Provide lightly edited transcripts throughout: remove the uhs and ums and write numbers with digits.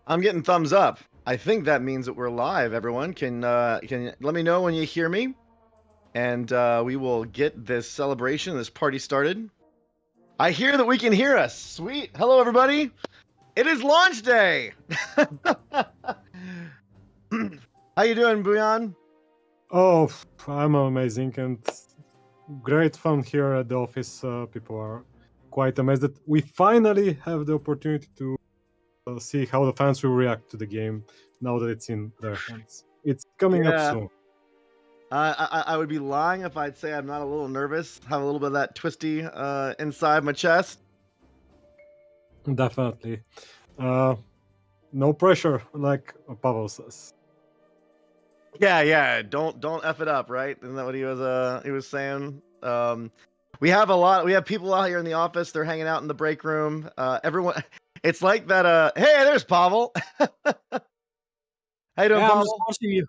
I'm getting thumbs up. I think that means that we're live. Everyone can let me know when you hear me, and we will get this celebration, this party started. I hear that we can hear us. Sweet. Hello, everybody. It is launch day. How you doing, Buyan? Oh, I'm amazing and great fun here at the office. People are quite amazed that we finally have the opportunity to see how the fans will react to the game now that it's in their hands. It's coming up Yeah. soon. I would be lying if I'd say I'm not a little nervous. Have a little bit of that twisty inside my chest. Definitely. No pressure, like Pavel says. Yeah. Don't f it up, right? Isn't that what he was saying? We have people out here in the office. They're hanging out in the break room. Everyone, it's like that. Hey, there's Pavel. How you doing, Yeah, I'm Pavel? just watching you.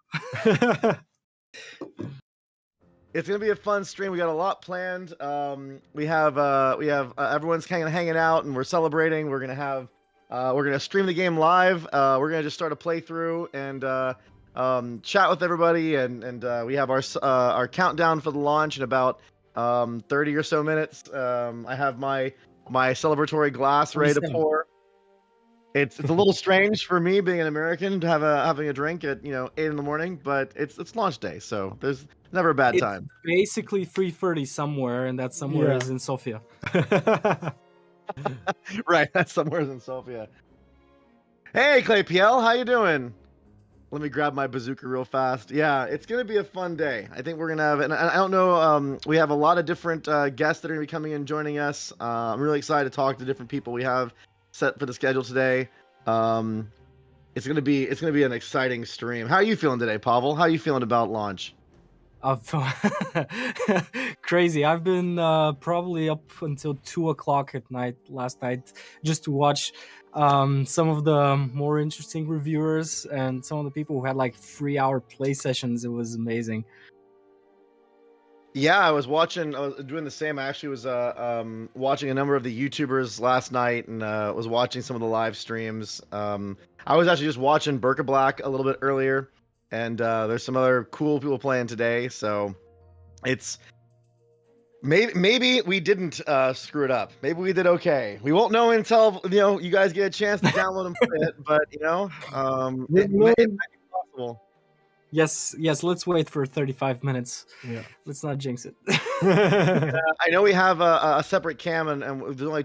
It's gonna be a fun stream. We got a lot planned. We have everyone's kind of hanging out and we're celebrating. We're gonna stream the game live. We're gonna just start a playthrough and chat with everybody and we have our countdown for the launch in about 30 or so minutes. I have my celebratory glass ready to 47. pour. It's a little strange for me being an American to having a drink at 8 in the morning, but it's launch day, so there's never a bad It's time. basically 3:30 somewhere, and that somewhere is in Sofia. Right, that's somewhere in Sofia. Hey, Clay PL, how you doing? Let me grab my bazooka real fast. Yeah, it's gonna be a fun day. I think we're gonna have, and I don't know, we have a lot of different guests that are gonna be coming in joining us. I'm really excited to talk to different people we have set for the schedule today. It's gonna be an exciting stream. How are you feeling today, Pavel? How are you feeling about launch? Crazy. I've been probably up until 2 o'clock at night last night just to watch some of the more interesting reviewers and some of the people who had like 3-hour play sessions. It was amazing. Yeah, I was doing the same. I actually was watching a number of the YouTubers last night and was watching some of the live streams. I was actually just watching Burka Black a little bit earlier, and there's some other cool people playing today. So it's maybe we didn't screw it up. Maybe we did okay. We won't know until you guys get a chance to download and play it. But it might be possible. Yes, let's wait for 35 minutes. Yeah. Let's not jinx it. I know we have a separate cam, and there's only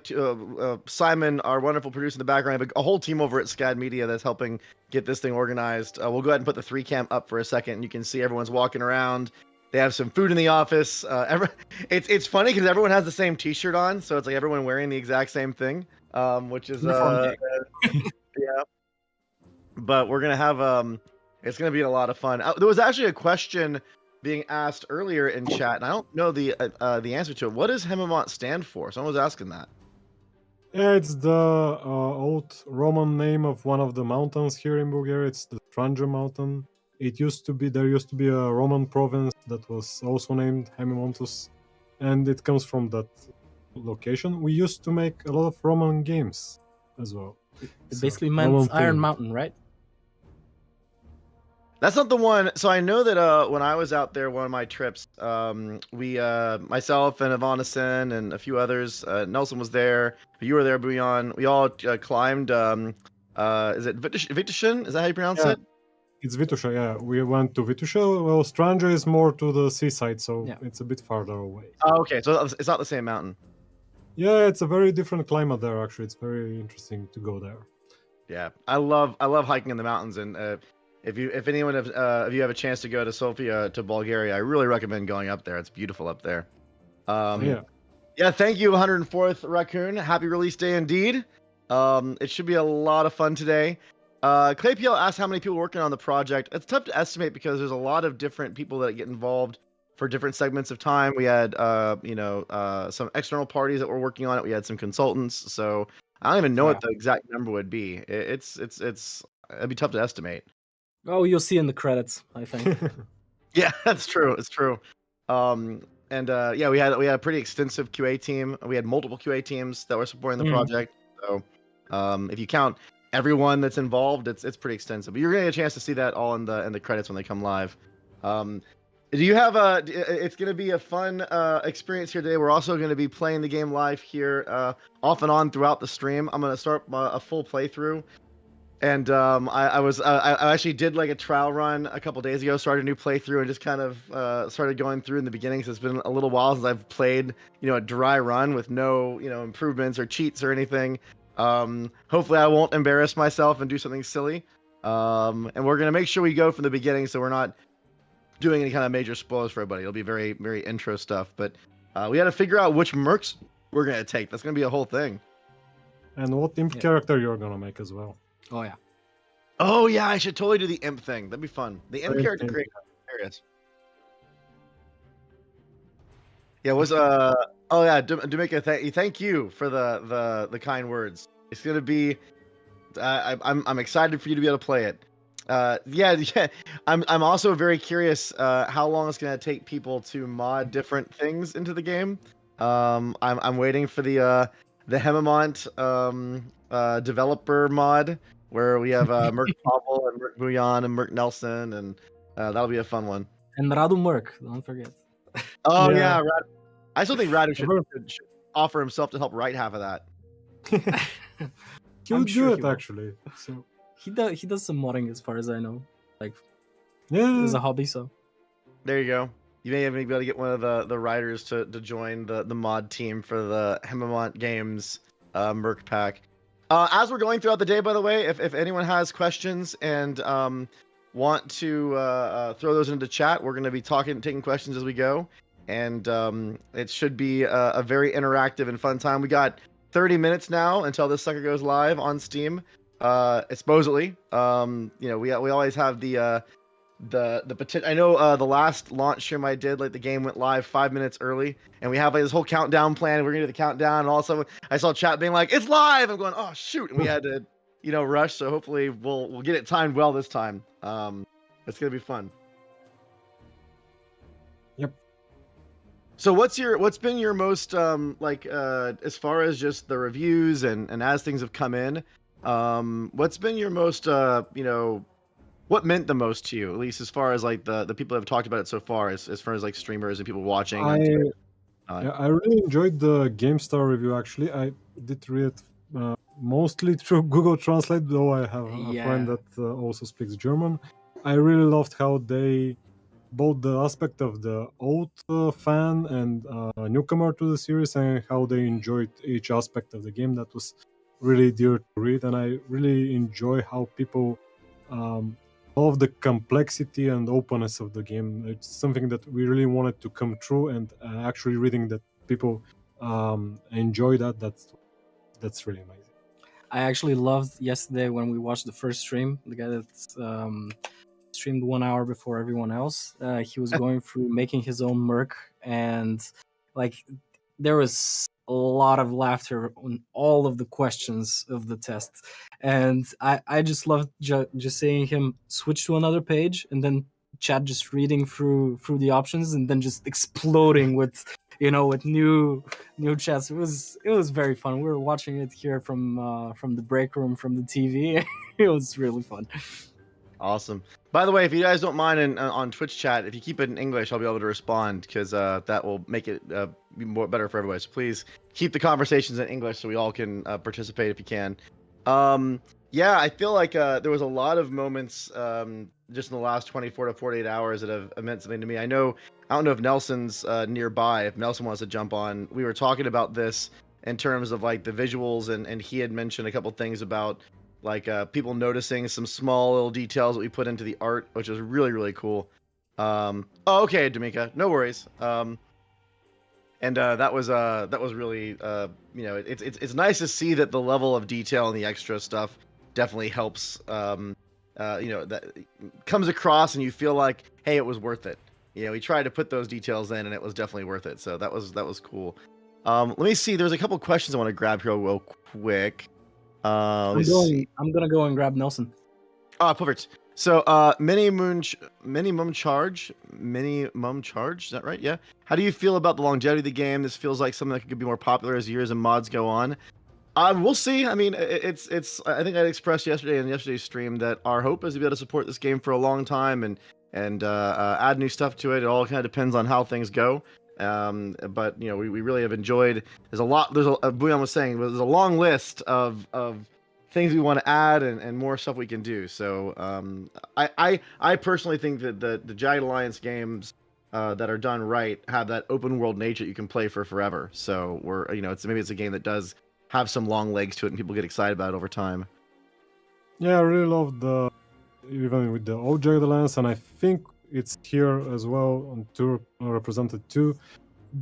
Simon, our wonderful producer in the background, but a whole team over at SCAD Media that's helping get this thing organized. We'll go ahead and put the 3 cam up for a second, and you can see everyone's walking around. They have some food in the office. It's funny because everyone has the same T-shirt on, so it's like everyone wearing the exact same thing, which is yeah. But we're gonna have it's gonna be a lot of fun. There was actually a question being asked earlier in chat, and I don't know the answer to it. What does Hemimont stand for? Someone was asking that. Yeah, it's the old Roman name of one of the mountains here in Bulgaria. It's the Stranja mountain. There used to be a Roman province that was also named Hemimontus, and it comes from that location. We used to make a lot of Roman games as well. It basically meant Iron Mountain, right? That's not the one. So I know that when I was out there, one of my trips, we myself and Evanison and a few others, Nelson was there. You were there, Buyan. We all climbed. Is it Vitushin? Is that how you pronounce it? It's Vitusha. Yeah, we went to Vitusha. Well, Stranja is more to the seaside, so it's a bit farther away. Oh, okay. So it's not the same mountain. Yeah, it's a very different climate there. Actually, it's very interesting to go there. Yeah, I love hiking in the mountains, and if you have a chance to go to Sofia to Bulgaria, I really recommend going up there. It's beautiful up there. Yeah. Thank you, 104th Raccoon. Happy release day indeed. It should be a lot of fun today. Clay PL asked how many people working on the project. It's tough to estimate because there's a lot of different people that get involved for different segments of time. We had some external parties that were working on it. We had some consultants. So I don't even know what the exact number would be. It'd be tough to estimate. Oh, you'll see in the credits, I think. Yeah, that's true. It's true. We had a pretty extensive QA team. We had multiple QA teams that were supporting the project. So if you count everyone that's involved. It's pretty extensive. But you're gonna get a chance to see that all in the credits when they come live. Do you have a? It's gonna be a fun experience here today. We're also gonna be playing the game live here, off and on throughout the stream. I'm gonna start a full playthrough. And I actually did like a trial run a couple days ago, started a new playthrough, and just kind of started going through in the beginning. So it's been a little while since I've played, a dry run with no, improvements or cheats or anything. Hopefully I won't embarrass myself and do something silly. And we're gonna make sure we go from the beginning, so we're not doing any kind of major spoilers for everybody. It'll be very, very intro stuff. But we got to figure out which mercs we're gonna take. That's gonna be a whole thing. And what imp character you're gonna make as well. Oh yeah. Oh yeah, I should totally do the imp thing. That'd be fun. The imp character creation is hilarious. Yeah, oh yeah, D'Amica, thank you for the kind words. It's gonna be I'm excited for you to be able to play it. Yeah. I'm also very curious how long it's gonna take people to mod different things into the game. I'm waiting for the Hemimont developer mod, where we have Merc Pavel and Merc Bouillon and Merc Nelson, and that'll be a fun one. And Radu Merc, don't forget. Oh yeah, I still think Radu should offer himself to help write half of that. He'll do it actually. So he does some modding as far as I know. Like, yeah, as a hobby. So there you go. You may even be able to get one of the writers to join the mod team for the Hemimont Games Merc pack. As we're going throughout the day, by the way, if anyone has questions and want to throw those into chat, we're going to be taking questions as we go, and it should be a very interactive and fun time. We got 30 minutes now until this sucker goes live on Steam. Supposedly, we always have the potential. I know the last launch stream I did, like the game went live 5 minutes early, and we have like this whole countdown plan. We're gonna do the countdown, and all of a sudden I saw chat being like, "It's live!" I'm going, "Oh shoot!" And we had to, rush. So hopefully we'll get it timed well this time. It's gonna be fun. Yep. So what's been your most as far as just the reviews and as things have come in, what's been your most what meant the most to you, at least as far as like the people that have talked about it so far, as far as like streamers and people watching? I really enjoyed the GameStar review. Actually, I did read it mostly through Google Translate, though I have a friend that also speaks German. I really loved how they, both the aspect of the old fan and newcomer to the series, and how they enjoyed each aspect of the game. That was really dear to read, and I really enjoy how people love the complexity and openness of the game. It's something that we really wanted to come true, and actually reading that people enjoy that. That's really amazing. I actually loved yesterday when we watched the first stream. The guy that streamed 1 hour before everyone else. He was going through making his own merc, and like there was a lot of laughter on all of the questions of the test, and I just loved just seeing him switch to another page and then chat just reading through the options and then just exploding with with new chats. It was very fun. We were watching it here from the break room from the TV. It was really fun. Awesome. By the way, if you guys don't mind on Twitch chat, if you keep it in English, I'll be able to respond, because that will make it be better for everybody. So please keep the conversations in English so we all can participate if you can. Yeah, I feel like there was a lot of moments just in the last 24 to 48 hours that have meant something to me. I don't know if Nelson's nearby, if Nelson wants to jump on. We were talking about this in terms of like the visuals, and he had mentioned a couple things about like people noticing some small little details that we put into the art, which is really, really cool. Oh, okay, D'Amica, no worries. And that was really it's nice to see that the level of detail and the extra stuff definitely helps. That comes across, and you feel like, hey, it was worth it. We tried to put those details in, and it was definitely worth it. So that was cool. Let me see. There's a couple questions I want to grab here real quick. I'm gonna go and grab Nelson. Perfect. So, minimum charge. Is that right? Yeah. How do you feel about the longevity of the game? This feels like something that could be more popular as years and mods go on. We'll see. I mean, it's. I think I expressed yesterday in yesterday's stream that our hope is to be able to support this game for a long time and add new stuff to it. It all kind of depends on how things go. But you know, we really have enjoyed. There's a lot. Booyan was saying there's a long list of things we want to add and more stuff we can do. So I personally think that the Jagged Alliance games that are done right have that open world nature you can play for forever. So we're maybe it's a game that does have some long legs to it and people get excited about it over time. Yeah, I really love even with the old Jagged Alliance, and I think it's here as well on tour represented too.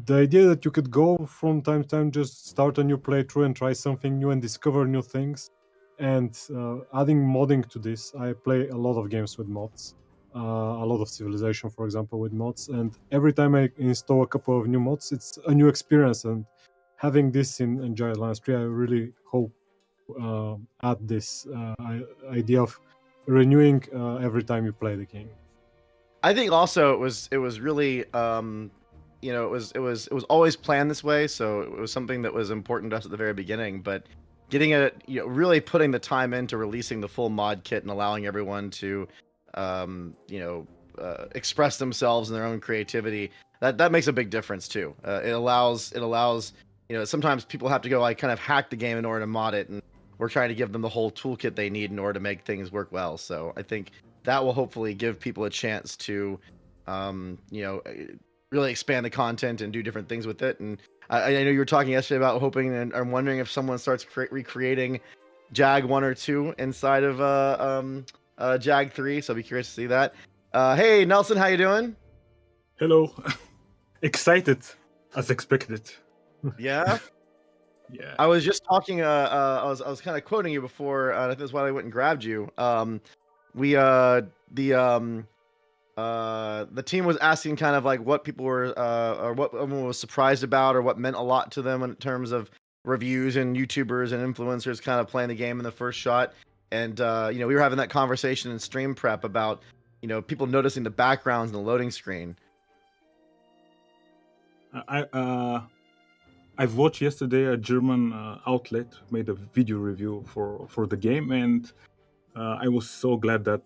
The idea that you could go from time to time, just start a new playthrough and try something new and discover new things. And adding modding to this, I play a lot of games with mods, a lot of Civilization, for example, with mods. And every time I install a couple of new mods, it's a new experience. And having this in Jagged Alliance 3, I really hope add this idea of renewing every time you play the game. I think also it was really it was always planned this way, so it was something that was important to us at the very beginning. But getting it, really putting the time into releasing the full mod kit and allowing everyone to express themselves in their own creativity, that makes a big difference too. It allows sometimes people have to go like kind of hack the game in order to mod it, and we're trying to give them the whole toolkit they need in order to make things work well. So I think that will hopefully give people a chance to really expand the content and do different things with it. And I know you were talking yesterday about hoping and I'm wondering if someone starts recreating Jag 1 or 2 inside of Jag 3, so I'll be curious to see that. Hey Nelson, how you doing? Hello. Excited as expected. Yeah. Yeah. I was just talking. I was kind of quoting you before. I think that's why I went and grabbed you. The team was asking kind of like what people were or what everyone was surprised about or what meant a lot to them in terms of reviews and YouTubers and influencers kind of playing the game in the first shot. And we were having that conversation in stream prep about people noticing the backgrounds in the loading screen. I've watched yesterday a German outlet made a video review for the game, and I was so glad that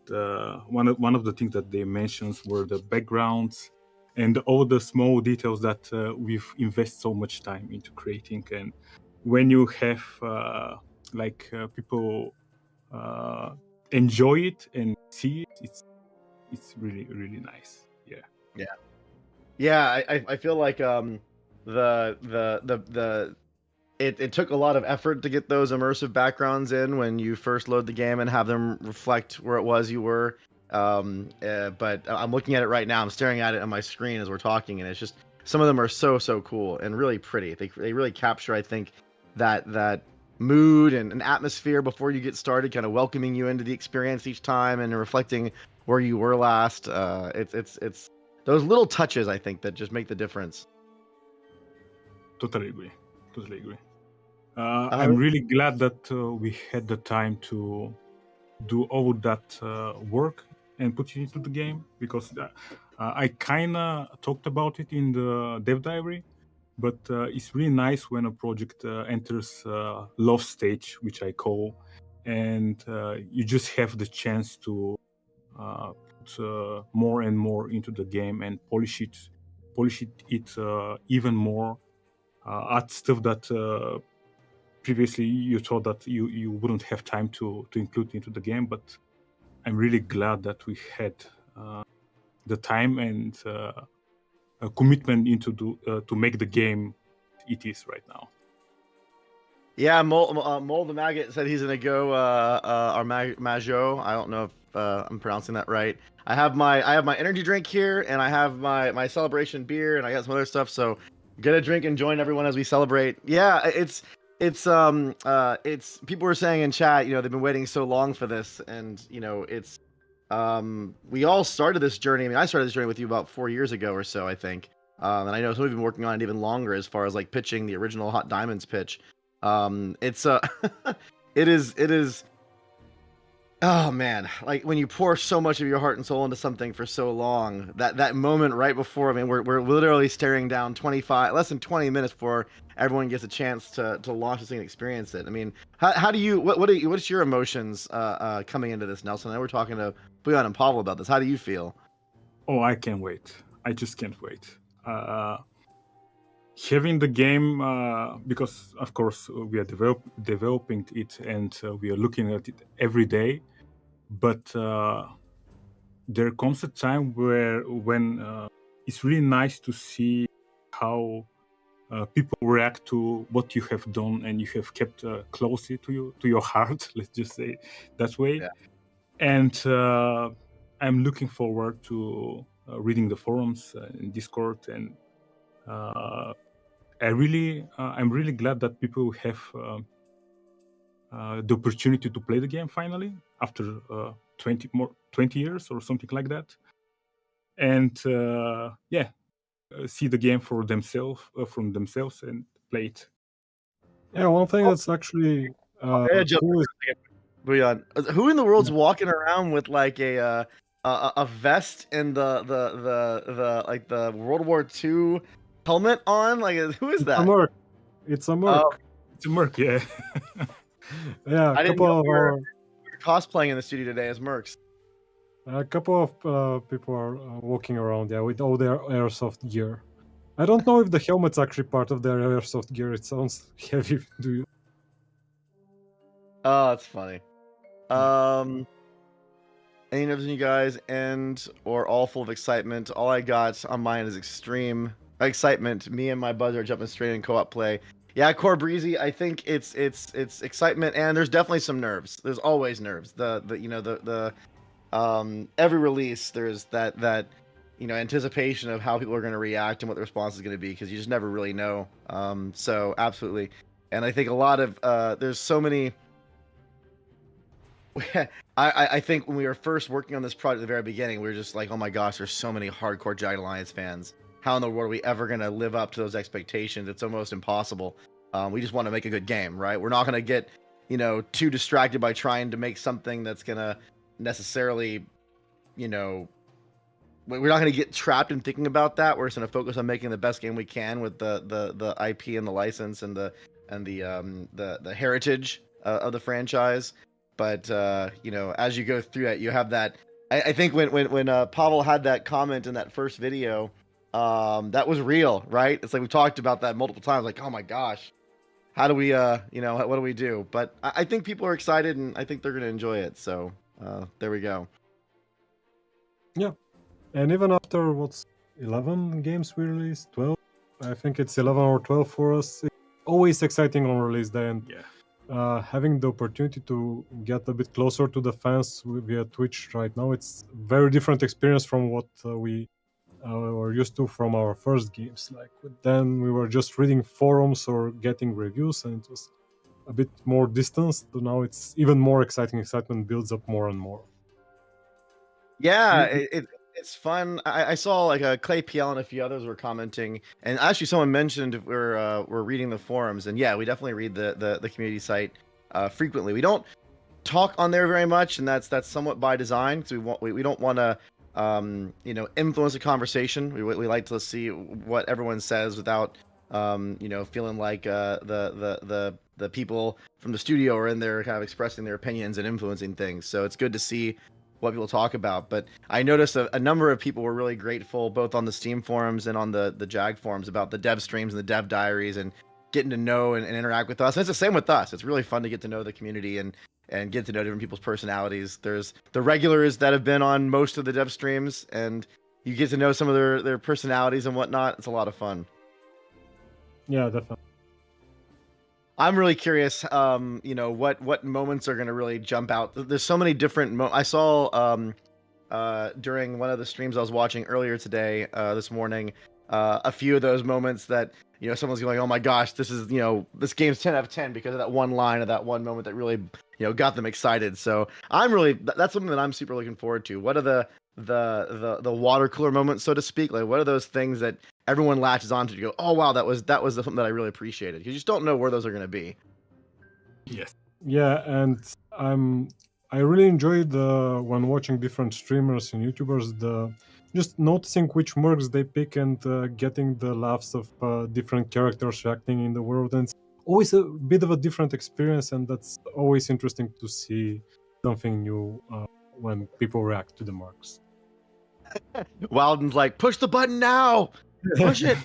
one of the things that they mentioned were the backgrounds and all the small details that we've invested so much time into creating. And when you have people enjoy it and see it, it's really, really nice. Yeah. I feel like it took a lot of effort to get those immersive backgrounds in when you first load the game and have them reflect where it was you were. But I'm looking at it right now. I'm staring at it on my screen as we're talking, and it's just some of them are so cool and really pretty. They really capture, I think, that mood and an atmosphere before you get started, kind of welcoming you into the experience each time and reflecting where you were last. It's those little touches, I think, that just make the difference. Totally agree. I'm really glad that we had the time to do all that work and put it into the game, because I kind of talked about it in the dev diary, but it's really nice when a project enters love stage, which I call, and you just have the chance to put more and more into the game and polish it even more, add stuff that previously you thought that you wouldn't have time to include into the game. But I'm really glad that we had the time and a commitment into to make the game it is right now. Yeah, Mole the Maggot said he's gonna go our Majo. I don't know if I'm pronouncing that right. I have my energy drink here, and I have my celebration beer, and I got some other stuff. So get a drink and join everyone as we celebrate. Yeah, it's people were saying in chat, they've been waiting so long for this, and it's we all started this journey. I mean, I started this journey with you about 4 years ago or so, I think. And I know some of you have been working on it even longer, as far as like pitching the original Hot Diamonds pitch. It's it is Oh man, like when you pour so much of your heart and soul into something for so long, that moment right before, I mean, we're literally staring down 25, less than 20 minutes before everyone gets a chance to launch this thing and experience it. I mean, how do you, what's your emotions coming into this, Nelson? I know we're talking to Buyan and Pavel about this. How do you feel? Oh, I can't wait. I just can't wait. Having the game, because of course we are developing it and we are looking at it every day, but there comes a time when it's really nice to see how people react to what you have done and you have kept closely to your heart. Let's just say that way. Yeah. And I'm looking forward to reading the forums in Discord, and I'm really glad that people have the opportunity to play the game finally after 20 years or something like that, and see the game for themselves from themselves and play it. Yeah, one thing that's actually Yeah, jump cool is Buyan, who in the world's walking around with like a vest and the like the World War II helmet on? Like, who is it's a that? merc. It's a merc. Oh, It's a merc, yeah. Yeah, I didn't know we were cosplaying in the studio today as mercs. a couple of people are walking around, yeah, with all their airsoft gear. I don't know if the helmet's actually part of their airsoft gear. It sounds heavy. Do you? Oh, that's funny. Any nerves in you guys end or all full of excitement? All I got on mine is extreme excitement. Me and my buzz are jumping straight in co-op play. Yeah, Core Breezy, I think it's excitement, and there's definitely some nerves. There's always nerves. The you know the every release there's that anticipation of how people are going to react and what the response is going to be, because you just never really know. So absolutely. And I think a lot of there's so many I think when we were first working on this project at the very beginning, we were just like, oh my gosh, there's so many hardcore Jagged Alliance fans. How in the world are we ever going to live up to those expectations? It's almost impossible. We just want to make a good game, right? We're not going to get, too distracted by trying to make something that's going to necessarily, you know, we're not going to get trapped in thinking about that. We're just going to focus on making the best game we can with the IP and the license and the heritage of the franchise. But as you go through that, you have that. I think when Pavel had that comment in that first video, that was real, right? It's like we talked about that multiple times. Like, oh my gosh, how do we, what do we do? But I think people are excited, and I think they're going to enjoy it. So there we go. Yeah, and even after what's 11 games we released, 12. I think it's 11 or 12 for us. It's always exciting on release day, and having the opportunity to get a bit closer to the fans via Twitch right now, it's very different experience from what we were used to from our first games. Like then we were just reading forums or getting reviews, and it was a bit more distance. So now it's even more exciting. Excitement builds up more and more. Yeah, it's fun. I saw like Clay PL and a few others were commenting, and actually someone mentioned we're reading the forums, and yeah, we definitely read the community site frequently. We don't talk on there very much, and that's somewhat by design, because we don't want to influence the conversation. We like to see what everyone says without feeling like the people from the studio are in there kind of expressing their opinions and influencing things. So it's good to see what people talk about. But I noticed a number of people were really grateful, both on the Steam forums and on the Jag forums, about the dev streams and the dev diaries and getting to know and interact with us. And it's the same with us. It's really fun to get to know the community and get to know different people's personalities. There's the regulars that have been on most of the dev streams, and you get to know some of their personalities and whatnot. It's a lot of fun. Yeah, definitely. I'm really curious, what moments are going to really jump out. There's so many different I saw during one of the streams I was watching earlier today, this morning, a few of those moments that, someone's going, oh my gosh, this is, this game's 10 out of 10 because of that one line or that one moment that really, got them excited. So that's something that I'm super looking forward to. What are the water cooler moments, so to speak? Like, what are those things that everyone latches onto to go, oh wow, that was something that I really appreciated? You just don't know where those are going to be. Yes. Yeah, and I'm I really enjoyed when watching different streamers and YouTubers, the just noticing which mercs they pick and getting the laughs of different characters reacting in the world. And it's always a bit of a different experience, and that's always interesting to see something new when people react to the mercs. Wilden's like, push the button now, push it.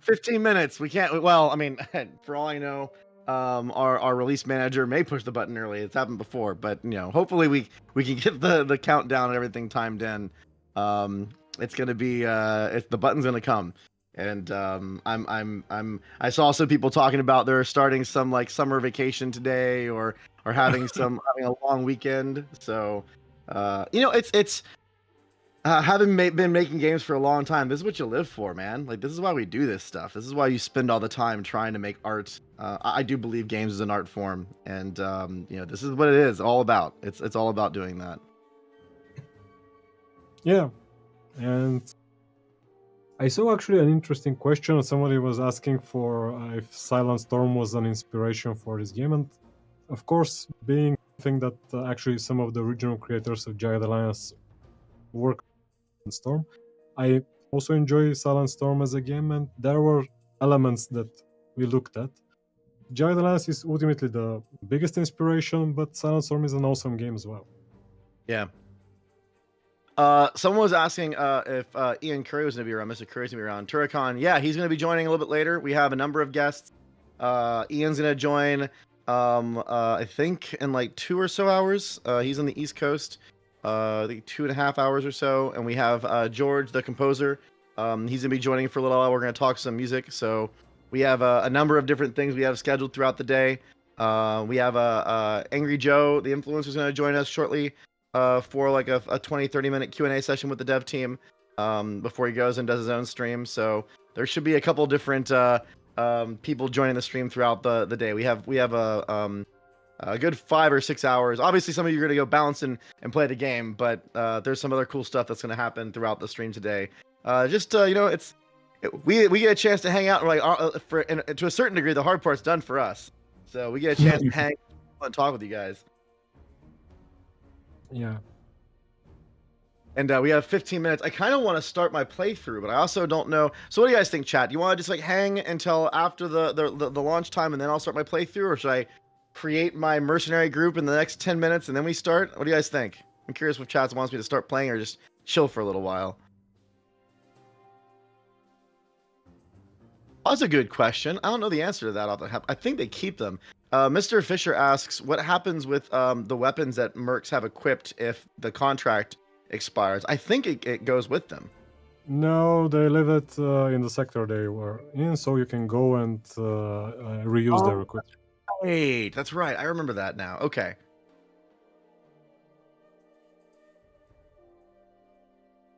15 minutes. We can't. Well, I mean, for all I know, our release manager may push the button early. It's happened before, but hopefully we can get the countdown and everything timed in. It's gonna be the button's gonna come, and I saw some people talking about they're starting some like summer vacation today or having a long weekend. So, it's having been making games for a long time, this is what you live for, man. Like, this is why we do this stuff. This is why you spend all the time trying to make art. I do believe games is an art form, and this is what it is all about. It's all about doing that. Yeah, and I saw actually an interesting question. Somebody was asking for if Silent Storm was an inspiration for this game, and of course, being something that actually some of the original creators of Jagged Alliance work on Storm, I also enjoy Silent Storm as a game, and there were elements that we looked at. Jagged Alliance is ultimately the biggest inspiration, but Silent Storm is an awesome game as well. Yeah. Someone was asking if Ian Curry was going to be around. Mr. Curry's going to be around. Turrican, yeah, he's going to be joining a little bit later. We have a number of guests. Ian's going to join, I think, in like 2 or so hours. He's on the East Coast. I think 2.5 hours or so. And we have George, the composer. He's going to be joining for a little while. We're going to talk some music. So we have a number of different things we have scheduled throughout the day. We have Angry Joe, the influencer, is going to join us shortly. For like a 20-30 minute Q&A session with the dev team before he goes and does his own stream. So there should be a couple different people joining the stream throughout the day. We have a good 5 or 6 hours. Obviously, some of you are going to go bounce and play the game, but there's some other cool stuff that's going to happen throughout the stream today. We get a chance to hang out and to a certain degree, the hard part's done for us. So we get a chance to hang and talk with you guys. Yeah. And we have 15 minutes. I kind of want to start my playthrough, but I also don't know. So what do you guys think, chat? Do you want to just like hang until after the launch time and then I'll start my playthrough, or should I create my mercenary group in the next 10 minutes and then we start? What do you guys think? I'm curious if chat wants me to start playing or just chill for a little while. That's a good question. I don't know the answer to that. I think they keep them. Mr. Fisher asks, what happens with the weapons that mercs have equipped if the contract expires? I think it goes with them. No, they leave it in the sector they were in, so you can go and reuse their equipment. Wait, that's right. I remember that now. Okay.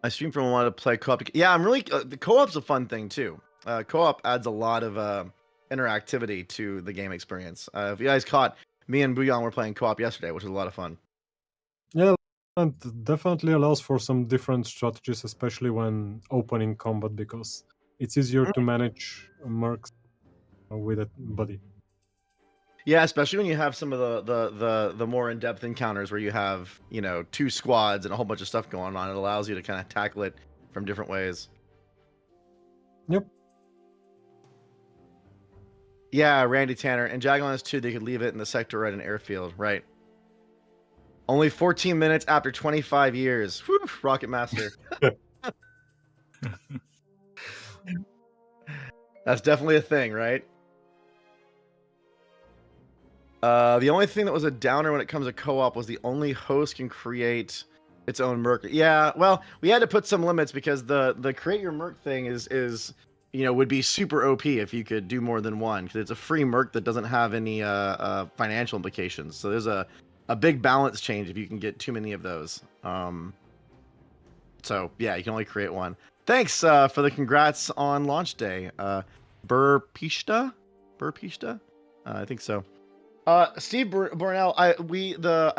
I stream from wanted to play co-op. Yeah, I'm really the co-op's a fun thing too. Co-op adds a lot of interactivity to the game experience. If you guys caught, me and Bouillon were playing co-op yesterday, which was a lot of fun. Yeah, and definitely allows for some different strategies, especially when opening combat, because it's easier to manage mercs with a buddy. Yeah, especially when you have some of the more in-depth encounters where you have 2 squads and a whole bunch of stuff going on. It allows you to kind of tackle it from different ways. Yep. Yeah, Randy Tanner and Jaguars 2. They could leave it in the sector at an airfield, right? Only 14 minutes after 25 years. Whew, Rocket Master. That's definitely a thing, right? The only thing that was a downer when it comes to co-op was the only host can create its own merc. Yeah, well, we had to put some limits because the create your merc thing is would be super OP if you could do more than one, because it's a free merc that doesn't have any financial implications. So there's a big balance change if you can get too many of those. So yeah, you can only create one. Thanks for the congrats on launch day, Burpishta. I think so. Steve Burnell, I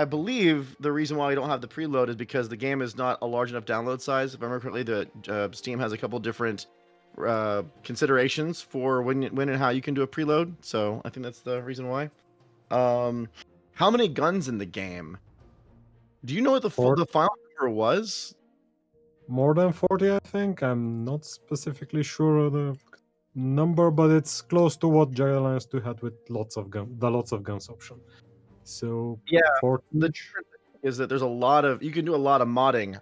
believe the reason why we don't have the preload is because the game is not a large enough download size. If I remember correctly, the Steam has a couple different considerations for when and how you can do a preload. So I think that's the reason why. How how many guns in the game? Do you know what the Four. final number was? More than 40, I think. I'm not specifically sure of the number, but it's close to what Jagged Alliance 2 had with lots of guns option. So Yeah, 40. the difference is that there's a lot of, you can do a lot of modding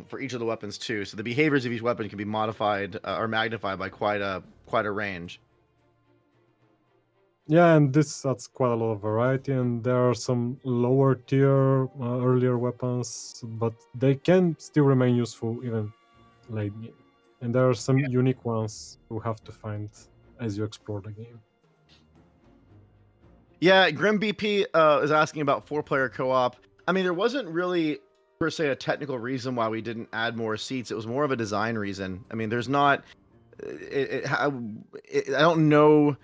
for each of the weapons too. So the behaviors of each weapon can be modified or magnified by quite a range. Yeah, and this adds quite a lot of variety, and there are some lower tier earlier weapons, but they can still remain useful even late game. And there are some unique ones you have to find as you explore the game. Yeah, Grim BP is asking about 4-player co-op. I mean, there wasn't really per se a technical reason why we didn't add more seats. It was more of a design reason. I mean, there's not. I don't know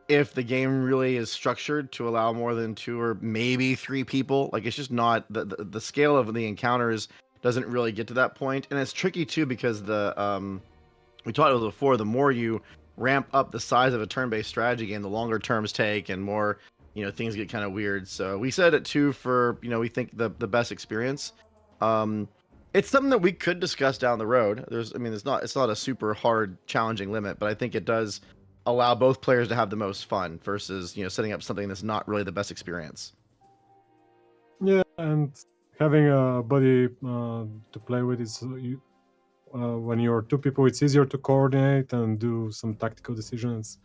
if the game really is structured to allow more than 2 or maybe 3 people. Like, it's just not the scale of the encounters doesn't really get to that point, and it's tricky too because we talked about it before. The more you ramp up the size of a turn-based strategy game, the longer terms take, and more things get kind of weird. So we said at 2 for we think the best experience. It's something that we could discuss down the road. It's not a super hard challenging limit, but I think it does allow both players to have the most fun versus setting up something that's not really the best experience. Yeah, and having a buddy to play with is when you're 2 people, it's easier to coordinate and do some tactical decisions.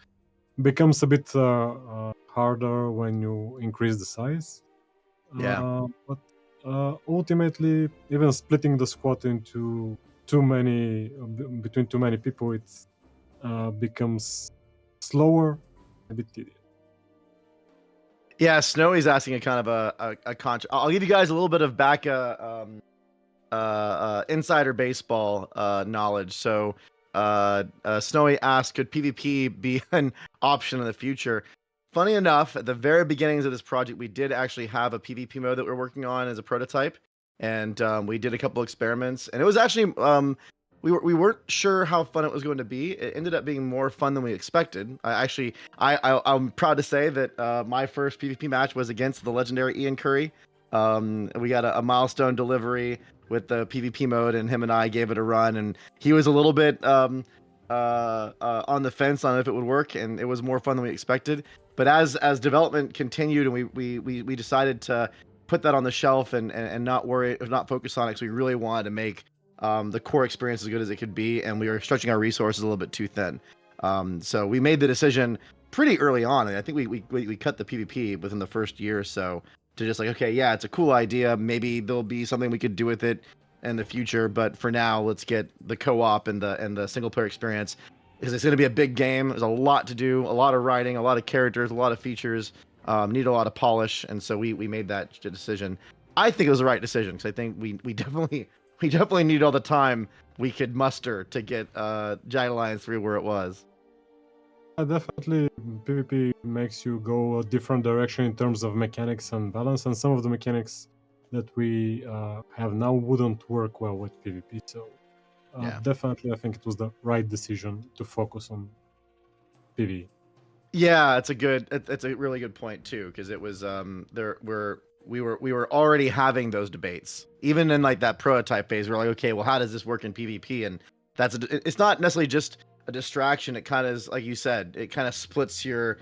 Becomes a bit harder when you increase the size. Yeah. But ultimately, even splitting the squad into between too many people, it becomes slower, a bit tedious. Yeah, Snowy's asking a kind of a I'll give you guys a little bit of back insider baseball knowledge. So Snowy asked, could PvP be an option in the future? Funny enough, at the very beginnings of this project, we did actually have a PvP mode that we're working on as a prototype, and we did a couple experiments, and it was actually we weren't sure how fun it was going to be. It ended up being more fun than we expected. I'm proud to say that my first PvP match was against the legendary Ian Curry. We got a milestone delivery with the PvP mode, and him and I gave it a run, and he was a little bit on the fence on if it would work, and it was more fun than we expected. But as development continued, and we decided to put that on the shelf and not focus on it, because we really wanted to make the core experience as good as it could be, and we were stretching our resources a little bit too thin. So we made the decision pretty early on, and I think we cut the PvP within the first year or so to just like, okay, yeah, it's a cool idea. Maybe there'll be something we could do with it in the future, but for now, let's get the co-op and the single player experience, because it's going to be a big game. There's a lot to do, a lot of writing, a lot of characters, a lot of features, need a lot of polish, and so we made that decision. I think it was the right decision, because I think we definitely need all the time we could muster to get Jagged Alliance 3 where it was. Definitely, PvP makes you go a different direction in terms of mechanics and balance, and some of the mechanics that we have now wouldn't work well with PvP. So definitely, I think it was the right decision to focus on PvE. Yeah, it's a really good point too, because it was we were already having those debates even in like that prototype phase. We're like, okay, well, how does this work in PvP? And it's not necessarily just a distraction. It kind of is, like you said, it kind of splits your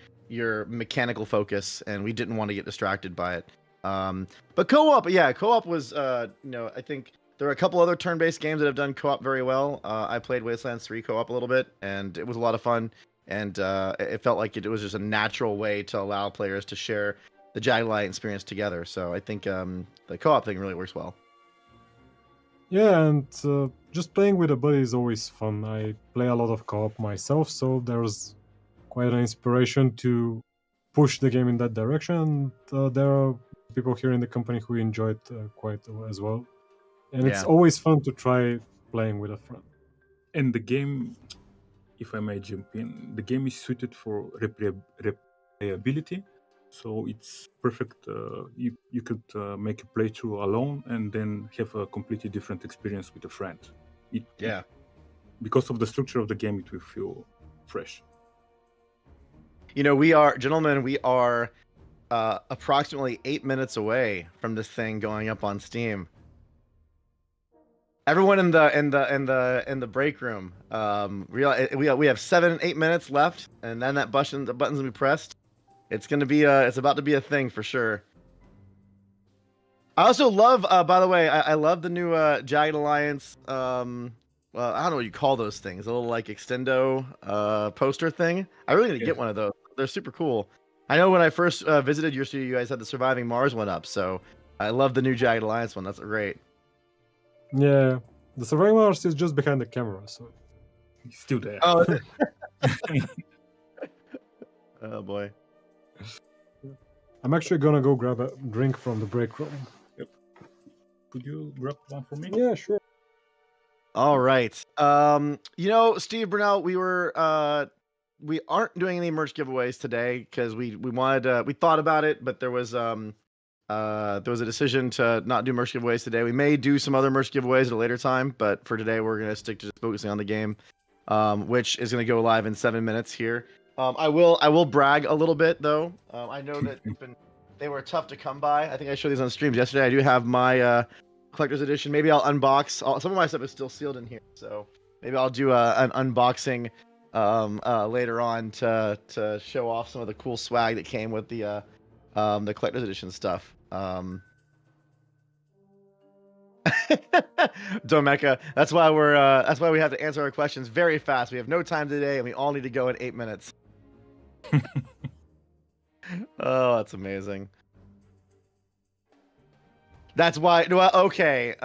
mechanical focus, and we didn't want to get distracted by it. But co-op was I think there are a couple other turn-based games that have done co-op very well. I played Wastelands 3 co-op a little bit, and it was a lot of fun. And it felt like it was just a natural way to allow players to share the Jagged Alliance experience together. So I think the co-op thing really works well. Yeah, and just playing with a buddy is always fun. I play a lot of co-op myself, so there's quite an inspiration to push the game in that direction. There are people here in the company who enjoy it quite as well. And it's always fun to try playing with a friend. And the game, if I may jump in, the game is suited for replayability. So it's perfect. You could make a playthrough alone and then have a completely different experience with a friend. Because of the structure of the game, it will feel fresh. We are approximately 8 minutes away from this thing going up on Steam. Everyone in the break room, we have 7-8 minutes left, and then the button's gonna be pressed. It's about to be a thing for sure. I also love, by the way, I love the new Jagged Alliance. Well, I don't know what you call those things. A little like extendo poster thing. I really need to get one of those. They're super cool. I know when I first visited your studio, you guys had the Surviving Mars one up, so I love the new Jagged Alliance one. That's great. Yeah, the Surviving Mars is just behind the camera, so He's still there. Oh, oh boy. I'm actually gonna go grab a drink from the break room. Could you grab one for me? Yeah, sure. All right. Steve Brunel, we aren't doing any merch giveaways today because we wanted we thought about it, but there was a decision to not do merch giveaways today. We may do some other merch giveaways at a later time, but for today we're gonna stick to just focusing on the game, which is gonna go live in 7 minutes here. I will brag a little bit though. I know that they were tough to come by. I think I showed these on streams yesterday. I do have my collector's edition. Maybe I'll unbox. Some of my stuff is still sealed in here, so maybe I'll do an unboxing later on to show off some of the cool swag that came with the collector's edition stuff. Domeka, that's why we have to answer our questions very fast. We have no time today, and we all need to go in 8 minutes. Oh, that's amazing. That's why. Okay,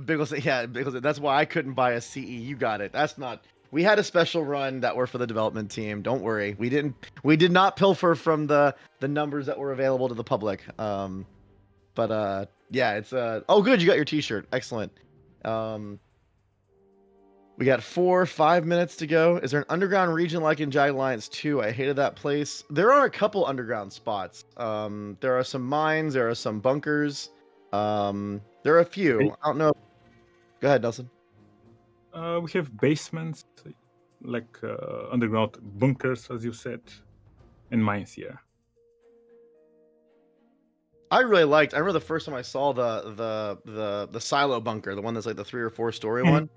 Biggles. Yeah, Biggles. That's why I couldn't buy a CE. You got it. That's not. We had a special run that were for the development team. Don't worry. We did not pilfer from the numbers that were available to the public. But yeah, it's oh good, you got your t-shirt. Excellent. We got 4-5 minutes to go. Is there an underground region like in Jagged Alliance 2? I hated that place. There are a couple underground spots. There are some mines, there are some bunkers. There are a few. I don't know. Go ahead, Nelson. We have basements, like underground bunkers, as you said, and mines. Yeah. I remember the first time I saw the silo bunker, the one that's like the 3 or 4 story one.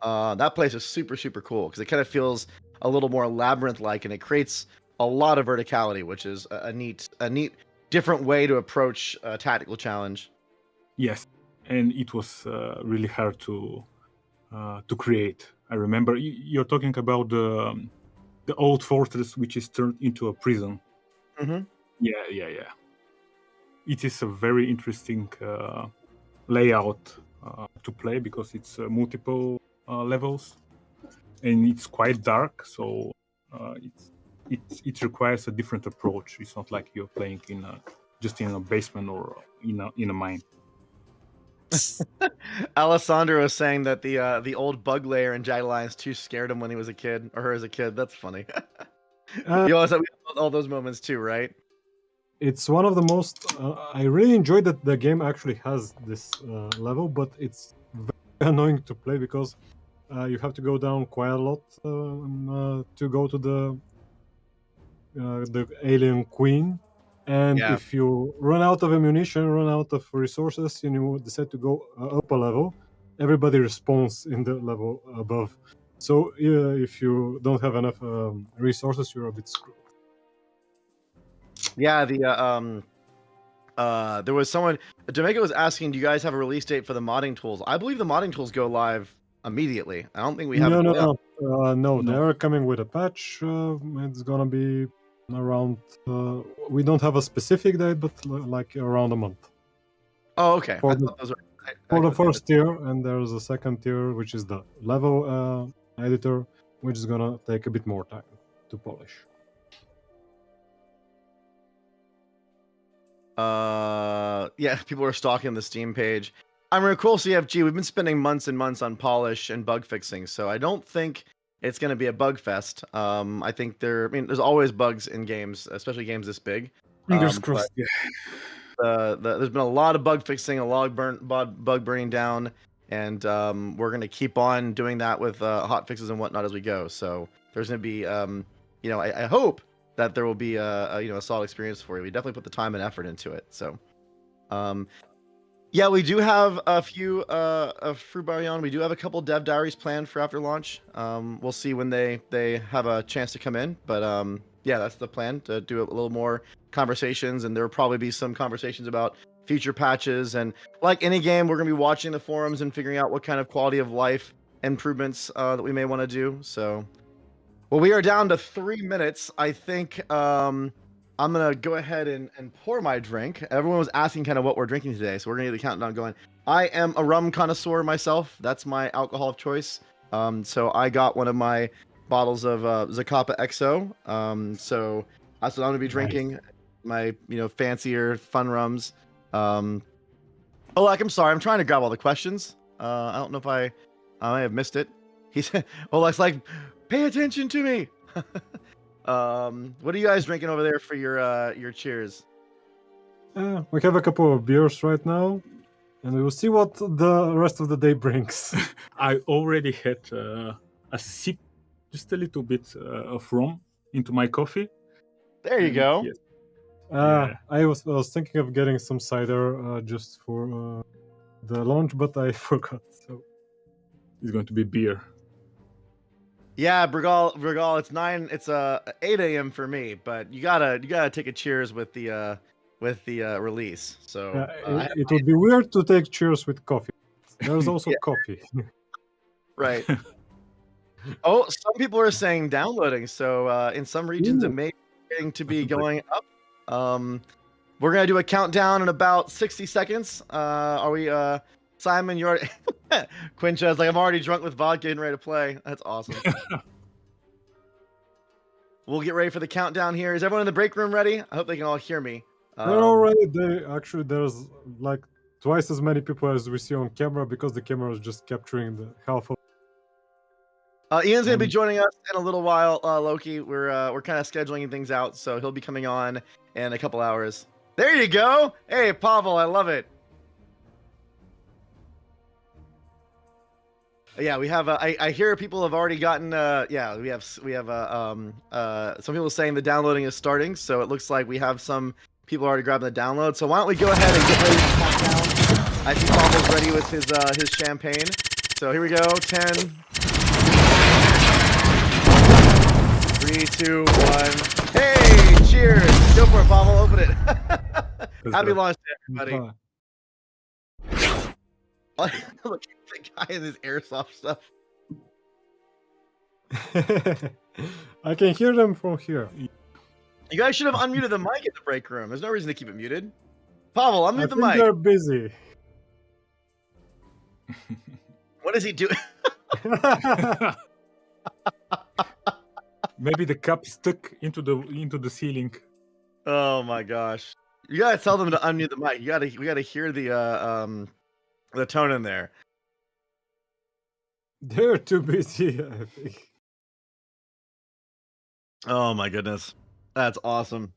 That place is super, super cool because it kind of feels a little more labyrinth-like, and it creates a lot of verticality, which is a neat, different way to approach a tactical challenge. Yes, and it was really hard to create. I remember you're talking about the old fortress, which is turned into a prison. Mm-hmm. Yeah. It is a very interesting layout to play because it's multiple levels, and it's quite dark, so it requires a different approach. It's not like you're playing just in a basement or in a mine. Alessandro is saying that the old bug layer in Jagged Alliance 2 scared him when he was a kid, or her as a kid. That's funny. You always have all those moments too, right? It's one of the most. I really enjoyed that the game actually has this level, but it's very annoying to play because you have to go down quite a lot to go to the alien queen, and Yeah. if you run out of ammunition, run out of resources, and you decide to go up a level, everybody respawns in the level above. So if you don't have enough resources, you're a bit screwed. Yeah, there was someone. Jamaica was asking, do you guys have a release date for the modding tools? I believe the modding tools go live immediately. I don't think we have. No, they're coming with a patch. It's gonna be around. We don't have a specific date, but like around a month. Oh, okay. For I the- thought those were, For the first tier, and there's a second tier, which is the level editor, which is gonna take a bit more time to polish. Yeah, people are stalking the Steam page. I'm really cool, CFG. We've been spending months and months on polish and bug fixing, so I don't think it's going to be a bug fest. I think there's always bugs in games, especially games this big. Fingers crossed. Yeah. There's been a lot of bug fixing, a lot of bug burning down, and we're going to keep on doing that with hot fixes and whatnot as we go. So there's going to be, I hope that there will be a solid experience for you. We definitely put the time and effort into it. So, yeah, we do have a few of Fruit Baryon. We do have a couple dev diaries planned for after launch. We'll see when they have a chance to come in, but yeah, that's the plan, to do a little more conversations, and there will probably be some conversations about future patches. And like any game, we're gonna be watching the forums and figuring out what kind of quality of life improvements that we may want to do. So, well, we are down to 3 minutes. I think I'm gonna go ahead and pour my drink. Everyone was asking kind of what we're drinking today, so we're gonna get the countdown going. I am a rum connoisseur myself. That's my alcohol of choice. So I got one of my bottles of Zacapa XO. So that's what I'm gonna be drinking. Nice. My fancier fun rums. Oh, like, I'm sorry. I'm trying to grab all the questions. I don't know if I may have missed it. He said, "Oh, like, pay attention to me." What are you guys drinking over there for your cheers? We have a couple of beers right now, and we will see what the rest of the day brings. I already had a sip, just a little bit of rum into my coffee. There you go. Yes. I was thinking of getting some cider just for the launch, but I forgot. So it's going to be beer. Yeah, Brigal, it's 8 a.m. for me, but you gotta take a cheers with the release. So it would be weird to take cheers with coffee. There's also coffee. Right. Oh, some people are saying downloading. So in some regions it may be going up. We're gonna do a countdown in about 60 seconds. Are we Simon, you're already Quincha's like, I'm already drunk with vodka and ready to play. That's awesome. We'll get ready for the countdown here. Is everyone in the break room ready? I hope they can all hear me. They're already there's like twice as many people as we see on camera because the camera is just capturing the half of. Ian's gonna be joining us in a little while. Loki, we're kind of scheduling things out, so he'll be coming on in a couple hours. There you go. Hey, Pavel, I love it. Yeah, we have. I hear people have already gotten. Yeah, we have. Some people saying the downloading is starting, so it looks like we have some people already grabbing the download. So why don't we go ahead and get ready to count down? I see Pavel's ready with his champagne. So here we go. 10, 3, 2, 1. Hey, cheers! Go for it, Pavel. Open it. Happy launch day, everybody. Look at the guy in his airsoft stuff. I can hear them from here. You guys should have unmuted the mic in the break room. There's no reason to keep it muted. Pavel, unmute the mic. They're busy. What is he doing? Maybe the cup stuck into the ceiling. Oh my gosh! You gotta tell them to unmute the mic. We gotta hear the tone in there. They're too busy, I think. Oh my goodness, that's awesome!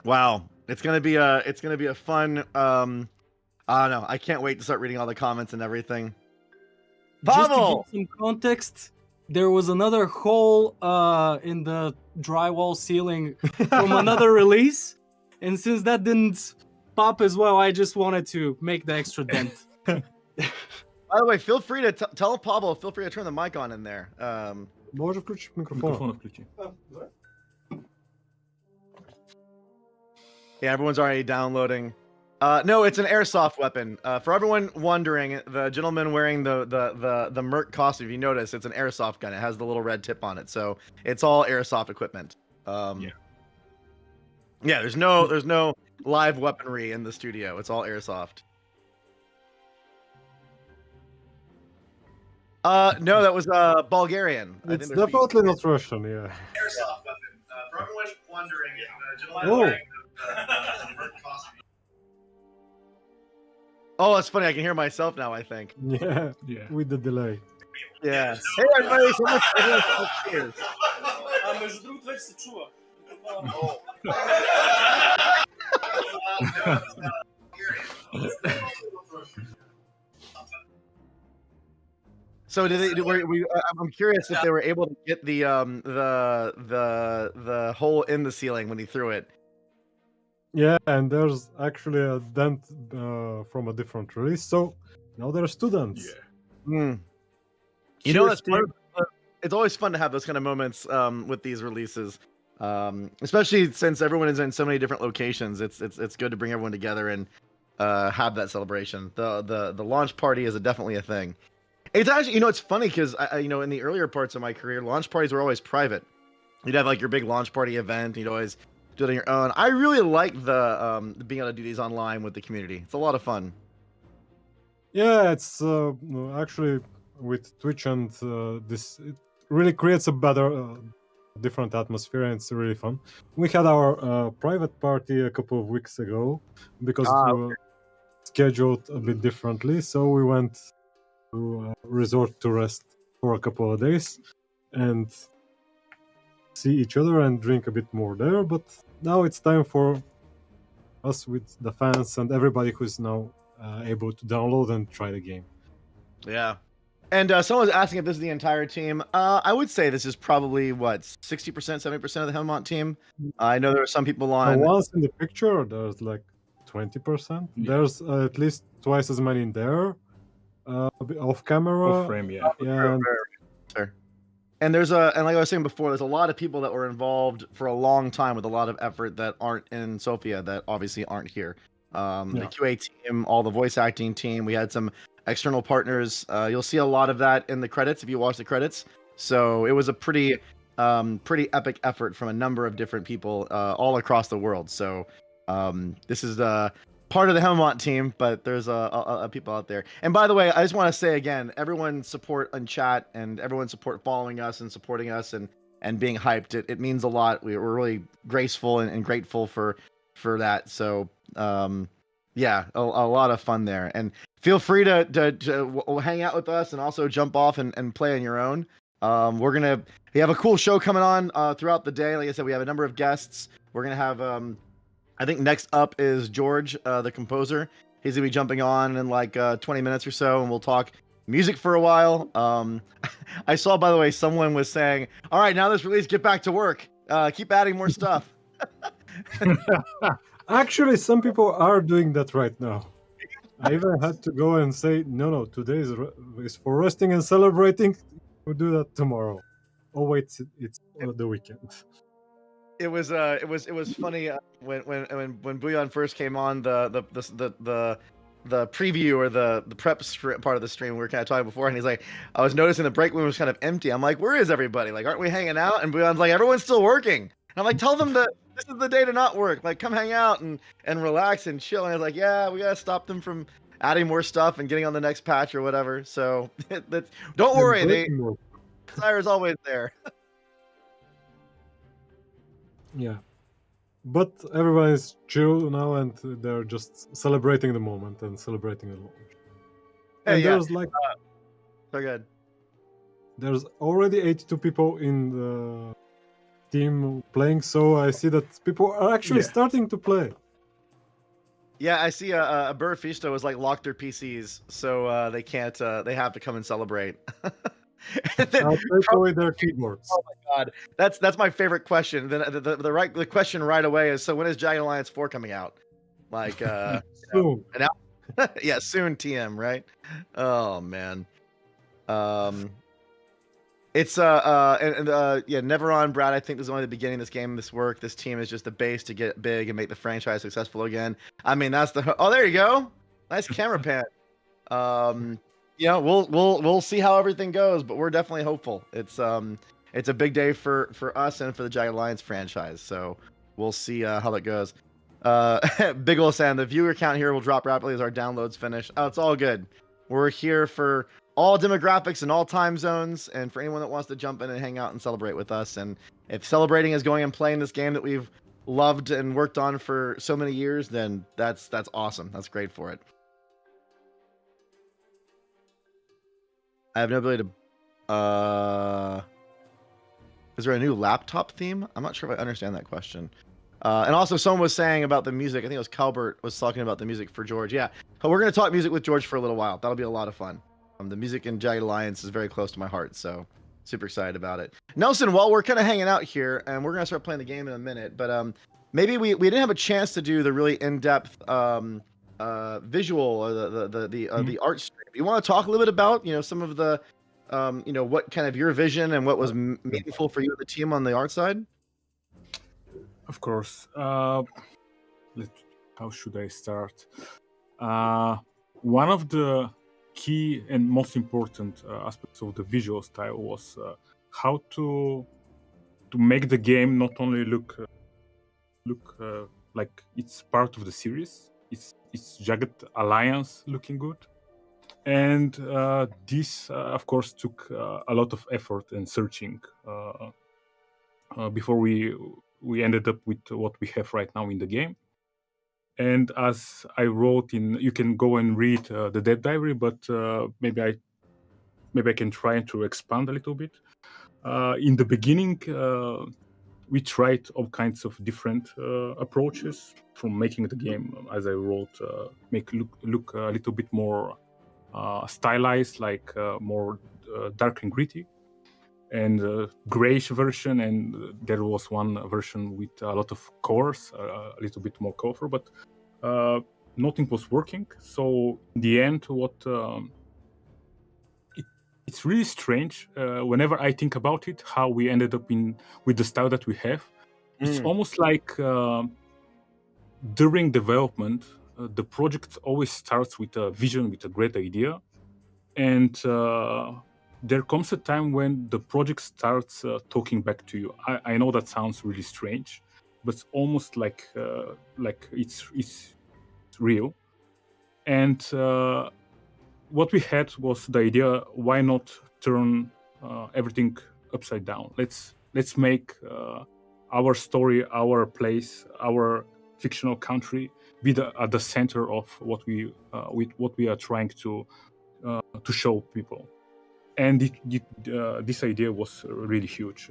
Wow, it's gonna be a fun. I don't know. I can't wait to start reading all the comments and everything. Pavel! Just to give some context, there was another hole in the drywall ceiling from another release, and since that didn't pop as well, I just wanted to make the extra dent. By the way, feel free to tell Pavel. Feel free to turn the mic on in there. Можешь включить микрофон. Yeah, everyone's already downloading. No, it's an airsoft weapon. For everyone wondering, the gentleman wearing the Merc costume, if you notice, it's an airsoft gun. It has the little red tip on it, so it's all airsoft equipment. Yeah, there's no live weaponry in the studio. It's all airsoft. No, that was Bulgarian. It's definitely not Russian, yeah. Airsoft weapon. For everyone wondering, the gentleman wearing the Merc costume. Oh, it's funny. I can hear myself now, I think. Yeah. With the delay. Yeah. Hey, everybody. So much cheers. So did they? I'm curious if they were able to get the hole in the ceiling when he threw it. Yeah, and there's actually a dent from a different release. So now there are students. Yeah. You Cheers, know, that's team. part of, it's always fun to have those kind of moments with these releases, especially since everyone is in so many different locations. It's good to bring everyone together and have that celebration. The launch party is definitely a thing. It's actually, it's funny because in the earlier parts of my career, launch parties were always private. You'd have like your big launch party event. You'd always do it on your own. I really like the being able to do these online with the community. It's a lot of fun. Yeah, it's actually with Twitch and this, it really creates a better, different atmosphere, and it's really fun. We had our private party a couple of weeks ago because it was scheduled a bit differently, so we went to a resort to rest for a couple of days and see each other and drink a bit more there. But now it's time for us with the fans and everybody who's now able to download and try the game. Yeah. And someone's asking if this is the entire team. I would say this is probably, 60%, 70% of the Helmont team. I know there are some people on... Once in the picture, there's like 20%. Yeah. There's at least twice as many in there. Off camera. Off frame, yeah. Yeah. And there's and like I was saying before, there's a lot of people that were involved for a long time with a lot of effort that aren't in Sofia that obviously aren't here. The QA team, all the voice acting team. We had some external partners. You'll see a lot of that in the credits if you watch the credits. So it was a pretty epic effort from a number of different people all across the world. So this is part of the Helmont team, but there's a people out there. And by the way, I just want to say again, everyone support on chat and everyone support following us and supporting us and being hyped. It means a lot. We're really graceful and grateful for that. So yeah, a lot of fun there. And feel free to hang out with us and also jump off and play on your own. We have a cool show coming on throughout the day. Like I said, we have a number of guests. We're gonna have I think next up is George, the composer. He's gonna be jumping on in like 20 minutes or so, and we'll talk music for a while. I saw, by the way, someone was saying, "All right, now this release, get back to work. Keep adding more stuff." Actually, some people are doing that right now. I even had to go and say, no, today is for resting and celebrating. We'll do that tomorrow. Oh wait, it's the weekend. It was funny when Bouillon first came on the preview or the prep part of the stream. We were kind of talking before, and he's like, I was noticing the break room was kind of empty. I'm like, where is everybody? Like, aren't we hanging out? And Bouillon's like, everyone's still working. And I'm like, tell them that this is the day to not work. Like, come hang out and relax and chill. And I was like, yeah, we gotta stop them from adding more stuff and getting on the next patch or whatever. So don't worry, Desire is always there. Yeah, but everyone is chill now and they're just celebrating the moment and celebrating the launch. And there's like so good. There's already 82 people in the team playing, so I see that people are actually starting to play. Yeah, I see a Burfisto has like locked their PCs, so they can't. They have to come and celebrate. And then take away their keyboards. Oh my god, that's my favorite question. The question right away is, so when is Jagged Alliance 4 coming out? Like soon. Yeah, soon. TM, right? Oh man. It's never on Brad. I think this is only the beginning of this game. This work. This team is just the base to get big and make the franchise successful again. I mean, that's the. Oh, there you go. Nice camera pan. We'll see how everything goes, but we're definitely hopeful. It's a big day for us and for the Jagged Alliance franchise. So we'll see how that goes. Big ol' Sam, the viewer count here will drop rapidly as our downloads finish. Oh, it's all good. We're here for all demographics and all time zones, and for anyone that wants to jump in and hang out and celebrate with us. And if celebrating is going and playing this game that we've loved and worked on for so many years, then that's awesome. That's great for it. I have no ability to. Is there a new laptop theme? I'm not sure if I understand that question. And also, someone was saying about the music. I think it was Calbert was talking about the music for George. Yeah, but we're gonna talk music with George for a little while. That'll be a lot of fun. The music in Jagged Alliance is very close to my heart, so super excited about it. Nelson, while we're kind of hanging out here, and we're gonna start playing the game in a minute, but maybe we didn't have a chance to do the really in-depth visual or the art stream. You want to talk a little bit about some of the what kind of your vision and what was meaningful for you and the team on the art side? Of course. How should I start? One of the key and most important aspects of the visual style was how to make the game not only look like it's part of the series, it's Jagged Alliance looking good, and this of course took a lot of effort and searching before we ended up with what we have right now in the game. And as I wrote you can go and read the dev diary, but maybe I can try to expand a little bit. In the beginning, we tried all kinds of different approaches from making the game, as I wrote, make look a little bit more stylized, like more dark and gritty, and grayish version, and there was one version with a lot of colors, a little bit more colorful, but nothing was working. So in the end, it's really strange whenever I think about it, how we ended up with the style that we have. It's almost like during development, the project always starts with a vision, with a great idea, and there comes a time when the project starts talking back to you. I know that sounds really strange, but it's almost like it's real. And what we had was the idea: why not turn everything upside down? Let's make our story, our place, our fictional country be at the center of what we are trying to show people. And this idea was really huge.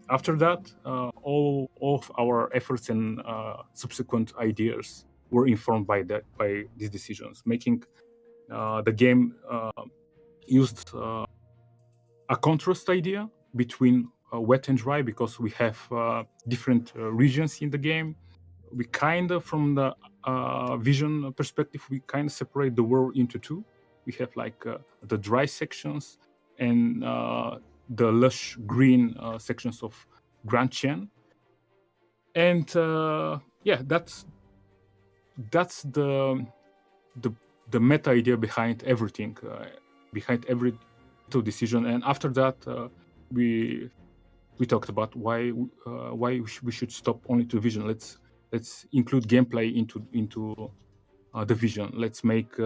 After that, all of our efforts and subsequent ideas were informed by these decisions. Making the game used a contrast idea between wet and dry, because we have different regions in the game. We kind of, from the vision perspective, we kind of separate the world into two. We have like the dry sections and the lush green sections of Grand Chen. And yeah, that's the meta idea behind everything, behind every little decision. And after that, we talked about why we should stop only to vision. Let's include gameplay into the vision. Let's make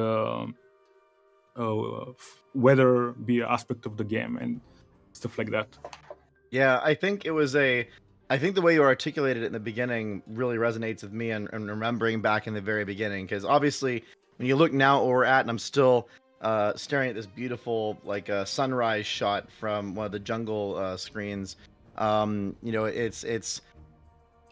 weather be an aspect of the game and stuff like that. Yeah, I think the way you articulated it in the beginning really resonates with me, and remembering back in the very beginning, because obviously when you look now where we're at, and I'm still staring at this beautiful sunrise shot from one of the jungle screens. It's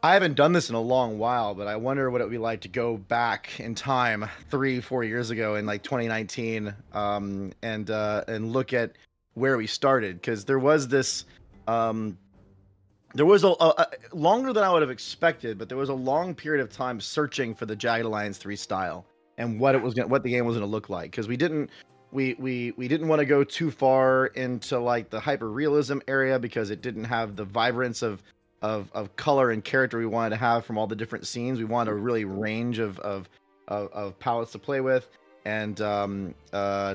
I haven't done this in a long while, but I wonder what it would be like to go back in time 3-4 years ago in like 2019, and look at where we started, because there was this there was a longer than I would have expected, but there was a long period of time searching for the Jagged Alliance 3 style and what the game was gonna look like, because we didn't want to go too far into like the hyper realism area, because it didn't have the vibrance of color and character we wanted to have from all the different scenes. We wanted a really range of palettes to play with. And no,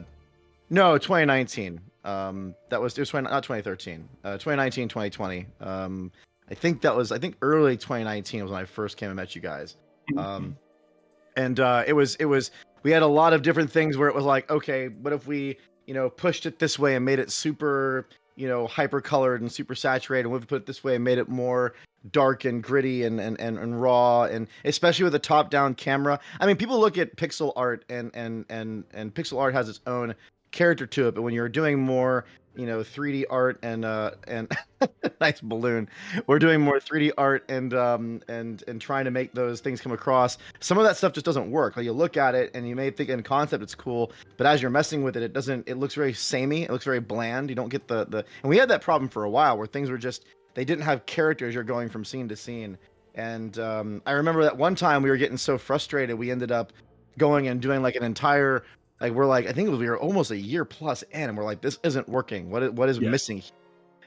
2019. It was not 2013. 2019, 2020. I think early 2019 was when I first came and met you guys. It was we had a lot of different things where it was like, okay, what if we pushed it this way and made it super hyper colored and super saturated, and what if we put it this way and made it more dark and gritty and raw, and especially with a top down camera. I mean, people look at pixel art and pixel art has its own character to it. But when you're doing more, 3D art and nice balloon, we're doing more 3D art and trying to make those things come across. Some of that stuff just doesn't work. Like you look at it and you may think in concept it's cool, but as you're messing with it, it doesn't. It looks very samey. It looks very bland. You don't get the. And we had that problem for a while where things were just they didn't have characters. You're going from scene to scene. And I remember that one time we were getting so frustrated, we ended up going and doing like an entire, like we're like, I think we were almost a year plus in, and we're like, this isn't working. What is missing?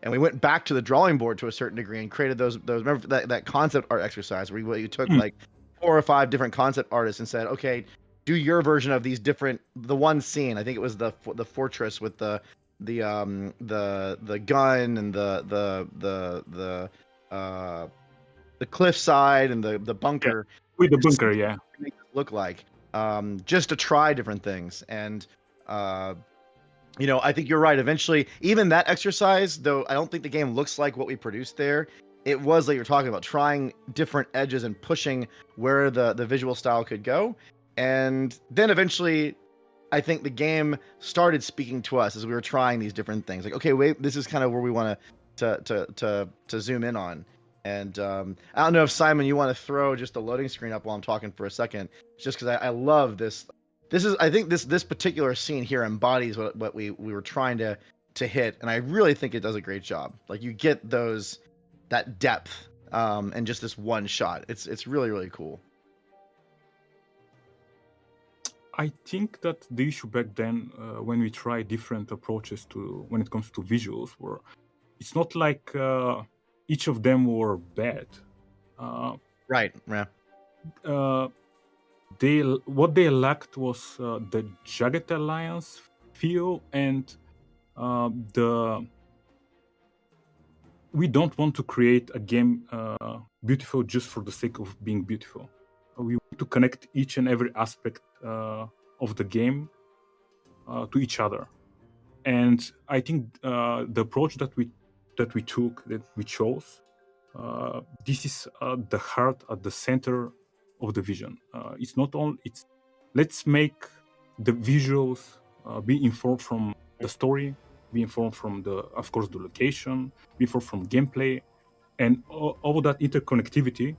And we went back to the drawing board to a certain degree and created those. Remember that concept art exercise where you took like 4 or 5 different concept artists and said, okay, do your version of these different. The one scene, I think it was the fortress with the gun and the cliffside and the bunker. With the bunker, yeah. Make it look like just to try different things. And I think you're right. Eventually, even that exercise, though I don't think the game looks like what we produced there, it was like you're talking about trying different edges and pushing where the visual style could go. And then eventually I think the game started speaking to us as we were trying these different things. Like, okay, wait, this is kind of where we want to zoom in on. And I don't know if Simon, you want to throw just the loading screen up while I'm talking for a second, just because I love this. I think this particular scene here embodies what we were trying to hit, and I really think it does a great job. Like you get that depth and just this one shot. It's really, really cool. I think that the issue back then, when we try different approaches to when it comes to visuals, were it's not like each of them were bad. Right. Yeah. What they lacked was the Jagged Alliance feel, and we don't want to create a game beautiful just for the sake of being beautiful. We want to connect each and every aspect of the game to each other, and I think the approach that we chose, this is the heart at the center of the vision. It's not only let's make the visuals be informed from the story, be informed from of course the location, be informed from gameplay, and all that interconnectivity.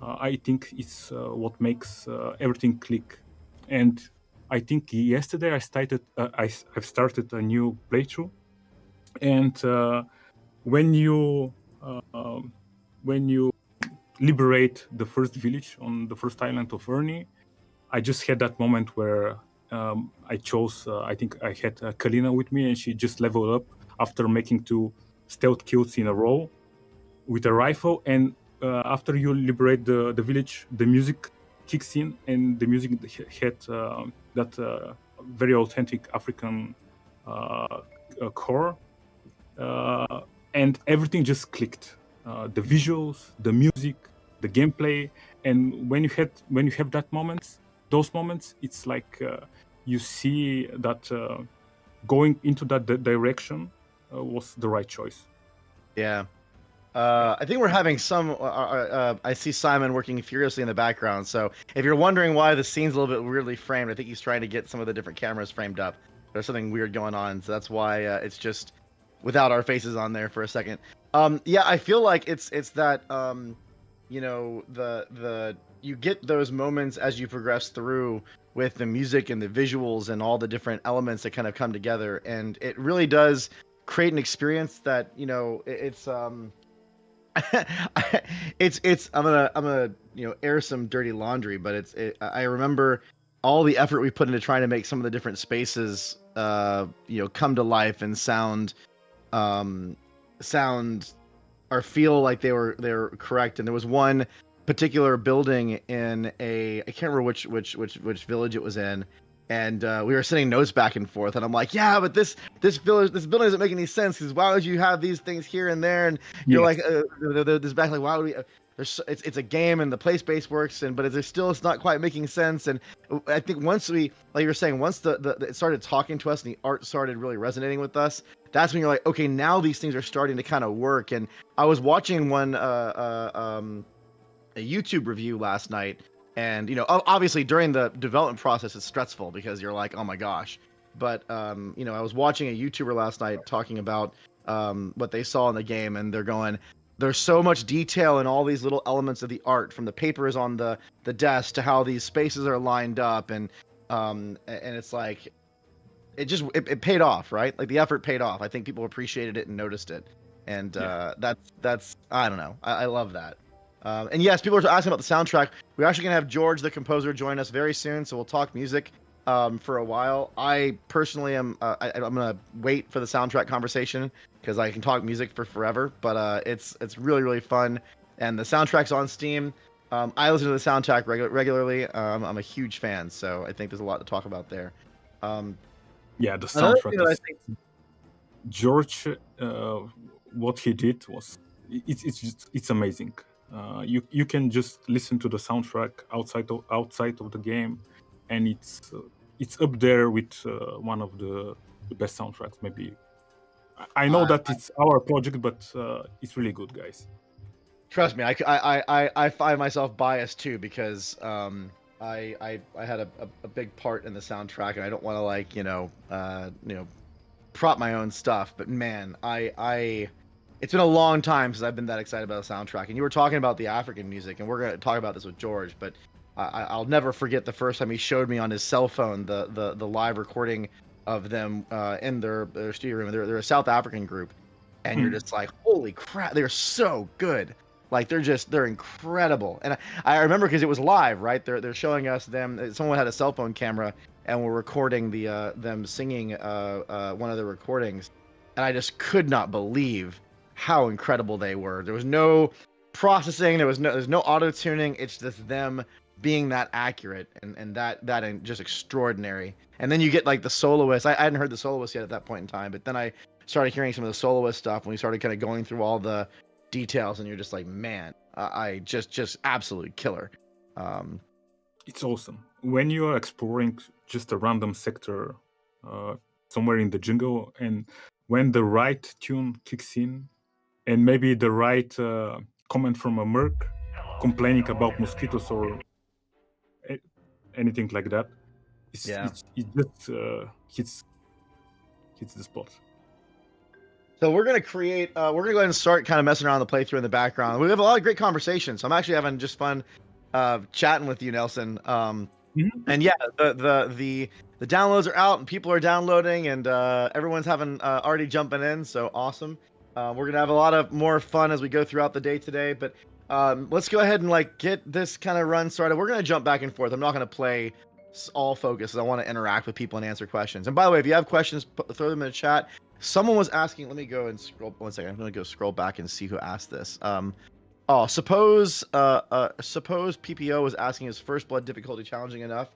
I think it's what makes everything click. And I think yesterday I've started a new playthrough, and when you liberate the first village on the first island of Ernie, I just had that moment where I chose. I think I had Kalina with me, and she just leveled up after making 2 stealth kills in a row with a rifle. And after you liberate the village, the music kicks in, and the music had that very authentic African core, and everything just clicked. The visuals, the music, the gameplay, and when you have those moments, it's like you see that going into that direction was the right choice. Yeah. I think we're having some. I see Simon working furiously in the background. So if you're wondering why the scene's a little bit weirdly framed, I think he's trying to get some of the different cameras framed up. There's something weird going on, so that's why it's just without our faces on there for a second. Yeah, I feel like it's that you get those moments as you progress through with the music and the visuals and all the different elements that kind of come together, and it really does create an experience that it's I'm gonna air some dirty laundry, but I remember all the effort we put into trying to make some of the different spaces come to life and sound or feel like they're correct. And there was one particular building in I can't remember which village it was in, and we were sending notes back and forth, and I'm like, yeah, but this building doesn't make any sense, because why would you have these things here and there? And you're like, this back, like, why would we? It's a game and the play space works, but it's not quite making sense. And I think once like you were saying, once it started talking to us and the art started really resonating with us, that's when you're like, okay, now these things are starting to kind of work. And I was watching one a YouTube review last night, and obviously during the development process it's stressful because you're like, oh my gosh, but you know, I was watching a YouTuber last night talking about what they saw in the game, and they're going, there's so much detail in all these little elements of the art, from the papers on the desk to how these spaces are lined up, and it's like it paid off, right? Like the effort paid off. I think people appreciated it and noticed it, and that's I don't know, I love that. And yes, people are asking about the soundtrack. We're actually gonna have George, the composer, join us very soon, so we'll talk music for a while. I personally am I'm gonna wait for the soundtrack conversation because I can talk music for forever. But it's really really fun, and the soundtrack's on Steam. I listen to the soundtrack regularly. I'm a huge fan, so I think there's a lot to talk about there. Um, Yeah, the Another soundtrack thing that I is think, George. What he did was it's amazing. You can just listen to the soundtrack outside of the game, and it's up there with one of the best soundtracks. Maybe I know that it's our project, but it's really good, guys. trust me, I find myself biased too because I had a big part in the soundtrack, and I don't want to like prop my own stuff, but man, I it's been a long time since I've been that excited about a soundtrack. And you were talking about the African music, and we're gonna talk about this with George, but I'll never forget the first time he showed me on his cell phone the live recording of them in their studio room. They're a South African group, and you're just like, holy crap, they're so good. Like they're incredible. And I remember because it was live, right? They're showing us them. Someone had a cell phone camera and we're recording them singing one of the recordings, and I just could not believe how incredible they were. There was no processing, there's no auto tuning. It's just them being that accurate and that just extraordinary. And then you get like the soloist. I hadn't heard the soloist yet at that point in time, but then I started hearing some of the soloist stuff when we started kind of going through all the details, and you're just like, man, I just absolutely killer. It's awesome when you are exploring just a random sector somewhere in the jungle, and when the right tune kicks in, and maybe the right comment from a merc complaining about mosquitoes or anything like that. It just hits the spot. So we're gonna create. We're gonna go ahead and start kind of messing around the playthrough in the background. We have a lot of great conversations. So I'm actually having just fun chatting with you, Nelson. And yeah, the downloads are out and people are downloading, and everyone's having already jumping in. So awesome. We're gonna have a lot of more fun as we go throughout the day today. But let's go ahead and like get this kind of run started. We're gonna jump back and forth. I'm not gonna play all focus. I want to interact with people and answer questions. And by the way, if you have questions, throw them in the chat. Someone was asking. Let me go and scroll. One second. I'm gonna go scroll back and see who asked this. Suppose PPO was asking, is First Blood difficulty challenging enough?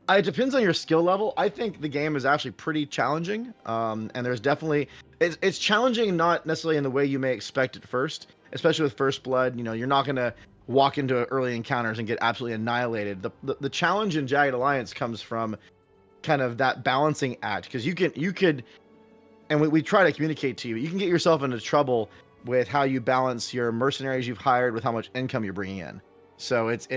It depends on your skill level. I think the game is actually pretty challenging. And there's definitely it's challenging, not necessarily in the way you may expect at first, especially with First Blood. You know, you're not gonna walk into early encounters and get absolutely annihilated. The challenge in Jagged Alliance comes from kind of that balancing act, because you could, and we try to communicate to you, you can get yourself into trouble with how you balance your mercenaries you've hired with how much income you're bringing in. So it's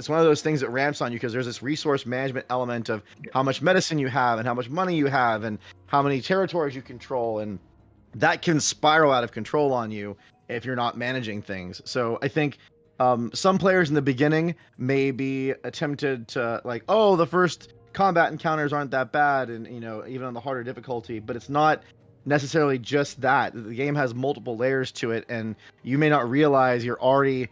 one of those things that ramps on you, because there's this resource management element of how much medicine you have and how much money you have and how many territories you control, and that can spiral out of control on you if you're not managing things. So I think some players in the beginning may be tempted to like, oh, the first combat encounters aren't that bad, and even on the harder difficulty, but it's not necessarily just that. The game has multiple layers to it, and you may not realize you're already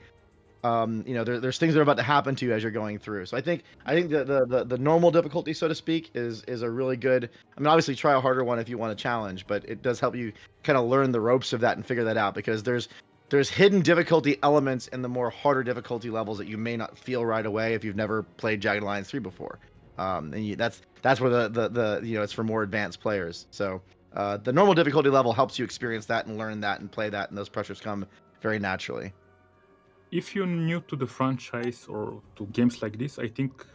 there's things that are about to happen to you as you're going through. So I think the normal difficulty, so to speak, is a really good. I mean, obviously try a harder one if you want a challenge, but it does help you kind of learn the ropes of that and figure that out, because there's hidden difficulty elements in the more harder difficulty levels that you may not feel right away if you've never played Jagged Alliance 3 before. That's where the it's for more advanced players. So the normal difficulty level helps you experience that and learn that and play that, and those pressures come very naturally. If you're new to the franchise or to games like this, I think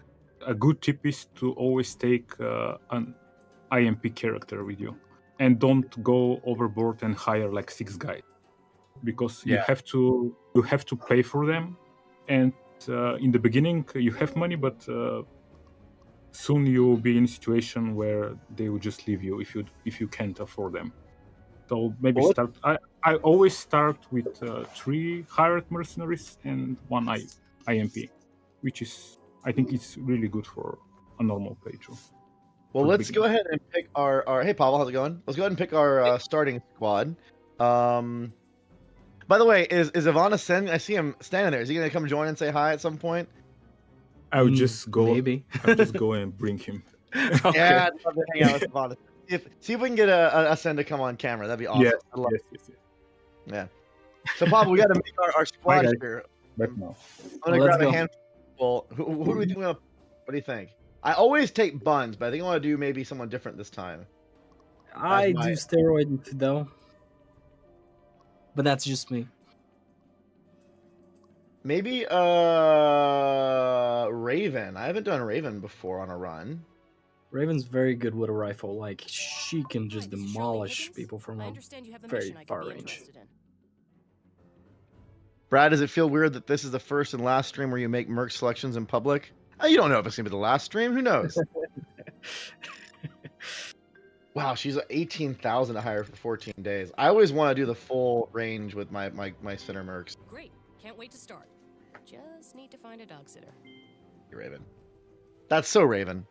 a good tip is to always take an IMP character with you, and don't go overboard and hire like 6 guys, because you have to pay for them, and in the beginning you have money, but soon you'll be in a situation where they will just leave you if you can't afford them. So maybe Well, start. I always start with 3 hired mercenaries and 1 IMP, which is I think it's really good for a normal playthrough. Well, for let's go beginners. ahead and pick our. Hey, Pavel, how's it going? Let's go ahead and pick our starting squad. By the way, is Ivana Sen? I see him standing there. Is he gonna come join and say hi at some point? I would just go. Maybe. I would just go and bring him. Okay. Yeah, I'd love to hang out with Ivana. See if we can get a Sen to come on camera. That'd be awesome. Yes, I'd love yes. Yeah. So, Pavel, we got to make our squad guys. here. Right now. I'm gonna Let's grab a go. handful. Who do we think? What do you think? I always take buns, but I think I want to do maybe someone different this time. I my- do steroid though, but that's just me. Maybe Raven. I haven't done Raven before on a run. Raven's very good with a rifle. Like she can just Hi, this is Shirley demolish Higgins. people from I a understand you have a very mission I could far be range. interested in. Brad, does it feel weird that this is the first and last stream where you make merc selections in public? You don't know if it's gonna be the last stream. Who knows? Wow, she's 18,000 to hire for 14 days. I always want to do the full range with my center mercs. Great. Can't wait to start. Just need to find a dog sitter. Raven. That's so Raven.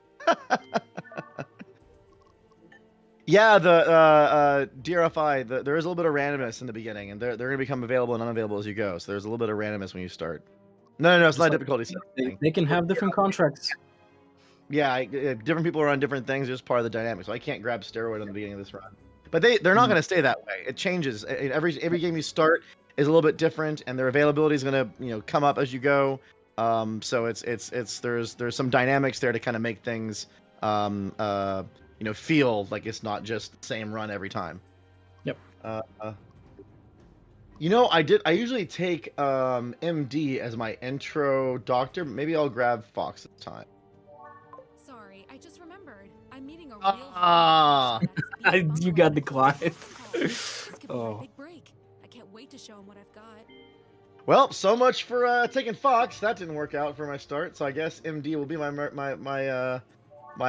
Yeah, the DRFI, there is a little bit of randomness in the beginning, and they're going to become available and unavailable as you go. So there's a little bit of randomness when you start. No, it's Just not like- difficulty setting. They can have different contracts. Yeah, different people are on different things. It's part of the dynamic. So I can't grab steroid on the beginning of this run. But they're not going to stay that way. It changes. Every game you start is a little bit different, and their availability is going to come up as you go. So there's some dynamics there to kind of make things feel like it's not just the same run every time. Yep. I usually take MD as my intro doctor. Maybe I'll grab Fox this time. Sorry, I just remembered. I'm meeting a real Ah. You got declined. This could be my Oh. big break. I can't wait to show him what I've got. Well, so much for taking Fox. That didn't work out for my start, so I guess MD will be my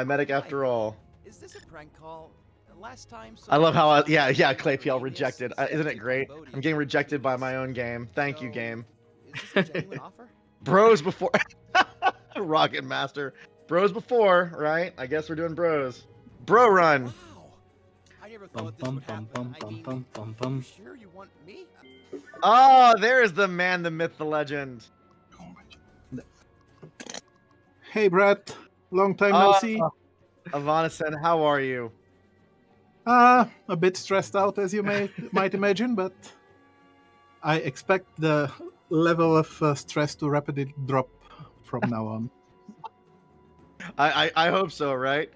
medic after all. Is this a prank call? Last time. I love how Claypl rejected. Isn't it great? I'm getting rejected by my own game. Thank you, game. Is this a genuine offer? Bros before Rocket Master. Bros before, right? I guess we're doing bros. Bro run. Wow. I never Bum thought this bum would bum happen. bum I mean, bum bum you bum. sure you want me? Oh, there's the man, the myth, the legend. Hey, Brett. Long time no see. Ivana-sen, how are you? A bit stressed out, as you might imagine, but I expect the level of stress to rapidly drop from now on. I hope so, right?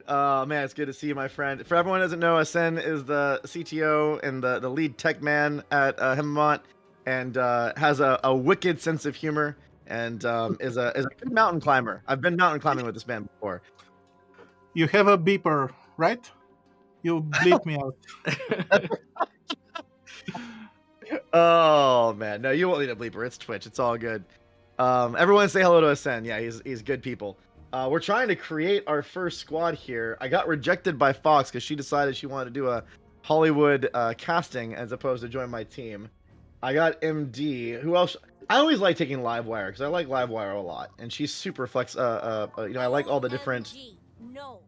Man, it's good to see you, my friend. For everyone who doesn't know, Asen is the CTO and the lead tech man at Hemamont, and has a wicked sense of humor, and is a good mountain climber. I've been mountain climbing with this man before. You have a beeper, right? You bleep me out. Oh man, no, you won't need a bleeper. It's Twitch. It's all good. Everyone say hello to Asen. Yeah, he's good people. We're trying to create our first squad here. I got rejected by Fox because she decided she wanted to do a Hollywood casting as opposed to join my team. I got MD. Who else? I always like taking Livewire because I like Livewire a lot, and she's super flex. I like all the different. OMG, no.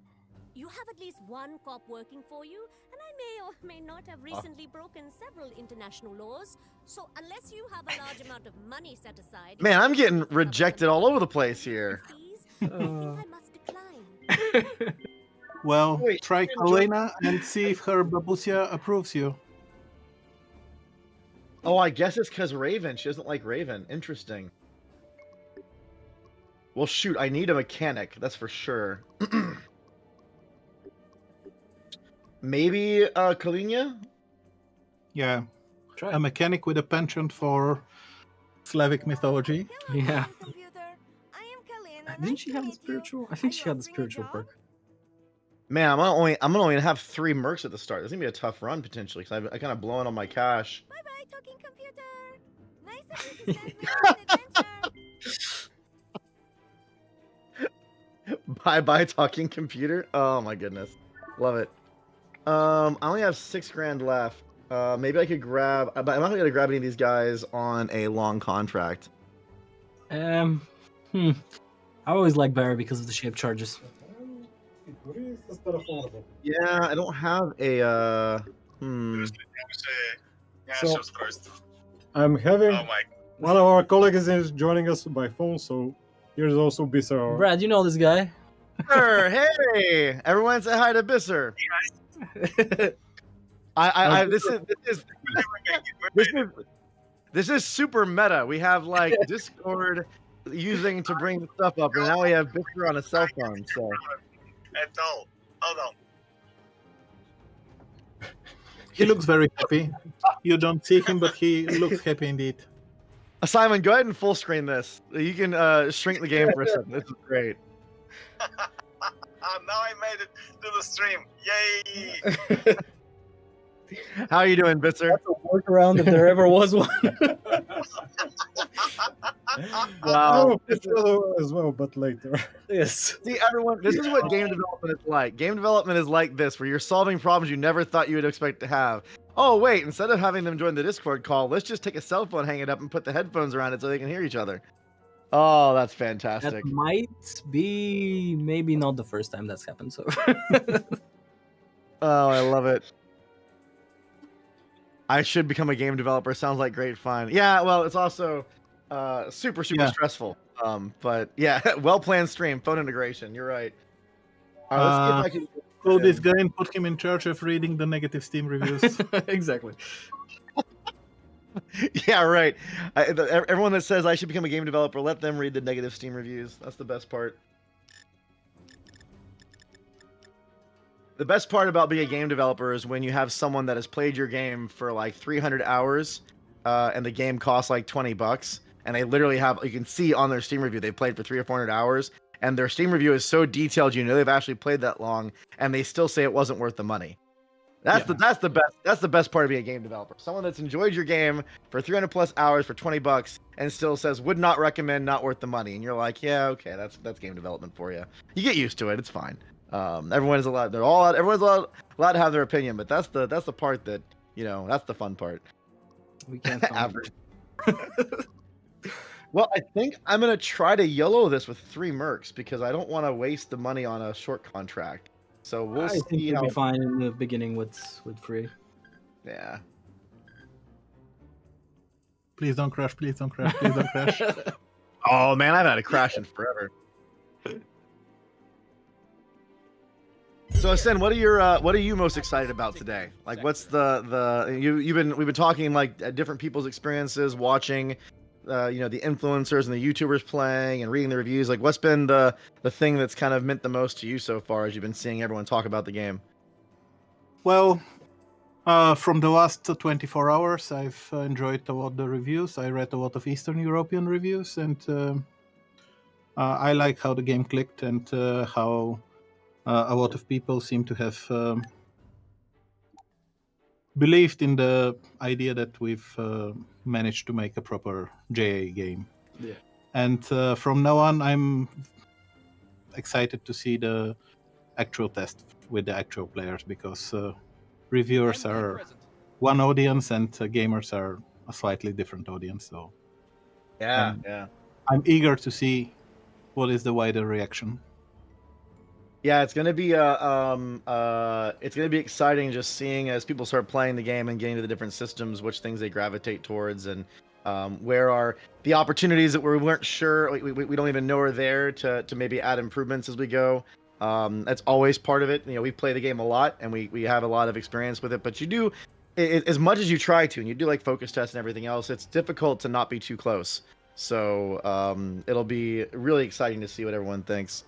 You have at least one cop working for you, and I may or may not have recently broken several international laws. So unless you have a large amount of money set aside, Man, I'm getting rejected all over the place here. I think I must decline. Well, Wait, try you enjoy- Kalena and see if her babusia approves you. Oh, I guess it's because Raven. She doesn't like Raven. Interesting. Well, shoot, I need a mechanic. That's for sure. Maybe Kalina? Yeah, Try. a mechanic with a penchant for Slavic mythology. Yeah. Computer. I am Kalina. Didn't she have the spiritual? I think she had the spiritual perk. Man, I'm gonna only have 3 mercs at the start. This is gonna be a tough run potentially because I kind of blowing all my cash. Bye bye, talking computer. Nice of you to send me on an adventure. Bye talking computer. Oh my goodness, love it. I only have 6 grand left. Maybe I could grab. But I'm not gonna grab any of these guys on a long contract. I always like Barry because of the shape charges. Yeah, I don't have a. So, I'm having one of our colleagues is joining us by phone, so here's also Bisser. Brad, you know this guy. Bisser, hey! Everyone say hi to Bisser. This is super meta. We have like Discord using to bring the stuff up, and now we have Bisser on a cell phone. So. Hold on. He looks very happy. You don't see him, but he looks happy indeed. Simon, go ahead and full screen this. You can shrink the game for a second. This is great. Now I made it to the stream. Yay! How are you doing, Bitzer? That's a workaround if there ever was one. Wow. As well, but later. Yes. See, everyone, this is what game development is like. Game development is like this, where you're solving problems you never thought you would expect to have. Oh, wait, instead of having them join the Discord call, let's just take a cell phone, hang it up, and put the headphones around it so they can hear each other. Oh, that's fantastic. That might be maybe not the first time that's happened. So. Oh, I love it. I should become a game developer. Sounds like great fun. Yeah, well, it's also super stressful. But yeah, well-planned stream, phone integration. You're right. All right, let's see if I can call this guy and put him in charge of reading the negative Steam reviews. Exactly. Yeah, right. Everyone that says I should become a game developer, let them read the negative Steam reviews. That's the best part. The best part about being a game developer is when you have someone that has played your game for like 300 hours, and the game costs like $20, and they literally have, you can see on their Steam review, they played for 300 or 400 hours, and their Steam review is so detailed, you know they've actually played that long, and they still say it wasn't worth the money. That's the best part of being a game developer. Someone that's enjoyed your game for 300 plus hours for $20 and still says would not recommend, not worth the money, and you're like, yeah, okay, that's game development for you. You get used to it. It's fine. Everyone's allowed. Everyone's allowed to have their opinion, but that's the part that, you know, that's the fun part. We can't average. Well, I think I'm gonna try to YOLO this with 3 mercs because I don't want to waste the money on a short contract. So we'll see. I think you'll be fine in the beginning with free. Yeah. Please don't crash. Please don't crash. Please don't crash. Oh man, I've had a crash in forever. So Sen, what are you most excited about today? Like, what's we've been talking like different people's experiences, watching, you know, the influencers and the YouTubers playing and reading the reviews. Like, what's been the thing that's kind of meant the most to you so far as you've been seeing everyone talk about the game? Well, from the last 24 hours, I've enjoyed a lot the reviews. I read a lot of Eastern European reviews, and I like how the game clicked and how a lot of people seem to have believed in the idea that we've managed to make a proper JA game. Yeah. And from now on, I'm excited to see the actual test with the actual players, because reviewers are one audience and gamers are a slightly different audience. So yeah, I'm eager to see what is the wider reaction. Yeah, it's gonna be exciting just seeing as people start playing the game and getting to the different systems, which things they gravitate towards, and where are the opportunities that we weren't sure, we don't even know are there to maybe add improvements as we go. That's always part of it. You know, we play the game a lot and we have a lot of experience with it, but you do as much as you try to, and you do like focus tests and everything else, it's difficult to not be too close. So it'll be really exciting to see what everyone thinks.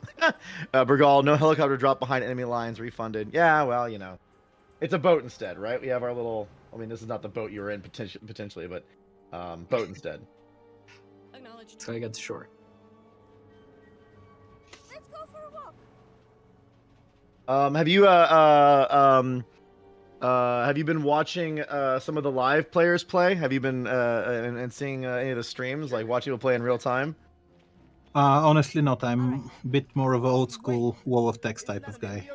Bergal, no helicopter drop behind enemy lines, refunded. Yeah, well, you know, it's a boat instead, right? We have our little, I mean, this is not the boat you were in potentially, but boat instead. Acknowledged. So I got to shore. Let's go for a walk. Have you been watching some of the live players play? Have you been and seeing any of the streams, like watching people play in real time? Honestly, not. I'm a bit more of an old school wall of text type of guy.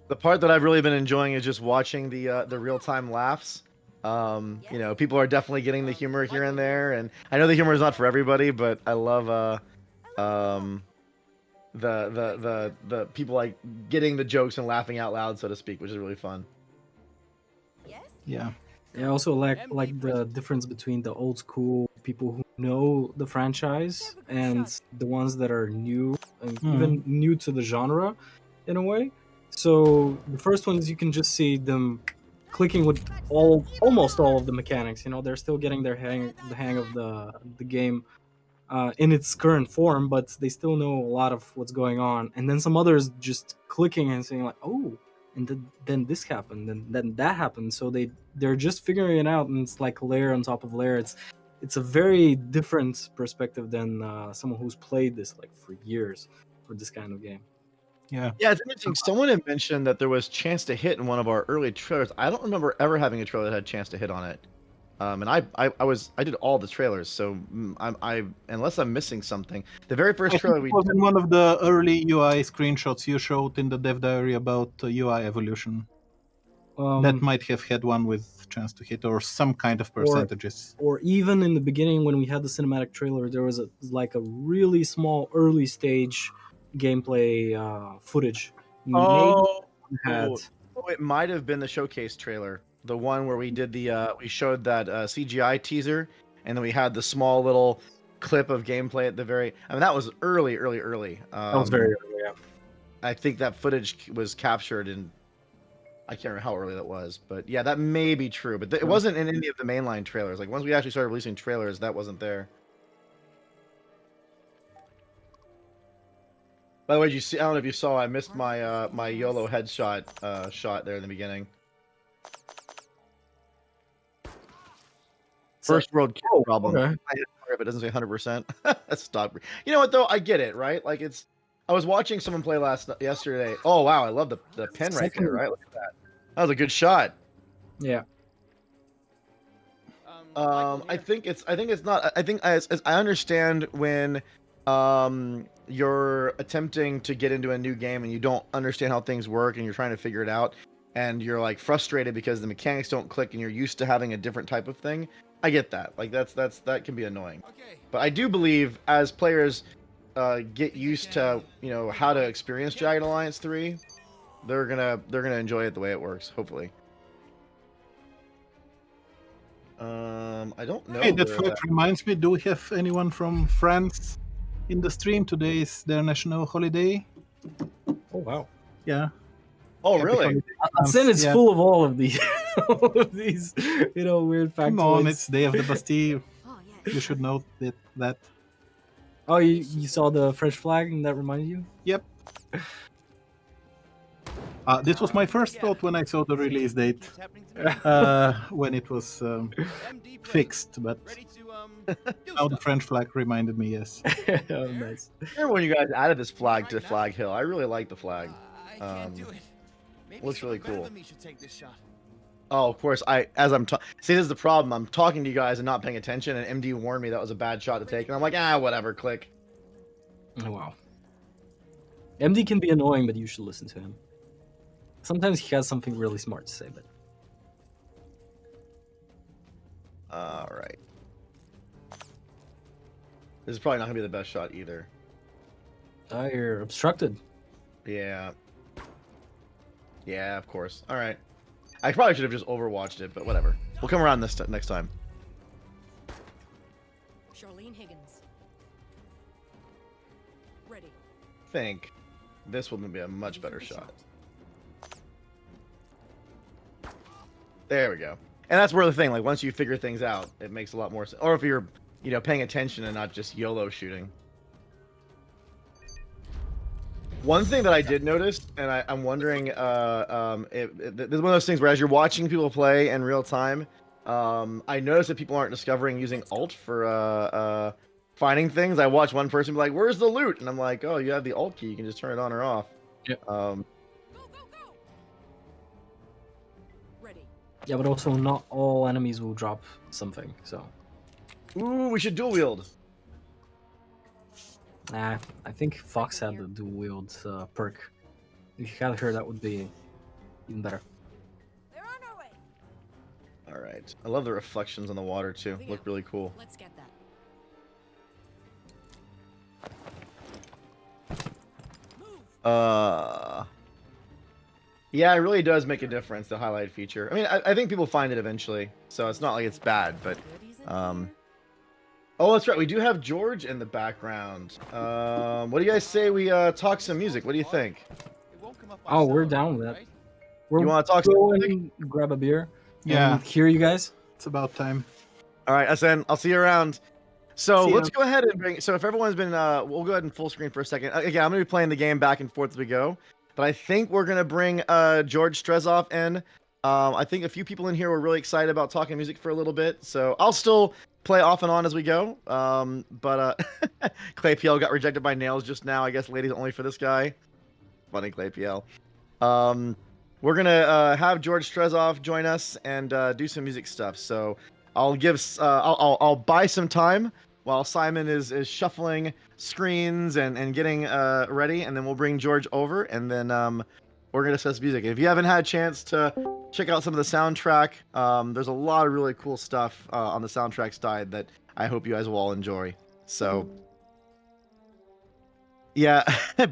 The part that I've really been enjoying is just watching the real time laughs. You know, people are definitely getting the humor here and there, and I know the humor is not for everybody, but I love the people like getting the jokes and laughing out loud, so to speak, which is really fun. Yeah. I also like the difference between the old school people who know the franchise and the ones that are new and even new to the genre in a way. So the first ones you can just see them clicking with almost all of the mechanics. You know, they're still getting the hang of the game in its current form, but they still know a lot of what's going on. And then some others just clicking and saying like, "Oh, and then this happened, and then that happened." So they're just figuring it out, and it's like layer on top of layer. It's a very different perspective than someone who's played this like for years for this kind of game. Yeah. Yeah, it's interesting. Someone had mentioned that there was chance to hit in one of our early trailers. I don't remember ever having a trailer that had chance to hit on it. And I did all the trailers, so I unless I'm missing something, the very first I think trailer it we was did, in one of the early UI screenshots you showed in the dev diary about UI evolution. That might have had one with chance to hit or some kind of percentages. Or even in the beginning when we had the cinematic trailer, there was a really small early stage gameplay footage. oh, Had it might have been the showcase trailer, the one where we did the we showed that CGI teaser, and then we had the small little clip of gameplay at the very. I mean, that was early. that was very early. Yeah. I think that footage was captured in. I can't remember how early that was, but yeah, that may be true. But it wasn't in any of the mainline trailers. Like once we actually started releasing trailers, that wasn't there. By the way, did you see? I don't know if you saw. I missed my my YOLO headshot shot there in the beginning. First world kid problem. Okay. I hit it, but it doesn't say 100%. Stop. You know what though? I get it, right? Like it's. I was watching someone play yesterday. Oh wow, I love the pen right there. Right, look at that. That was a good shot. Yeah. I think it's not. I think as I understand when you're attempting to get into a new game and you don't understand how things work and you're trying to figure it out and you're like frustrated because the mechanics don't click and you're used to having a different type of thing. I get that. Like that can be annoying. But I do believe as players get used to, you know, how to experience Jagged Alliance 3, they're gonna enjoy it the way it works, hopefully. I don't know. Hey, that reminds me, do we have anyone from France in the stream? Today is their national holiday. Oh wow. Yeah. Oh Happy really? holiday, Sin France. is Yeah. full of all of these, you know, weird factoids. Come on, it's Day of the Bastille. Oh, yes. You should know that. Oh, you saw the French flag and that reminded you? Yep. This was my first thought when I saw the release date, when it was fixed, but now the French flag reminded me, yes. Oh, nice. Remember when you guys added this flag to Flag Hill? I really like the flag. Looks really cool. Oh, of course. As I'm see, this is the problem. I'm talking to you guys and not paying attention, and MD warned me that was a bad shot to take, and I'm like, whatever, click. Oh, wow. MD can be annoying, but you should listen to him. Sometimes he has something really smart to say, but. All right. This is probably not gonna be the best shot either. You're obstructed. Yeah. Yeah, of course. All right. I probably should have just overwatched it, but whatever. We'll come around this next time. Charlene Higgins. Ready. Think this will be a much better shot. There we go. And that's where the thing, like once you figure things out, it makes a lot more sense. Or if you're, you know, paying attention and not just YOLO shooting. One thing that I did notice, and I'm wondering, there's one of those things where as you're watching people play in real time, I noticed that people aren't discovering using alt for finding things. I watch one person be like, "Where's the loot?" And I'm like, "Oh, you have the alt key. You can just turn it on or off." Yep. Go. Ready. Yeah, but also not all enemies will drop something, so. Ooh, we should dual wield. I think Fox had the dual wield perk. If you had her, that would be even better. We're on our way. All right. I love the reflections on the water too. Look really cool. Let's get that. Yeah, it really does make a difference, the highlight feature. I mean, I think people find it eventually, so it's not like it's bad, but oh, that's right. We do have George in the background. What do you guys say we talk some music? What do you think? Oh, we're down with that. You want to talk some go music? and grab a beer. Yeah. And hear you guys. It's about time. All right, SN, I'll see you around. So See ya. let's go ahead and bring. So if everyone's been, we'll go ahead and full screen for a second. Again, I'm gonna be playing the game back and forth as we go, but I think we're gonna bring George Strezov in. I think a few people in here were really excited about talking music for a little bit, so I'll still play off and on as we go. But Clay PL got rejected by Nails just now. I guess ladies only for this guy. Funny Clay PL. We're gonna have George Strezov join us and do some music stuff. So I'll give I'll buy some time while Simon is shuffling screens and getting ready, and then we'll bring George over, and then we're gonna discuss music. If you haven't had a chance to check out some of the soundtrack, there's a lot of really cool stuff on the soundtrack side that I hope you guys will all enjoy. So yeah,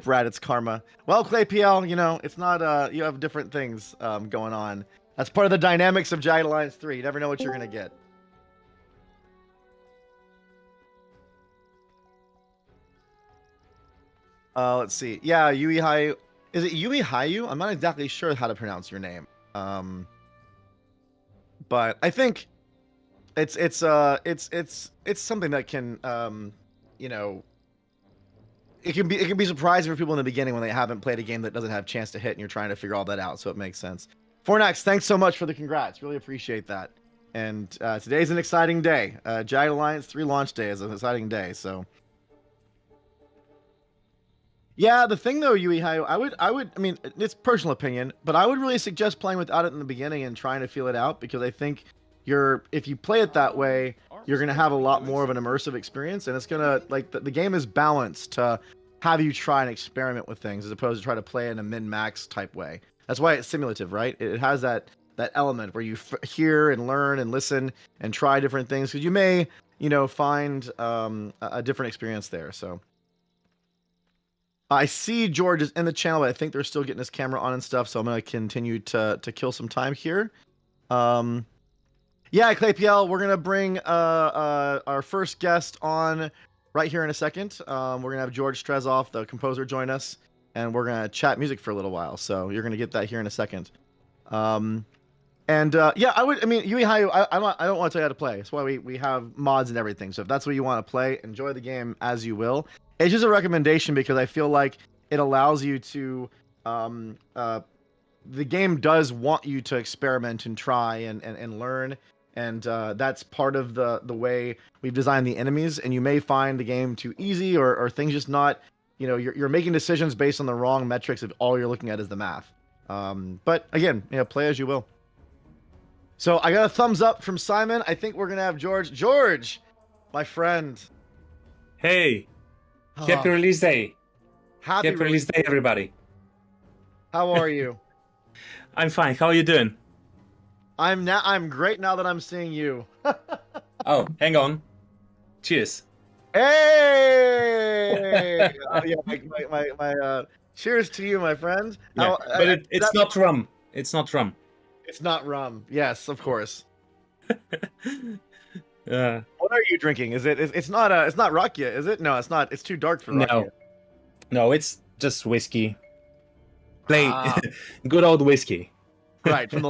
Brad, it's karma. Well, Clay PL, you know, it's not you have different things going on. That's part of the dynamics of Jagged Alliance 3. You never know what you're gonna get. Let's see. Yeah, Yui Hayu. Is it Yui Hayu? I'm not exactly sure how to pronounce your name. But I think it's something that can you know, it can be surprising for people in the beginning when they haven't played a game that doesn't have a chance to hit and you're trying to figure all that out, so it makes sense. Fornax, thanks so much for the congrats. Really appreciate that. And today's an exciting day. Jagged Alliance 3 launch day is an exciting day, so yeah, the thing though, Yui Hayo, I mean, it's personal opinion, but I would really suggest playing without it in the beginning and trying to feel it out, because I think if you play it that way, you're gonna have a lot more of an immersive experience, and it's gonna, like, the game is balanced to have you try and experiment with things as opposed to try to play in a min-max type way. That's why it's simulative, right? It has that element where you hear and learn and listen and try different things, because you may, you know, find a different experience there. So I see George is in the channel, but I think they're still getting his camera on and stuff, so I'm going to continue to kill some time here. Yeah, Clay PL, we're going to bring our first guest on right here in a second. We're going to have George Strezov, the composer, join us, and we're going to chat music for a little while, so you're going to get that here in a second. Yeah, I mean, Yui Hayu, I don't want to tell you how to play. That's why we have mods and everything, so if that's what you want to play, enjoy the game as you will. It's just a recommendation because I feel like it allows you to the game does want you to experiment and try and learn, and that's part of the way we've designed the enemies. And you may find the game too easy, or things just not, you know, you're making decisions based on the wrong metrics if all you're looking at is the math. But again, you know, play as you will. So I got a thumbs up from Simon. I think we're gonna have George, my friend. Hey. Happy release day. Happy release day, everybody. How are you? I'm fine. How are you doing? I'm great now that I'm seeing you. Oh, hang on. Cheers. Hey! Yeah, my cheers to you, my friend. Yeah, but it's not rum. It's not rum. It's not rum. Yes, of course. What are you drinking? It's not rakia, is it? No, it's not. It's too dark for rakia. No, it's just whiskey. Plain, good old whiskey. Right, from the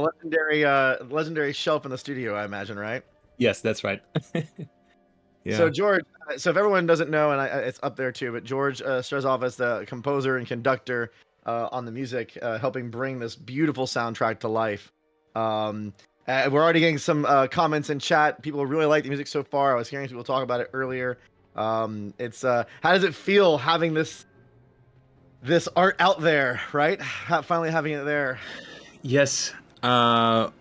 legendary shelf in the studio, I imagine, right? Yes, that's right. Yeah. So George, so if everyone doesn't know, and it's up there too, but George Strezov is the composer and conductor on the music, helping bring this beautiful soundtrack to life. We're already getting some comments in chat. People really like the music so far. I was hearing people talk about it earlier. It's how does it feel having this art out there, right? Finally having it there. Yes. Well,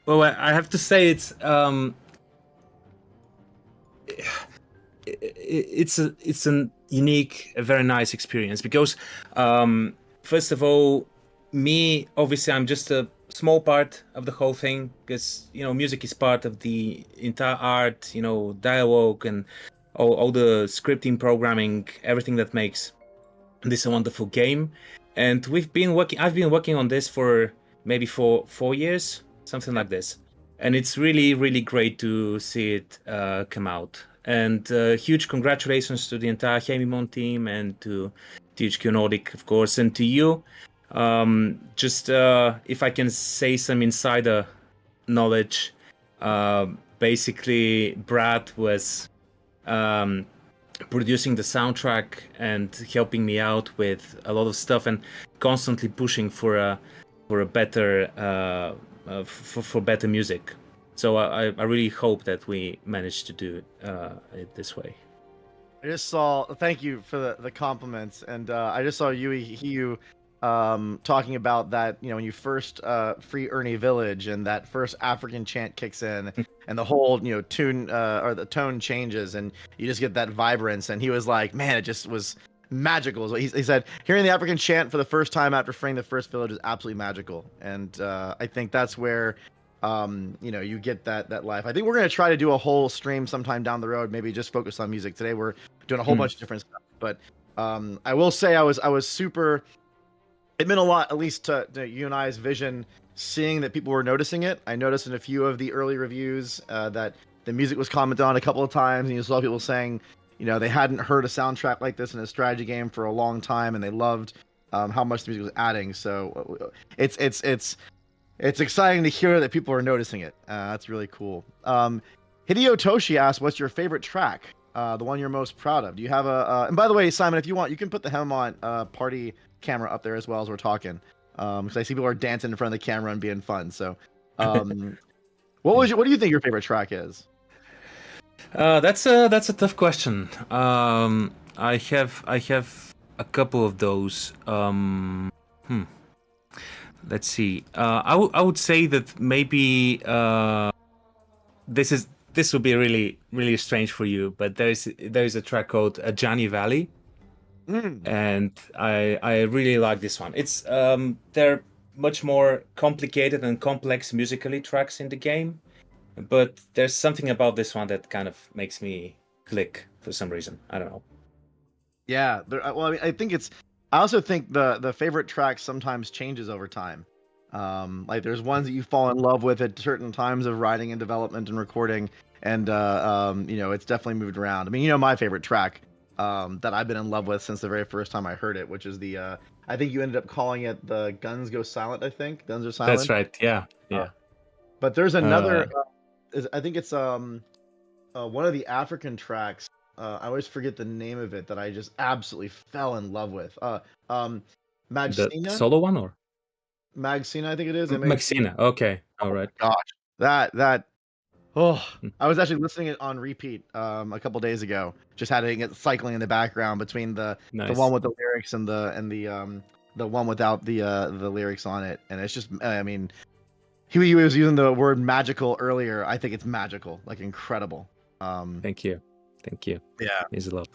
I have to say it's a unique, a very nice experience because first of all, me obviously I'm just a small part of the whole thing because music is part of the entire art, dialogue and all the scripting, programming, everything that makes this a wonderful game. And I've been working on this for maybe 4 years, something like this, and it's really, really great to see it come out. And huge congratulations to the entire Hemimon team and to THQ Nordic, of course, and to you. Just if I can say some insider knowledge, basically Brad was producing the soundtrack and helping me out with a lot of stuff and constantly pushing for a better for better music. So I really hope that we managed to do it this way. I just saw. Thank you for the compliments, and I just saw Hiyu talking about that. When you first free Ernie Village and that first African chant kicks in, and the whole tune or the tone changes, and you just get that vibrance. And he was like, "Man, it just was magical." So he said, "Hearing the African chant for the first time after freeing the first village is absolutely magical." And I think that's where you get that life. I think we're gonna try to do a whole stream sometime down the road, maybe just focus on music. Today we're doing a whole bunch of different stuff, but I will say I was super. It meant a lot, at least to you and I's vision, seeing that people were noticing it. I noticed in a few of the early reviews that the music was commented on a couple of times, and you saw people saying, they hadn't heard a soundtrack like this in a strategy game for a long time, and they loved how much the music was adding. So it's exciting to hear that people are noticing it. That's really cool. Hideo Toshi asked, "What's your favorite track? The one you're most proud of? Do you have a?" And by the way, Simon, if you want, you can put the Hemimont party camera up there as well as we're talking, because I see people are dancing in front of the camera and being fun. So, what do you think your favorite track is? That's a tough question. I have a couple of those. Let's see. I would say that maybe this would be really, really strange for you, but there is a track called Ajani Valley. And I really like this one. It's they're much more complicated and complex musically tracks in the game, but there's something about this one that kind of makes me click for some reason. I don't know. Yeah, well, I mean, I also think the favorite track sometimes changes over time. Like there's ones that you fall in love with at certain times of writing and development and recording, and it's definitely moved around. I mean, my favorite track that I've been in love with since the very first time I heard it, which is the I think you ended up calling it the Guns Go Silent. I think Guns Are Silent. That's right. Yeah. But there's another. I think it's one of the African tracks. I always forget the name of it that I just absolutely fell in love with. Magsina? The solo one or Magsina, I think it is. Magsina. Okay. All right. Gosh, that. Oh, I was actually listening it on repeat a couple days ago. Just having it cycling in the background between the one with the lyrics and the one without the lyrics on it, and it's just, I mean, he was using the word magical earlier. I think it's magical, like incredible. Thank you. Yeah, means a lot.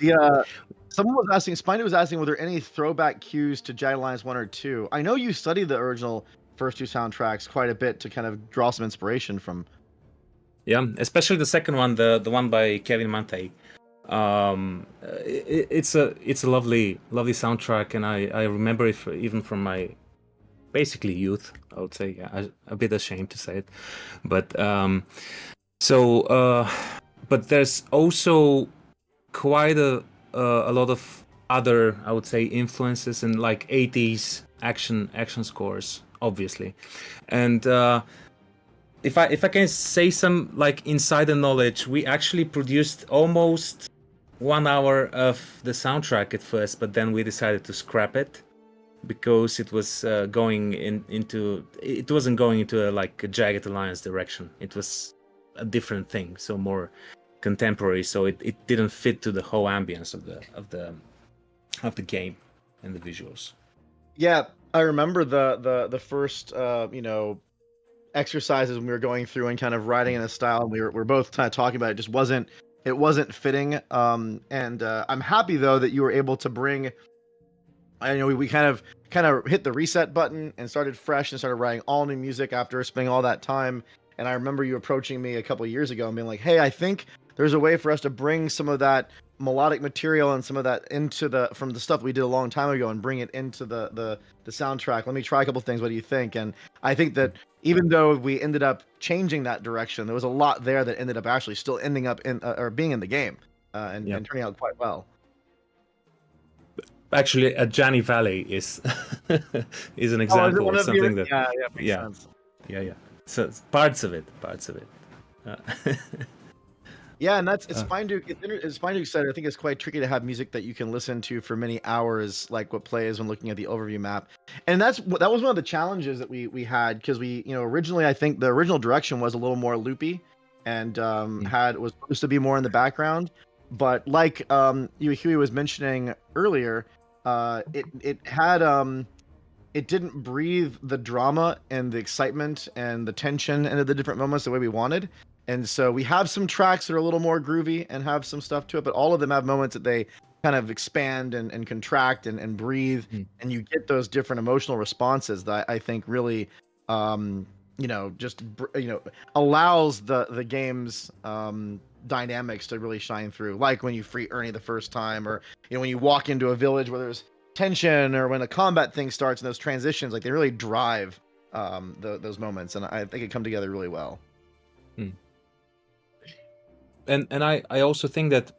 Someone was asking, Spiny was asking, were there any throwback cues to Jagged Alliance 1 or 2? I know you studied the original first two soundtracks quite a bit to kind of draw some inspiration from. Yeah, especially the second one, the one by Kevin Mantei. It's a lovely soundtrack, and I remember it even from my basically youth. I would say, yeah, a bit ashamed to say it, but but there's also quite a lot of other, I would say, influences in like 80s action scores, obviously, and. If I can say some like insider knowledge, we actually produced almost 1 hour of the soundtrack at first, but then we decided to scrap it because it was it wasn't going into a Jagged Alliance direction. It was a different thing, so more contemporary. So it didn't fit to the whole ambience of the game and the visuals. Yeah, I remember the first exercises when we were going through and kind of writing in a style, and we're both kind of talking about it. Just wasn't it wasn't fitting. And I'm happy though that you were able to bring. I know we kind of hit the reset button and started fresh and started writing all new music after spending all that time. And I remember you approaching me a couple of years ago and being like, "Hey, I think there's a way for us to bring some of that melodic material and some of that into from the stuff we did a long time ago and bring it into the soundtrack. Let me try a couple things. What do you think?" And I think that even though we ended up changing that direction, there was a lot there that ended up actually still ending up in or being in the game and turning out quite well. Actually, Johnny Valley is is an example of something that makes sense. Yeah. So parts of it. Yeah, and it's fine to said. I think it's quite tricky to have music that you can listen to for many hours, like what plays when looking at the overview map. And that was one of the challenges that we had, because we, originally I think the original direction was a little more loopy and was supposed to be more in the background. But like Huey was mentioning earlier, it had it didn't breathe the drama and the excitement and the tension into the different moments the way we wanted. And so we have some tracks that are a little more groovy and have some stuff to it, but all of them have moments that they kind of expand and contract and breathe, and you get those different emotional responses that I think really, allows the game's dynamics to really shine through. Like when you free Ernie the first time, or when you walk into a village where there's tension, or when a combat thing starts, and those transitions, like they really drive those moments, and I think it come together really well. And I also think that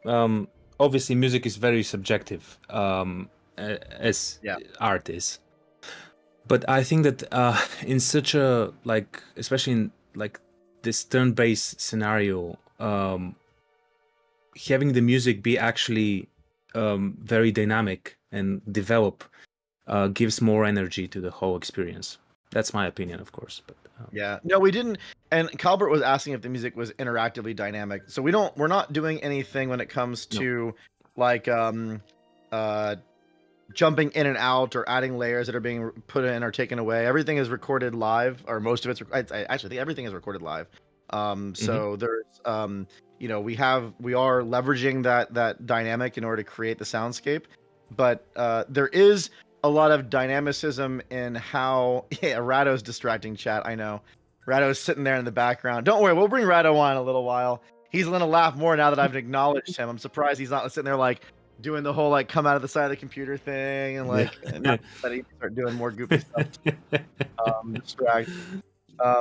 obviously music is very subjective, as art is. But I think that in such a, like, especially in like this turn-based scenario, having the music be actually very dynamic and develop gives more energy to the whole experience. That's my opinion, of course. But no, we didn't. And Calbert was asking if the music was interactively dynamic. So we're not doing anything when it comes to like jumping in and out or adding layers that are being put in or taken away. Everything is recorded live, or most of it's. I actually think everything is recorded live. So there's we are leveraging that dynamic in order to create the soundscape, but there is a lot of dynamicism in how Rado's distracting chat. I know Rado's sitting there in the background. Don't worry, we'll bring Rado on in a little while. He's gonna laugh more now that I've acknowledged him. I'm surprised he's not sitting there like doing the whole like come out of the side of the computer thing and like not that he start doing more goofy stuff. Distract.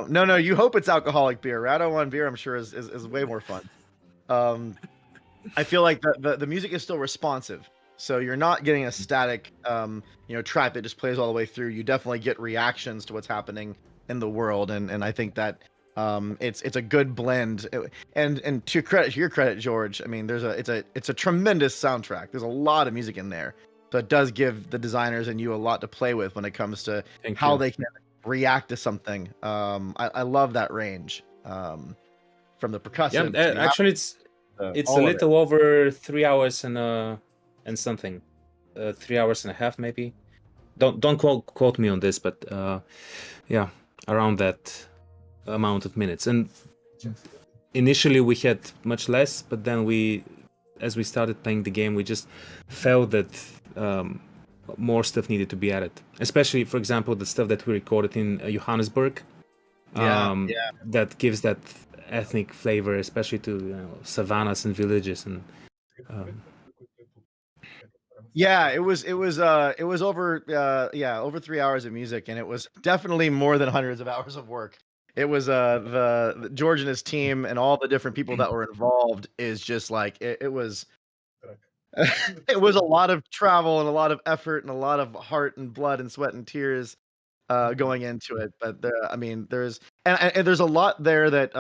No, you hope it's alcoholic beer. Rado on beer, I'm sure is way more fun. I feel like the music is still responsive, so you're not getting a static track that just plays all the way through. You definitely get reactions to what's happening in the world, and I think that it's a good blend. And to your credit, George, I mean, it's a tremendous soundtrack. There's a lot of music in there, so it does give the designers and you a lot to play with when it comes to how they can react to something. I love that range, from the percussive. Yeah, actually, it's a little over 3 hours and something, 3 hours and a half maybe. Don't quote me on this, but yeah, around that amount of minutes. And initially we had much less, but then as we started playing the game, we just felt that more stuff needed to be added, especially, for example, the stuff that we recorded in Johannesburg. That gives that ethnic flavor, especially to savannas and villages. And it was over over 3 hours of music, and it was definitely more than hundreds of hours of work. It was the George and his team and all the different people that were involved is just like it was it was a lot of travel and a lot of effort and a lot of heart and blood and sweat and tears going into it. But there's a lot there that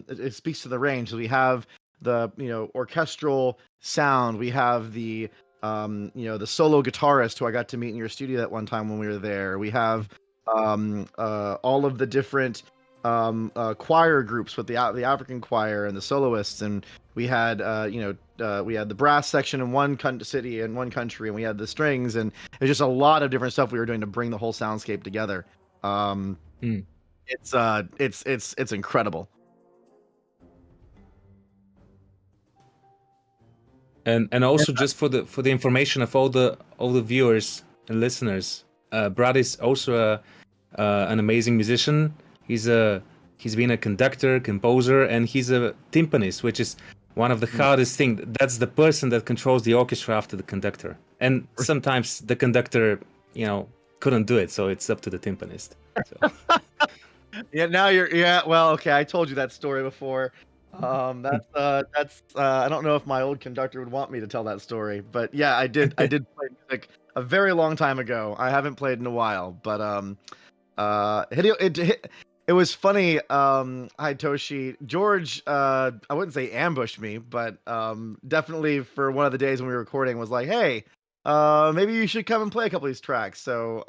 it speaks to the range. We have the orchestral sound. We have the the solo guitarist who I got to meet in your studio that one time when we were there. We have all of the different choir groups with the African choir and the soloists, and we had we had the brass section in one city in one country, and we had the strings, and there's just a lot of different stuff we were doing to bring the whole soundscape together. It's incredible. And also just for the information of all the viewers and listeners, Brad is also an amazing musician. He's been a conductor, composer, and he's a timpanist, which is one of the hardest things. That's the person that controls the orchestra after the conductor. And sometimes the conductor, couldn't do it, so it's up to the timpanist. So. Yeah, now well, okay, I told you that story before. That's I don't know if my old conductor would want me to tell that story, but yeah, I did play music a very long time ago. I haven't played in a while, but it was funny. Hi Toshi. George, I wouldn't say ambushed me, but definitely for one of the days when we were recording was like, hey, maybe you should come and play a couple of these tracks. So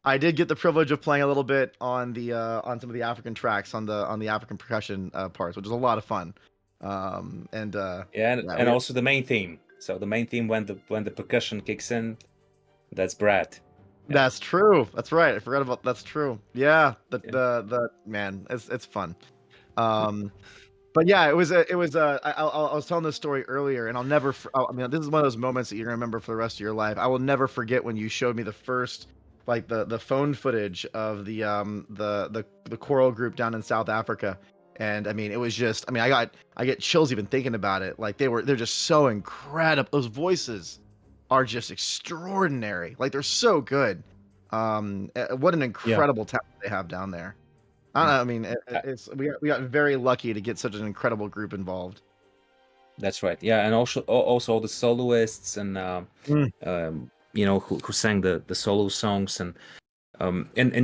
I did get the privilege of playing a little bit on the on some of the African tracks on the African percussion parts, which is a lot of fun. And also the main theme. So the main theme when the percussion kicks in, that's Brad. Yeah. That's true. That's right. I forgot about that's true. Yeah. The man, it's fun. But yeah, it was I was telling this story earlier, and I'll never. I mean, this is one of those moments that you remember for the rest of your life. I will never forget when you showed me the first, like the phone footage of the choral group down in South Africa, and I mean, it was just. I mean, I get chills even thinking about it. Like they're just so incredible. Those voices are just extraordinary. Like they're so good. What an incredible talent they have down there. I don't know. I mean, we got very lucky to get such an incredible group involved. That's right. Yeah, and also all the soloists and who sang the solo songs and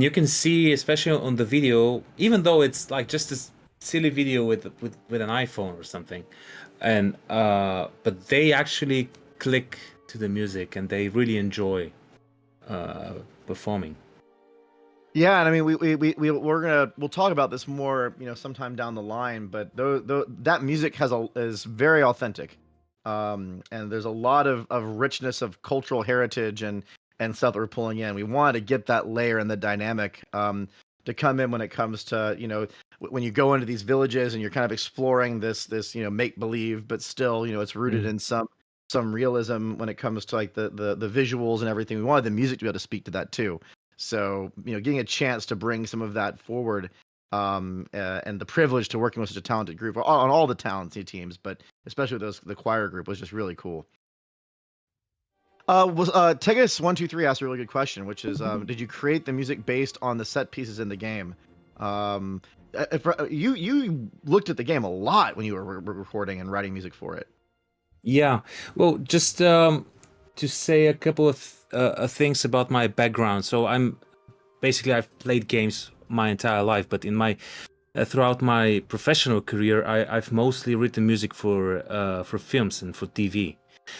you can see, especially on the video, even though it's like just a silly video with an iPhone or something, and but they actually click to the music and they really enjoy performing. Yeah, and I mean, we'll talk about this more, sometime down the line. But that music is very authentic, and there's a lot of richness of cultural heritage and stuff that we're pulling in. We wanted to get that layer and the dynamic to come in when it comes to when you go into these villages and you're kind of exploring this make believe, but still it's rooted in some realism when it comes to like the visuals and everything. We wanted the music to be able to speak to that too. So, getting a chance to bring some of that forward, and the privilege to working with such a talented group on all the talented teams, but especially with the choir group was just really cool. Tegus123 asked a really good question, which is, did you create the music based on the set pieces in the game? If you looked at the game a lot when you were recording and writing music for it. Yeah, well, just to say a couple of things about my background. So I've played games my entire life, but in my throughout my professional career, I've mostly written music for films and for TV.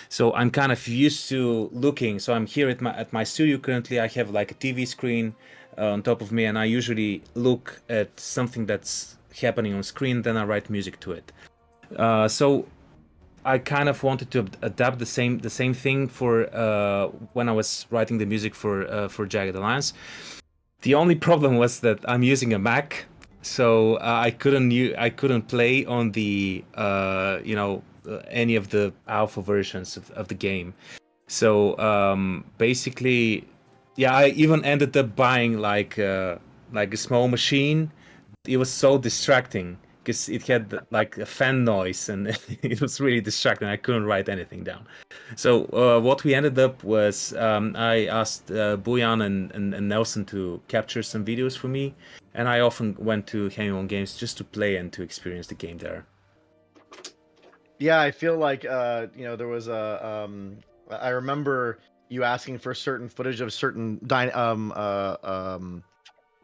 So I'm kind of used to looking. So I'm here at my studio currently. I have like a TV screen on top of me, and I usually look at something that's happening on screen. Then I write music to it. So I kind of wanted to adapt the same thing for when I was writing the music for Jagged Alliance. The only problem was that I'm using a Mac, so I couldn't play on the any of the alpha versions of the game. So basically, yeah, I even ended up buying like a small machine. It was so distracting because it had like a fan noise and it was really distracting. I couldn't write anything down. So what we ended up was I asked Bojan and Nelson to capture some videos for me, and I often went to Hang On Games just to play and to experience the game there. Yeah, I feel like there was I remember you asking for certain footage of certain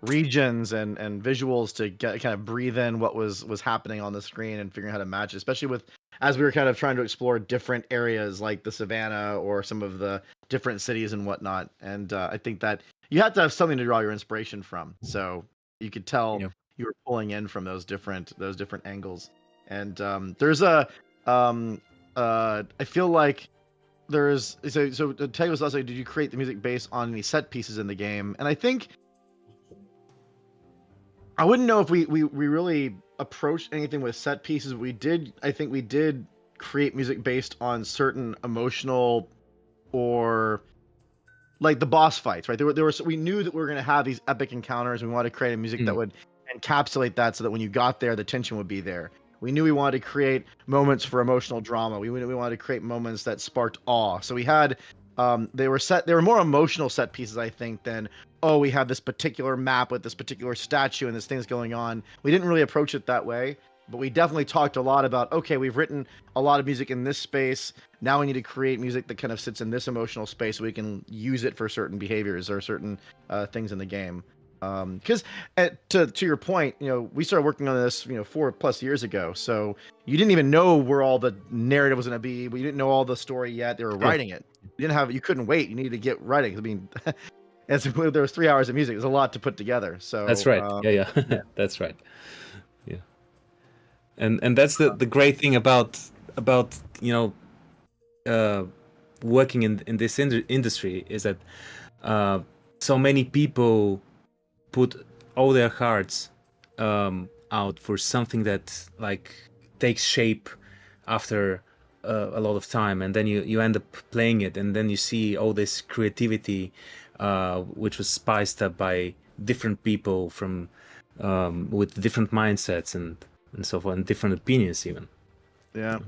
regions and visuals to kind of breathe in what was happening on the screen and figuring out how to match it, especially as we were kind of trying to explore different areas like the savannah or some of the different cities and whatnot. And I think that you have to have something to draw your inspiration from, so you could tell you were pulling in from those different angles. And there's I feel like there's so Tag was also, did you create the music based on any set pieces in the game? And I think I wouldn't know if we really approached anything with set pieces. I think we did create music based on certain emotional or like the boss fights, right? We knew that we were going to have these epic encounters. We wanted to create a music that would encapsulate that, so that when you got there, the tension would be there. We knew we wanted to create moments for emotional drama. We wanted to create moments that sparked awe. So we had, they were more emotional set pieces, I think, than, oh, we have this particular map with this particular statue and this thing's going on. We didn't really approach it that way, but we definitely talked a lot about, okay, we've written a lot of music in this space. Now we need to create music that kind of sits in this emotional space so we can use it for certain behaviors or certain things in the game. Because to your point, we started working on this 4+ years ago, so you didn't even know where all the narrative was going to be. We didn't know all the story yet. They were writing it. You couldn't wait. You needed to get writing. I mean, there was 3 hours of music. There's a lot to put together. So that's right. Yeah. That's right. Yeah. And that's the great thing about working in this industry, is that so many people put all their hearts out for something that like takes shape after a lot of time, and then you end up playing it, and then you see all this creativity which was spiced up by different people from with different mindsets and so forth, and different opinions even. Yeah.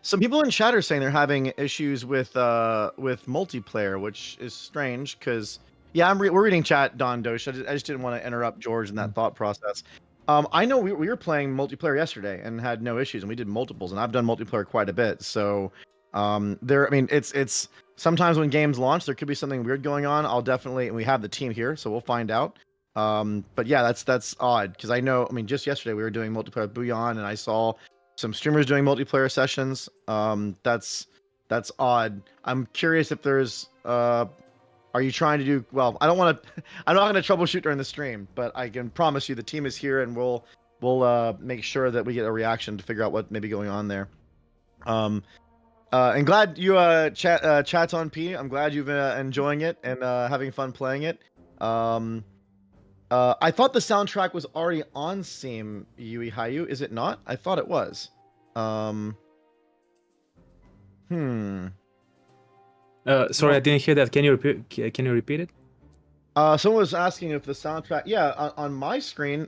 Some people in chat are saying they're having issues with multiplayer, which is strange because we're reading chat, Don Dosh. I just didn't want to interrupt George in that thought process. I know we were playing multiplayer yesterday and had no issues, and we did multiples, and I've done multiplayer quite a bit. So it's sometimes when games launch, there could be something weird going on. And we have the team here, so we'll find out. But yeah, that's odd because I know. I mean, just yesterday we were doing multiplayer with Bouillon, and I saw some streamers doing multiplayer sessions. That's odd. I'm curious if there's are you trying to do well? I'm not going to troubleshoot during the stream, but I can promise you the team is here, and we'll make sure that we get a reaction to figure out what may be going on there. And glad you chat's on P. I'm glad you've been enjoying it and having fun playing it. I thought the soundtrack was already on Steam, Yui Hayu. Is it not? I thought it was. Sorry, I didn't hear that. Can you repeat it? Someone was asking if the soundtrack. Yeah, on my screen.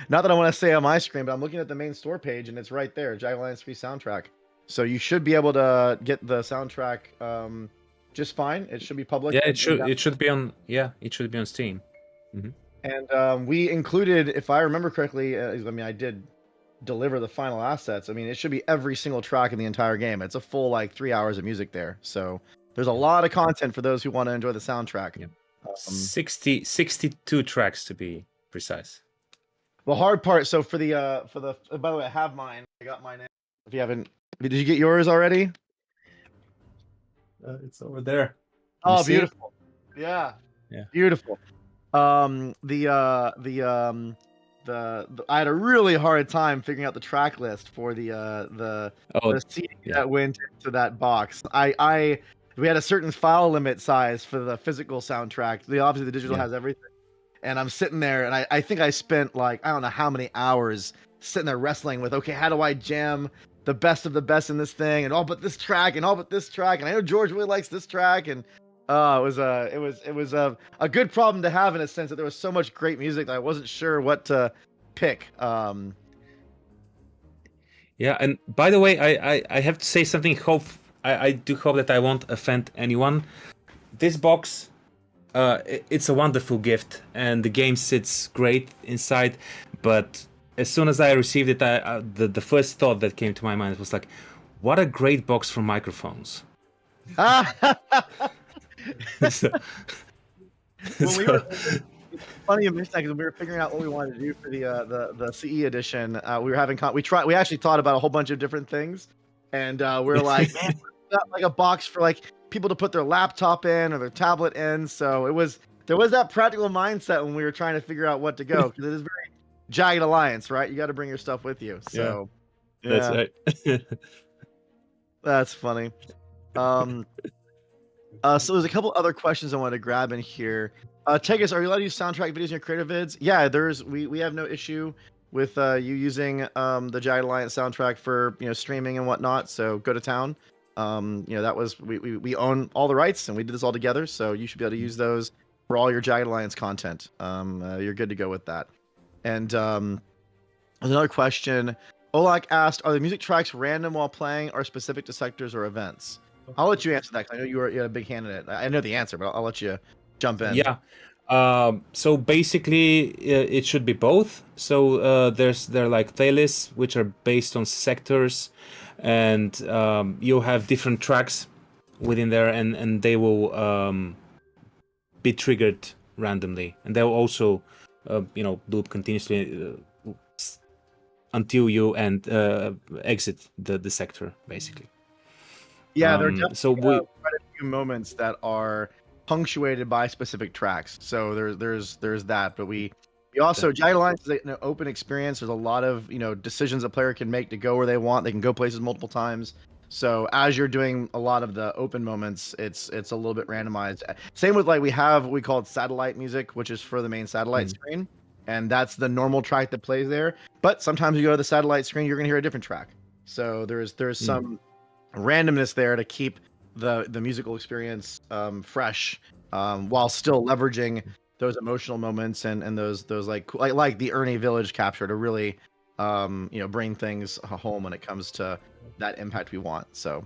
Not that I want to say on my screen, but I'm looking at the main store page, and it's right there, Jagged Alliance 3 soundtrack. So you should be able to get the soundtrack just fine. It should be public. Yeah, it should be on. Yeah, it should be on Steam. Mm-hmm. And we included, if I remember correctly, I did deliver the final assets. I mean, it should be every single track in the entire game. It's a full 3 hours of music there. So there's a lot of content for those who want to enjoy the soundtrack. Yeah. 62 tracks to be precise. The hard part. So for the by the way, I have mine. I got mine in. If you haven't, did you get yours already? It's over there. Oh, beautiful. Yeah. Beautiful. I had a really hard time figuring out the track list for the CD that went into that box. We had a certain file limit size for the physical soundtrack. Obviously the digital has everything. And I'm sitting there, and I think I spent I don't know how many hours sitting there wrestling with, okay, how do I jam the best of the best in this thing, and all but this track, and all but this track, and I know George really likes this track, and it was a good problem to have, in a sense that there was so much great music that I wasn't sure what to pick. Yeah, and by the way, I have to say something. I do hope that I won't offend anyone. This box, it's a wonderful gift, and the game sits great inside. But as soon as I received it, the first thought that came to my mind was like, "What a great box for microphones!" Funny you mentioned that, because when we were figuring out what we wanted to do for the CE edition, we actually thought about a whole bunch of different things, and we're like, man, we got a box for people to put their laptop in or their tablet in. So there was that practical mindset when we were trying to figure out what to go, because it is very Jagged Alliance, right? You got to bring your stuff with you. So that's right. That's funny. So there's a couple other questions I wanted to grab in here. Tegus, are you allowed to use soundtrack videos in your creative vids? Yeah, we have no issue with you using the Jagged Alliance soundtrack for streaming and whatnot. So go to town. That was we own all the rights and we did this all together. So you should be able to use those for all your Jagged Alliance content. You're good to go with that. And there's another question. Olak asked, "Are the music tracks random while playing, or specific to sectors or events?" I'll let you answer that, 'cause I know you had a big hand in it. I know the answer, but I'll let you jump in. Yeah. So basically, it should be both. So there are like playlists which are based on sectors, and you have different tracks within there, and they will be triggered randomly, and they'll also loop continuously until you exit the sector, basically. Yeah, there are definitely so we quite a few moments that are punctuated by specific tracks. So there's that, but we also Jagged Alliance is an open experience. There's a lot of decisions a player can make to go where they want. They can go places multiple times. So as you're doing a lot of the open moments, it's a little bit randomized. Same with like we have what we call satellite music, which is for the main satellite screen, and that's the normal track that plays there. But sometimes you go to the satellite screen, you're gonna hear a different track. So there's some randomness there to keep the musical experience fresh, while still leveraging those emotional moments and those like the Ernie Village capture to really bring things home when it comes to that impact we want. So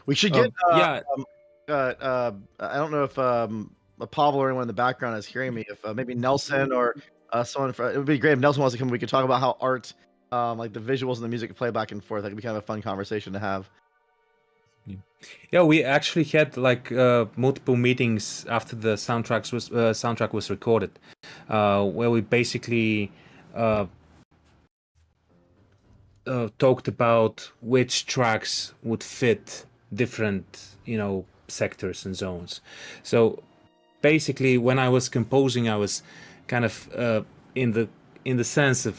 we should get I don't know if Pavel or anyone in the background is hearing me. If maybe Nelson or someone, it would be great if Nelson wants to come. We could talk about how art, like the visuals and the music, play back and forth. That could be kind of a fun conversation to have. Yeah, we actually had like multiple meetings after the soundtrack was recorded, where we basically talked about which tracks would fit different sectors and zones. So basically, when I was composing, I was kind of in the sense of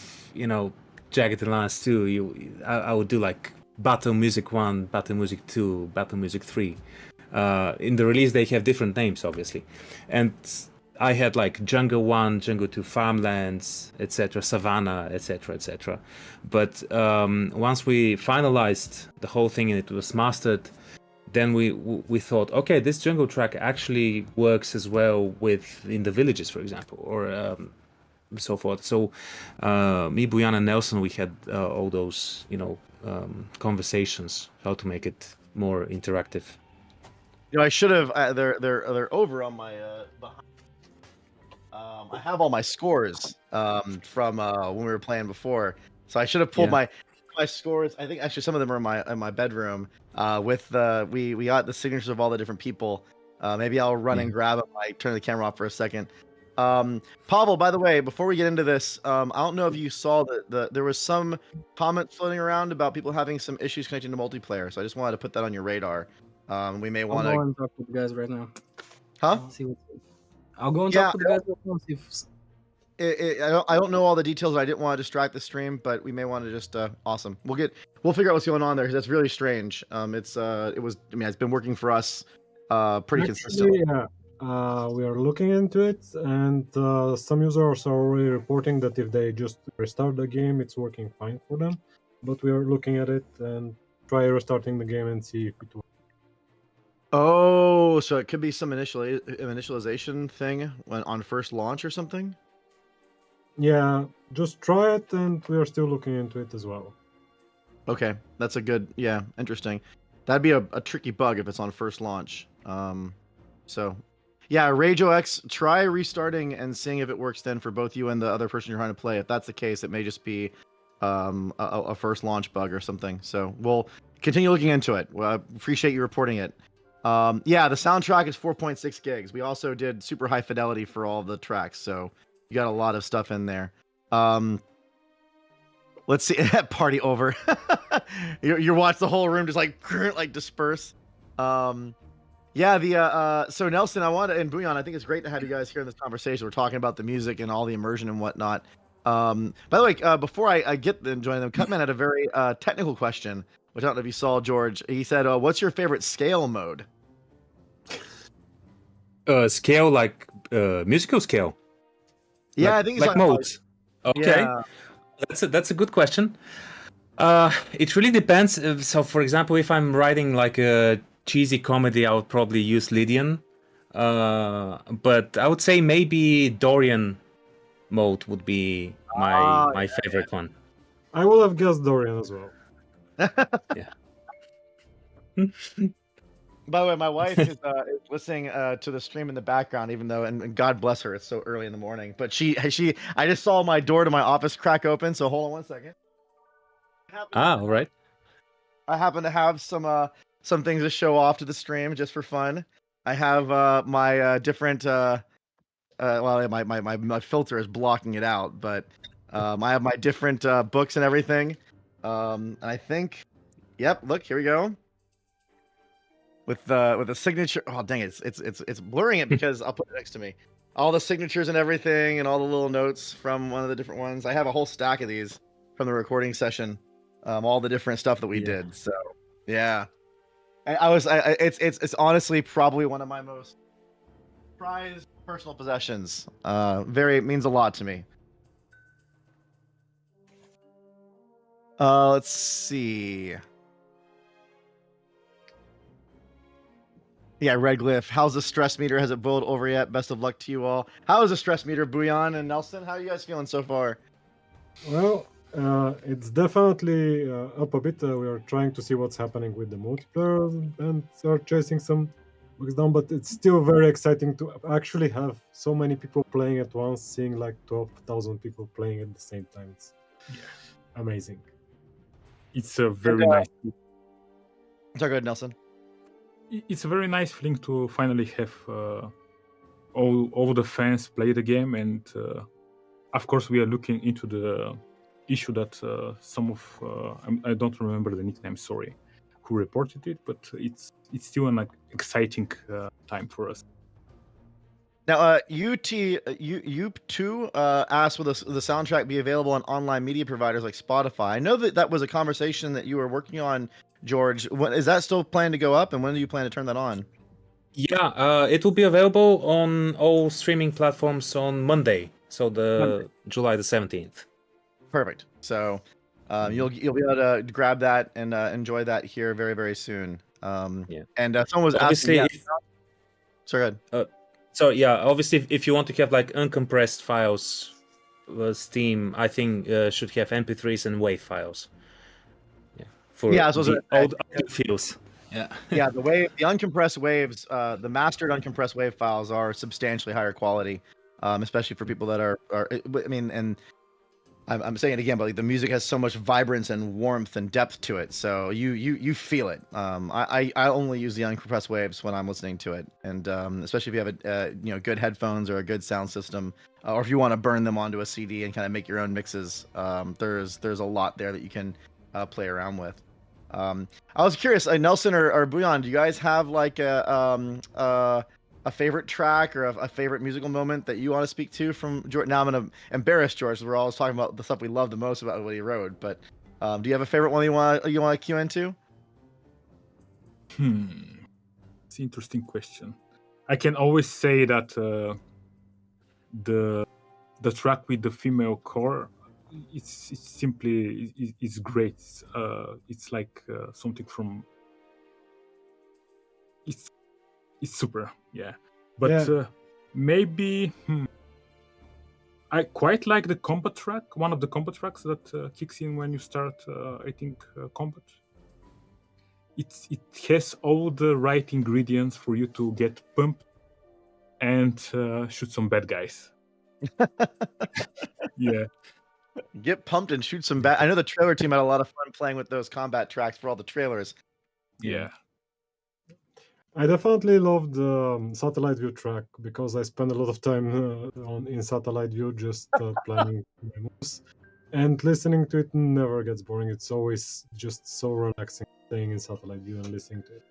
Jagged Alliance 2. I would do like Battle Music 1, Battle Music 2, Battle Music 3. In the release, they have different names, obviously. And I had like Jungle 1, Jungle 2, Farmlands, etc., Savannah, etc., etc. But once we finalized the whole thing and it was mastered, then we thought, okay, this jungle track actually works as well in the villages, for example, or so forth. So me, Buyan, and Nelson, we had all those conversations, how to make it more interactive. I should have. They're over on my behind. I have all my scores from when we were playing before, so I should have pulled my scores. I think actually some of them are in my bedroom. With we got the signatures of all the different people. Maybe I'll run and grab them. I turn the camera off for a second. Pavel, by the way, before we get into this, I don't know if you saw that there was some comment floating around about people having some issues connecting to multiplayer. So I just wanted to put that on your radar. We may want to. I'll go and talk to the guys right now. Huh? I'll go and talk to the guys right now. See if... I don't know all the details. I didn't want to distract the stream, but we may want to just awesome. We'll figure out what's going on there because that's really strange. It's been working for us pretty consistently. We are looking into it, and some users are already reporting that if they just restart the game, it's working fine for them. But we are looking at it and try restarting the game and see if it works. Oh, so it could be some initialization thing on first launch or something? Yeah, just try it, and we are still looking into it as well. Okay, that's interesting. That'd be a tricky bug if it's on first launch. So, yeah, RageOX, try restarting and seeing if it works then for both you and the other person you're trying to play. If that's the case, it may just be a first launch bug or something. So we'll continue looking into it. Well, I appreciate you reporting it. Yeah, the soundtrack is 4.6 gigs. We also did super high fidelity for all the tracks, so you got a lot of stuff in there. Let's see. Party over. you watch the whole room just like disperse. Yeah, so Nelson, and Buyan, I think it's great to have you guys here in this conversation. We're talking about the music and all the immersion and whatnot. By the way, before I get them join them, Cutman had a very technical question, which I don't know if you saw, George. He said, "What's your favorite scale mode?" Scale like musical scale. Yeah, like, I think he's like talking about, modes. Okay, yeah. that's a good question. It really depends. So, for example, if I'm writing like a cheesy comedy, I would probably use Lydian. But I would say maybe Dorian mode would be my favorite one. I will have guessed Dorian as well. Yeah. By the way, my wife is listening to the stream in the background, even though, and God bless her, it's so early in the morning. But I just saw my door to my office crack open. So hold on one second. All right. I happen to have some things to show off to the stream just for fun. I have my different well, my filter is blocking it out, but I have my different books and everything. I think, yep. Look, here we go. With the signature. Oh dang it! It's blurring it because I'll put it next to me. All the signatures and everything, and all the little notes from one of the different ones. I have a whole stack of these from the recording session. All the different stuff that we did. So yeah, it's honestly probably one of my most prized personal possessions. Very means a lot to me. Let's see. Yeah, Redglyph. How's the stress meter? Has it boiled over yet? Best of luck to you all. How is the stress meter, Bouillon and Nelson? How are you guys feeling so far? Well, it's definitely up a bit. We are trying to see what's happening with the multiplayer and are chasing some bugs down, but it's still very exciting to actually have so many people playing at once, seeing like 12,000 people playing at the same time. It's amazing. It's a very nice. So good, Nelson. It's a very nice feeling to finally have all the fans play the game, and of course we are looking into the issue that some of I don't remember the nickname, sorry, who reported it, but it's still an exciting time for us. Now, you2 asked will the soundtrack be available on online media providers like Spotify? I know that was a conversation that you were working on, George. Is that still planned to go up, and when do you plan to turn that on? Yeah, it will be available on all streaming platforms on Monday, so July the 17th. Perfect. So you'll be able to grab that and enjoy that here very, very soon. Yeah. And someone was obviously asking. Sorry, go ahead. So yeah, obviously, if you want to have like uncompressed files, Steam, I think should have MP3s and WAV files. Yeah, for the audio fields. Yeah. Yeah, the uncompressed waves, the mastered uncompressed wave files are substantially higher quality, especially for people that are. I mean, and I'm saying it again, but like the music has so much vibrance and warmth and depth to it, so you feel it. I only use the uncompressed waves when I'm listening to it, and especially if you have a good headphones or a good sound system, or if you want to burn them onto a CD and kind of make your own mixes. There's a lot there that you can play around with. I was curious, Nelson or Bouillon, do you guys have like a favorite track or a favorite musical moment that you want to speak to from George? Now I'm going to embarrass George. We're always talking about the stuff we love the most about what he wrote, but do you have a favorite one you want to cue into? It's an interesting question. I can always say that the track with the female core, it's simply it's great. It's like something from it's super, yeah. But maybe I quite like the combat track. One of the combat tracks that kicks in when you start, I think, combat. It has all the right ingredients for you to get pumped and shoot some bad guys. Yeah. Get pumped and shoot some bad. I know the trailer team had a lot of fun playing with those combat tracks for all the trailers. Yeah. I definitely love the satellite view track because I spend a lot of time in satellite view just planning my moves, and listening to it never gets boring. It's always just so relaxing staying in satellite view and listening to it.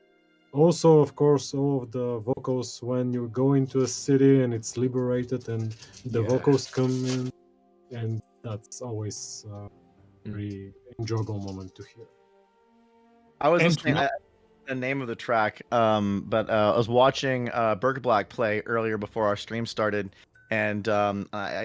Also, of course, all of the vocals when you go into a city and it's liberated and the vocals come in, and that's always a very enjoyable moment to hear. I was listening. The name of the track, but I was watching Berg Black play earlier before our stream started, and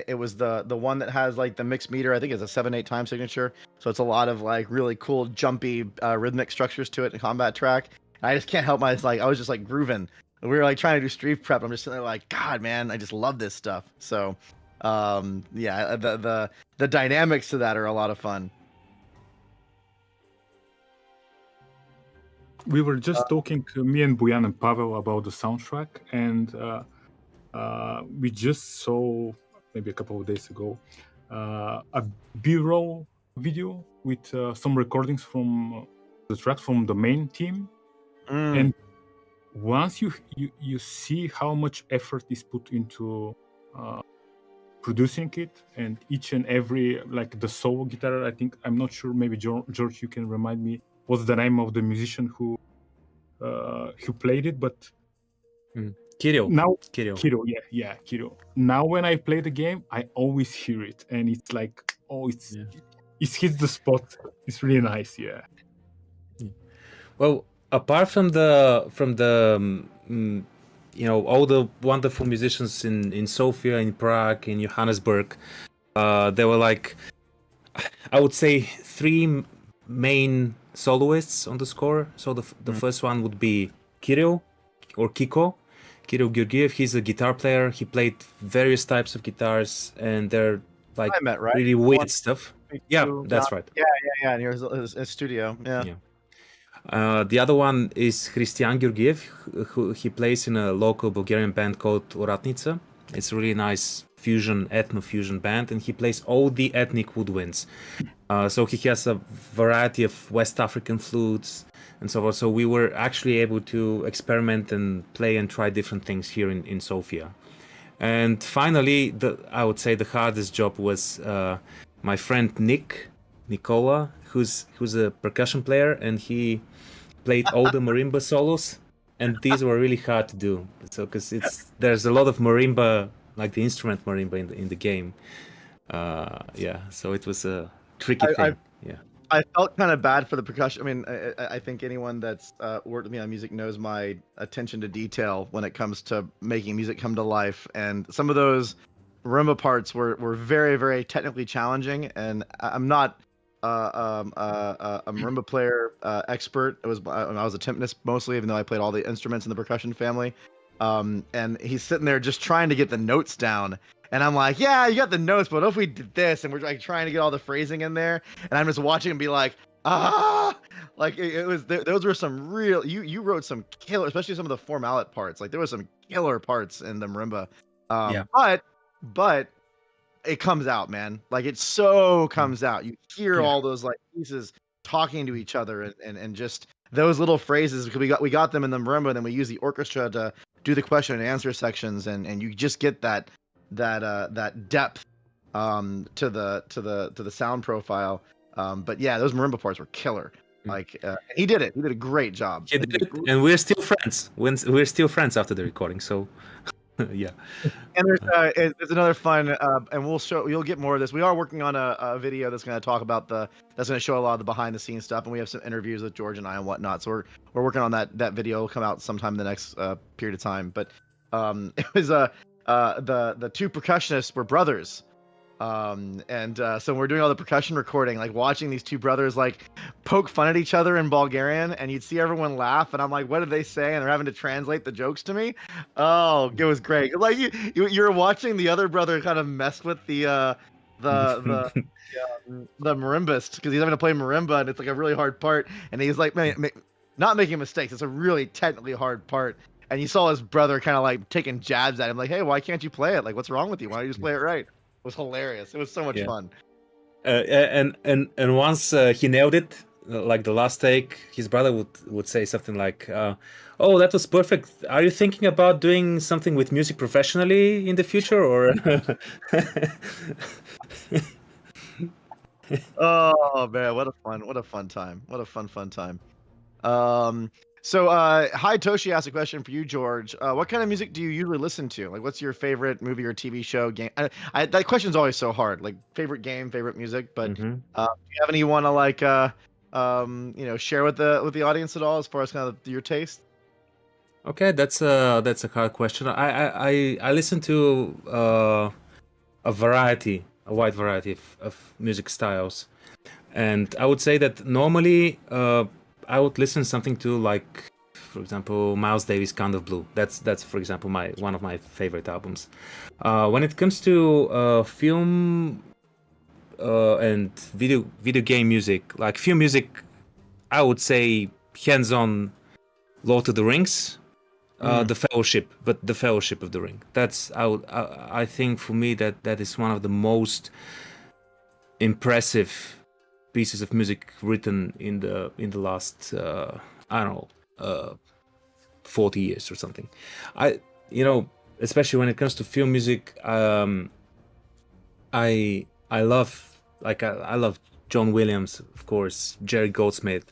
it was the one that has like the mixed meter. I think it's a 7/8 time signature, so it's a lot of like really cool jumpy rhythmic structures to it in combat track. And I just can't help myself. Like I was just like grooving. We were like trying to do street prep. I'm just sitting there like, God, man, I just love this stuff. So, yeah, the dynamics to that are a lot of fun. We were just talking, me and Boyan and Pavel, about the soundtrack, and we just saw maybe a couple of days ago a B-roll video with some recordings from the track from the main team, and once you see how much effort is put into producing it, and each and every, like the solo guitar, I think, I'm not sure, maybe George, you can remind me what's the name of the musician who played it, but Kirill. Now Kirill, yeah, Kirill. Now when I play the game, I always hear it, and it's like, oh, it hits the spot. It's really nice, yeah. Well, apart from the all the wonderful musicians in Sofia, in Prague, in Johannesburg, there were like, I would say, three main soloists on the score. So the first one would be Kirill or Kirill Georgiev. He's a guitar player. He played various types of guitars, and they're like right? really weird stuff. Yeah, that's right. Yeah. And here's his studio. Yeah. The other one is Christian Georgiev, who he plays in a local Bulgarian band called Oratnica. It's a really nice ethno-fusion band, and he plays all the ethnic woodwinds. So he has a variety of West African flutes and so forth. So we were actually able to experiment and play and try different things here in Sofia. And finally, I would say the hardest job was my friend Nicola, who's a percussion player, and he played all the marimba solos, and these were really hard to do. So because there's a lot of marimba, like the instrument marimba in the game. So it was a tricky thing. I felt kind of bad for the percussion. I mean, I think anyone that's worked with me on music knows my attention to detail when it comes to making music come to life. And some of those marimba parts were very, very technically challenging. And I'm not a marimba player expert. I was a timpanist mostly, even though I played all the instruments in the percussion family. And he's sitting there just trying to get the notes down. And I'm like, yeah, you got the notes, but what if we did this? And we're like trying to get all the phrasing in there. And I'm just watching and be like, like it was, those were some real, you wrote some killer, especially some of the four mallet parts. Like there was some killer parts in the marimba. But it comes out, man. Like it so comes out. You hear all those like pieces talking to each other and just those little phrases, because we got them in the marimba, and then we use the orchestra to do the question and answer sections, and you just get that depth to the sound profile. But yeah, those marimba parts were killer. Like he did it. He did a great job. He did it, and we're still friends. We're still friends after the recording. So yeah. And there's another fun, and you'll get more of this. We are working on a video that's going to talk about that's going to show a lot of the behind the scenes stuff, and we have some interviews with George and I and whatnot. So we're working on that video. Will come out sometime in the next period of time. But it was the two percussionists were brothers. So we're doing all the percussion recording, like watching these two brothers like poke fun at each other in Bulgarian, and you'd see everyone laugh, and I'm like, what did they say? And they're having to translate the jokes to me. Oh, it was great. Like you're watching the other brother kind of mess with the marimbist, because he's having to play marimba, and it's like a really hard part, and he's like, not making mistakes. It's a really technically hard part. And you saw his brother kind of like taking jabs at him, like, hey, why can't you play it? Like, what's wrong with you? Why don't you just play it right? It was hilarious. It was so much fun. And once he nailed it, like the last take, his brother would say something like, "Oh, that was perfect. Are you thinking about doing something with music professionally in the future, or?" Oh man, what a fun time. What a fun time. So Hi Toshi asked a question for you, George. What kind of music do you usually listen to? Like, what's your favorite movie or TV show, game? That question's always so hard. Like, favorite game, favorite music. But do you have any you want to like, share with the audience at all, as far as kind of your taste? Okay, that's a hard question. I listen to a wide variety of music styles, and I would say that normally I would listen something to, like, for example, Miles Davis' "Kind of Blue." That's for example one of my favorite albums. When it comes to film and video game music, like film music, I would say hands-on Lord of the Rings. The Fellowship, but the Fellowship of the Ring. I think for me that is one of the most impressive pieces of music written in the last I don't know 40 years or something. Especially when it comes to film music, I love I love John Williams, of course, Jerry Goldsmith.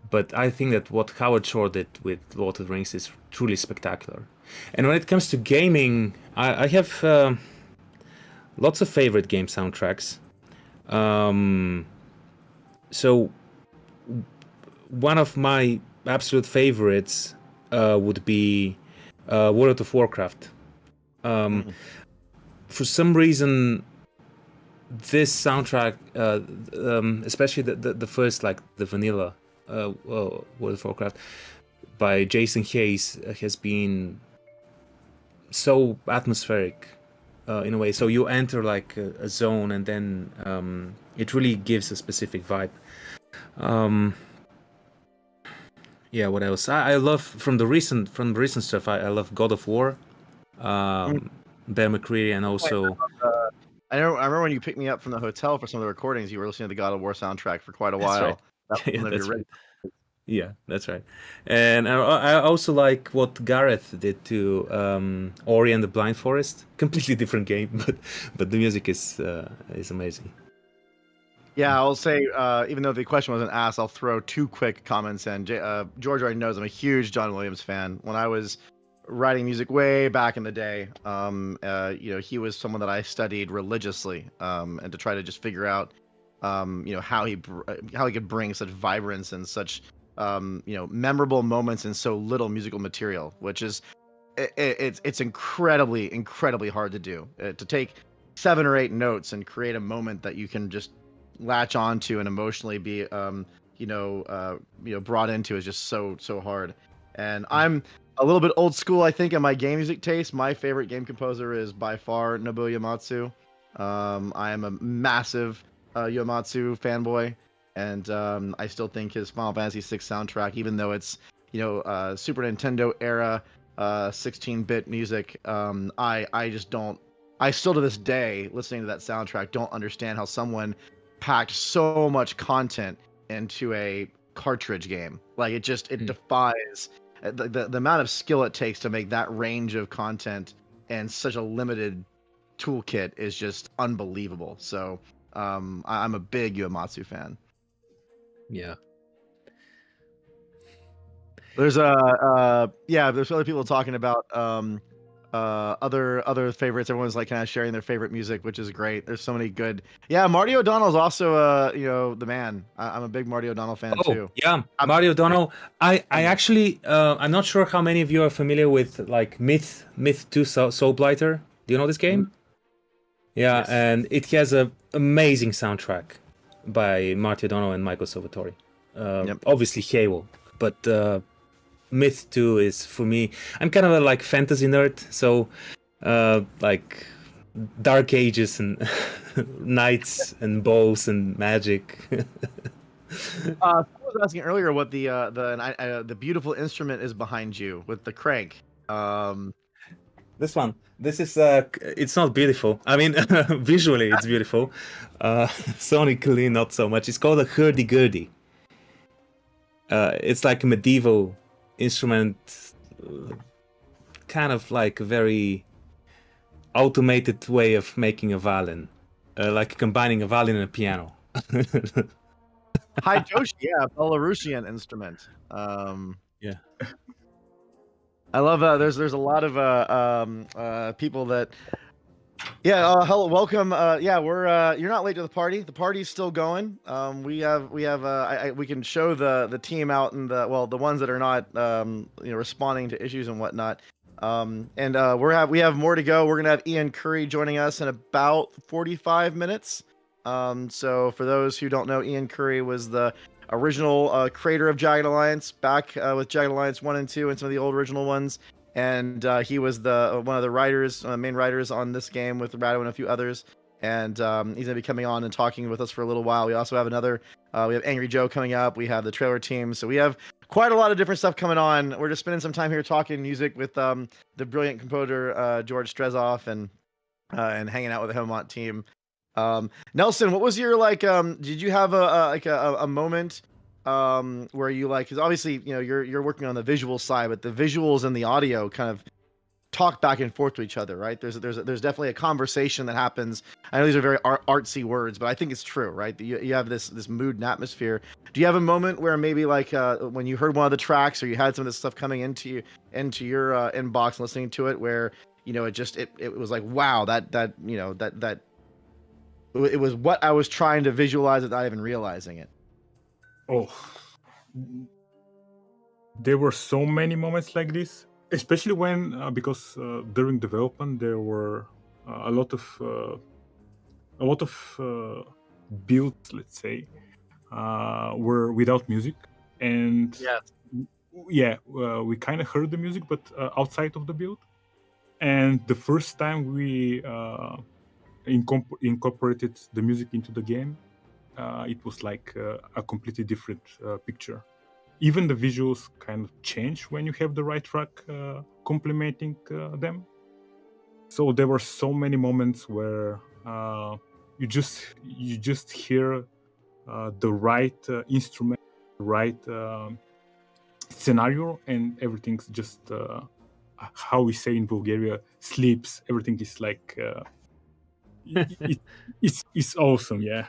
But I think that what Howard Shore did with Lord of the Rings is truly spectacular. And when it comes to gaming, I have lots of favorite game soundtracks. So one of my absolute favorites would be World of Warcraft. For some reason, this soundtrack, especially the first, like the vanilla World of Warcraft by Jason Hayes, has been so atmospheric in a way. So you enter like a zone, and then it really gives a specific vibe. Yeah, what else? I love from the recent stuff. I love God of War, Bear McCreary, and also. I remember when you picked me up from the hotel for some of the recordings. You were listening to the God of War soundtrack for quite a while. Right. That was Yeah, one of your that's right. Yeah, that's right. And I also like what Gareth did to Ori and the Blind Forest. Completely different game, but the music is amazing. Yeah, I'll say, even though the question wasn't asked, I'll throw two quick comments in. George already knows I'm a huge John Williams fan. When I was writing music way back in the day, he was someone that I studied religiously, and to try to just figure out, how he could bring such vibrance and such, memorable moments in so little musical material, which is it's incredibly hard to do. To take 7 or 8 notes and create a moment that you can just latch onto and emotionally be brought into is just so hard. And I'm a little bit old school, I think, in my game music taste. My favorite game composer is by far Nobuo Uematsu. I am a massive Uematsu fanboy, and I still think his Final Fantasy VI soundtrack, even though it's Super Nintendo era 16-bit music, I just don't. I still to this day, listening to that soundtrack, don't understand how someone packed so much content into a cartridge game. Like it defies the amount of skill it takes to make that range of content and such a limited toolkit is just unbelievable. So I'm a big Uematsu fan. Yeah. There's there's other people talking about other favorites. Everyone's like kind of sharing their favorite music, which is great. There's so many good. Yeah, Marty O'Donnell's also the man. I'm a big Marty O'Donnell fan too. Yeah, Marty O'Donnell. I actually I'm not sure how many of you are familiar with like Myth 2 Soul Blighter. Do you know this game? Yeah, yes. And it has a amazing soundtrack by Marty O'Donnell and Michael Salvatore. Obviously Halo, but Myth 2 is, for me, I'm kind of a like fantasy nerd, so like Dark Ages and knights and bows and magic. I was asking earlier what the beautiful instrument is behind you with the crank. This one. This is it's not beautiful. I mean, visually it's beautiful. Sonically not so much. It's called a hurdy-gurdy. It's like a medieval instrument, kind of like a very automated way of making a violin, like combining a violin and a piano. Haitoshi, yeah, Belarusian instrument. Yeah, I love there's a lot of people that Yeah, hello, welcome. Yeah, we're you're not late to the party. The party's still going. We can show the team out in the ones that are not responding to issues and whatnot. And we have more to go. We're gonna have Ian Curry joining us in about 45 minutes. So for those who don't know, Ian Curry was the original creator of Jagged Alliance, back with Jagged Alliance 1 and 2 and some of the old original ones. And he was the one of the writers, main writers on this game with Rado and a few others. And he's gonna be coming on and talking with us for a little while. We also have we have Angry Joe coming up. We have the trailer team, so we have quite a lot of different stuff coming on. We're just spending some time here talking music with the brilliant composer George Strezoff and hanging out with the Helmont team. Nelson, what was your did you have a moment where you because obviously you're working on the visual side, but the visuals and the audio kind of talk back and forth to each other, right? There's definitely a conversation that happens. I know these are very artsy words, but I think it's true, right? You have this mood and atmosphere. Do you have a moment where maybe when you heard one of the tracks or you had some of this stuff coming into your inbox and listening to it, where it was like, wow, that it was what I was trying to visualize without even realizing it? Oh, there were so many moments like this, especially when because during development there were a lot of builds, let's say, were without music, and we kind of heard the music, but outside of the build. And the first time we incorporated the music into the game, it was like a completely different picture. Even the visuals kind of change when you have the right track complementing them. So there were so many moments where you just hear the right instrument, the right scenario, and everything's just how we say in Bulgaria, sleeps. Everything is like it's awesome, yeah.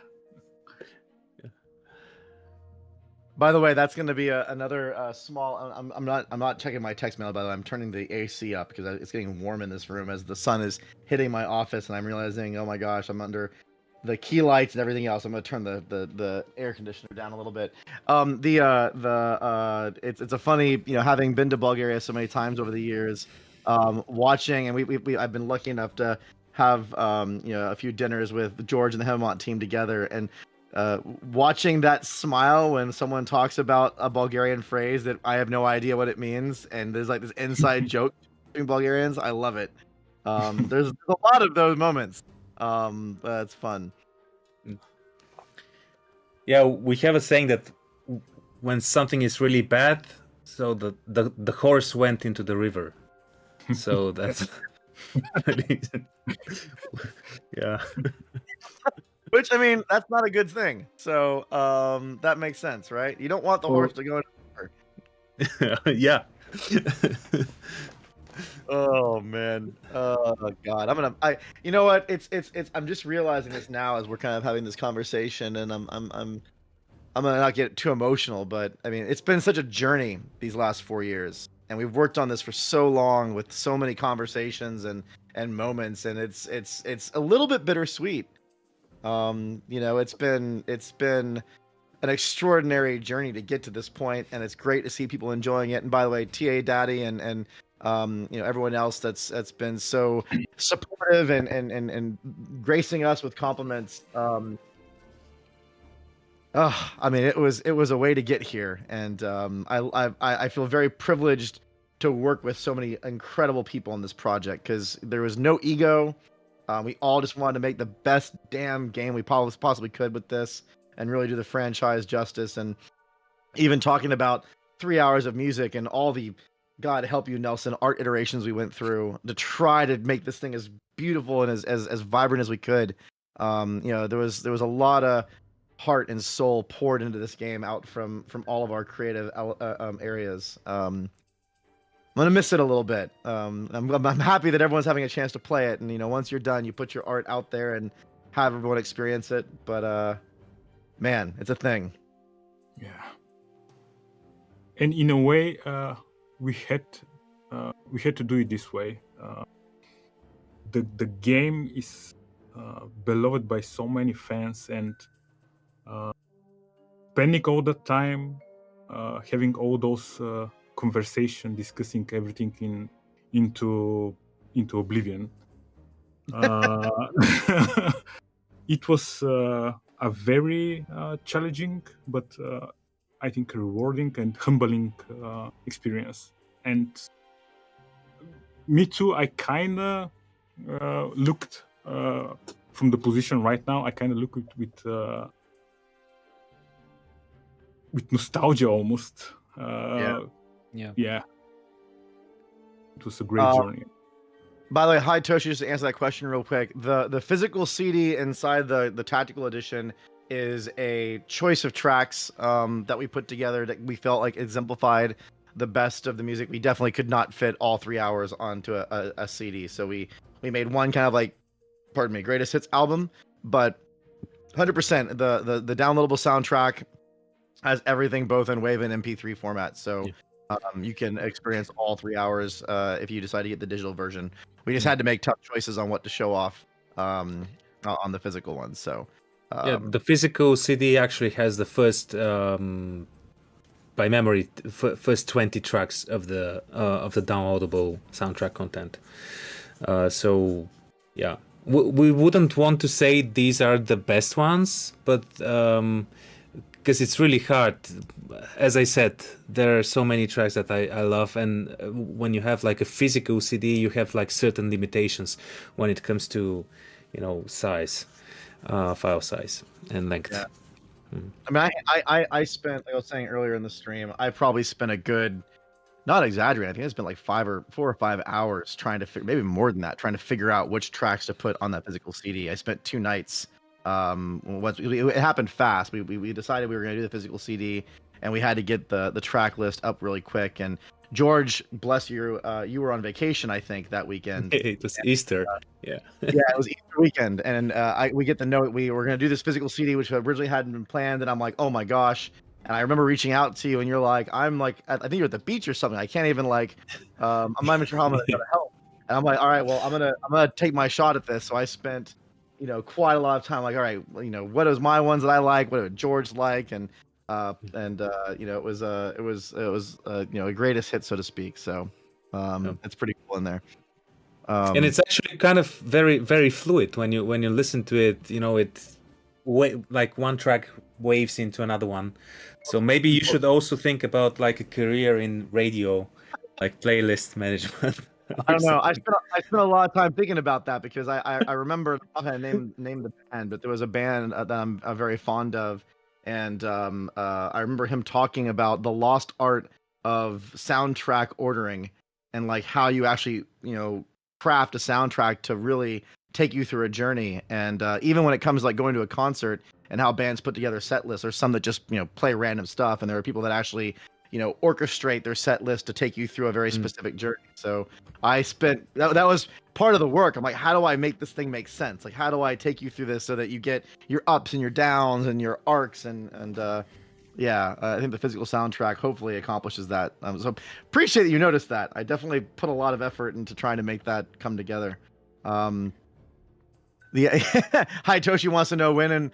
By the way, that's going to be another small. I'm not checking my text mail. By the way, I'm turning the AC up because it's getting warm in this room as the sun is hitting my office, and I'm realizing, oh my gosh, I'm under the key lights and everything else. I'm going to turn the air conditioner down a little bit. It's a funny, having been to Bulgaria so many times over the years, watching, and I've been lucky enough to have a few dinners with George and the Helmont team together, and watching that smile when someone talks about a Bulgarian phrase that I have no idea what it means, and there's like this inside joke between Bulgarians. I love it. There's a lot of those moments. But it's fun. Yeah, we have a saying that when something is really bad, so the horse went into the river. So that's yeah. Which, I mean, that's not a good thing. So that makes sense, right? You don't want the horse to go into the river. Yeah. Oh man. Oh God. You know what? It's I'm just realizing this now as we're kind of having this conversation, and I'm gonna not get too emotional, but I mean, it's been such a journey these last 4 years, and we've worked on this for so long with so many conversations and moments, and it's a little bit bittersweet. It's been an extraordinary journey to get to this point, and it's great to see people enjoying it. And by the way, TA Daddy and everyone else that's been so supportive and gracing us with compliments. I mean, it was a way to get here, and I feel very privileged to work with so many incredible people on this project, because there was no ego. We all just wanted to make the best damn game we possibly could with this, and really do the franchise justice. And even talking about 3 hours of music and all the, God help you, Nelson, art iterations we went through to try to make this thing as beautiful and as vibrant as we could. There was a lot of heart and soul poured into this game out from all of our creative areas. I'm gonna miss it a little bit. I'm happy that everyone's having a chance to play it, and once you're done, you put your art out there and have everyone experience it. But man, it's a thing. Yeah. And in a way, we had to do it this way the game is beloved by so many fans, and spending all the time having all those conversation, discussing everything into oblivion. It was a very challenging, but I think rewarding and humbling experience. And me too. I kind of looked from the position right now. I kind of look with nostalgia almost. Yeah. It was a great journey. By the way, hi Toshi, just to answer that question real quick. The physical CD inside the tactical edition is a choice of tracks that we put together that we felt like exemplified the best of the music. We definitely could not fit all 3 hours onto a CD. So we made one kind of like, greatest hits album, but 100% the downloadable soundtrack has everything both in WAV and MP3 format. So you can experience all 3 hours if you decide to get the digital version. We just had to make tough choices on what to show off on the physical ones. So the physical CD actually has the first, by memory, first 20 tracks of the downloadable soundtrack content. So yeah, we wouldn't want to say these are the best ones, but because it's really hard. As I said, there are so many tracks that I love, and when you have like a physical CD, you have like certain limitations when it comes to, size, file size and length. Yeah. I mean, I spent, like I was saying earlier in the stream, I probably spent a good, not exaggerating, I think it's been like 4 or 5 hours trying to maybe more than that, trying to figure out which tracks to put on that physical CD. I spent 2 nights. It happened fast. We decided we were going to do the physical CD, and we had to get the track list up really quick. And George, bless you, you were on vacation, I think, that weekend. It was Easter. Yeah, it was Easter weekend, and we get the note we were going to do this physical CD, which originally hadn't been planned. And I'm like, oh my gosh. And I remember reaching out to you, and you're like, I think you're at the beach or something. I can't even I'm not even sure how I'm going to help. And I'm like, all right, well, I'm gonna take my shot at this. So I spent quite a lot of time, like, all right, what is my ones that I like, what did George like, and it was a greatest hit, so to speak. So it's pretty cool in there. And it's actually kind of very, very fluid when you listen to it. Like one track waves into another one. So maybe you should also think about like a career in radio, like playlist management. I don't know. I spent a lot of time thinking about that because I remember I named the band, but there was a band that I'm very fond of, and I remember him talking about the lost art of soundtrack ordering and like how you actually craft a soundtrack to really take you through a journey. And even when it comes to like going to a concert and how bands put together set lists, there's some that just play random stuff, and there are people that actually orchestrate their set list to take you through a very specific journey. So I spent that was part of the work. I'm like, how do I make this thing make sense? Like, how do I take you through this so that you get your ups and your downs and your arcs and I think the physical soundtrack hopefully accomplishes that. So appreciate that you noticed that. I definitely put a lot of effort into trying to make that come together. Hi Toshi wants to know when and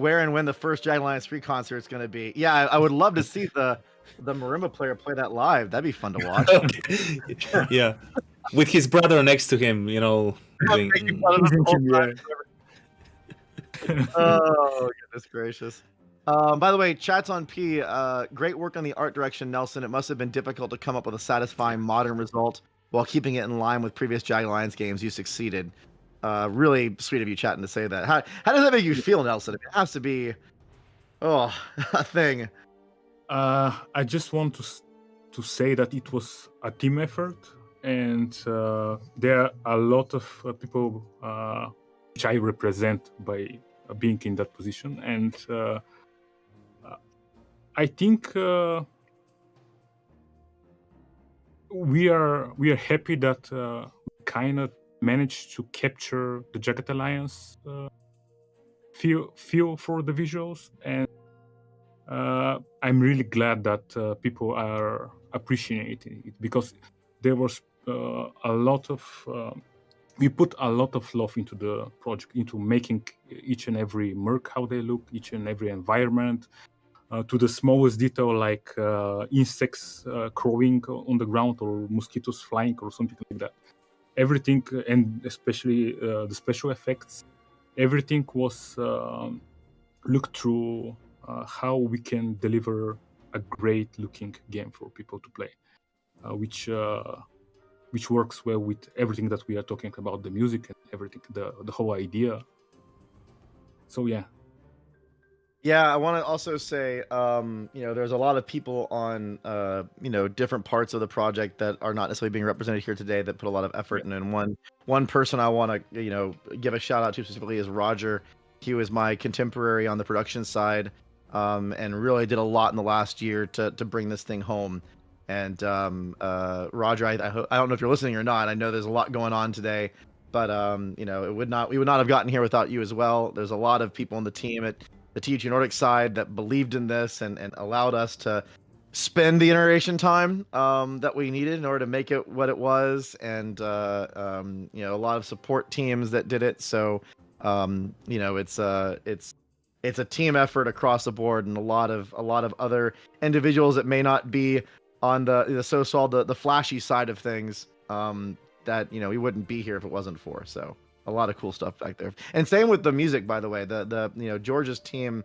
where and when the first Jagged Alliance 3 concert is going to be. Yeah, I would love to see the marimba player play that live. That'd be fun to watch. Yeah, with his brother next to him, doing... Oh goodness gracious. By the way, chat's on P. Great work on the art direction, Nelson. It must have been difficult to come up with a satisfying modern result while keeping it in line with previous Jagged Alliance games. You succeeded. Really sweet of you chatting to say that. How does that make you feel, Nelson? It has to be a thing. I just want to say that it was a team effort, and there are a lot of people which I represent by being in that position, and I think we are happy that kind of managed to capture the Jagged Alliance feel for the visuals, and I'm really glad that people are appreciating it, because there was a lot of we put a lot of love into the project, into making each and every merc how they look, each and every environment, to the smallest detail, like insects crawling on the ground or mosquitoes flying or something like that. Everything, and especially the special effects, everything was looked through how we can deliver a great looking game for people to play, which works well with everything that we are talking about, the music and everything, the whole idea. So yeah. Yeah, I want to also say, there's a lot of people on, different parts of the project that are not necessarily being represented here today that put a lot of effort in. And one person I want to, give a shout out to specifically is Roger. He was my contemporary on the production side, and really did a lot in the last year to bring this thing home. And Roger, I don't know if you're listening or not. I know there's a lot going on today, but we would not have gotten here without you as well. There's a lot of people on the team at the THQ Nordic side that believed in this and allowed us to spend the iteration time that we needed in order to make it what it was, and a lot of support teams that did it. So it's a team effort across the board, and a lot of other individuals that may not be on the so-called the flashy side of things, that we wouldn't be here if it wasn't for. So a lot of cool stuff back there. And same with the music, by the way. The George's team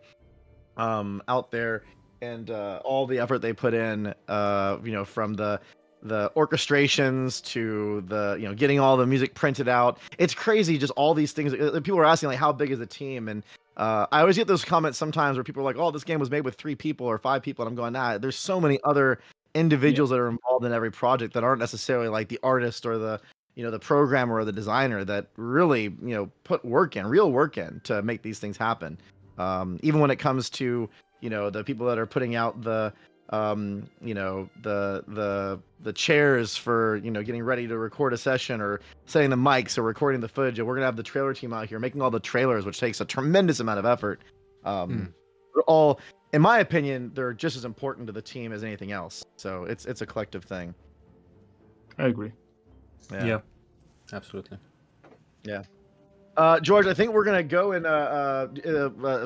out there, and all the effort they put in, from the orchestrations to the getting all the music printed out. It's crazy, just all these things. People are asking like, how big is the team? And I always get those comments sometimes where people are like, oh, this game was made with 3 people or 5 people, and I'm going, nah, there's so many other individuals that are involved in every project that aren't necessarily like the artist or the the programmer or the designer that really put real work in to make these things happen. Even when it comes to the people that are putting out the chairs for getting ready to record a session, or setting the mics, or recording the footage. And we're gonna have the trailer team out here making all the trailers, which takes a tremendous amount of effort. They're all, in my opinion, they're just as important to the team as anything else. So it's a collective thing. I agree. Yeah, absolutely. Yeah. George, I think we're gonna go in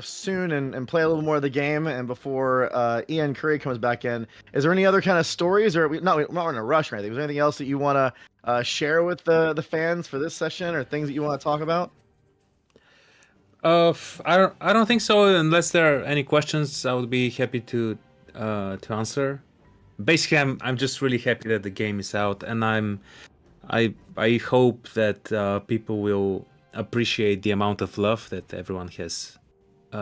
soon and play a little more of the game. And before Ian Curry comes back in, is there any other kind of stories, or we're not in a rush or anything? Is there anything else that you want to share with the fans for this session, or things that you want to talk about? I don't think so. Unless there are any questions, I would be happy to answer. Basically, I'm just really happy that the game is out, and I hope that people will appreciate the amount of love that everyone has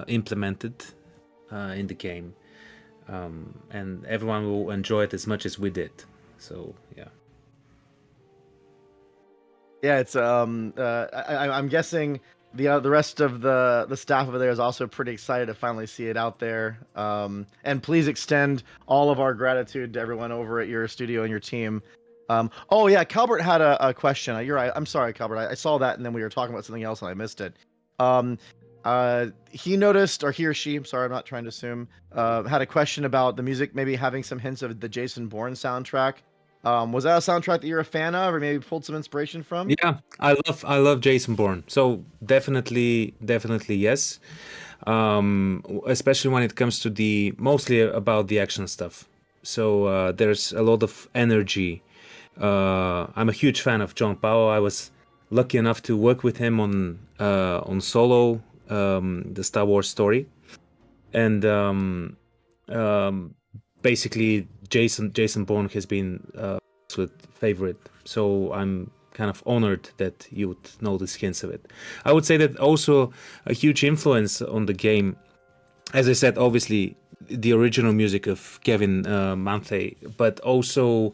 implemented in the game, and everyone will enjoy it as much as we did. So yeah. Yeah, it's I'm guessing the rest of the staff over there is also pretty excited to finally see it out there. And please extend all of our gratitude to everyone over at your studio and your team. Oh yeah, Calbert had a question. You're right. I'm sorry, Calbert. I saw that, and then we were talking about something else, and I missed it. He noticed, or he or she, I'm sorry, I'm not trying to assume, had a question about the music maybe having some hints of the Jason Bourne soundtrack. Was that a soundtrack that you're a fan of, or maybe pulled some inspiration from? Yeah, I love Jason Bourne. So definitely yes. Especially when it comes to mostly about the action stuff. So there's a lot of energy. I'm a huge fan of John Powell. I was lucky enough to work with him on Solo, the Star Wars story, and basically Jason Bourne has been absolute favorite. So I'm kind of honored that you would notice hints of it. I would say that also a huge influence on the game, as I said, obviously the original music of Kevin Manthey, but also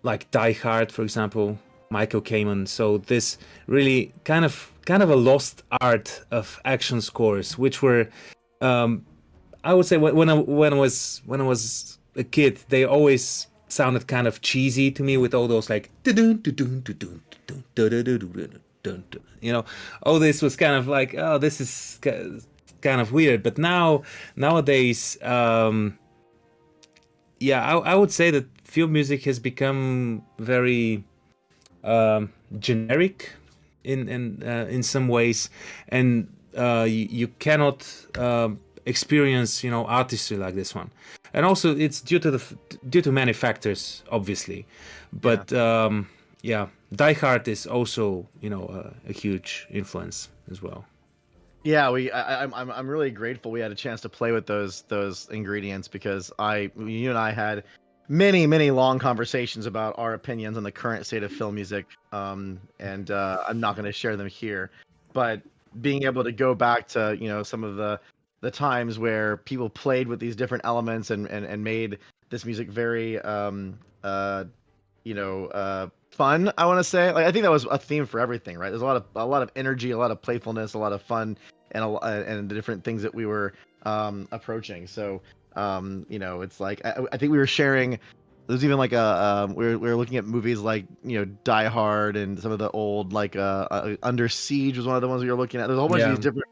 like Die Hard, for example, Michael Kamen. So this really kind of a lost art of action scores, which were, I would say, when I was a kid, they always sounded kind of cheesy to me, with all those like, all this was kind of like, oh, this is kind of weird. But nowadays, I would say that film music has become very generic in some ways, and you cannot experience artistry like this one. And also it's due to many factors, obviously, but Die Hard is also a huge influence as well. Yeah, I'm really grateful we had a chance to play with those ingredients, because you and I had many long conversations about our opinions on the current state of film music, and I'm not going to share them here, but being able to go back to some of the times where people played with these different elements and made this music very fun, I want to say. Like, I think that was a theme for everything, right? There's a lot of energy, a lot of playfulness, a lot of fun, and the different things that we were approaching. So it's like I think we were sharing. There's even like we were looking at movies like Die Hard and some of the old like Under Siege was one of the ones we were looking at. There's a whole bunch of these different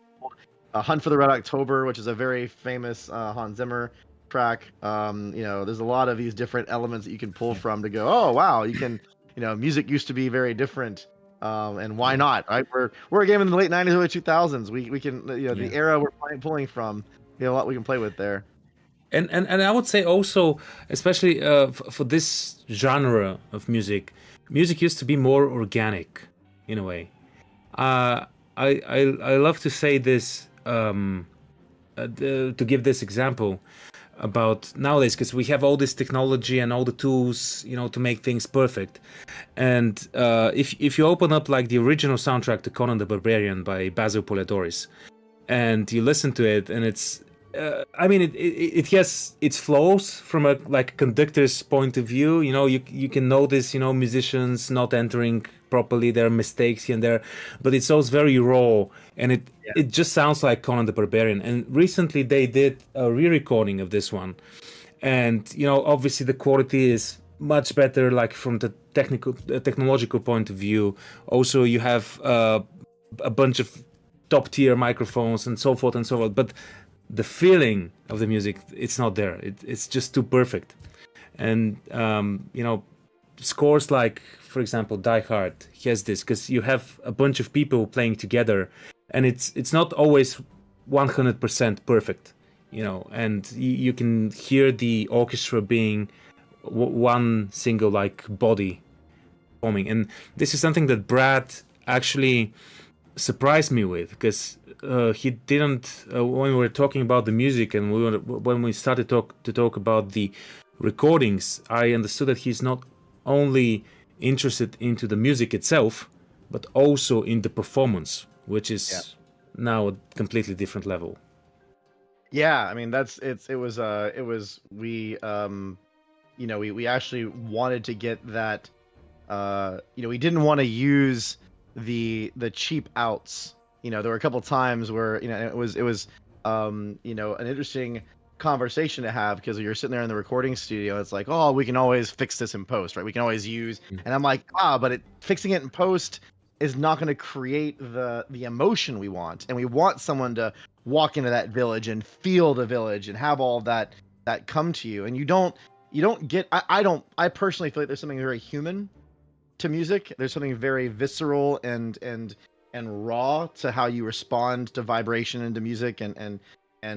Hunt for the Red October, which is a very famous Hans Zimmer track. There's a lot of these different elements that you can pull from to go, oh wow, you can music used to be very different, and why not, right? We're a game in the late 90s, early 2000s. We can the era we're pulling from, a lot we can play with there. And I would say also, especially for this genre of music used to be more organic in a way. I love to say this, to give this example about nowadays, because we have all this technology and all the tools to make things perfect. And if you open up like the original soundtrack to Conan the Barbarian by Basil Polidoris, and you listen to it, and it's it has its flaws from a like conductor's point of view. You can notice musicians not entering properly, their mistakes here and there, but it's also very raw, and it just sounds like Conan the Barbarian. And recently they did a re-recording of this one, and obviously the quality is much better, like from the technological point of view. Also you have a bunch of top tier microphones and so forth, but the feeling of the music, it's not there. It's just too perfect. And scores like, for example, Die Hard has this, because you have a bunch of people playing together, and it's not always 100% perfect, and you can hear the orchestra being one single like body forming. And this is something that Brad actually surprised me with, because he didn't when we were talking about the music, and when we started to talk about the recordings, I understood that he's not only interested into the music itself, but also in the performance, which is now a completely different level. Yeah, I mean we actually wanted to get that. We didn't want to use the cheap outs. There were a couple times where it was an interesting conversation to have, because you're sitting there in the recording studio, it's like, oh, we can always fix this in post, right? We can always use, and I'm like, but fixing it in post is not going to create the emotion we want, and we want someone to walk into that village and feel the village and have all that come to you, and you don't get. I personally feel like there's something very human to music. There's something very visceral and raw to how you respond to vibration into music, and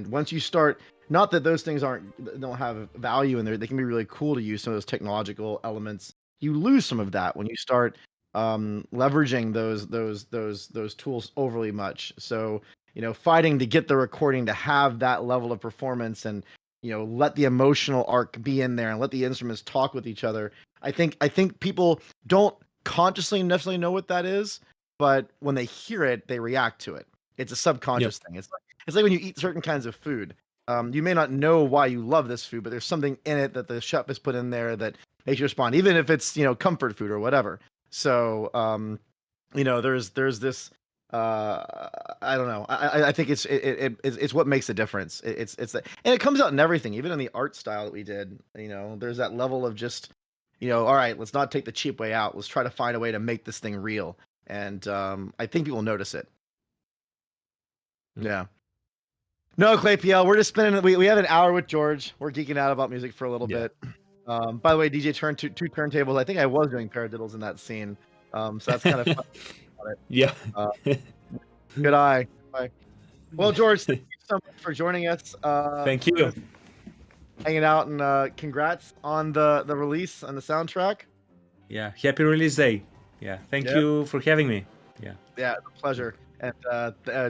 once you start, not that those things don't have value in there, they can be really cool to use some of those technological elements. You lose some of that when you start leveraging those tools overly much. So fighting to get the recording to have that level of performance, and let the emotional arc be in there, and let the instruments talk with each other. I think people don't consciously necessarily know what that is, but when they hear it, they react to it. It's a subconscious thing. It's like when you eat certain kinds of food. You may not know why you love this food, but there's something in it that the chef has put in there that makes you respond, even if it's comfort food or whatever. So there's this. I don't know. I think it's what makes the difference. It's that, and it comes out in everything, even in the art style that we did. There's that level of just, all right, let's not take the cheap way out. Let's try to find a way to make this thing real. And I think people notice it. Yeah. No, Clay PL, we're just spending. We have an hour with George. We're geeking out about music for a little bit. By the way, DJ turned two turntables. I think I was doing paradiddles in that scene. So that's kind of fun. Yeah. Good eye. Bye. Well, George, thank you so much for joining us. Thank you. Hanging out, and congrats on the release and the soundtrack. Yeah. Happy release day. Yeah. Thank you for having me. Yeah. Yeah, it's a pleasure. And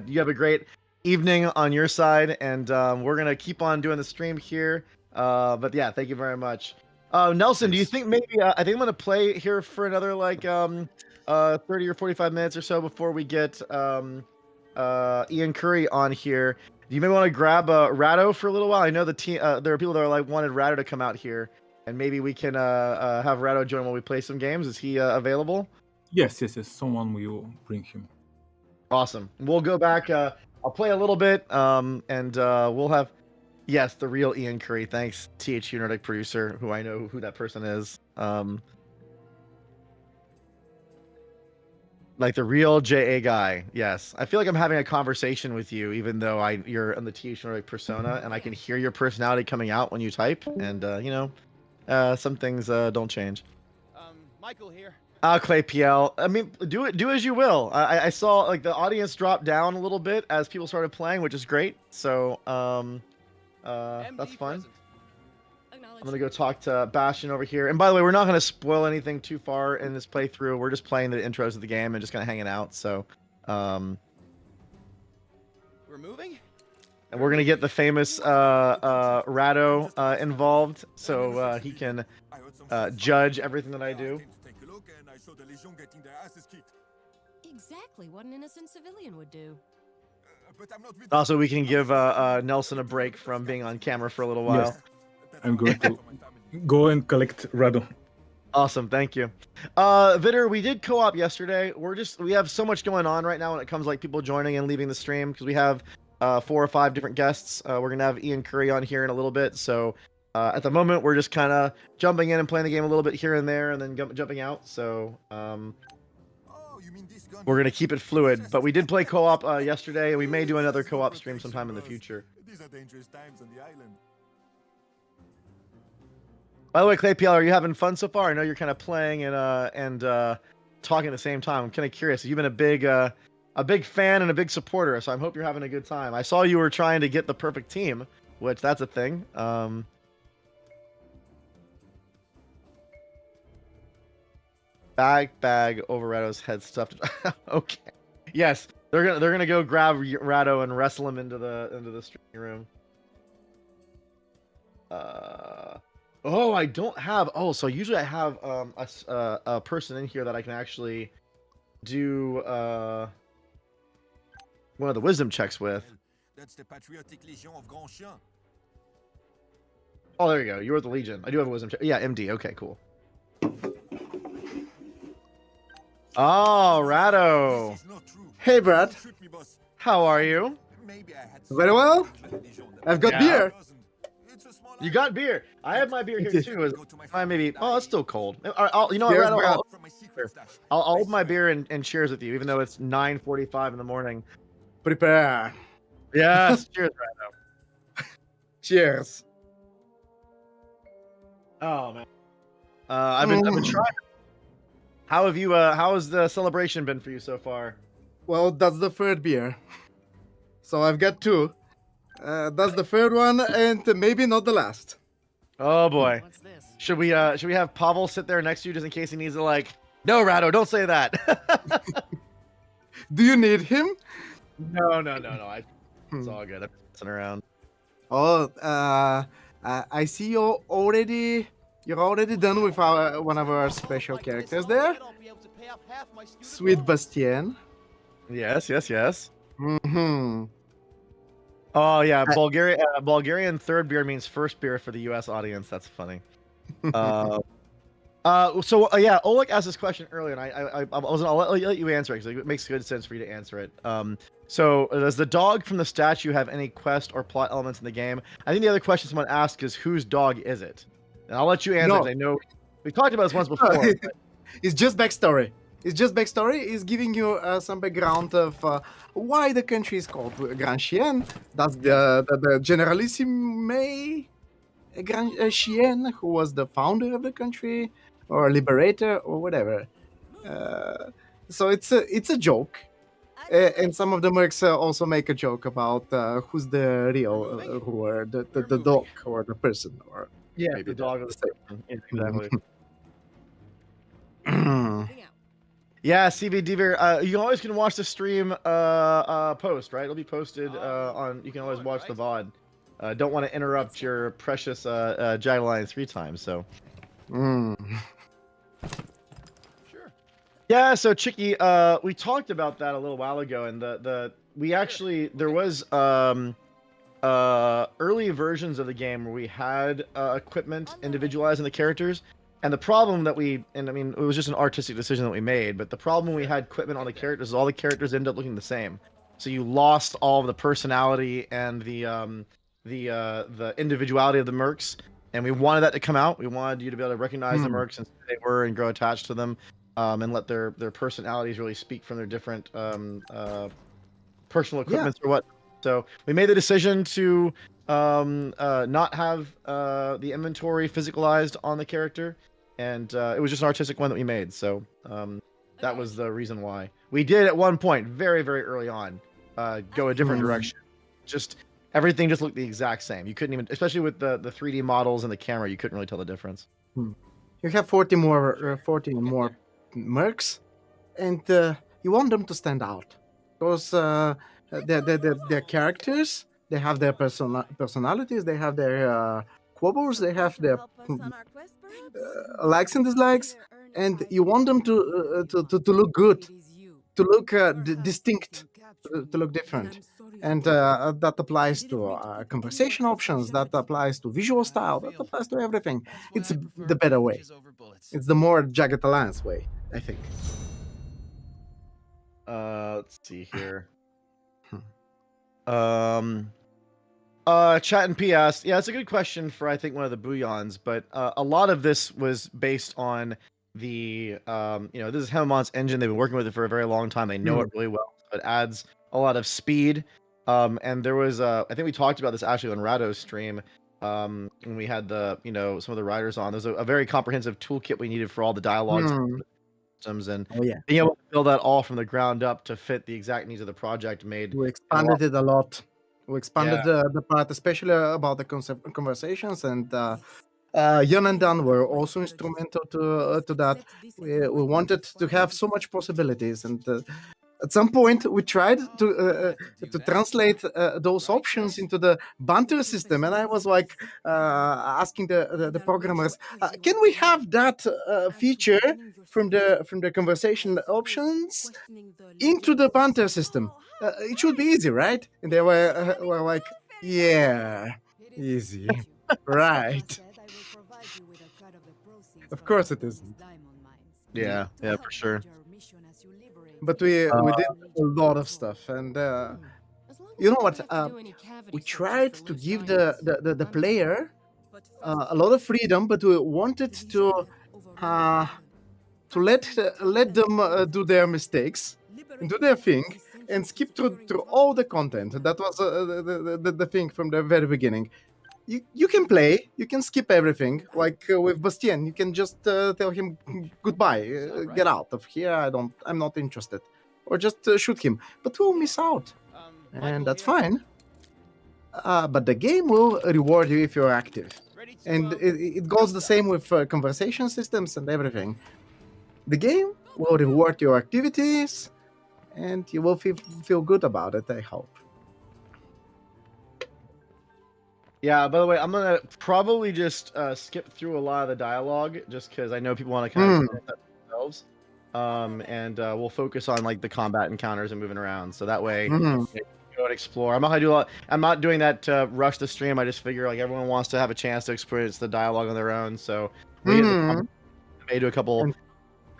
you have a great evening on your side, and we're gonna keep on doing the stream here. But yeah, thank you very much. Nelson, do you think maybe I think I'm gonna play here for another like 30 or 45 minutes or so before we get Ian Curry on here. Do you maybe want to grab Rado for a little while? I know the team. There are people that are like wanted Rado to come out here, and maybe we can have Rado join while we play some games. Is he available? Yes. Someone will bring him. Awesome. We'll go back. I'll play a little bit, and we'll have, yes, the real Ian Curry. Thanks, THU Nordic producer, who I know who that person is. Like the real JA guy. Yes. I feel like I'm having a conversation with you, even though you're in the THU Nordic persona, and I can hear your personality coming out when you type. And some things don't change. Michael here. Clay PL. I mean, do as you will. I saw like the audience drop down a little bit as people started playing, which is great. So that's fun. I'm gonna go talk to Bastion over here. And by the way, we're not gonna spoil anything too far in this playthrough. We're just playing the intros of the game and just kind of hanging out. So we're moving. And we're gonna get the famous Rado involved, so he can judge everything that I do. Exactly what an innocent civilian would do. Also, we can give Nelson a break from being on camera for a little while. Yes. I'm going to go and collect Rado. Awesome, thank you. Vitter, we did co-op yesterday. We have so much going on right now when it comes like people joining and leaving the stream, because we have 4 or 5 different guests. We're gonna have Ian Curry on here in a little bit. So at the moment, we're just kind of jumping in and playing the game a little bit here and there, and then jumping out. So we're gonna keep it fluid. But we did play co-op yesterday, and we may do another co-op stream sometime in the future. These are dangerous times on the island. By the way, Clay PL, are you having fun so far? I know you're kind of playing and talking at the same time. I'm kind of curious. You've been a big fan and a big supporter, so I hope you're having a good time. I saw you were trying to get the perfect team, which that's a thing. Bag over Rado's head stuffed. Okay. Yes, they're gonna go grab Rado and wrestle him into the streaming room. Oh, I don't have. Oh, so usually I have a person in here that I can actually do one of the wisdom checks with. That's the Patriotic Legion of Grand Chien. Oh, there you go. You're the Legion. I do have a wisdom check. Yeah, MD. Okay, cool. Oh, Rado. Hey, Brad. How are you? Very well. I've got beer. You got beer. I have my beer here too. Maybe. Oh, it's still cold. You know what, Cheers, Rado? Brad. I'll open my beer and cheers with you, even though it's 9:45 in the morning. Prepare. Yes. Cheers, Rado. Cheers. Oh man. I've been trying. How have you? How has the celebration been for you so far? Well, that's the third beer. So I've got 2. That's the third one, and maybe not the last. Oh boy. What's this? Should we have Pavel sit there next to you just in case he needs to like? No, Rado, don't say that. Do you need him? No. It's all good. I'm just messing around. Oh, I see you're already done with one of our special characters there. Sweet Bastien. Yes. Mm-hmm. Oh yeah, Bulgarian third beer means first beer for the U.S. audience. That's funny. Yeah, Oleg asked this question earlier, and I'll let you answer it because it makes good sense for you to answer it. So does the dog from the statue have any quest or plot elements in the game? I think the other question someone asked is whose dog is it? And I'll let you answer. No. I know we talked about this once before. It's just backstory. It's giving you some background of why the country is called Grand Chien. That's the Generalissime Grand Chien, who was the founder of the country, or liberator, or whatever. So it's a joke. And some of the mercs also make a joke about who's the real ruler, the dog or the person, or Yeah, maybe the dog or the person. Yeah, exactly. Yeah, CB Deaver, you always can watch the stream post, right? It'll be posted on. You can always watch the VOD. Don't want to interrupt your precious Jagged Alliance free time, so. Sure. Yeah, so Chicky, we talked about that a little while ago, and we actually there was early versions of the game where we had equipment individualizing the characters, and the problem that I mean, it was just an artistic decision that we made, but the problem when we had equipment on the characters is all the characters ended up looking the same, so you lost all of the personality and the individuality of the mercs, and we wanted that to come out. We wanted you to be able to recognize the mercs and who they were and grow attached to them, and let their personalities really speak from their different personal equipments or what. So we made the decision to not have the inventory physicalized on the character, and it was just an artistic one that we made. So that was the reason why. We did at one point, very, very early on, go a different direction. Just everything just looked the exact same. You couldn't even, especially with the 3D models and the camera, you couldn't really tell the difference. You have 40 more mercs, and you want them to stand out because they're characters. They have their personalities. They have their quibbles. They have their likes and dislikes, and you want them to look good, to look distinct, to look different. And that applies to conversation options. That applies to visual style. That applies to everything. It's the better way. It's the more Jagged Alliance way, I think. Let's see here. Chat and PS. Yeah, it's a good question for I think one of the bouillons, but a lot of this was based on the this is Hemamon's engine. They've been working with it for a very long time. They know it really well. So it adds a lot of speed. And there was I think we talked about this actually on Rado's stream. When we had some of the writers on. There's a very comprehensive toolkit we needed for all the dialogues systems, and being able to build that all from the ground up to fit the exact needs of the project made. We expanded it a lot. We expanded the part, especially about the conversations, and Jan and Dan were also instrumental to that. We wanted to have so much possibilities, and at some point we tried to translate those options into the banter system, and I was like asking the programmers, can we have that feature from the conversation options into the banter system? It should be easy, right? And they were like, yeah, easy. Right. Of course it isn't. Yeah, for sure. But we did a lot of stuff, and you know what? We tried to give the player a lot of freedom, but we wanted to let them do their mistakes, do their thing, and skip through all the content. That was the thing from the very beginning. You can play, you can skip everything, like with Bastien. You can just tell him goodbye, get out of here. I'm not interested, or just shoot him. But we'll miss out, and that's fine. But the game will reward you if you're active, and it goes the same with conversation systems and everything. The game will reward your activities, and you will feel good about it, I hope. Yeah, by the way, I'm going to probably just skip through a lot of the dialogue, just because I know people want to kind of experience that themselves. And we'll focus on like the combat encounters and moving around. So that way, you can go and explore. I'm not doing that to rush the stream. I just figure like everyone wants to have a chance to experience the dialogue on their own. So we may do a couple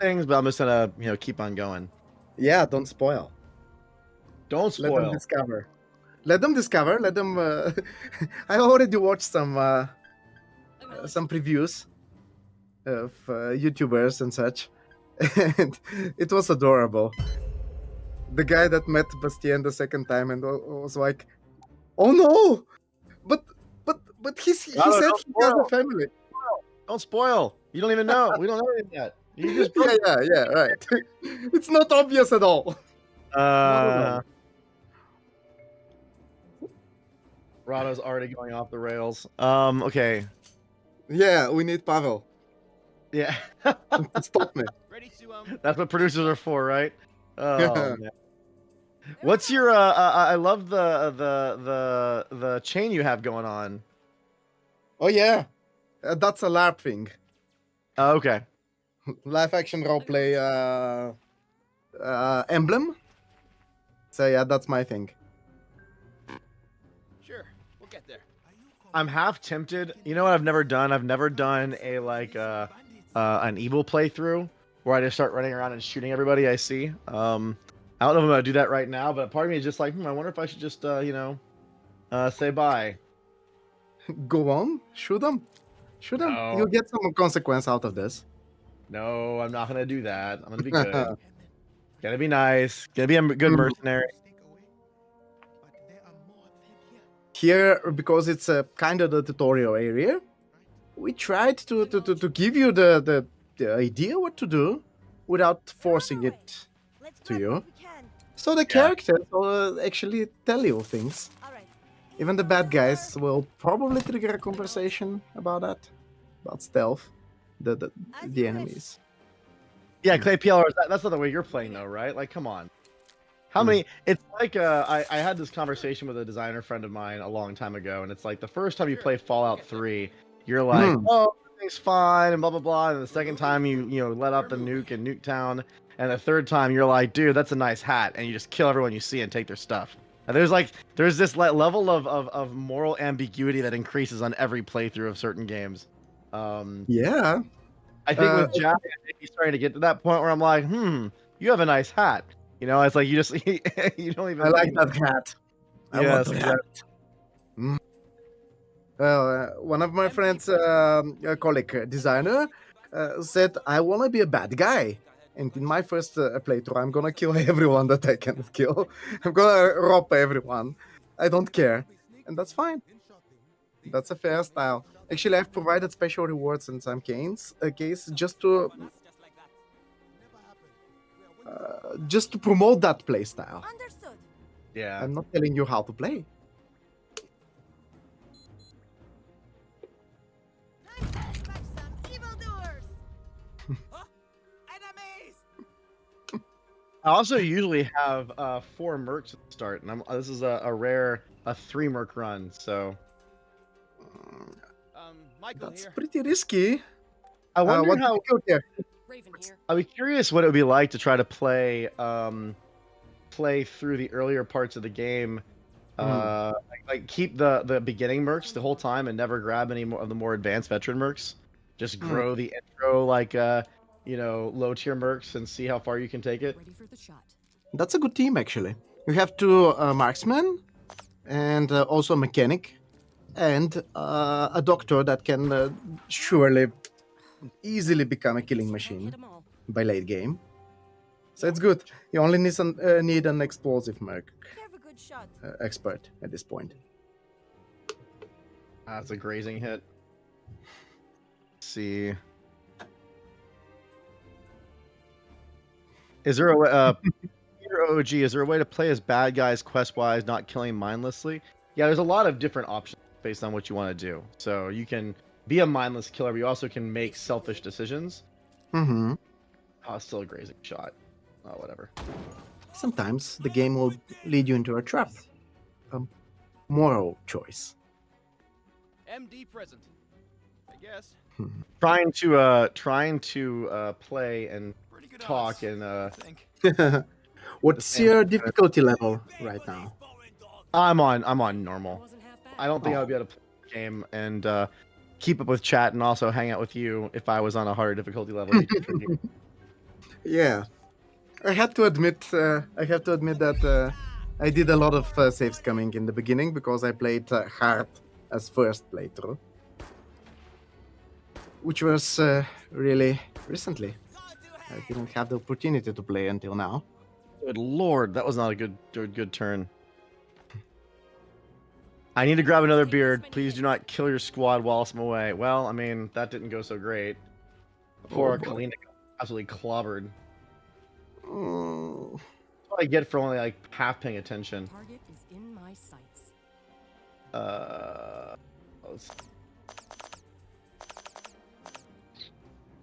things, but I'm just gonna keep on going. Yeah, don't spoil. Don't spoil. Let them discover. Let them discover. Let them. I already watched some previews of YouTubers and such, and it was adorable. The guy that met Bastien the second time and was like, "Oh no, but he said he has a family." Don't spoil. You don't even know. We don't know anything yet. You just yeah, right. It's not obvious at all. Not at all. Rado's already going off the rails. Okay. Yeah, we need Pavel Yeah. to stop me. Ready to That's what producers are for, right? Oh man. What's your I love the chain you have going on. Oh yeah, that's a LARP thing. Okay. Live action roleplay emblem. So yeah, that's my thing. Sure, we'll get there. I'm half tempted. You know what I've never done? I've never done a like an evil playthrough where I just start running around and shooting everybody I see. I don't know if I'm gonna do that right now, but part of me is just like, I wonder if I should just say bye. Go on, shoot them. Shoot them. No. You'll get some consequence out of this. No, I'm not gonna do that. I'm gonna be good. Gonna be nice. Gonna be a good mercenary. Here, because it's a kind of the tutorial area, we tried to give you the idea what to do without forcing it to you. So the characters will actually tell you things. Even the bad guys will probably trigger a conversation about that, about stealth, the enemies. Yeah, Clay PLR, that's not the way you're playing though, right? Like, come on. How many? It's like I had this conversation with a designer friend of mine a long time ago, and it's like the first time you play Fallout 3, you're like, oh, everything's fine, and blah blah blah. And the second time you let out the nuke in Nuketown, and the third time you're like, dude, that's a nice hat, and you just kill everyone you see and take their stuff. And there's this level of moral ambiguity that increases on every playthrough of certain games. Yeah. I think with Jack, he's starting to get to that point where I'm like, you have a nice hat. You know, it's like you just you don't even. I like that hat. I want Yes, that hat. One of my friends, a colleague designer, said, "I want to be a bad guy." And in my first playthrough, I'm gonna kill everyone that I can kill. I'm gonna rob everyone. I don't care, and that's fine. That's a fair style. Actually, I've provided special rewards in some case just to promote that play style. Understood. Yeah. I'm not telling you how to play. I also usually have 4 mercs at the start, and this is a rare 3 merc run, so Michael That's here. pretty risky. I wonder what how. difficult here? Raven here. I'd be curious what it would be like to try to play through the earlier parts of the game, like keep the beginning mercs the whole time and never grab any more of the more advanced veteran mercs. Just grow the intro like low tier mercs and see how far you can take it. Ready for the shot. That's a good team, actually. You have 2 marksmen and also a mechanic and a doctor that can surely easily become a killing machine by late game. So it's good. You only need an explosive merc expert at this point. That's a grazing hit. Let's see. Is there a Peter OG? Is there a way to play as bad guys quest-wise, not killing mindlessly? Yeah, there's a lot of different options based on what you want to do. So you can be a mindless killer, but you also can make selfish decisions. Mm-hmm. Oh, still a grazing shot. Oh, whatever. Sometimes the game will lead you into a trap. A moral choice. MD present. I guess. Trying to play and talk and What's your difficulty level right now? I'm on normal. I don't think I would be able to play the game and keep up with chat and also hang out with you if I was on a harder difficulty level. Yeah, I have to admit that I did a lot of saves coming in the beginning because I played hard as first playthrough, which was really recently. I didn't have the opportunity to play until now. Good lord, that was not a good turn. I need to grab another beard. Please do not kill your squad whilst I'm away. Well, I mean, that didn't go so great. Poor Kalina. absolutely clobbered. Mm, That's what I get for only like half paying attention. Target is in my sights. Let's- come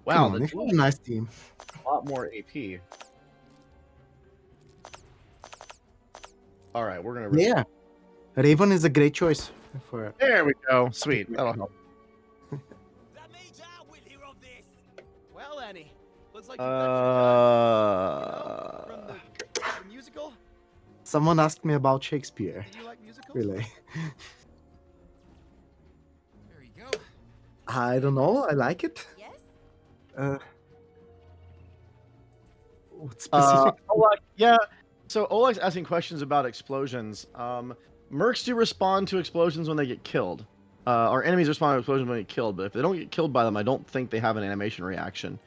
Wow, on, the you have a nice team. a lot more AP. All right, we're gonna. Yeah, Raven is a great choice for. There we go. Sweet. That'll help. Well, Annie, looks like Uh, the musical. Someone asked me about Shakespeare. Do you like musicals? Really? There you go. I don't know. I like it. Yes? What specific? Oleg, yeah. So Oleg's asking questions about explosions. Mercs do respond to explosions when they get killed. Or enemies respond to explosions when they get killed, but if they don't get killed by them, I don't think they have an animation reaction.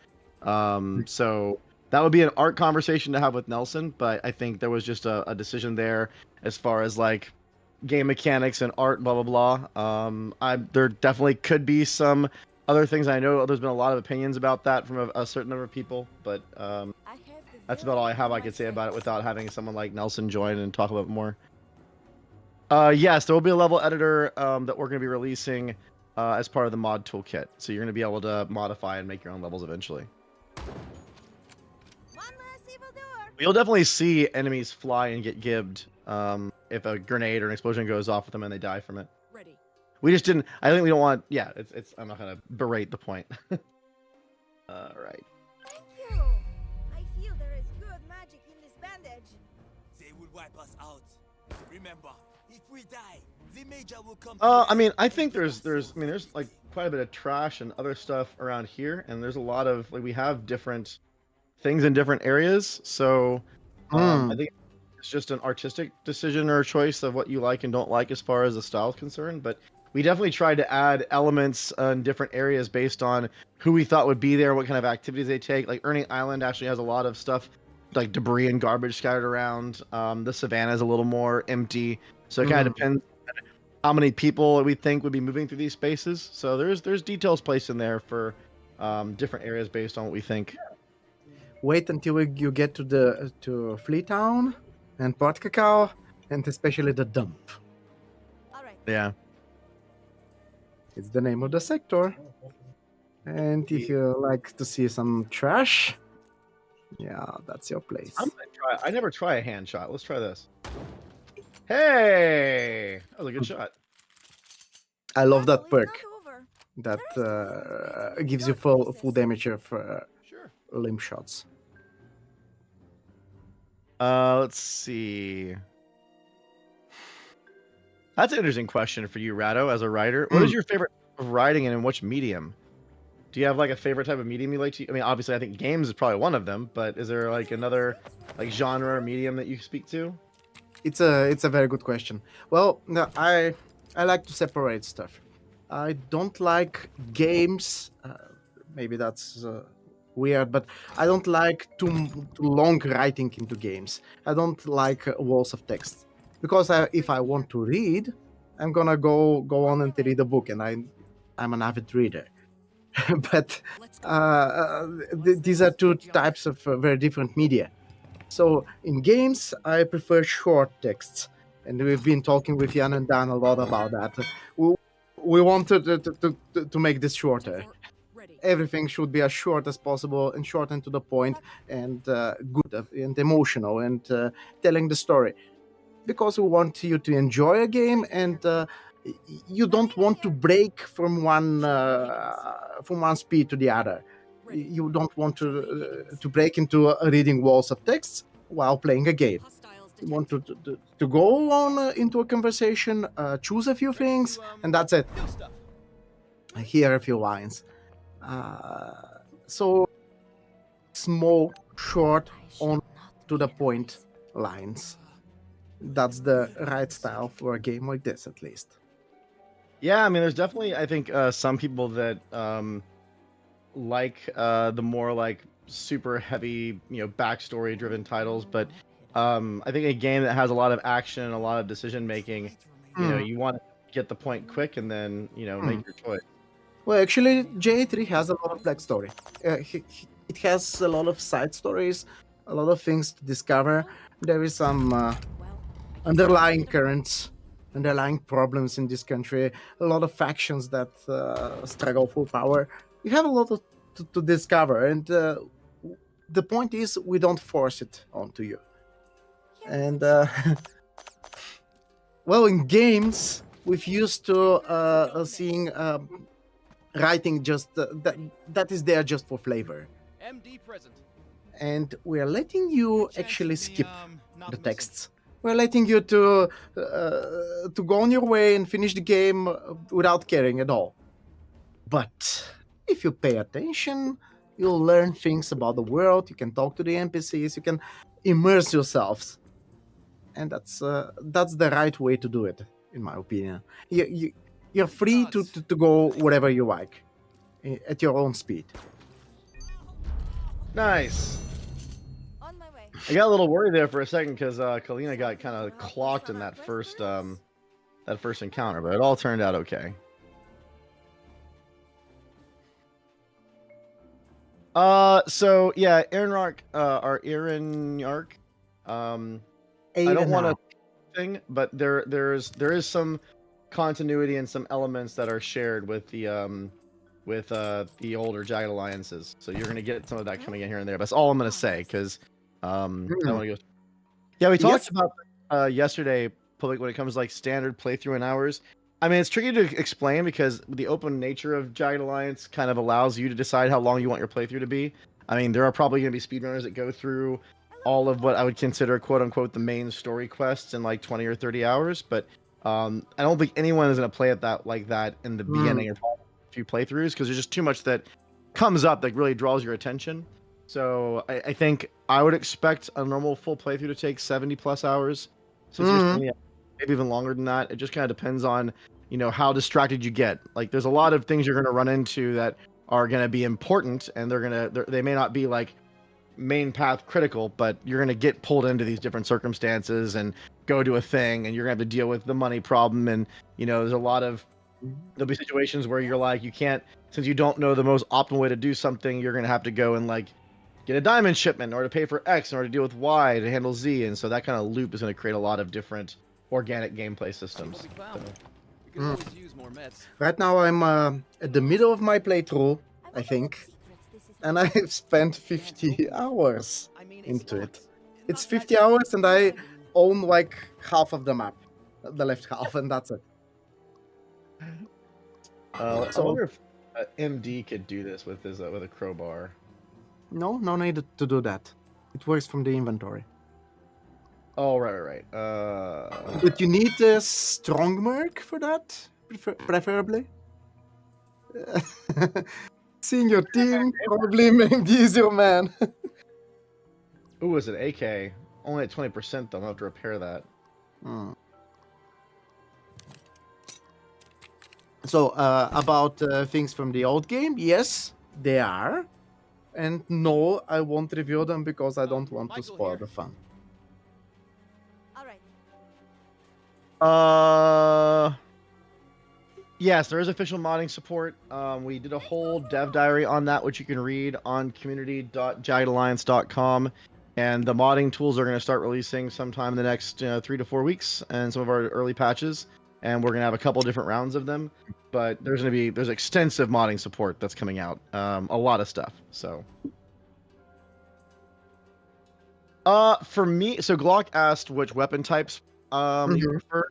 So that would be an art conversation to have with Nelson, but I think there was just a decision there as far as like game mechanics and art, blah blah blah. There definitely could be some other things. I know there's been a lot of opinions about that from a certain number of people, but that's about all I have I could say about it without having someone like Nelson join and talk about it more. Yes, there will be a level editor that we're going to be releasing as part of the mod toolkit. So you're going to be able to modify and make your own levels eventually. You'll definitely see enemies fly and get gibbed if a grenade or an explosion goes off with them and they die from it. Ready. We just didn't. I think we don't want. Yeah, it's. I'm not gonna berate the point. All right. Thank you. I feel there is good magic in this bandage. They will wipe us out. Remember, if we die, the major will come. I mean, I think there's like quite a bit of trash and other stuff around here, and there's a lot of like we have different things in different areas. So I think it's just an artistic decision or choice of what you like and don't like as far as the style is concerned. But we definitely tried to add elements in different areas based on who we thought would be there, what kind of activities they take. Like Earning Island actually has a lot of stuff like debris and garbage scattered around. The savannah is a little more empty, so it kind of depends on how many people we think would be moving through these spaces. So there's details placed in there for different areas based on what we think. Wait until you get to Fleetown and Port Cacao, and especially the dump. Yeah. It's the name of the sector. And if you like to see some trash, yeah, that's your place. I'm gonna try. I never try a hand shot. Let's try this. Hey, that was a good shot. I love that perk. That gives you full damage of limb shots. Let's see. That's an interesting question for you, Rado, as a writer. What is your favorite type of writing and in which medium? Do you have like a favorite type of medium you like to? I mean, obviously, I think games is probably one of them, but is there like another like genre or medium that you speak to? It's a very good question. Well, no, I like to separate stuff. I don't like games. Maybe that's weird, but I don't like too long writing into games. I don't like walls of text because if I want to read, I'm gonna go on and read a book, and I'm an avid reader. But these are two types of very different media. So in games, I prefer short texts, and we've been talking with Jan and Dan a lot about that. We wanted to make this shorter. Everything should be as short as possible and short and to the point, and good and emotional, and telling the story, because we want you to enjoy a game, and you don't want to break from one speed to the other. You don't want to break into reading walls of text while playing a game. You want to go on into a conversation, choose a few things, and that's it. Hear a few lines. So small, short, on to the point lines. That's the right style for a game like this, at least. Yeah, I mean, there's definitely, I think, some people that like the more like super heavy, backstory-driven titles. But I think a game that has a lot of action and a lot of decision making, you want to get the point quick and then make your choice. Well, actually, J3 has a lot of backstory. it has a lot of side stories, a lot of things to discover. There is some underlying currents, underlying problems in this country, a lot of factions that struggle for power. You have a lot to discover, and the point is we don't force it onto you. And well, in games, we've used to seeing writing just that is there just for flavor. MD present. And we're letting you actually skip the texts. We're letting you to go on your way and finish the game without caring at all. But if you pay attention, you'll learn things about the world. You can talk to the NPCs. You can immerse yourselves, and that's the right way to do it, in my opinion. You're free to go wherever you like, at your own speed. Nice. On my way. I got a little worried there for a second because Kalina got kind of clocked in that first encounter, but it all turned out okay. So yeah, Aaron Yark. I don't want to thing, but there is some continuity and some elements that are shared with the older Jagged alliances. So you're gonna get some of that coming in here and there. That's all I'm gonna say because I don't want to go. Yeah, we talked about yesterday, public, when it comes to like standard playthrough in hours. I mean, it's tricky to explain because the open nature of Jagged Alliance kind of allows you to decide how long you want your playthrough to be. I mean, there are probably going to be speedrunners that go through all of what I would consider "quote unquote" the main story quests in like 20 or 30 hours, but I don't think anyone is going to play it like that in the beginning of a few playthroughs because there's just too much that comes up that really draws your attention. So I think I would expect a normal full playthrough to take 70 plus hours. Since you're saying, maybe even longer than that. It just kind of depends on, how distracted you get. Like there's a lot of things you're going to run into that are going to be important, and they may not be like main path critical, but you're going to get pulled into these different circumstances and go to a thing, and you're going to have to deal with the money problem. And there's there'll be situations where you're like, you can't, since you don't know the most optimal way to do something, you're going to have to go and like get a diamond shipment in order to pay for X in order to deal with Y to handle Z. And so that kind of loop is going to create a lot of different organic gameplay systems. We can always use more meds. Right now I'm at the middle of my playthrough, I think, and I've spent 50 hours into it. It's 50 hours and I own like half of the map, the left half, and that's it. I wonder if MD could do this with a crowbar. No need to do that. It works from the inventory. Oh, right. But you need a strong merc for that, preferably. Seeing your team probably make it easier, man. Ooh, it's an AK. Only at 20% though. I'll have to repair that. So, about things from the old game, yes, they are. And no, I won't review them because I don't want to spoil the fun. Yes, there is official modding support. We did a whole dev diary on that, which you can read on community.jaggedalliance.com. And the modding tools are going to start releasing sometime in the next 3 to 4 weeks, and some of our early patches. And we're going to have a couple different rounds of them. But there's extensive modding support that's coming out. A lot of stuff. So. For me, so Glock asked which weapon types you prefer.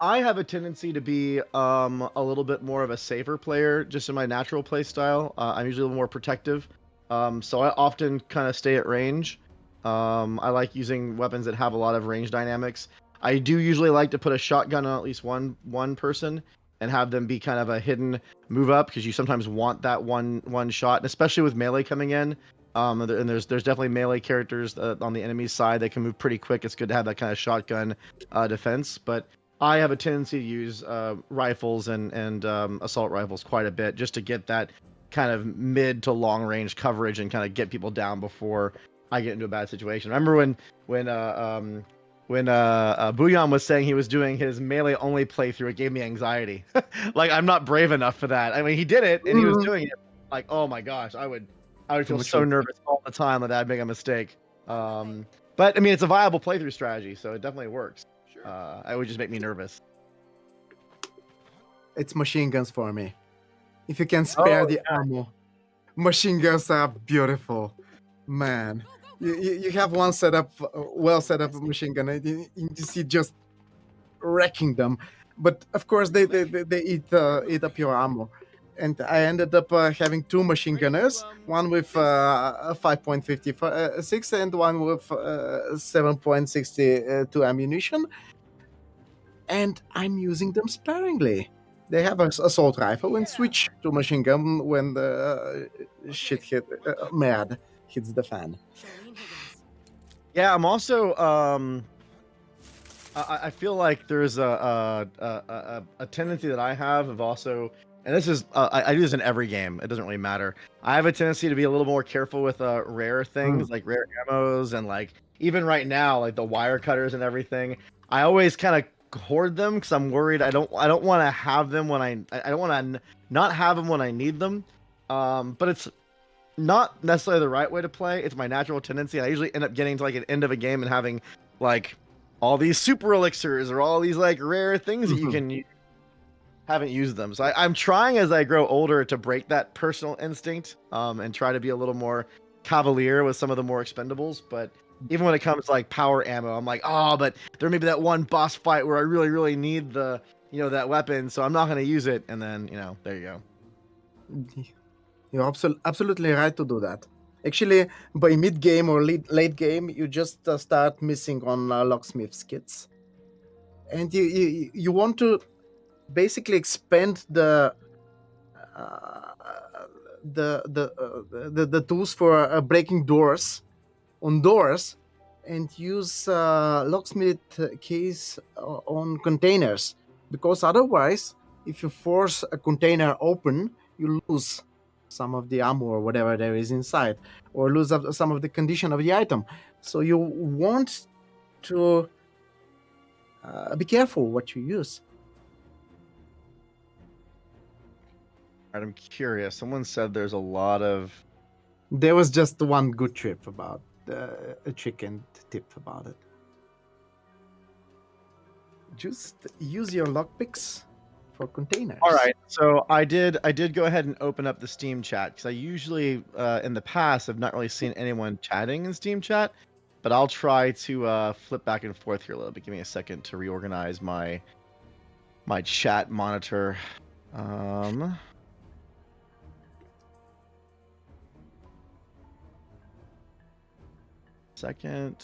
I have a tendency to be a little bit more of a safer player just in my natural play style. I'm usually a little more protective. So I often kind of stay at range. I like using weapons that have a lot of range dynamics. I do usually like to put a shotgun on at least one person and have them be kind of a hidden move up because you sometimes want that one shot, and especially with melee coming in. And there's definitely melee characters on the enemy's side that can move pretty quick. It's good to have that kind of shotgun defense, but I have a tendency to use rifles and assault rifles quite a bit just to get that kind of mid to long range coverage and kind of get people down before I get into a bad situation. Remember when Bouillon was saying he was doing his melee only playthrough, it gave me anxiety. Like I'm not brave enough for that. I mean, he did it and he was doing it. Like, oh my gosh, I would I would feel so nervous all the time that I'd make a mistake. But I mean, it's a viable playthrough strategy, so it definitely works. It would just make me nervous. It's machine guns for me. If you can spare the ammo, machine guns are beautiful, man. You have one setup, well set up machine gun, and you see just wrecking them. But of course, they eat up your ammo. And I ended up having 2 machine gunners, one with 5.56 and one with 7.62 ammunition. And I'm using them sparingly. They have an assault rifle and switch to machine gun when the shit mad hits the fan. Yeah, I'm also I feel like there's a tendency that I have of also, and this is I do this in every game. It doesn't really matter. I have a tendency to be a little more careful with rare things like rare ammos and like even right now like the wire cutters and everything. I always kind of hoard them because I'm worried I don't want to have them when I don't want to not have them when I need them. But it's not necessarily the right way to play. It's my natural tendency. I usually end up getting to like an end of a game and having like all these super elixirs or all these like rare things that you can use. Haven't used them. So I'm trying as I grow older to break that personal instinct and try to be a little more cavalier with some of the more expendables. But even when it comes to like power ammo, I'm like, oh, but there may be that one boss fight where I really, really need the, that weapon. So I'm not going to use it. And then, there you go. You're absolutely right to do that. Actually, by mid game or late game, you just start missing on locksmith's kits, and you want to basically expand the tools for breaking doors on doors, and use locksmith keys on containers, because otherwise, if you force a container open, you lose some of the ammo or whatever there is inside, or lose some of the condition of the item. So you want to be careful what you use. All right, I'm curious. Someone said there's a lot of... There was just one good trip about a chicken tip about it. Just use your lockpicks for containers. All right, so I did go ahead and open up the Steam chat because I usually in the past have not really seen anyone chatting in Steam chat, but I'll try to flip back and forth here a little bit. Give me a second to reorganize my chat monitor. Second.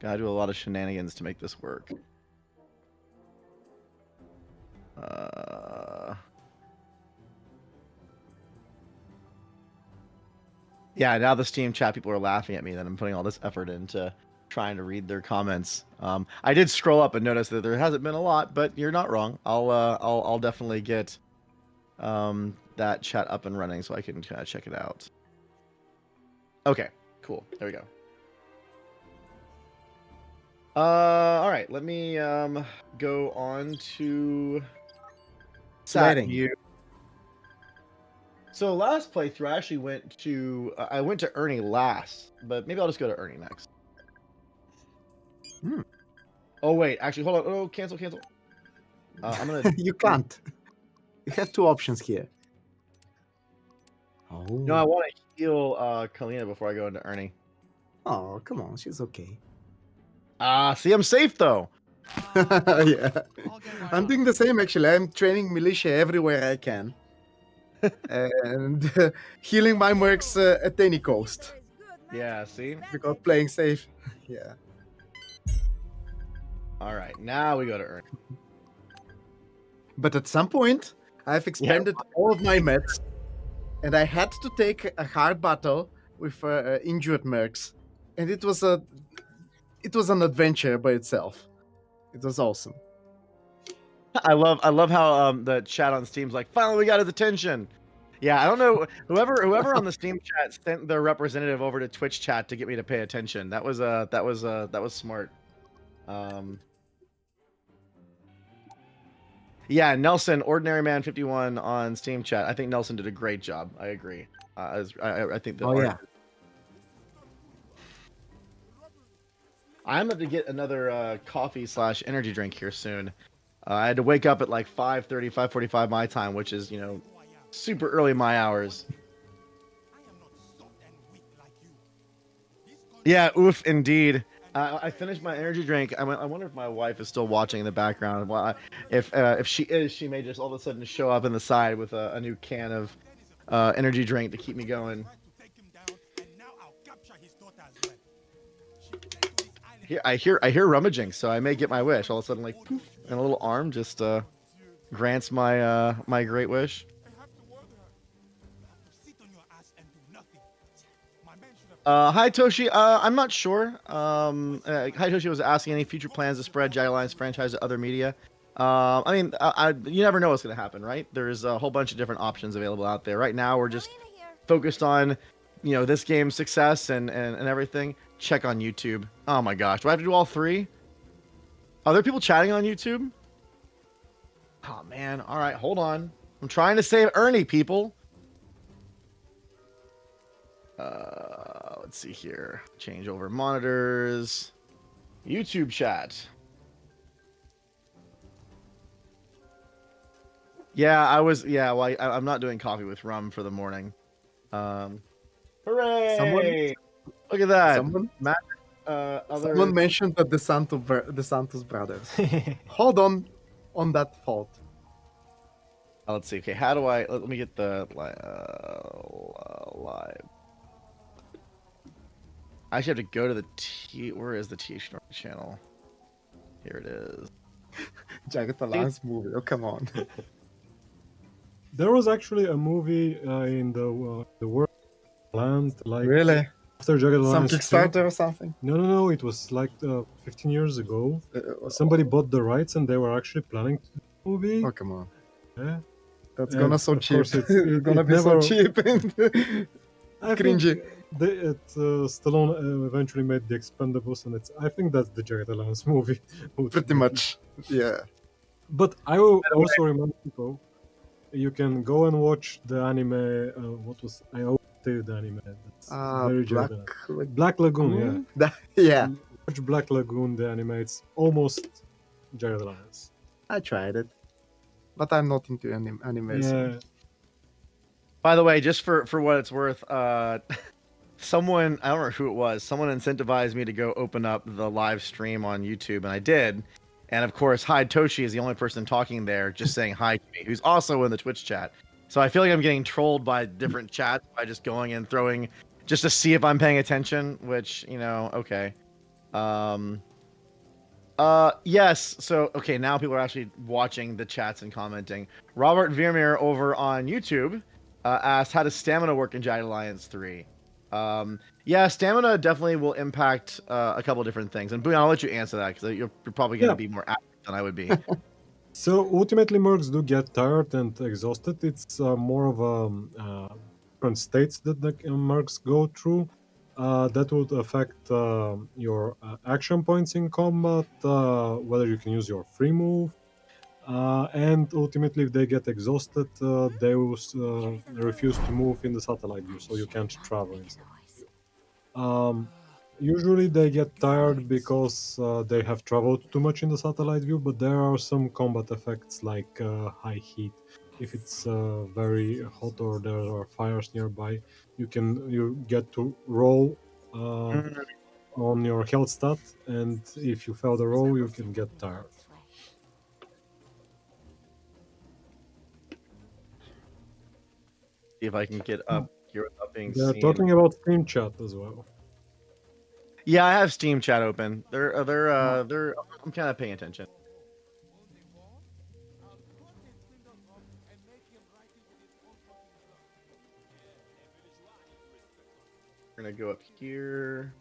Gotta do a lot of shenanigans to make this work. Yeah, now the Steam chat people are laughing at me that I'm putting all this effort into trying to read their comments. I did scroll up and notice that there hasn't been a lot, but you're not wrong. I'll definitely get that chat up and running so I can kind of check it out. Okay, cool. There we go. All right, let me go on to Sliding. view. So last playthrough, I actually went to Ernie last, but maybe I'll just go to Ernie next. Oh wait, actually, hold on. Oh, cancel. I'm gonna. You can't. You have 2 options here. Oh. No, I want to heal Kalina before I go into Ernie. Oh, come on, she's okay. See, I'm safe though. Yeah, I'm doing the same actually. I'm training militia everywhere I can, and healing my mercs at any cost. Yeah, see, because playing safe. Yeah. All right, now we go to Ernie. But at some point, I've expended all of my meds, and I had to take a hard battle with injured mercs, and it was an adventure by itself. It was awesome. I love how the chat on Steam's like, finally we got his attention. Yeah, I don't know, whoever on the Steam chat sent their representative over to Twitch chat to get me to pay attention. That was smart. Yeah, Nelson, Ordinary Man 51 on Steam chat. I think Nelson did a great job. I agree. I think the Oh art. yeah. I'm going to get another coffee / energy drink here soon. I had to wake up at like 5:30, 5:45 my time, which is, super early my hours. Yeah, oof, indeed. I finished my energy drink. I wonder if my wife is still watching in the background. Well, if she is, she may just all of a sudden show up in the side with a new can of energy drink to keep me going. Here, I hear rummaging, so I may get my wish. All of a sudden, like poof, and a little arm just grants my my great wish. Hi Toshi. I'm not sure. Hi Toshi was asking any future plans to spread Jagged Alliance franchise to other media. I mean, you never know what's gonna happen, right? There's a whole bunch of different options available out there. Right now, we're just focused on, this game's success and everything. Check on YouTube. Oh my gosh, do I have to do all three? Are there people chatting on YouTube? Oh man. All right, hold on. I'm trying to save Ernie, people. Let's see here. Change over monitors. YouTube chat. Yeah, I was. Yeah, well, I'm not doing coffee with rum for the morning. Hooray! Look at that. Someone Other. mentioned that the Santos brothers. Hold on that fault. Let's see. Okay, how do I? Let me get the live. I actually have to go to the T. Where is the TH channel? Here it is. Jagged Alliance movie. Oh, come on. There was actually a movie in the world land, like Really? after Jagged Some Alliance 2. Kickstarter or something? No. It was like 15 years ago. Somebody bought the rights, and they were actually planning to do the movie. Oh, come on. Yeah. That's gonna so of cheap. course It's it gonna be never- so cheap and I cringy. think Stallone eventually made the Expendables, and I think that's the Jagged Alliance movie. Pretty much, yeah. But I will also remind people, you can go and watch the anime. I always say the anime? That's very Black Jagged Alliance. Black Lagoon, yeah. Yeah. Watch Black Lagoon, the anime. It's almost Jagged Alliance. I tried it, but I'm not into anime. So. Yeah. By the way, just for what it's worth, someone, I don't remember who it was, someone incentivized me to go open up the live stream on YouTube, and I did. And of course, Hyde Toshi is the only person talking there, just saying hi to me, who's also in the Twitch chat. So I feel like I'm getting trolled by different chats by just going and throwing, just to see if I'm paying attention, which, okay. Yes. So, okay, now people are actually watching the chats and commenting. Robert Vermeer over on YouTube asked, how does stamina work in Jagged Alliance 3? Yeah, stamina definitely will impact a couple different things. And Boone, I'll let you answer that because you're probably going to be more active than I would be. So ultimately, mercs do get tired and exhausted. It's more of different states that the mercs go through. That would affect your action points in combat, whether you can use your free move, and ultimately, if they get exhausted, they will refuse to move in the satellite view, so you can't travel in satellite view. Usually, they get tired because they have traveled too much in the satellite view, but there are some combat effects like high heat. If it's very hot or there are fires nearby, you get to roll on your health stat, and if you fail the roll, you can get tired. See if I can get up here without being They're seen. talking about Steam chat as well. Yeah, I have Steam chat open. I'm kind of paying attention. We're gonna go up here.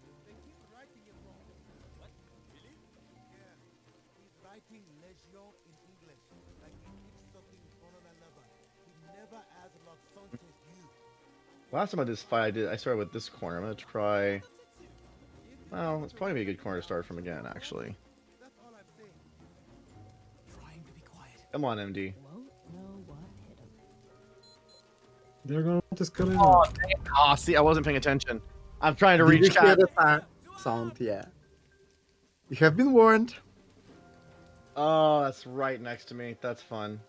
Last time I did this fight, I started with this corner. I'm gonna try. Well, it's probably be a good corner to start from again, actually. Come on, MD. They're gonna notice Kalina. Oh, dang it. Oh, see, I wasn't paying attention. I'm trying to Did reach you hear Cat. the sound? Yeah. You have been warned. Oh, that's right next to me. That's fun.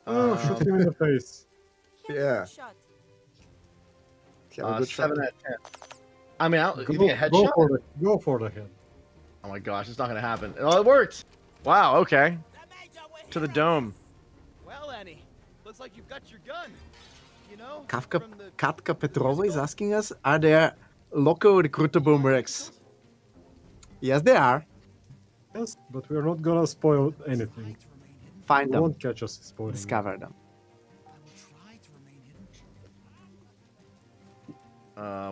Oh, shoot him in the face. Yeah. Have a good shot. 7 out of 10. I mean, you think a headshot? Go for the head. Oh my gosh, it's not gonna happen. Oh, it worked. Wow. Okay. To the dome. Well, Annie, looks like you've got your gun. You know, Katka Petrova is asking us, are there local recruitable mercs? Yes, they are. Yes, but we're not gonna spoil anything. Find You them. won't catch us spoiling. Discover them.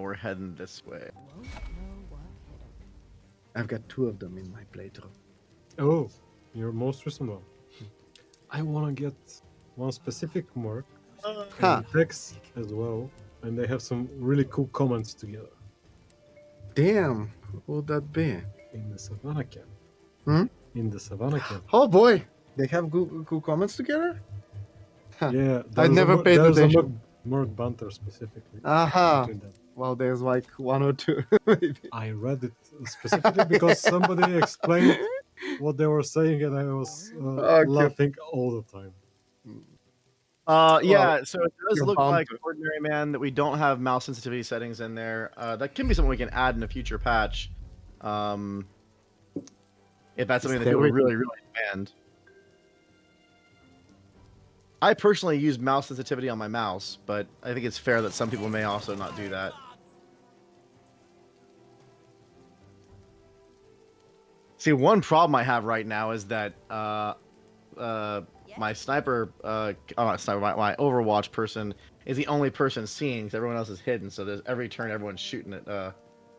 We're heading this way. I've got 2 of them in my playthrough. Oh, your most recent one. I wanna get one specific mark and text as well, and they have some really cool comments together. Damn, who would that be? In the Savannah camp. Hmm? In the Savannah camp. Oh boy, they have good comments together? Yeah, I never paid attention. Merc banter specifically. Aha. between them. Well, there's like 1 or 2, maybe. I read it specifically because somebody explained what they were saying, and I was laughing all the time. Yeah, so it does you're look bound like to. Ordinary Man that we don't have mouse sensitivity settings in there. That can be something we can add in a future patch. If that's something that people really, really demand. I personally use mouse sensitivity on my mouse, but I think it's fair that some people may also not do that. See, one problem I have right now is that my sniper, not sniper, my Overwatch person is the only person seeing, because everyone else is hidden. So there's every turn everyone's shooting at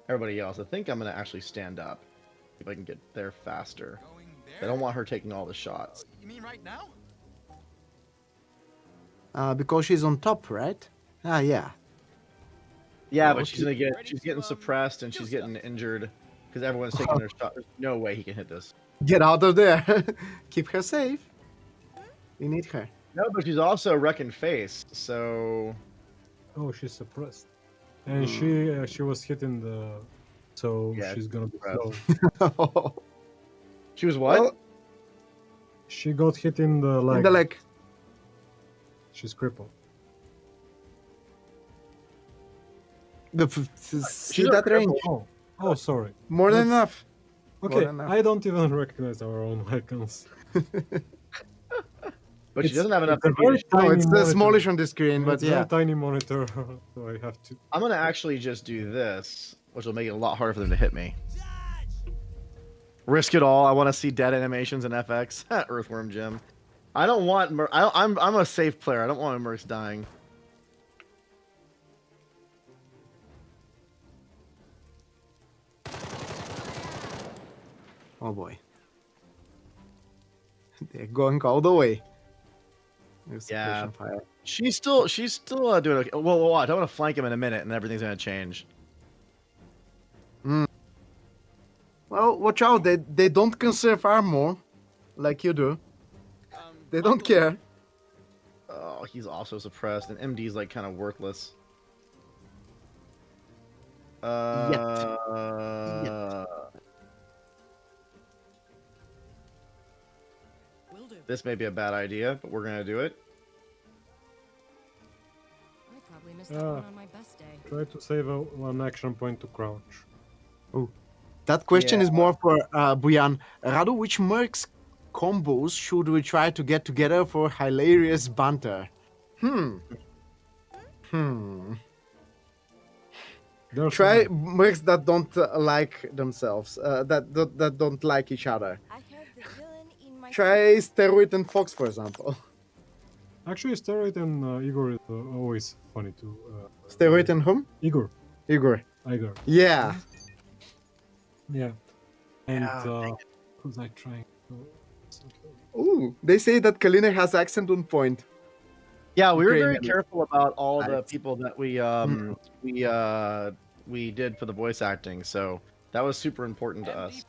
everybody else. I think I'm gonna actually stand up if I can get there faster. I don't want her taking all the shots. You mean right now? Because she's on top, right? Ah, yeah. Yeah, but she's getting suppressed and she's getting injured because everyone's taking their shot. There's no way he can hit this. Get out of there. Keep her safe. We need her. No, but she's also wrecking face, so. Oh, she's suppressed, and she was hitting the, so Yeah, she's gonna be slow. She was what? Well, She got hit in the leg. in the leg. She's crippled. See that range? Oh, sorry. More than enough. Okay, than enough. I don't even recognize our own icons. But she doesn't have enough. It's a very No, tiny it's monitor. smallish on the screen, but It's a yeah. very tiny monitor, so I have to. I'm gonna actually just do this, which will make it a lot harder for them to hit me. Risk it all. I want to see dead animations in FX. Earthworm Jim. I don't want. I'm a safe player. I don't want Mercs dying. Oh boy. They're going all the way. There's Yeah. suppression fire. She's still doing okay. Well, watch. I want to flank him in a minute, and everything's gonna change. Well, watch out. They don't conserve armor like you do. They don't care. Oh, he's also suppressed, and MD's like kind of worthless. This may be a bad idea, but we're gonna do it. I probably missed that one on my best day. Try to save one action point to crouch. Oh, that question is more for Buyan. Radu, which mercs combos should we try to get together for hilarious banter? Try mercs that don't like themselves, that don't like each other. Try Steroid and Fox, for example. Actually, Steroid and Igor is always funny too. Steroid and whom? Igor. Igor. Igor. Yeah. Yeah. And who's I trying to... Ooh, they say that Kalina has accent on point. Yeah, we were very Ukrainian. careful about all the people that we did for the voice acting, so that was super important to us.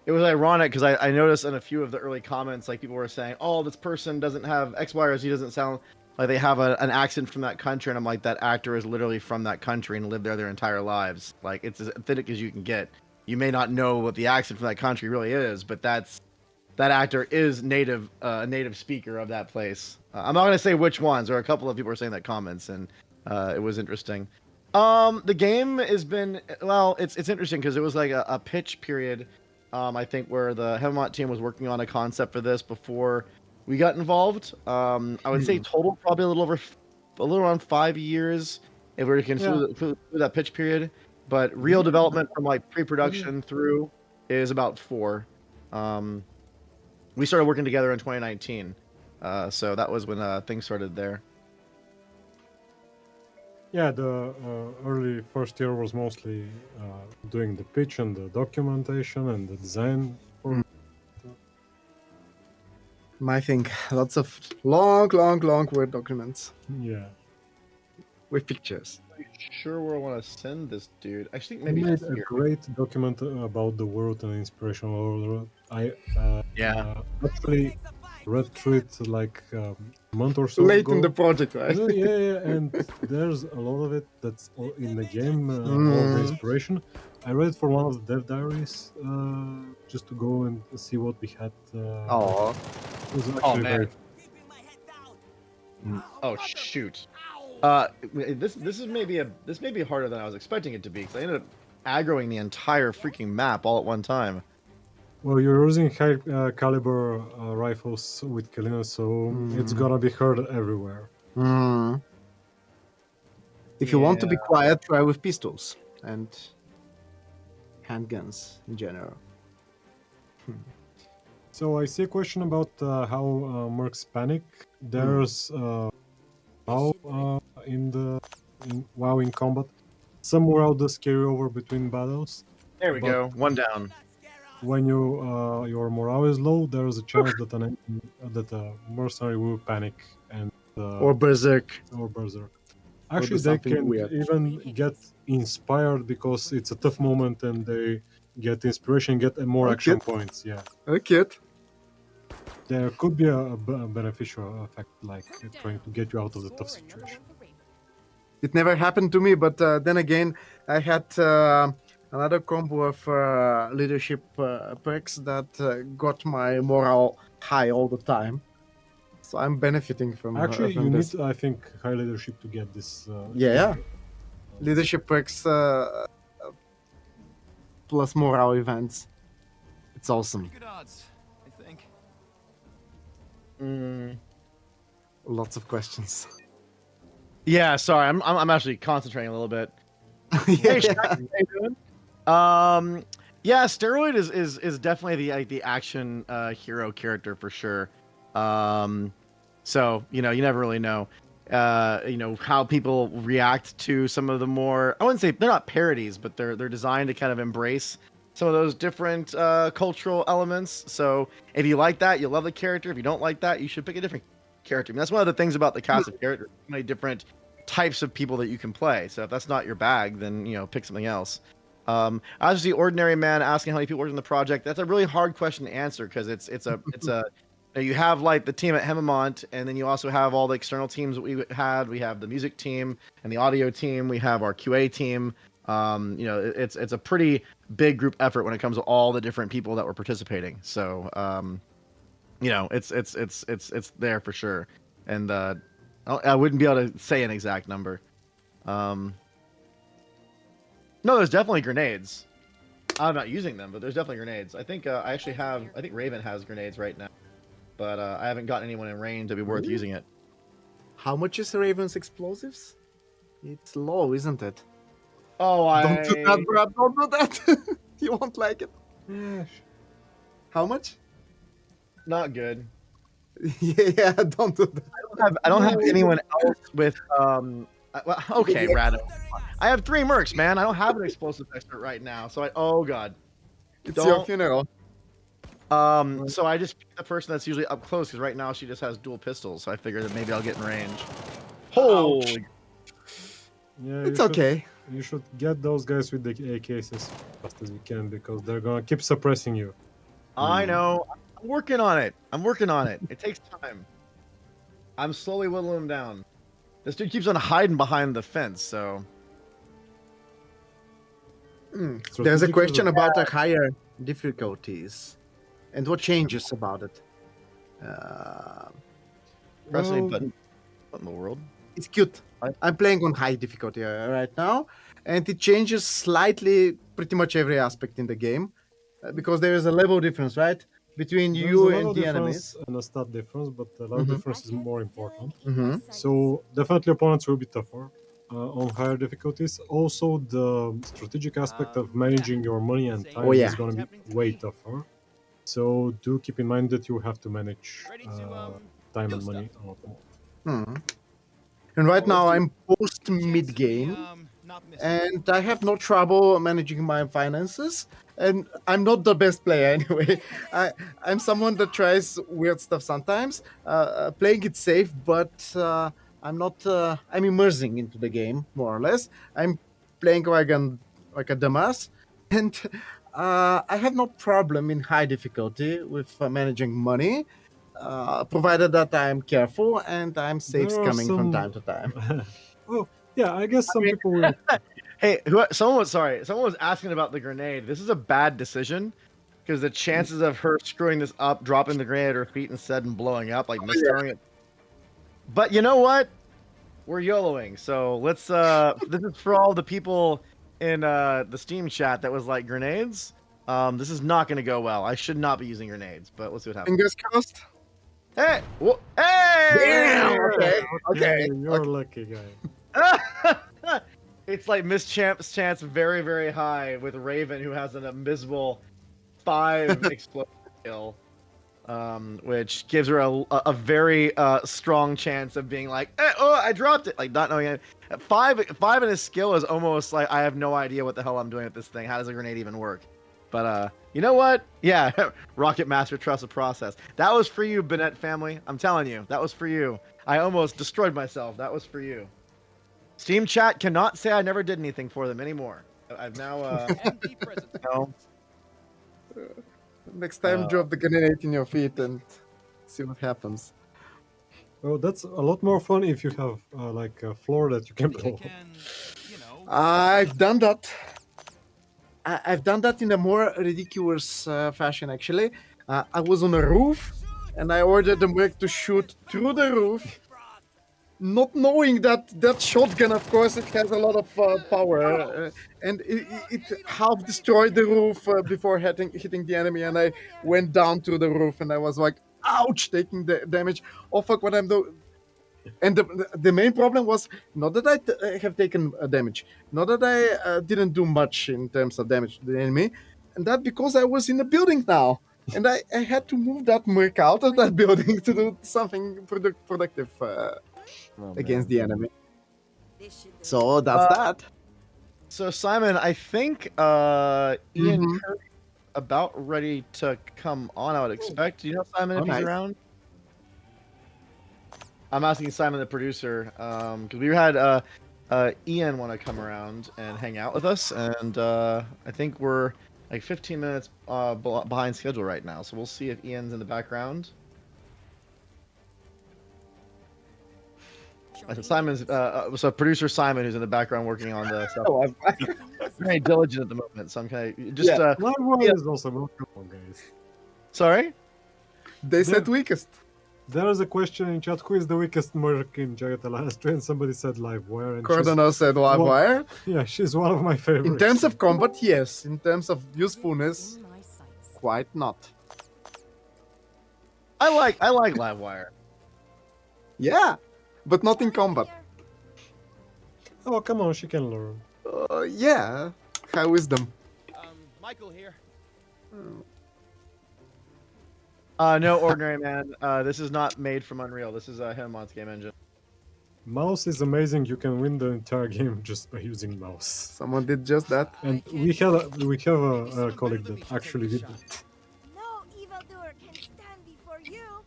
It was ironic because I noticed in a few of the early comments, like people were saying, "Oh, this person doesn't have X, Y, or Z, doesn't sound like they have an accent from that country, and I'm like, that actor is literally from that country and lived there their entire lives. Like it's as authentic as you can get. You may not know what the accent from that country really is, but that actor is a native speaker of that place. I'm not gonna say which ones. There are a couple of people were saying that comments, and it was interesting. The game has been it's interesting because it was like a pitch period. I think where the Hemont team was working on a concept for this before we got involved. I would say total probably a little around 5 years if we were to consider that pitch period. But real development from like pre-production through is about 4. We started working together in 2019, so that was when things started there. Yeah, the early first year was mostly doing the pitch and the documentation and the design. My thing, lots of long Word documents. Yeah. With pictures. Are you sure where I want to send this dude? I think He maybe made a great document about the world and inspirational world. I actually read through it like a month or so late ago. in the project, right? Yeah, and there's a lot of it that's in the game, all the inspiration. I read for one of the dev diaries just to go and see what we had. Oh, it was actually very. Oh shoot! This may be harder than I was expecting it to be because I ended up aggroing the entire freaking map all at one time. Well, you're using high caliber rifles with Kalina, so it's gonna be heard everywhere. If you want to be quiet, try with pistols and handguns in general. So I see a question about how mercs panic. There's WoW in combat. Some morale does carry over between battles. There we go. One down. When your morale is low, there is a chance that a mercenary will panic and or berserk. Actually, they can even get inspired because it's a tough moment and they get inspiration, get more action points. Yeah. Okay. There could be a beneficial effect, like trying to get you out of the tough situation. It never happened to me, but then again, I had another combo of leadership perks that got my morale high all the time. So I'm benefiting from. Actually, from you this. need, I think, high leadership to get this. Leadership perks plus morale events. It's awesome. Good odds, I think. Lots of questions. Yeah, sorry, I'm actually concentrating a little bit. Hey, Shaq, how you doing? Yeah, Steroid is definitely the action hero character for sure. So you never really know. How people react to some of the more, I wouldn't say they're not parodies, but they're designed to kind of embrace some of those different cultural elements. So if you like that, you love the character. If you don't like that, you should pick a different character. I mean, that's one of the things about the cast of characters. So many different types of people that you can play. So if that's not your bag, then pick something else. As the ordinary man asking how many people worked on the project, that's a really hard question to answer because it's a you have like the team at Hemimont, and then you also have all the external teams that we had. We have the music team and the audio team. We have our QA team. It's a pretty big group effort when it comes to all the different people that were participating. So, it's there for sure. And I wouldn't be able to say an exact number. No, there's definitely grenades. I'm not using them, but there's definitely grenades. I think I think Raven has grenades right now. But I haven't gotten anyone in range to be worth using it. How much is Raven's explosives? It's low, isn't it? Oh, Don't do that, Brad. Don't do that. You won't like it. Yeah. How much? Not good. Yeah, don't do that. I don't have anyone else with okay, Rado. I have 3 mercs, man. I don't have an explosive expert right now, so oh god. It's your funeral. So I just picked the person that's usually up close because right now she just has dual pistols. So I figured that maybe I'll get in range. Holy! Yeah, it's okay. You should get those guys with the AKs as fast as you can because they're gonna keep suppressing you. I know. I'm working on it. It takes time. I'm slowly whittling him down. This dude keeps on hiding behind the fence, so. There's a question about the higher difficulties and what changes about it. Press any button. What in the world? It's cute. I'm playing on high difficulty right now, and it changes slightly pretty much every aspect in the game because there is a level difference, right? Between There's you a level and the difference enemies. and a stat difference, but the level Mhm. difference is more important. Mhm. So definitely opponents will be tougher on higher difficulties. Also, the strategic aspect of managing your money and time Oh, yeah. is going to be way tougher. So do keep in mind that you have to manage time and money a lot more. And right now I'm post mid game, and I have no trouble managing my finances. And I'm not the best player anyway. I'm someone that tries weird stuff sometimes, playing it safe, but I'm not. I'm immersing into the game more or less. I'm playing like a dumbass, and I have no problem in high difficulty with managing money. Provided that I'm careful and I'm safe There are scamming from some- time to time. Oh, yeah, I guess some people will. Hey, someone was asking about the grenade. This is a bad decision because the chances of her screwing this up, dropping the grenade at her feet instead and blowing up, like misthrowing it. But you know what? We're YOLOing, so let's this is for all the people in the Steam chat that was like grenades. This is not gonna go well. I should not be using grenades, but let's see what happens. Fingers crossed. Hey! Hey! Damn! Okay. Okay, you're a lucky guy. It's like Miss Champ's chance very, very high with Raven, who has an invisible 5 explosive kill, which gives her a very strong chance of being like, oh, I dropped it, like not knowing it. 5 in his skill is almost like I have no idea what the hell I'm doing with this thing. How does a grenade even work? But you know what? Yeah, Rocket Master trusts the process. That was for you, Bennett family. I'm telling you, that was for you. I almost destroyed myself. That was for you. Steam chat cannot say I never did anything for them anymore. I've now no. Next time, drop the grenade in your feet and see what happens. Well, that's a lot more fun if you have like a floor that you can blow. I've done that. I've done that in a more ridiculous fashion, actually. I was on a roof, and I ordered the Merc to shoot through the roof, not knowing that that shotgun, of course, it has a lot of power, and it half destroyed the roof before hitting the enemy, and I went down to the roof, and I was like, ouch, taking the damage. Oh, fuck, what I'm doing. And the main problem was not that I have taken damage, not that I didn't do much in terms of damage to the enemy, and that because I was in the building now, and I had to move that Merc out of that building to do something productive against the enemy. So that's that. So Simon, I think Ian Mhm. Curry about ready to come on. I would expect. Do you know Simon if Oh, he's nice. around? I'm asking Simon, the producer, because we had Ian want to come around and hang out with us, and I think we're like 15 minutes behind schedule right now. So we'll see if Ian's in the background. I said Simon's so producer Simon, who's in the background working on the stuff. Oh, I'm very diligent at the moment, so I'm kind of just. Yeah. Livewire is also welcome, guys. Sorry. They said weakest. There is a question in chat: who is the weakest Merc in Jagged Alliance? And somebody said Livewire. And Cordano said Livewire. Yeah, she's one of my favorites. In terms of combat, yes. In terms of usefulness, quite not. I like Livewire. Yeah, but not in combat. Oh, come on, she can learn. Yeah, high wisdom. Michael here. No, ordinary man. This is not made from Unreal. This is Himon's game engine. Mouse is amazing. You can win the entire game just by using mouse. Someone did just that. And we have a colleague that actually did it. No evildoer can stand before you.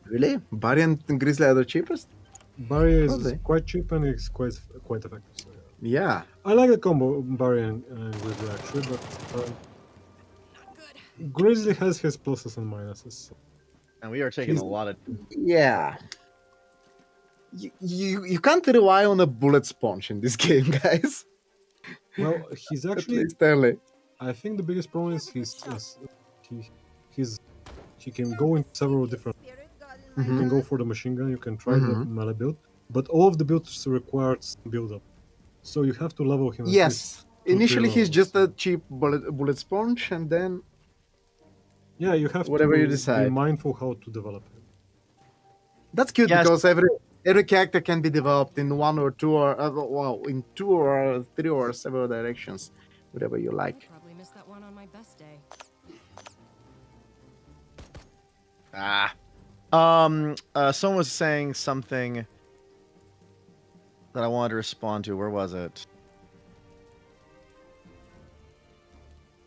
Really? Barry and Grizzly are the cheapest? Barry is Probably. quite cheap and it's quite effective. So Yeah. I like the combo Barry and Grizzly actually, but Grizzly has his pluses and minuses. And we are taking a lot of. Yeah. you can't rely on a bullet sponge in this game, guys. Well, he's At actually. least early. I think the biggest problem is he can go in several different. You can go for the machine gun. You can try the melee build, but all of the builds require some build up, so you have to level him. Yes. Initially, he's levels. just a cheap bullet sponge, and then yeah, you have whatever to you decide. be mindful how to develop him. That's good because every character can be developed in one or two or in 2 or 3 or several directions, whatever you like. Probably missed that one on my best day. Someone was saying something that I wanted to respond to. Where was it?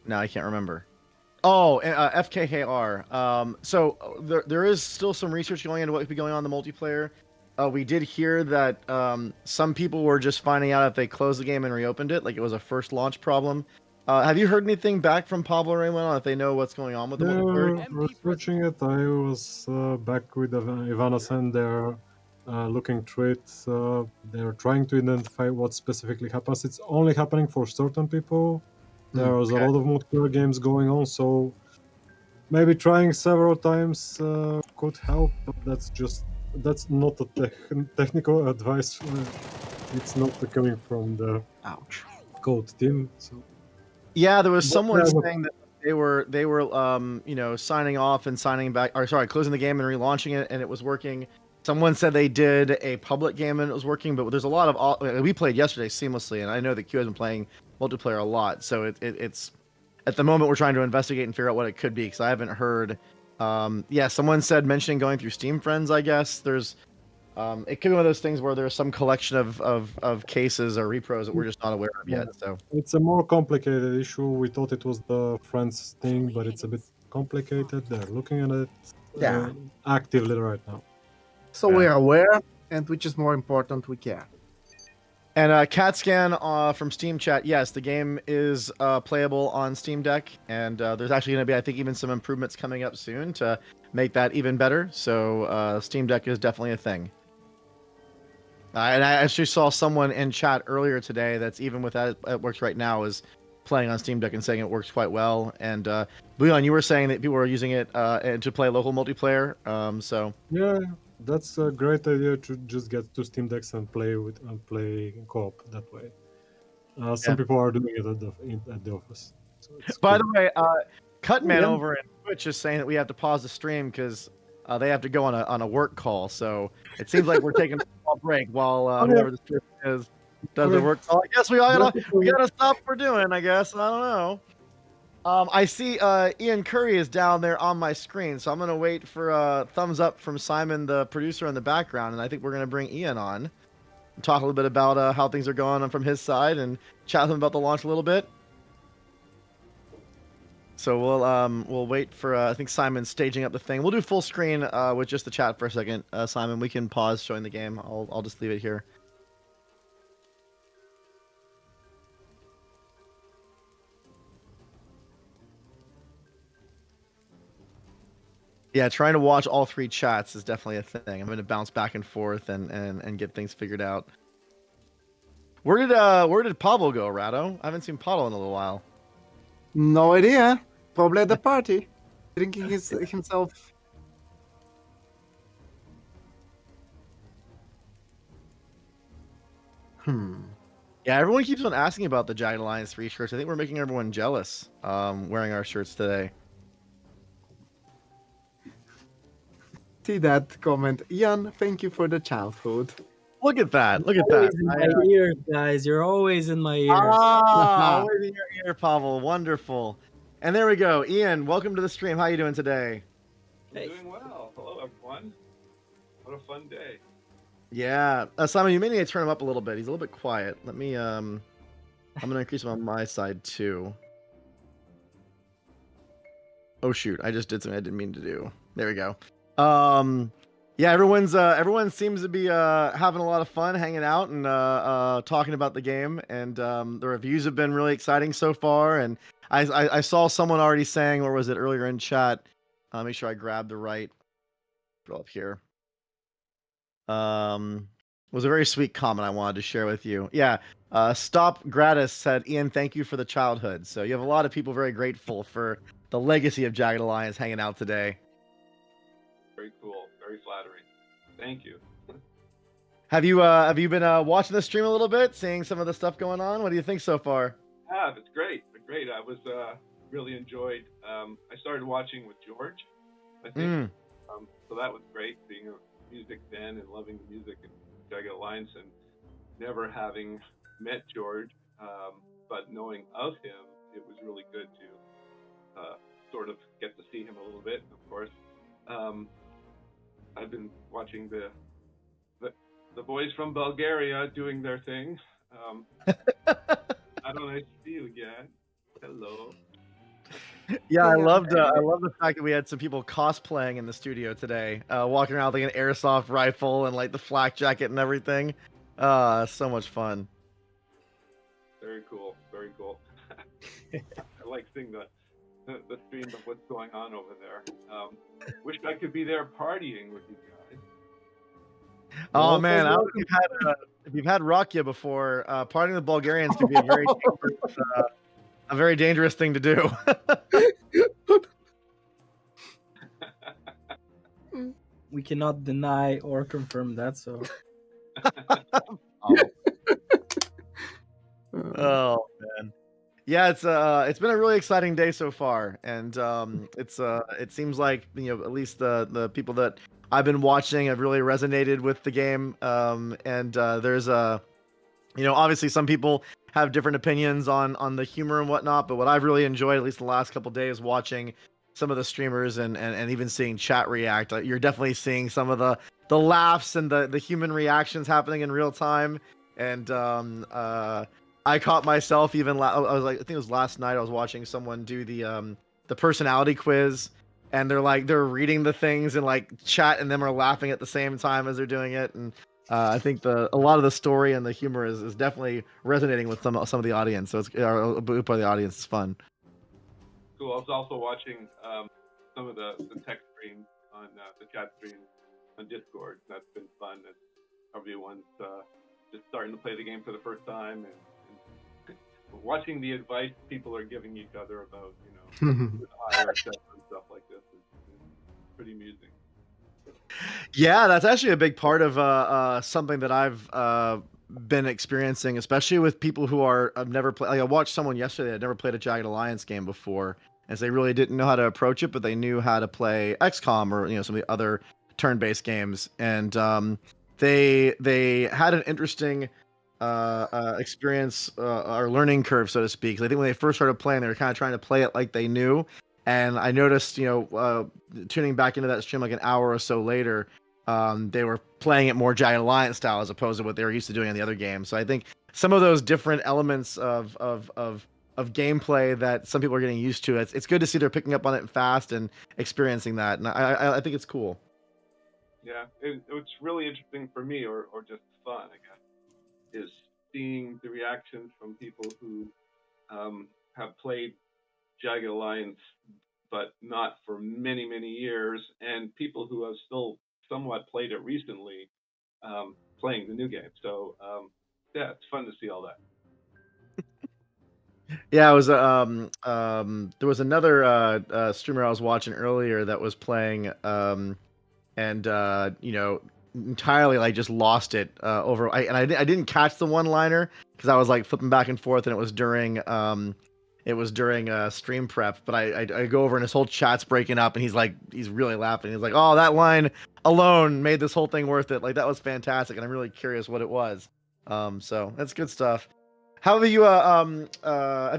No, I can't remember. Oh, FKKR. So there is still some research going into what could be going on in the multiplayer. We did hear that some people were just finding out if they closed the game and reopened it, like it was a first launch problem. Have you heard anything back from Pablo Raymond on if they know what's going on with the multiplayer? Researching it, I was back with Ivanas and they're looking through it. They're trying to identify what specifically happens. It's only happening for certain people. There's a lot of multiplayer games going on, so maybe trying several times could help. But that's not a technical advice. It's not coming from the code team. So yeah, there was someone saying that they were signing off and signing back, or sorry, closing the game and relaunching it, and it was working. Someone said they did a public game and it was working, but there's a lot of we played yesterday seamlessly, and I know that Q has been playing multiplayer a lot, so it's at the moment we're trying to investigate and figure out what it could be because I haven't heard. Someone said mentioning going through Steam Friends. I guess there's it could be one of those things where there's some collection of cases or repros that we're just not aware of yet. So it's a more complicated issue. We thought it was the Friends thing, but it's a bit complicated. They're looking at it actively right now. So we're aware, and which is more important, we care. And CatScan from Steam Chat, yes, the game is playable on Steam Deck, and there's actually going to be, I think, even some improvements coming up soon to make that even better. So Steam Deck is definitely a thing. And I actually saw someone in chat earlier today that's even with that it works right now is playing on Steam Deck and saying it works quite well. And Leon, you were saying that people are using it to play local multiplayer. So yeah. That's a great idea to just get two Steam Decks and play co-op that way. Some people are doing it at the office. So by the way, Cutman over in Twitch is saying that we have to pause the stream because they have to go on a work call. So it seems like we're taking a small break while whoever the stream is does the work call. I guess we gotta stop what we're doing. I guess I don't know. I see Ian Curry is down there on my screen, so I'm going to wait for a thumbs up from Simon, the producer in the background, and I think we're going to bring Ian on and talk a little bit about how things are going on from his side and chat with him about the launch a little bit. So we'll wait for I think Simon's staging up the thing. We'll do full screen with just the chat for a second. Simon, we can pause showing the game. I'll just leave it here. Yeah, trying to watch all three chats is definitely a thing. I'm going to bounce back and forth and get things figured out. Where did Pablo go, Rado? I haven't seen Pablo in a little while. No idea. Probably at the party, drinking himself. Yeah, everyone keeps on asking about the Jagged Alliance 3 shirts. I think we're making everyone jealous wearing our shirts today. See that comment. Ian, thank you for the childhood. Look at that. Look at Always that. in my ears, guys. You're always in my ears. Always in your ear, Pavel. Wonderful. And there we go. Ian, welcome to the stream. How you doing today? Hey. Doing well. Hello, everyone. What a fun day. Yeah. Simon, you may need to turn him up a little bit. He's a little bit quiet. Let me, I'm going to increase him on my side, too. Oh, shoot. I just did something I didn't mean to do. There we go. Yeah, everyone seems to be having a lot of fun hanging out and talking about the game, and the reviews have been really exciting so far. And I saw someone already saying, or was it earlier in chat? Make sure I grab the right. Up here. was a very sweet comment I wanted to share with you. Yeah. Stop Gratis said, Ian, thank you for the childhood. So you have a lot of people very grateful for the legacy of Jagged Alliance hanging out today. Very cool. Very flattering. Thank you. Have you been watching the stream a little bit, seeing some of the stuff going on? What do you think so far? It's great. It's great. I was really enjoyed. I started watching with George, I think. So that was great, being a music fan and loving the music and Jagged Alliance, and never having met George, but knowing of him, it was really good to sort of get to see him a little bit. Of course, I've been watching the boys from Bulgaria doing their thing. I don't know, nice to see you again. Hello. Yeah, I love the fact that we had some people cosplaying in the studio today, walking around with like an airsoft rifle and like the flak jacket and everything. So much fun. Very cool. Very cool. I like seeing the stream of what's going on over there. Wish I could be there partying with you guys. Oh man, if you've had Rakia before, partying with Bulgarians can be a very dangerous thing to do. We cannot deny or confirm that. So. Oh man, yeah, it's been a really exciting day so far, and it seems like at least the people that I've been watching have really resonated with the game, and there's obviously some people have different opinions on the humor and whatnot, but what I've really enjoyed, at least the last couple days, watching some of the streamers and even seeing chat react, you're definitely seeing some of the laughs and the human reactions happening in real time. And I caught myself even I was like, I think it was last night, I was watching someone do the personality quiz, and they're reading the things, and like chat and them are laughing at the same time as they're doing it. And I think a lot of the story and the humor is definitely resonating with some of the audience. So it's a part of the audience is fun. Cool. I was also watching some of the tech streams on the chat stream on Discord. That's been fun. And everyone's just starting to play the game for the first time, and watching the advice people are giving each other about higher stuff and stuff like this is pretty amusing. Yeah, that's actually a big part of something that I've been experiencing, especially with people who have never played. Like I watched someone yesterday that never played a Jagged Alliance game before, as they really didn't know how to approach it, but they knew how to play XCOM or some of the other turn-based games, and they had an interesting experience or learning curve, so to speak. I think when they first started playing, they were kind of trying to play it like they knew. And I noticed, tuning back into that stream like an hour or so later, they were playing it more Jagged Alliance style as opposed to what they were used to doing in the other games. So I think some of those different elements of gameplay that some people are getting used to, it's good to see they're picking up on it fast and experiencing that. And I think it's cool. Yeah, it's really interesting for me, or just fun, I guess, is seeing the reactions from people who have played Jagged Alliance, but not for many, many years, and people who have still somewhat played it recently, playing the new game. So yeah, it's fun to see all that. Yeah, it was there was another streamer I was watching earlier that was playing and entirely like just lost it over. I didn't catch the one-liner because I was like flipping back and forth, and it was during stream prep. But I go over and his whole chat's breaking up, and he's really laughing. He's like, "Oh, that line alone made this whole thing worth it. Like that was fantastic," and I'm really curious what it was. So that's good stuff. How have you have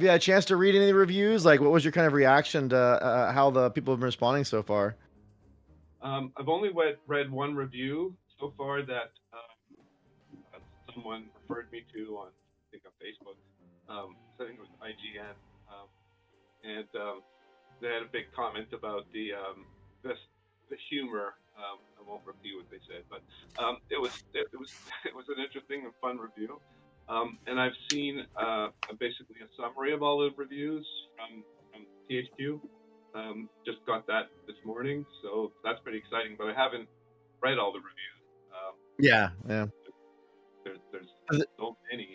you had a chance to read any of the reviews? Like, what was your kind of reaction to how the people have been responding so far? I've only read one review so far that someone referred me to on, I think, on Facebook. So I think it was IGN, and they had a big comment about the humor. I won't repeat what they said, but it was an interesting and fun review. And I've seen basically a summary of all the reviews from THQ. Just got that this morning, so that's pretty exciting. But I haven't read all the reviews. Yeah. so many.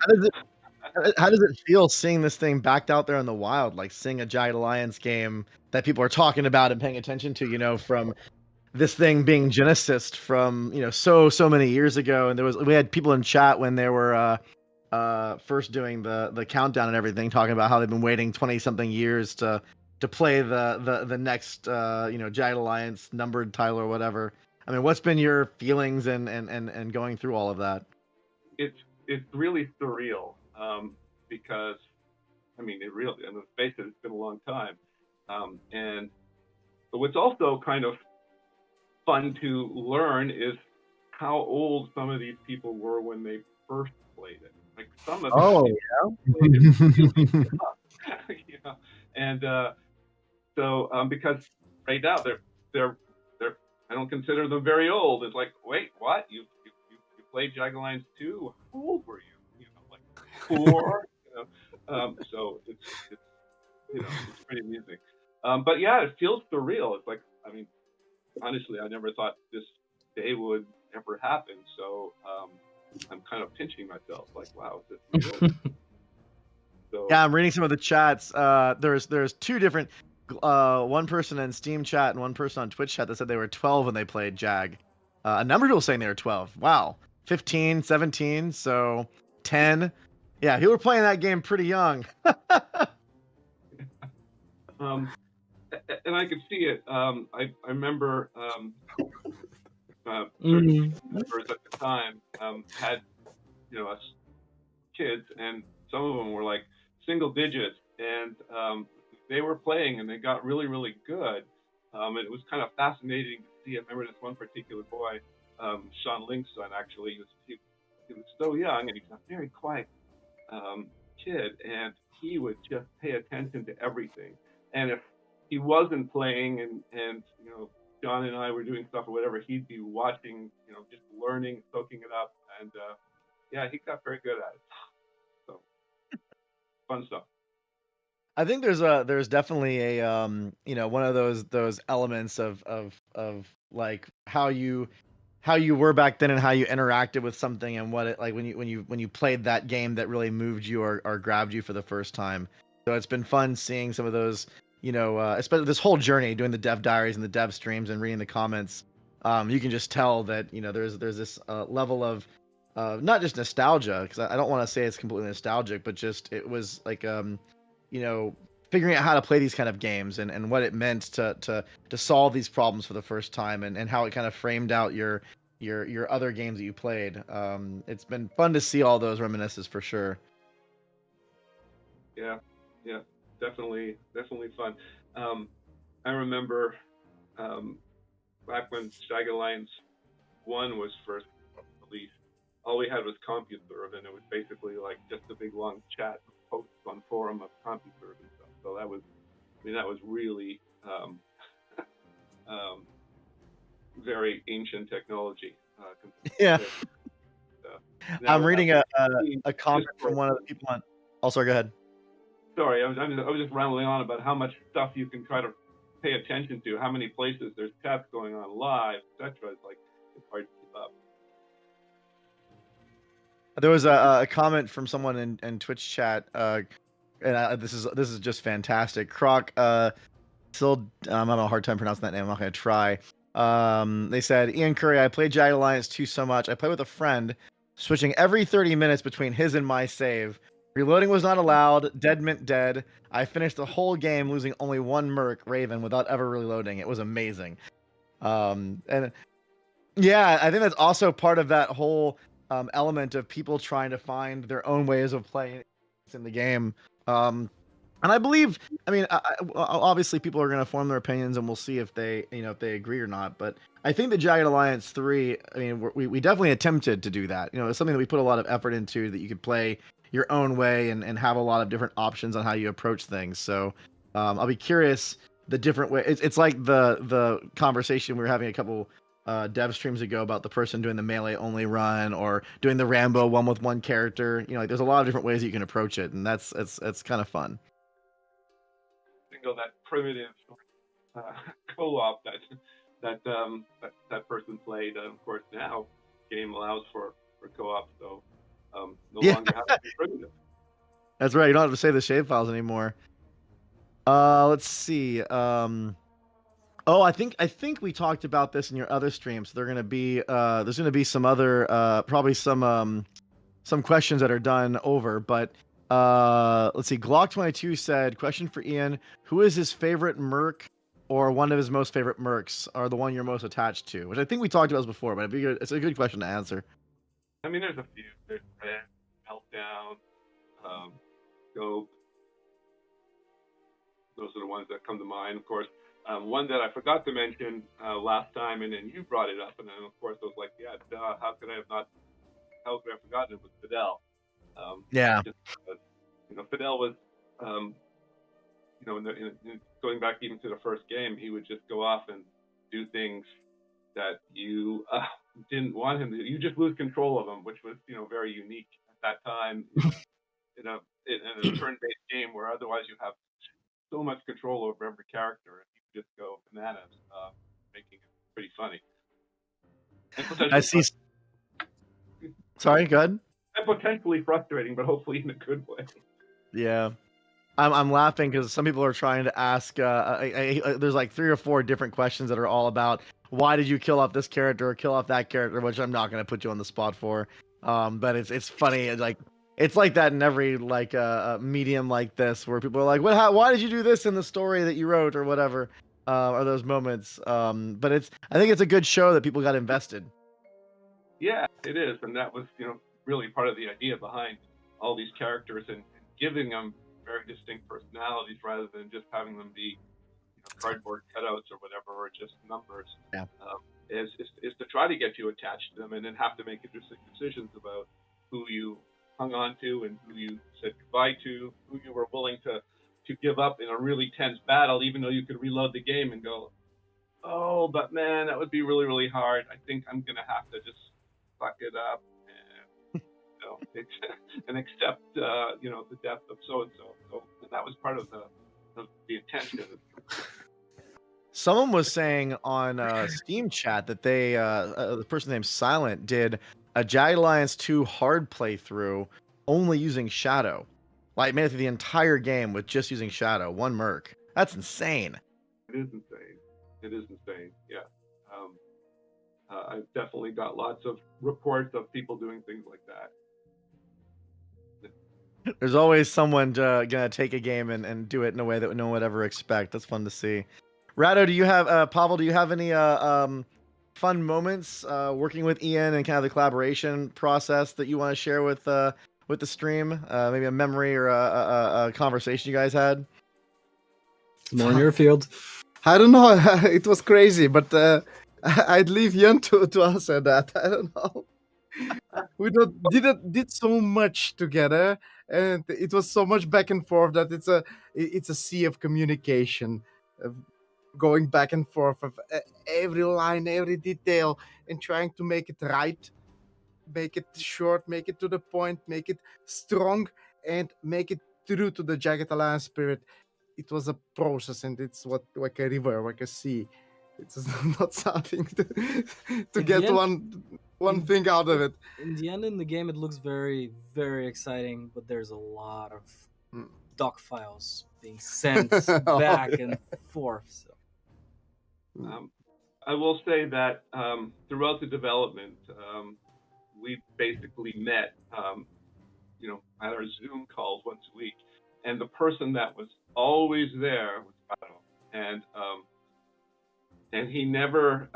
How does it feel seeing this thing backed out there in the wild, like seeing a Jagged Alliance game that people are talking about and paying attention to, from this thing being Genesis from, so many years ago. And we had people in chat when they were first doing the countdown and everything, talking about how they've been waiting 20 something years to play the next Jagged Alliance numbered title or whatever. I mean, what's been your feelings and going through all of that? It's really surreal, because I mean, let's face it, it's been a long time, but what's also kind of fun to learn is how old some of these people were when they first played it. Like some of them played it really young, and so because right now they're I don't consider them very old. It's like, wait, what? You played Jagged Alliance 2? How old were you? Like 4? So it's pretty amusing. But yeah, it feels surreal. It's like, I mean, honestly, I never thought this day would ever happen. So I'm kind of pinching myself, like, wow, is this real? So, yeah, I'm reading some of the chats. There's two different, one person in Steam chat and one person on Twitch chat that said they were 12 when they played Jag. A number of people saying they were 12. Wow, 15, 17, so 10. Yeah, people were playing that game pretty young. and I could see it. I remember certain members at the time had us kids, and some of them were like single digits, and they were playing and they got really, really good. And it was kind of fascinating to see. I remember this one particular boy, Sean Link's son, actually. He was so young, and he was a very quiet kid, and he would just pay attention to everything. And if he wasn't playing, and John and I were doing stuff or whatever, he'd be watching, just learning, soaking it up, and yeah, he got very good at it. So fun stuff. I think there's definitely a one of those elements of like how you were back then and how you interacted with something and what it like when you played that game that really moved you or grabbed you for the first time. So it's been fun seeing some of those, especially this whole journey doing the dev diaries and the dev streams and reading the comments. You can just tell that there's this level of not just nostalgia, because I don't want to say it's completely nostalgic, but just it was like figuring out how to play these kind of games and what it meant to solve these problems for the first time and how it kind of framed out your other games that you played. It's been fun to see all those reminiscences for sure. Yeah, definitely fun. I remember back when Jagged Alliance 1 was first released, all we had was CompuServe, and it was basically like just a big long chat posts on forum of CompuServe and stuff. So that was really very ancient technology. Yeah. I'm reading a comment from one of the people on. Also, go ahead. Sorry, I was just rambling on about how much stuff you can try to pay attention to, how many places there's chats going on live, etc. It's hard to keep up. There was a comment from someone in Twitch chat, and this is just fantastic. Croc, still, I'm having a hard time pronouncing that name. I'm not going to try. They said, Ian Curry, I played Jagged Alliance 2 so much. I played with a friend, switching every 30 minutes between his and my save. Reloading was not allowed. Dead meant dead. I finished the whole game losing only one Merc Raven without ever reloading. It was amazing. And yeah, I think that's also part of that whole element of people trying to find their own ways of playing in the game. And I believe, obviously people are going to form their opinions and we'll see if they agree or not. But I think the Jagged Alliance 3, we definitely attempted to do that. It's something that we put a lot of effort into, that you could play your own way and have a lot of different options on how you approach things. So I'll be curious the different way. It's like the conversation we were having a couple dev streams ago about the person doing the melee only run or doing the Rambo one with one character. There's a lot of different ways you can approach it, and that's kind of fun. That primitive co-op that person played. Of course, now game allows for co-op, so no Yeah. longer have to be primitive. That's right. You don't have to say the shapefiles anymore. Let's see. Oh, I think we talked about this in your other streams. There's gonna be some other probably some questions that are done over, but let's see. Glock 22 said, question for Ian: who is his favorite merc or one of his most favorite mercs, or the one you're most attached to? Which I think we talked about this before, but it's a good question to answer. I mean, there's a few. There's Red, Meltdown, Scope. Those are the ones that come to mind, of course. One that I forgot to mention last time, and then you brought it up, and then of course I was like, yeah, duh, how could I have forgotten it? Was Fidel. Yeah. Just, Fidel was, going back even to the first game, he would just go off and do things that you didn't want him to do. You just lose control of him, which was, very unique at that time in a turn-based game where otherwise you have so much control over every character, and you just go bananas, making it pretty funny. I see. Sorry, go ahead. And potentially frustrating, but hopefully in a good way. Yeah. I'm laughing because some people are trying to ask. There's like 3 or 4 different questions that are all about why did you kill off this character or kill off that character, which I'm not going to put you on the spot for. But it's funny. It's like that in every medium like this where people are like, why did you do this in the story that you wrote or whatever, or those moments. But I think it's a good show that people got invested. Yeah, it is, and that was really part of the idea behind all these characters and giving them very distinct personalities rather than just having them be cardboard cutouts or whatever, or just numbers. Yeah. Is to try to get you attached to them and then have to make interesting decisions about who you hung on to and who you said goodbye to, who you were willing to give up in a really tense battle, even though you could reload the game and go, oh, but man, that would be really, really hard. I think I'm going to have to just suck it up and accept, the death of so-and-so. So that was part of the intention. Someone was saying on Steam chat that they, the person named Silent, did a Jagged Alliance 2 hard playthrough only using Shadow. Like, made it through the entire game with just using Shadow, one merc. That's insane. It is insane. Yeah. I've definitely got lots of reports of people doing things like that. There's always someone gonna take a game and do it in a way that no one would ever expect. That's fun to see. Rado, do you have Pavel? Do you have any fun moments working with Ian and kind of the collaboration process that you want to share with the stream? Maybe a memory or a conversation you guys had. More in your field. I don't know. It was crazy, but I'd leave Ian to answer that. I don't know. We did so much together, and it was so much back and forth that it's a sea of communication, going back and forth of every line, every detail, and trying to make it right, make it short, make it to the point, make it strong, and make it true to the Jagged Alliance spirit. It was a process, and it's like a river, like a sea. It's not something to get one thing out of it. In the end, in the game, it looks very, very exciting, but there's a lot of doc files being sent back and forth. So. I will say that throughout the development, we basically met, at our Zoom calls once a week, and the person that was always there was Pato, and he never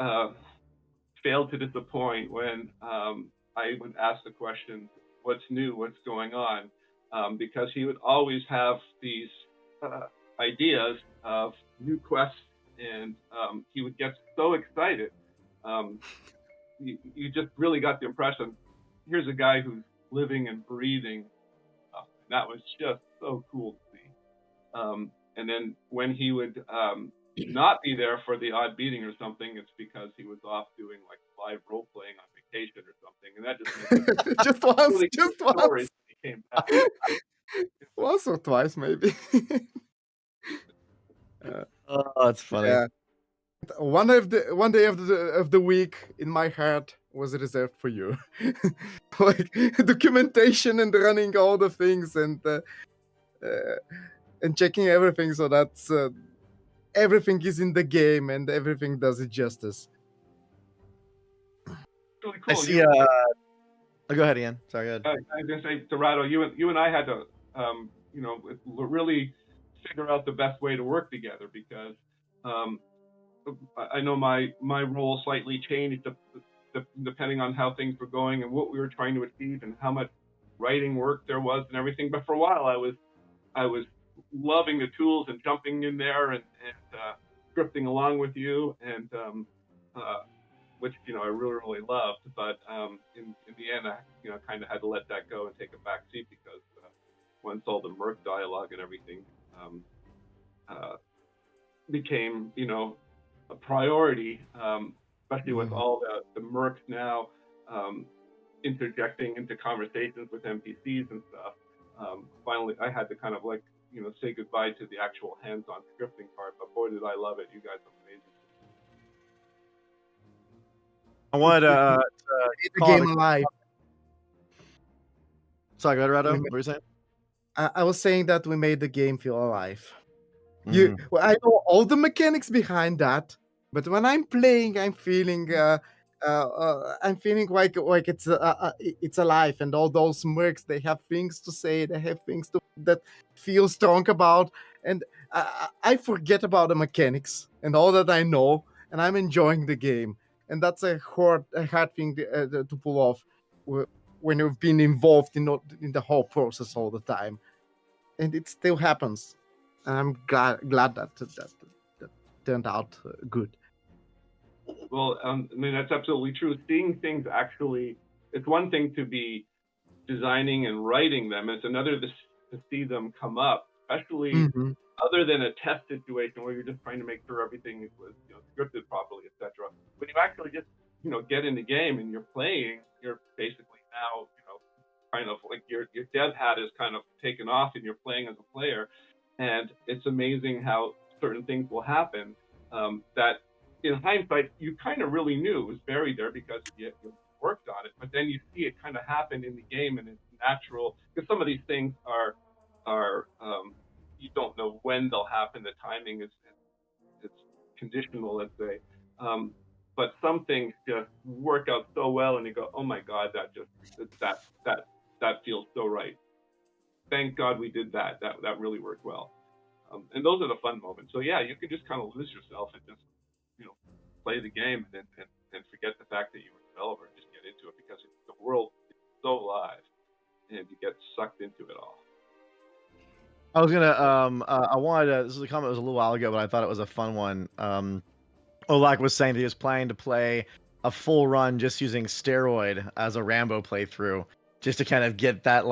failed to disappoint when I would ask the question, what's new, what's going on? Because he would always have these ideas of new quests, and he would get so excited. You just really got the impression, here's a guy who's living and breathing. And that was just so cool to see. And then when he would not be there for the odd meeting or something, it's because he was off doing like live role playing on vacation or something, and that just makes just once, really just cool once. He came back. Once or twice, maybe. Oh, that's funny. Yeah. One day of the week in my heart was reserved for you. Like documentation and running all the things and checking everything, so that's everything is in the game and everything does it justice. Really I cool. see. Go ahead, Ian. Sorry, go ahead. I was gonna say, Dorado, you and I had to, really figure out the best way to work together because I know my role slightly changed depending on how things were going and what we were trying to achieve and how much writing work there was and everything. But for a while, I was loving the tools and jumping in there and scripting along with you and which I really loved. But in the end, I kind of had to let that go and take a back seat because once all the Merc dialogue and everything became a priority, especially with all the Mercs now interjecting into conversations with NPCs and stuff. Finally, I had to kind of say goodbye to the actual hands-on scripting part. But boy, did I love it! You guys are amazing. I wanted to the game alive. Sorry, go ahead, Rado. What were you saying? I was saying that we made the game feel alive. Well, I know all the mechanics behind that, but when I'm playing, I'm feeling like it's alive, and all those mercs, they have things to say, they have things that feel strong about, and I forget about the mechanics and all that I know, and I'm enjoying the game, and that's a hard thing to pull off when you've been involved in the whole process all the time, and it still happens. And I'm glad that turned out good. Well, I mean, that's absolutely true. Seeing things actually, it's one thing to be designing and writing them. It's another to see them come up, especially other than a test situation where you're just trying to make sure everything was scripted properly, etc. When you actually just get in the game and you're playing, you're basically now kind of like your dev hat is kind of taken off and you're playing as a player. And it's amazing how certain things will happen that in hindsight, you kind of really knew it was buried there because you worked on it. But then you see it kind of happen in the game and it's natural because some of these things are you don't know when they'll happen. The timing is conditional, let's say. But some things just work out so well and you go, oh my God, that feels so right. Thank God we did that. That really worked well. And those are the fun moments. So yeah, you can just kind of lose yourself and just, play the game and forget the fact that you were a developer and just get into it because the world is so live and you get sucked into it all. I was gonna I wanted to, this was a comment that was a little while ago, but I thought it was a fun one. Olak was saying that he was planning to play a full run just using steroid as a Rambo playthrough, just to kind of get that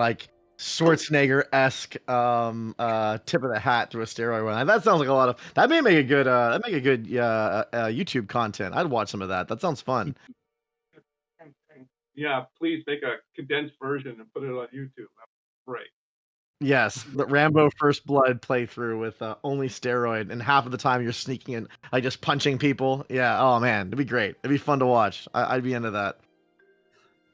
Schwarzenegger-esque tip of the hat through a steroid run. That sounds like a lot of that may make a good YouTube content. I'd watch some of that. That sounds fun. Yeah, please make a condensed version and put it on YouTube. That's great. Yes, the Rambo First Blood playthrough with only steroid, and half of the time you're sneaking in, just punching people. Yeah, oh man, it'd be great. It'd be fun to watch. I'd be into that.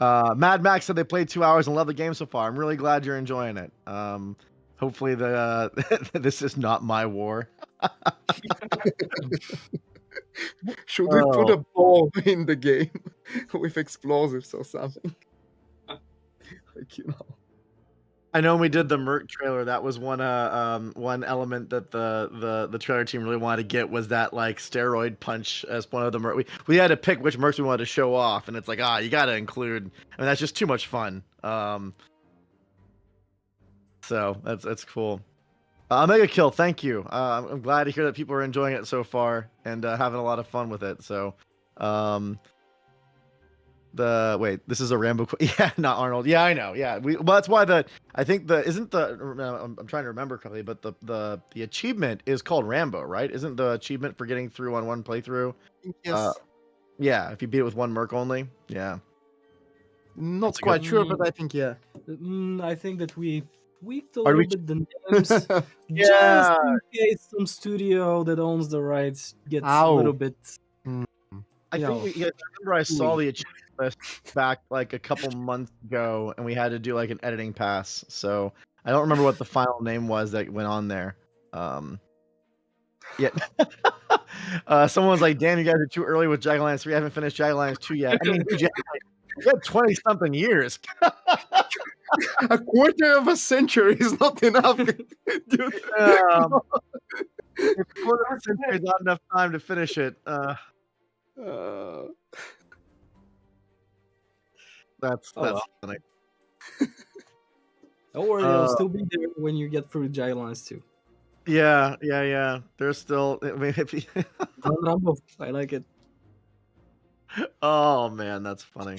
Mad Max said they played 2 hours and love the game so far. I'm really glad you're enjoying it. Hopefully this is not my war. Should we put a ball in the game with explosives or something? I know when we did the Merc trailer, that was one element that the trailer team really wanted to get was that steroid punch as one of the Merc. We had to pick which Mercs we wanted to show off, and it's you got to include. I mean, that's just too much fun. So that's cool. Mega Kill, thank you. I'm glad to hear that people are enjoying it so far and having a lot of fun with it. So, this is a Rambo. Yeah, not Arnold. Yeah, I know. Yeah, well, that's why I'm trying to remember correctly, but the achievement is called Rambo, right? Isn't the achievement for getting through on one playthrough? Yes. Yeah, if you beat it with one Merc only. Yeah. Not quite sure, but I think yeah. I think that we tweaked a little bit the names, Yeah. just in case some studio that owns the rights gets a little bit. I remember I saw the achievement list back like a couple months ago, and we had to do like an editing pass. So I don't remember what the final name was that went on there. Yeah. Someone was like, "Damn, you guys are too early with Jagged Alliance 3. I haven't finished Jagged Alliance 2 yet." I mean, dude, you had 20 something years. A quarter of a century is not enough, dude. If a quarter of a century is not enough time to finish it. That's funny. Don't worry, it'll still be there when you get through Jagged Alliance 2. Yeah. There's still. I mean, I like it. Oh man, that's funny.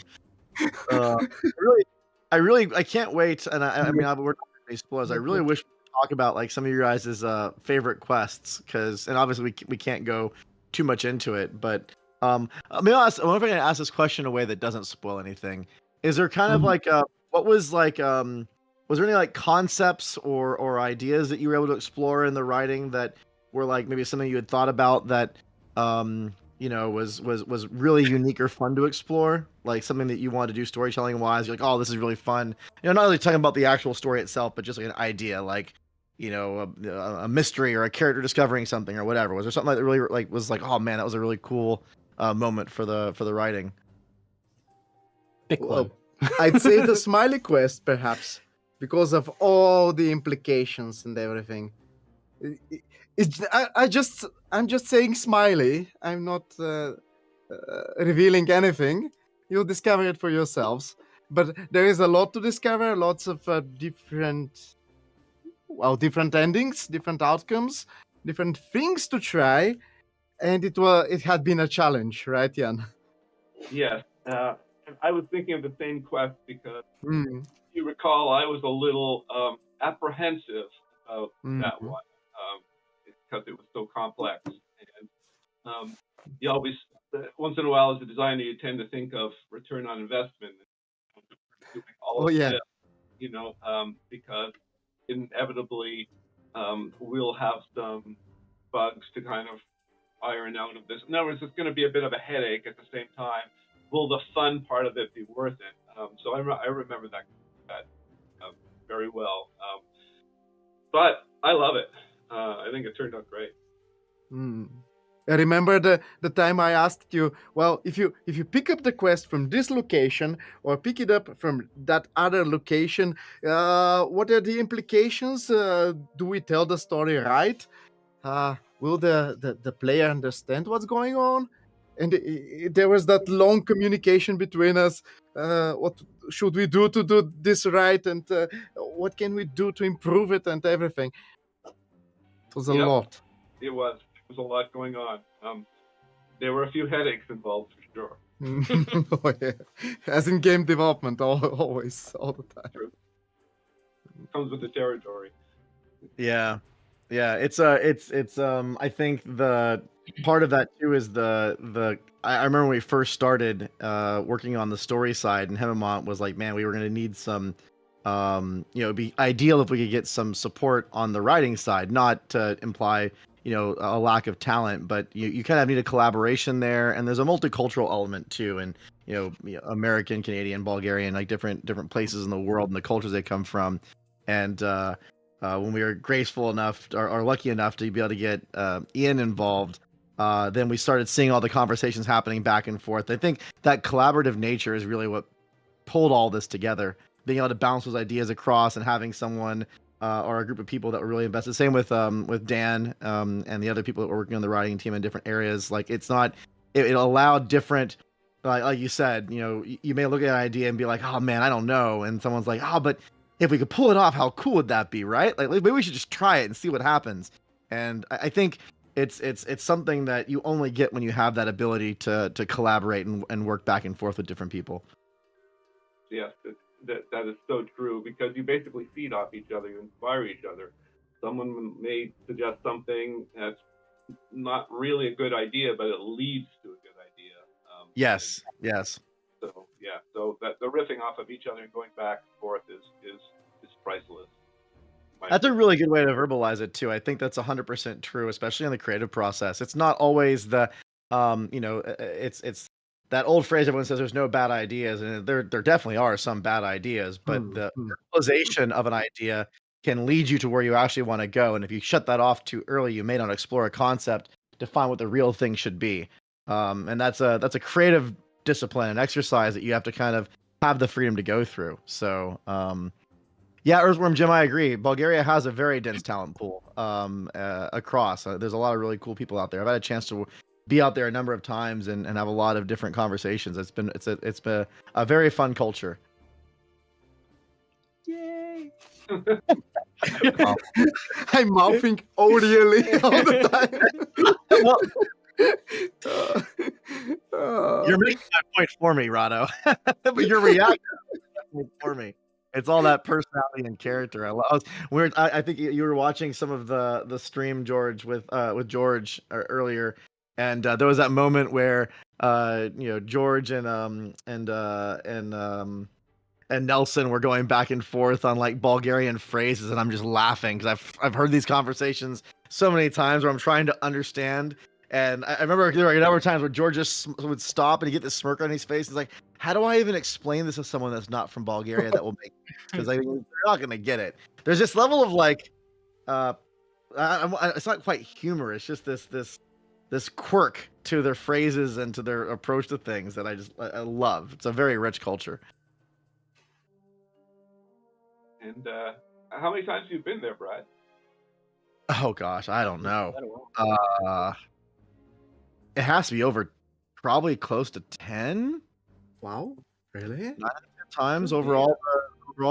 I can't wait. And I mean, we're not explorers. I really wish we could talk about like some of your guys' favorite quests, and obviously we can't go too much into it. But I mean, I wonder if I can ask this question in a way that doesn't spoil anything. Is there kind of like what was like was there any like concepts or ideas that you were able to explore in the writing that were like maybe something you had thought about that was really unique or fun to explore, like something that you wanted to do storytelling wise? You're like, oh, this is really fun. Not really talking about the actual story itself, but just like an idea, like a mystery or a character discovering something or whatever. Was there something that really like was like, oh man, that was a really cool moment for the writing? Pick one. I'd say the smiley quest, perhaps, because of all the implications and everything. I'm just saying smiley. I'm not revealing anything. You'll discover it for yourselves. But there is a lot to discover. Lots of different endings, different outcomes, different things to try, and it had been a challenge, right, Jan? Yes. I was thinking of the same quest because, if you recall, I was a little apprehensive about that one. Because it was so complex, and you always, once in a while, as a designer, you tend to think of return on investment. Doing all of this, because inevitably we'll have some bugs to kind of iron out of this. In other words, it's going to be a bit of a headache at the same time. Will the fun part of it be worth it? So I remember that very well. But I love it. I think it turned out great. I remember the time I asked you, well, if you pick up the quest from this location or pick it up from that other location, what are the implications? Do we tell the story right? Will the player understand what's going on? And there was that long communication between us. What should we do to do this right? And what can we do to improve it and everything? It was a lot. It was a lot going on. There were a few headaches involved for sure. Oh, yeah. As in game development, always, all the time. True. Comes with the territory. Yeah. It's I think the part of that too is I remember when we first started working on the story side, and Hemimont was like, man, we were going to need some it'd be ideal if we could get some support on the writing side, not to imply a lack of talent, but you kind of need a collaboration there, and there's a multicultural element too, and American, Canadian, Bulgarian, like different places in the world and the cultures they come from. And when we were graceful enough or lucky enough to be able to get Ian involved, then we started seeing all the conversations happening back and forth. I think that collaborative nature is really what pulled all this together, being able to bounce those ideas across and having someone or a group of people that were really invested. Same with Dan and the other people that were working on the writing team in different areas. Like it allowed different, like you said, you may look at an idea and be like, oh man, I don't know. And someone's like, oh, but if we could pull it off, how cool would that be, right? Like maybe we should just try it and see what happens. And I think it's something that you only get when you have that ability to collaborate and work back and forth with different people. Yes, that is so true, because you basically feed off each other, you inspire each other. Someone may suggest something that's not really a good idea, but it leads to a good idea. Yes. So that the riffing off of each other and going back and forth is priceless. That's a really good way to verbalize it too. I think that's 100% true, especially in the creative process. It's not always the, it's that old phrase everyone says there's no bad ideas, and there definitely are some bad ideas, but the realization of an idea can lead you to where you actually want to go. And if you shut that off too early, you may not explore a concept to find what the real thing should be. And that's a creative discipline and exercise that you have to kind of have the freedom to go through. So yeah, Earthworm Jim, I agree. Bulgaria has a very dense talent pool across. There's a lot of really cool people out there. I've had a chance to be out there a number of times and have a lot of different conversations. It's been a very fun culture. Yay! I'm mouthing audially all the time. You're making that point for me, Rado. But your reaction for me. It's all that personality and character. I think you were watching some of the stream, George, with George earlier, and there was that moment where George and Nelson were going back and forth on like Bulgarian phrases, and I'm just laughing because I've heard these conversations so many times where I'm trying to understand. And I remember there were a number of times where George just would stop and he'd get this smirk on his face. He's like, how do I even explain this to someone that's not from Bulgaria that will make because they're not going to get it. There's this level of like, it's not quite humor. It's just this quirk to their phrases and to their approach to things that I love. It's a very rich culture. And how many times have you been there, Brad? Oh gosh, I don't know. It has to be over, probably close to 10. Wow, really? 9 times over all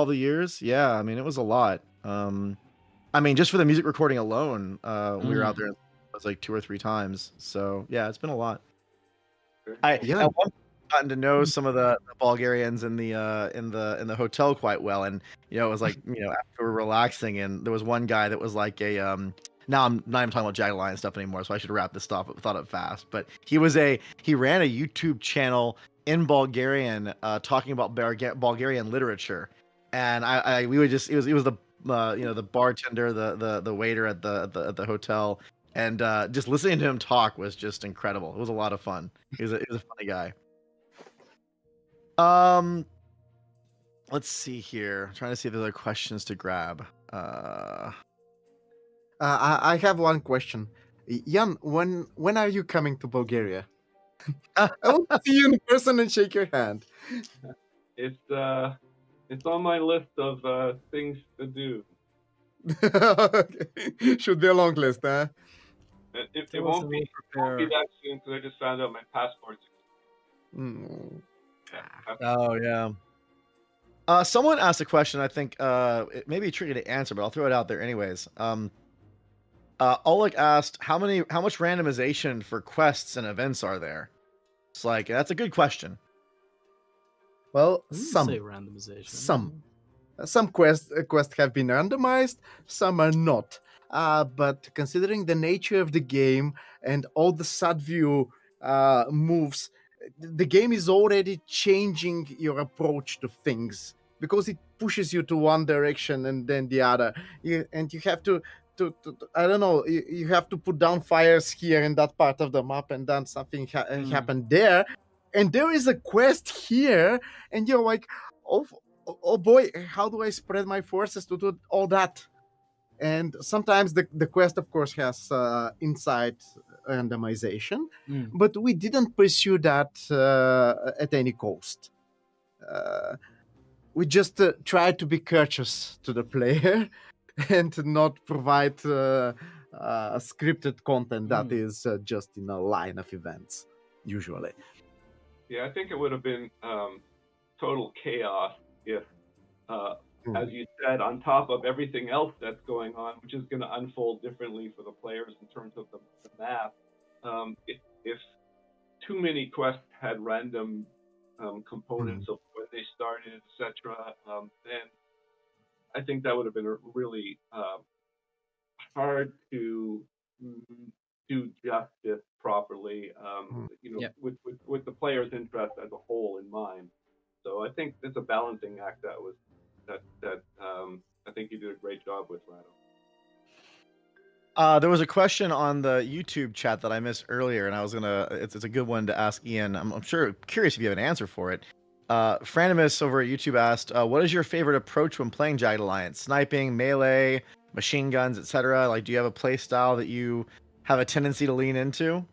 the years. Yeah, I mean it was a lot. I mean just for the music recording alone, we were out there. It was like 2 or 3 times. So yeah, it's been a lot. At one point, gotten to know some of the Bulgarians in the hotel quite well, and it was like after we were relaxing, and there was one guy that was like a now I'm not even talking about Jagged Lion stuff anymore, so I should wrap this stuff thought up fast. But he ran a YouTube channel in Bulgarian talking about Bulgarian literature, and we would just it was the the bartender, the waiter at the hotel, and just listening to him talk was just incredible. It was a lot of fun. He was a funny guy. Let's see here. I'm trying to see if there's other questions to grab. I have one question. Jan, when are you coming to Bulgaria? I want to see you in person and shake your hand. It's on my list of things to do. Okay. Should be a long list, huh? It won't be that soon because I just found out my passport's. Oh yeah. Someone asked a question. I think it may be tricky to answer, but I'll throw it out there anyways. Oleg asked how much randomization for quests and events are there? It's like that's a good question. Well, say randomization. Some quests have been randomized, some are not. But considering the nature of the game and all the side view moves, the game is already changing your approach to things because it pushes you to one direction and then the other. You have to I don't know. You have to put down fires here in that part of the map, and then something happened there, and there is a quest here, and you're like, oh boy, how do I spread my forces to do all that? And sometimes the quest, of course, has inside randomization, but we didn't pursue that at any cost. We just tried to be courteous to the player and not provide scripted content that is just in a line of events, usually. Yeah, I think it would have been total chaos if, as you said, on top of everything else that's going on, which is going to unfold differently for the players in terms of the map, if too many quests had random components of when they started, etc., then I think that would have been really hard to do justice properly, with the player's interest as a whole in mind. So I think it's a balancing act that I think you did a great job with, Rado. There was a question on the YouTube chat that I missed earlier, and I was gonna. It's a good one to ask Ian. I'm sure curious if you have an answer for it. Franimus over at YouTube asked, "What is your favorite approach when playing Jagged Alliance? Sniping, melee, machine guns, etc. Like, do you have a play style that you have a tendency to lean into?"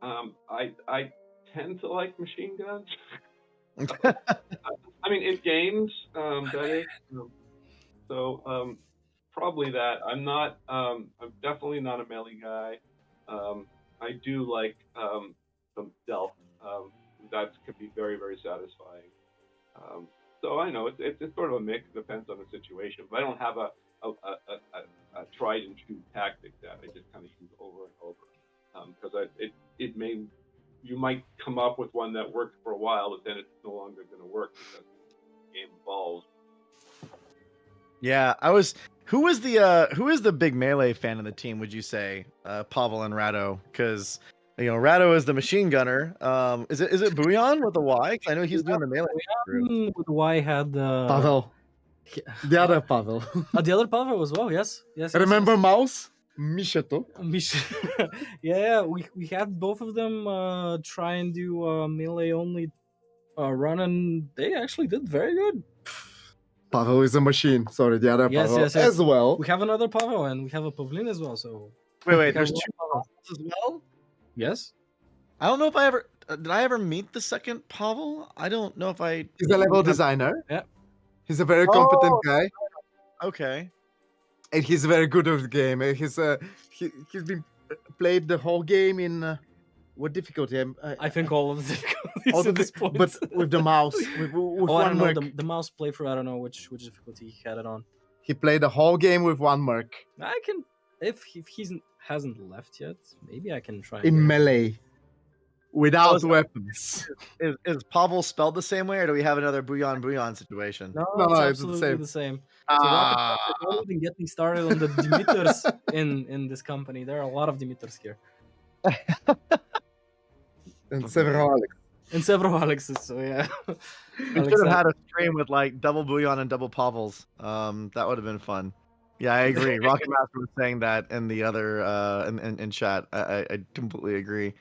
I tend to like machine guns. I mean, in games, that is. Probably that. I'm not. I'm definitely not a melee guy. I do like some stealth. That can be very, very satisfying. So I know it's sort of a mix. Depends on the situation. But I don't have a tried and true tactic that I just kind of use over and over. Because you might come up with one that works for a while, but then it's no longer going to work because the game evolves. Yeah, Who is the big melee fan of the team? Would you say, Pavel and Rado? Because Rado is the machine gunner. Is it Bouillon with a Y? 'Cause I know he's doing the melee. With Y had Pavel. The other Pavel. The other Pavel as well. Yes. Remember Mouse? Mishato. Yeah, we had both of them try and do melee only run, and they actually did very good. Pavel is a machine. Sorry, the other Pavel Yes. as well. We have another Pavel, and we have a Pavlin as well. So wait, there's two Pavels as well. Yes. I don't know if I ever did. I ever meet the second Pavel? I don't know if I. He's a level designer. Yeah. He's a very competent guy. Okay. And he's very good at the game. He's been played the whole game in what difficulty? I think all of the difficulties at this point. But with the mouse, with I one don't know merc. the mouse playthrough. I don't know which difficulty he had it on. He played the whole game with one merc. I can if he hasn't left yet. Maybe I can try in melee. Without weapons. Is Pavel spelled the same way, or do we have another Bouillon situation? No, No, it's it's the absolutely same. the same. Ah. So don't even get me started on the Dimitters in this company. There are a lot of Dimitters here. And several Alex. And several Alexes, so yeah. We should have had a stream with like double Bouillon and double Pavels. That would have been fun. Yeah, I agree. Rocket Master was saying that in the other in chat. I completely agree.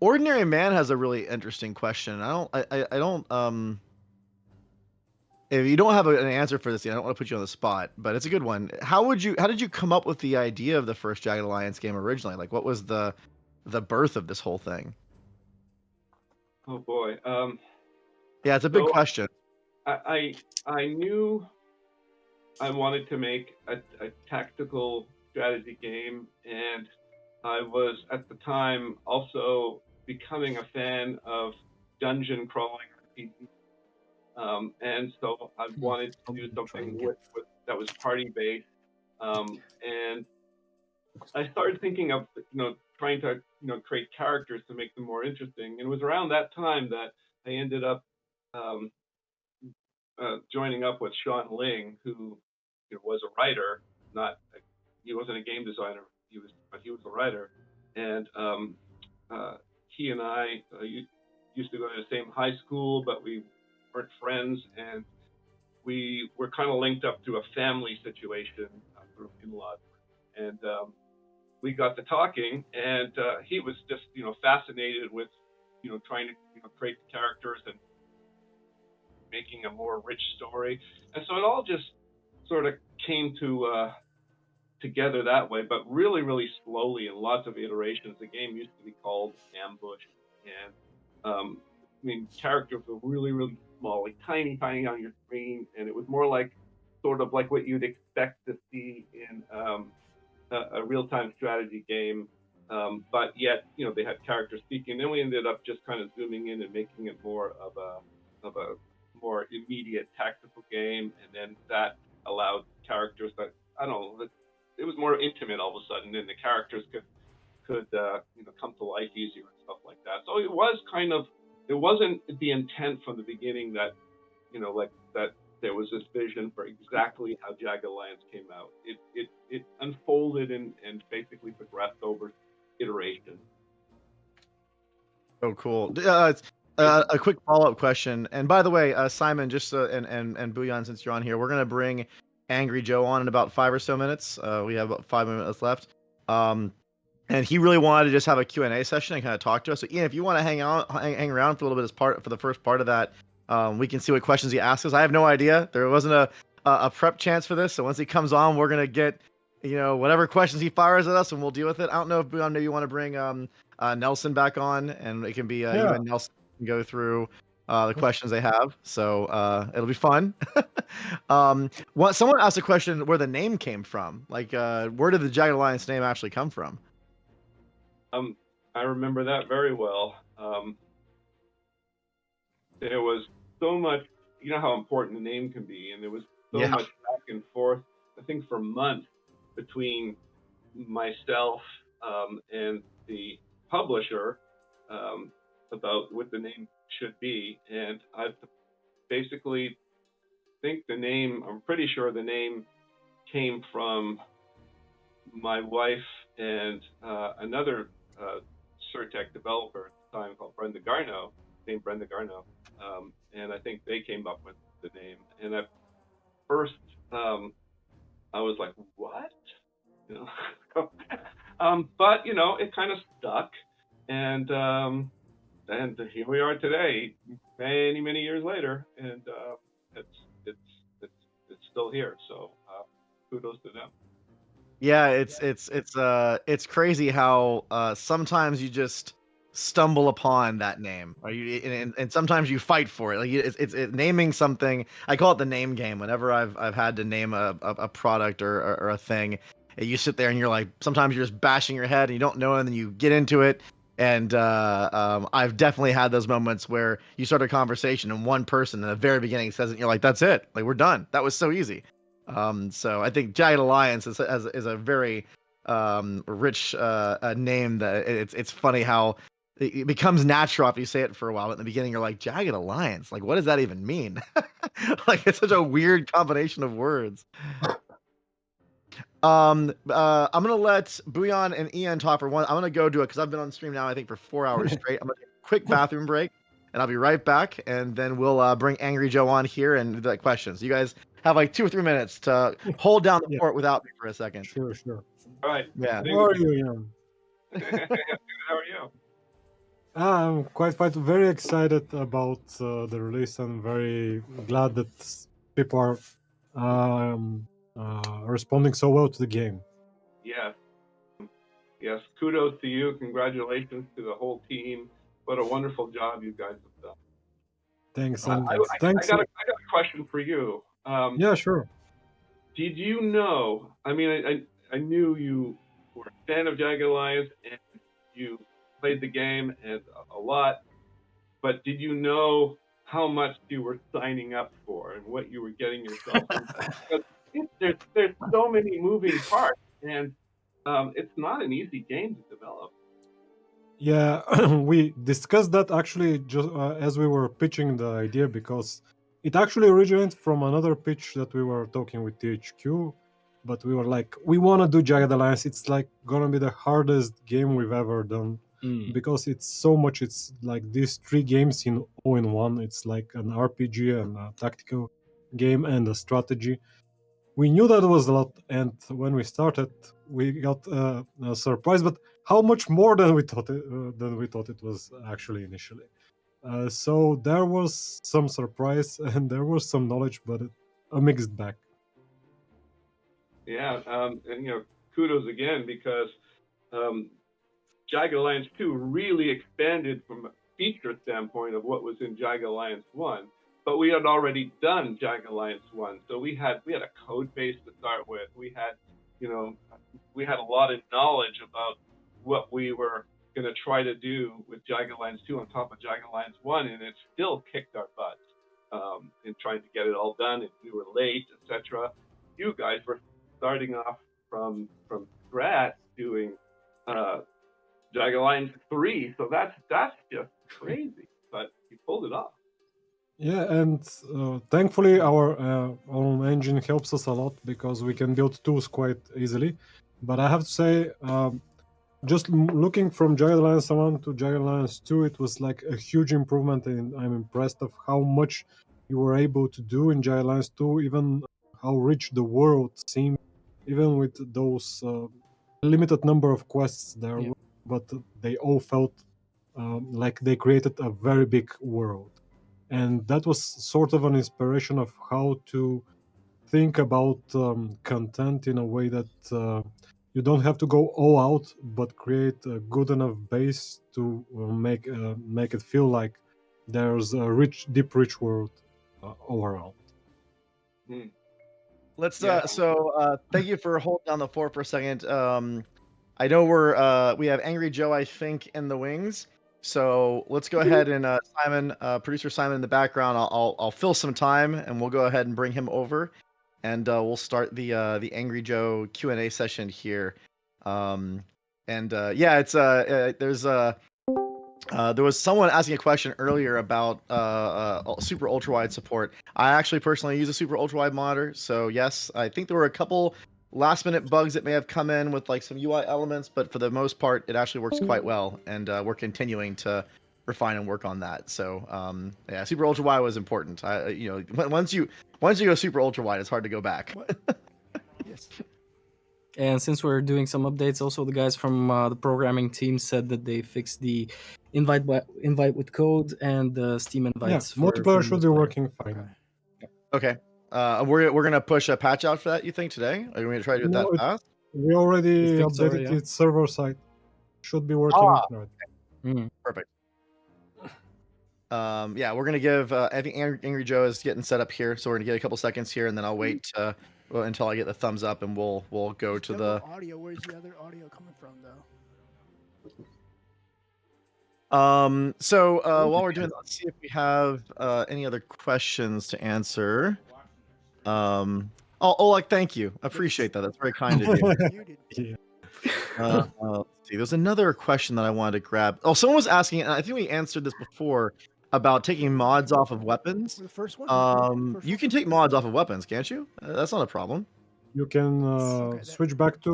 Ordinary Man has a really interesting question. I don't if you don't have an answer for this, I don't want to put you on the spot, but it's a good one. How did you come up with the idea of the first Jagged Alliance game originally? Like, what was the birth of this whole thing? Oh boy. Yeah, it's a big question. I knew I wanted to make a tactical strategy game, and I was at the time also becoming a fan of dungeon crawling RPGs. And so I wanted to do something with that was party based. And I started thinking of trying to create characters to make them more interesting. And it was around that time that I ended up joining up with Sean Ling, who was a writer. He wasn't a game designer. But he was a writer, and he and I used to go to the same high school, but we weren't friends, and we were kind of linked up through a family situation through in-laws, and we got to talking, and he was just fascinated with trying to create the characters and making a more rich story, and so it all just sort of came to together that way, but really, really slowly in lots of iterations. The game used to be called Ambush, and characters were really, really small, like tiny on your screen, and it was more like sort of like what you'd expect to see in a real-time strategy game, but yet they had characters speaking. Then we ended up just kind of zooming in and making it more of a more immediate tactical game, and then that allowed characters that it was more intimate all of a sudden, and the characters could come to life easier and stuff like that. So it wasn't the intent from the beginning that that there was this vision for exactly how Jagged Alliance came out. It unfolded and basically progressed over iteration. Oh, cool. A quick follow-up question. And by the way, Simon, just and Booyan, since you're on here, we're gonna bring Angry Joe on in about 5 or so minutes. We have about 5 minutes left. And he really wanted to just have a Q&A session and kind of talk to us. So Ian, if you want to hang around for a little bit for the first part of that, we can see what questions he asks us. I have no idea. There wasn't a prep chance for this. So once he comes on, we're gonna get whatever questions he fires at us, and we'll deal with it. I don't know if Booyan, maybe you want to bring Nelson back on, and it can be you and Nelson can go through the questions they have. So it'll be fun. Someone asked a question where the name came from. Like, where did the Jagged Alliance name actually come from? I remember that very well. There was so much, you know how important the name can be, and there was so much back and forth, I think for months, between myself and the publisher about what the name should be. And I basically think I'm pretty sure the name came from my wife and another Surtech developer at the time called named Brenda Garno. And I think they came up with the name. And at first, I was like, what? But it kind of stuck, and here we are today, many years later, and it's still here. So kudos to them. Yeah, it's crazy how sometimes you just stumble upon that name, or and sometimes you fight for it. Like it's naming something. I call it the name game. Whenever I've had to name a product or a thing, you sit there and you're like, sometimes you're just bashing your head and you don't know, and then you get into it. And I've definitely had those moments where you start a conversation and one person in the very beginning says it, and you're like, that's it. Like, we're done. That was so easy. So I think Jagged Alliance is a very rich name. That it's funny how it becomes natural after you say it for a while. But in the beginning, you're like, Jagged Alliance. Like, what does that even mean? Like, it's such a weird combination of words. I'm gonna let Booyan and Ian talk for one. I'm gonna go do it because I've been on stream now, I think, for 4 hours straight. I'm gonna take a quick bathroom break, and I'll be right back. And then we'll bring Angry Joe on here and do the questions. You guys have like 2 or 3 minutes to hold down the fort without me for a second. Sure. All right. Yeah. How are you, Ian? How are you? I'm quite very excited about the release, and very glad that people are responding so well to the game. Yes. Kudos to you. Congratulations to the whole team. What a wonderful job you guys have done. Thanks. Thanks. I got a question for you. Yeah, sure. Did you know? I mean, I knew you were a fan of Jagged Alliance and you played the game and a lot, but did you know how much you were signing up for and what you were getting yourself into? Because there's so many moving parts, and it's not an easy game to develop. Yeah, we discussed that actually just as we were pitching the idea, because it actually originated from another pitch that we were talking with THQ. But we were like, we want to do Jagged Alliance. It's like gonna be the hardest game we've ever done, because it's so much. It's like these 3 games in all in one. It's like an RPG and a tactical game and a strategy. We knew that was a lot, and when we started, we got a surprise. But how much more than we thought it was actually initially. So there was some surprise and there was some knowledge, but a mixed bag. Yeah, and kudos again, because Jagged Alliance 2 really expanded from a feature standpoint of what was in Jagged Alliance 1. But we had already done Jagged Alliance 1, so we had a code base to start with. We had a lot of knowledge about what we were going to try to do with Jagged Alliance 2 on top of Jagged Alliance 1, and it still kicked our butts in trying to get it all done. And we were late, etc. You guys were starting off from scratch doing Jagged Alliance 3, so that's just crazy. But you pulled it off. Yeah, and thankfully our own engine helps us a lot, because we can build tools quite easily. But I have to say, just looking from Jagged Alliance 1 to Jagged Alliance 2, it was like a huge improvement, and I'm impressed of how much you were able to do in Jagged Alliance 2, even how rich the world seemed, even with those limited number of quests there, but they all felt like they created a very big world. And that was sort of an inspiration of how to think about content in a way that you don't have to go all out, but create a good enough base to make it feel like there's a rich world all around. Let's thank you for holding down the fort for a second. I know we have Angry Joe, I think, in the wings. So let's go ahead and Simon, producer Simon in the background. I'll fill some time and we'll go ahead and bring him over, and we'll start the Angry Joe Q&A session here. There was someone asking a question earlier about super ultra wide support. I actually personally use a super ultra wide monitor, so yes, I think there were a couple last minute bugs that may have come in with like some UI elements, but for the most part, it actually works quite well, and we're continuing to refine and work on that. So yeah, super ultra wide was important. Once you go super ultra wide, it's hard to go back. Yes. And since we're doing some updates, also the guys from the programming team said that they fixed the invite with code and the Steam invites. Yeah, multiplayer should be working fine. Okay. We're gonna push a patch out for that. You think today? Are we gonna try to do that fast? We already updated its server side. Should be working. Perfect. Yeah, we're gonna give. I think Angry Joe is getting set up here, so we're gonna get a couple seconds here, and then I'll wait until I get the thumbs up, and we'll go to the audio. Where's the other audio coming from, though? While we're doing that, let's see if we have any other questions to answer. Oleg, thank you. I appreciate that. That's very kind of you. Let's see. There's another question that I wanted to grab. Oh, someone was asking, and I think we answered this before, about taking mods off of weapons. The first one? You can take mods off of weapons, can't you? That's not a problem. You can switch back to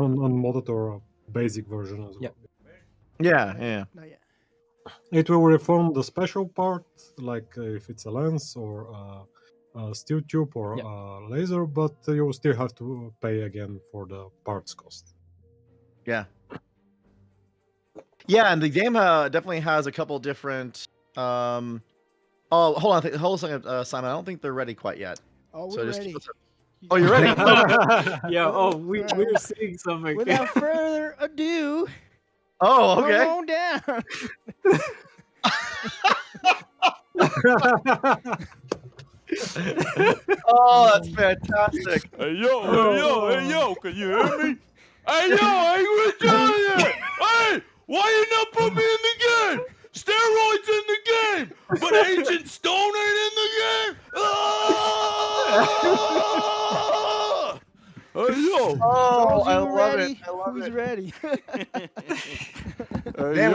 unmodded or a basic version as well. Yeah. It will reform the special part, like if it's a lens or a steel tube or a laser, but you will still have to pay again for the parts cost. Yeah, and the game definitely has a couple different. Oh, hold on a second, Simon. I don't think they're ready quite yet. Oh, we're ready. Oh, you're ready. Yeah. Oh, we're seeing something. Without further ado. Oh, okay. Come on down. Oh, that's fantastic. Hey yo, can you hear me? Hey yo, I ain't gonna tell you. Hey, why you not put me in the game? Steroids in the game, but Agent Stone ain't in the game. Hey yo. Oh, I love it. Who's ready? Man,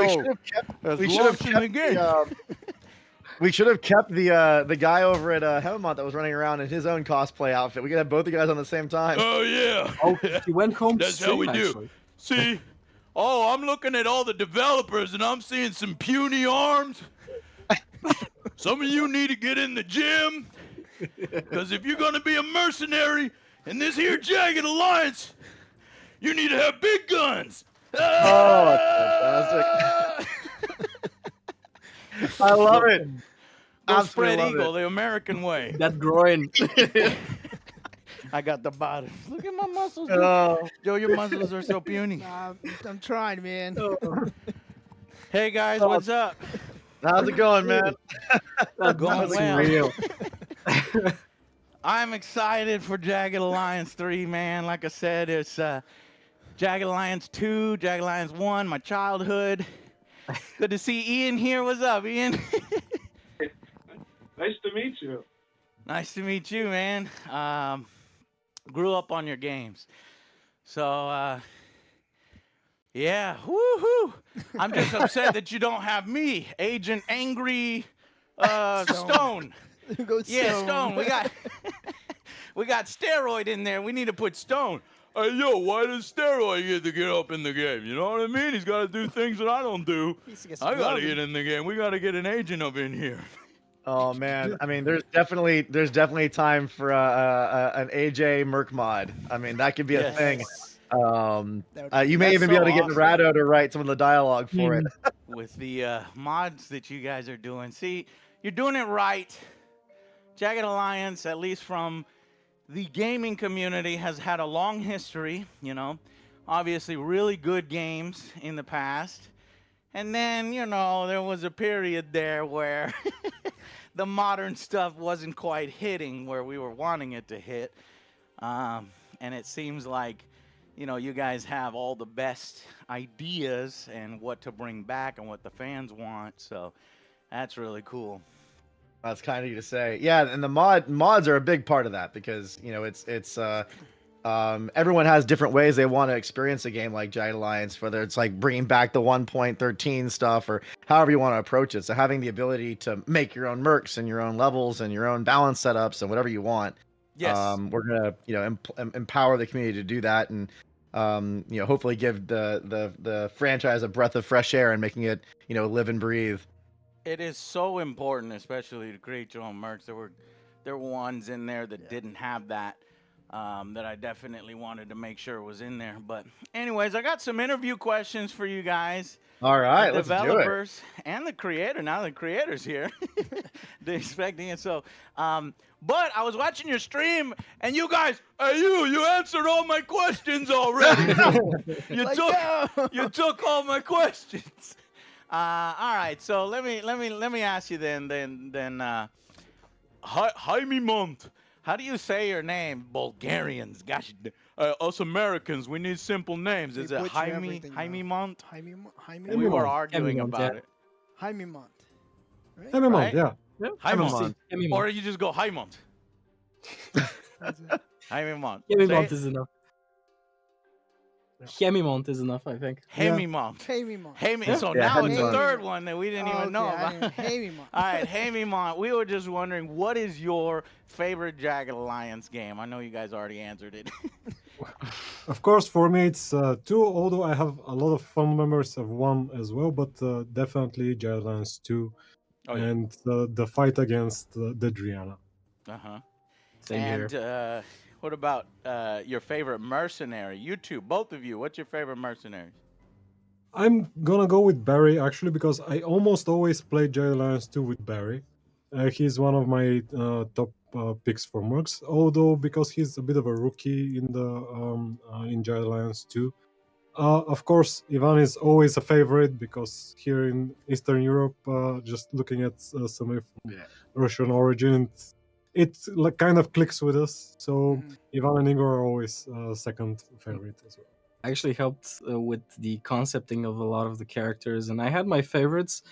we should have kept the guy over at Hemont that was running around in his own cosplay outfit. We could have both the guys on the same time. Oh yeah. Oh, he went home. That's how we do. Actually. See, I'm looking at all the developers and I'm seeing some puny arms. Some of you need to get in the gym, because if you're gonna be a mercenary in this here Jagged Alliance, you need to have big guns. Oh, that's fantastic. I love it. Go spread eagle the American way. That groin. I got the bottom. Look at my muscles. Oh. Joe, your muscles are so puny. I'm trying, man. Hey guys, what's up? How's it going, man? Going well. I'm excited for Jagged Alliance 3, man. Like I said, it's Jagged Alliance 2, Jagged Alliance 1, my childhood. Good to see Ian here. What's up, Ian? Nice to meet you. Nice to meet you, man. Grew up on your games. So, yeah, woohoo! I'm just upset that you don't have me, Agent Angry Stone. Go Yeah, Stone. Stone. We got steroid in there. We need to put Stone. hey, yo, why does Steroid get to get up in the game? You know what I mean? He's got to do things that I don't do. I got to get in the game. We got to get an agent up in here. Oh man, I mean, there's definitely time for an AJ Merc mod. I mean, that could be a thing. You may even be able to get Narado to write some of the dialogue for it. With the mods that you guys are doing. See, you're doing it right. Jagged Alliance, at least from the gaming community, has had a long history, you know. Obviously, really good games in the past. And then, you know, there was a period there where the modern stuff wasn't quite hitting where we were wanting it to hit. And it seems like, you know, you guys have all the best ideas and what to bring back and what the fans want. So that's really cool. That's kind of you to say. Yeah, and the mods are a big part of that because, you know, it's everyone has different ways they want to experience a game like Jagged Alliance, whether it's like bringing back the 1.13 stuff or however you want to approach it. So having the ability to make your own mercs and your own levels and your own balance setups and whatever you want. Yes. We're gonna, you know, empower the community to do that, and you know, hopefully give the franchise a breath of fresh air and making it, you know, live and breathe. It is so important, especially to create your own merch. There were ones in there that didn't have that. That I definitely wanted to make sure was in there. But anyways, I got some interview questions for you guys. All right, the let's do it. developers and the creator. Now the creator's here. They're expecting it. So, but I was watching your stream, and you guys, you answered all my questions already. you took all my questions. All right, so let me ask you then. Jaime Mont. How do you say your name? Bulgarians. Gosh, us Americans, we need simple names. Is it Jaime Mont? Jaime We were arguing about it. Jaime Mont. Right? Jaime Mont, yeah. Jaime Mont. Or you just go Jaime Mont. Jaime Mont. Jaime Mont is enough. Hemimont is enough, I think. Hemimont. Hemimont. So now it's a third one that we didn't even know about. Hemimont. All right, Hemimont. We were just wondering, what is your favorite Jagged Alliance game? I know you guys already answered it. Of course, for me it's 2, although I have a lot of fun memories of 1 as well, but definitely Jagged Alliance 2 and the fight against Dedriana. Uh-huh. Same here. What about your favorite mercenary? You two, both of you, what's your favorite mercenary? I'm gonna go with Barry, actually, because I almost always play Jagged Alliance 2 with Barry. He's one of my top picks for mercs, although because he's a bit of a rookie in the in Jagged Alliance 2. Of course, Ivan is always a favorite because here in Eastern Europe, just looking at some Russian origin, it like kind of clicks with us. So Ivan and Igor are always second favorite as well. I actually helped with the concepting of a lot of the characters, and I had my favorites,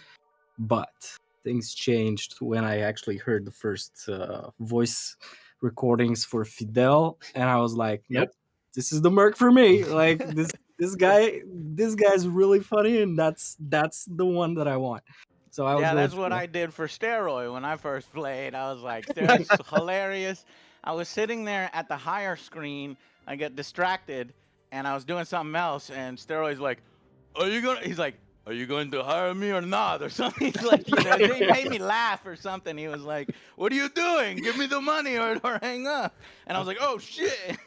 but things changed when I actually heard the first voice recordings for Fidel, and I was like, nope, this is the merc for me. Like this guy's really funny, and that's the one that I want. So I was that's what I did for Steroid when I first played. I was like, Steroid's hilarious. I was sitting there at the higher screen. I get distracted, and I was doing something else. And Steroid's like, He's like, are you going to hire me or not? Or something. He's like, you know, he made me laugh or something. He was like, what are you doing? Give me the money or hang up. And I was like, oh shit.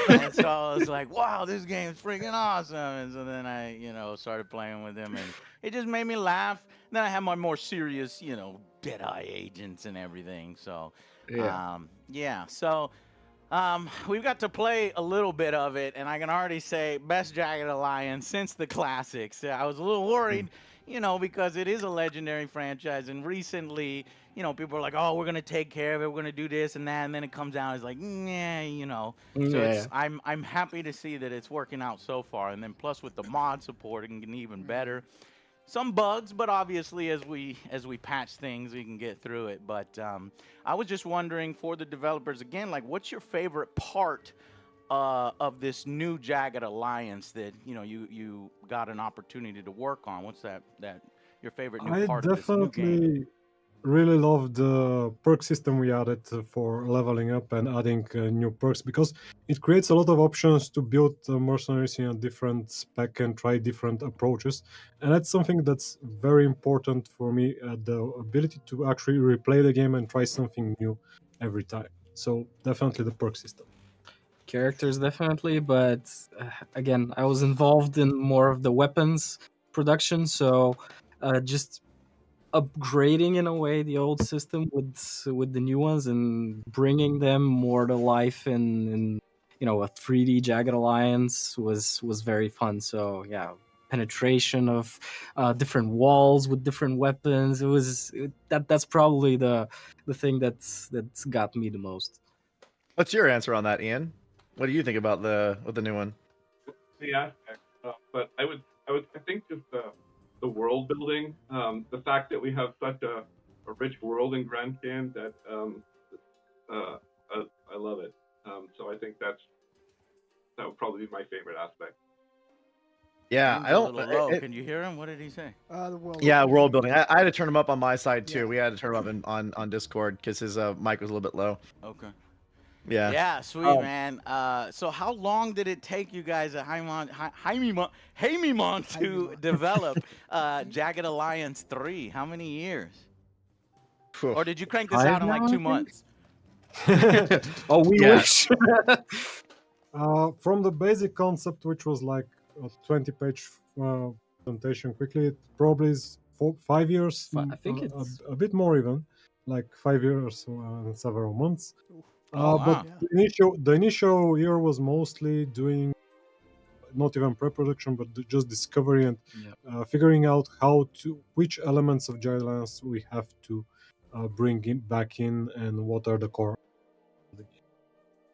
And so I was like, wow, this game's freaking awesome. And so then I, you know, started playing with him, and it just made me laugh. And then I had my more serious, you know, Deadeye agents and everything. So, So, we've got to play a little bit of it, and I can already say best Jagged Alliance since the classics. I was a little worried, you know, because it is a legendary franchise, and recently, you know, people are like, oh, we're gonna take care of it, we're gonna do this and that, and then it comes out, it's like, yeah, you know. So I'm happy to see that it's working out so far, and then plus with the mod support, it can get even better. Some bugs, but obviously as we patch things, we can get through it. But I was just wondering, for the developers again, like, what's your favorite part of this new Jagged Alliance that you got an opportunity to work on? What's that your favorite new part of this new game? really love the perk system we added for leveling up and adding new perks, because it creates a lot of options to build mercenaries in a different spec and try different approaches. And that's something that's very important for me, the ability to actually replay the game and try something new every time. So definitely the perk system. Characters definitely, but again, I was involved in more of the weapons production, so just upgrading in a way the old system with the new ones and bringing them more to life in a 3D Jagged Alliance was very fun. So yeah, penetration of different walls with different weapons. That's probably the thing that's got me the most. What's your answer on that, Ian? What do you think about the new one? The aspect, but I think just the world building, the fact that we have such a rich world in Grand Can, that I love it. So I think that would probably be my favorite aspect. Yeah, Ian's I don't. a little low. Can you hear him? What did he say? The world. Yeah, world building. I had to turn him up on my side too. We had to turn him up on Discord because his mic was a little bit low. Okay. Yeah. Yeah, sweet, man. So how long did it take you guys at Haimimon to develop Jagged Alliance 3? How many years? Or did you crank this out in like 2 months? Oh, we wish. From the basic concept, which was like a 20-page presentation quickly, it probably is 5 years. I think it's a bit more even, like 5 years and several months. Oh, But wow. the initial year was mostly doing not even pre-production, but just discovery and figuring out which elements of Jagged Alliance we have to bring back in, and what are the core.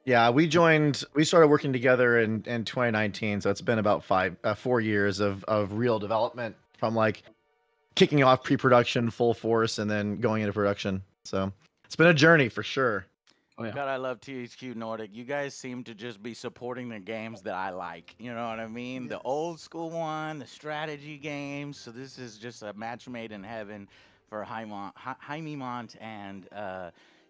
Yeah, we started working together in 2019, so it's been about 4 years of real development, from like kicking off pre-production full force and then going into production. So it's been a journey for sure. Oh, yeah. God, I love THQ Nordic. You guys seem to just be supporting the games that I like. You know what I mean? The old school one, the strategy games. So this is just a match made in heaven for Haimimont and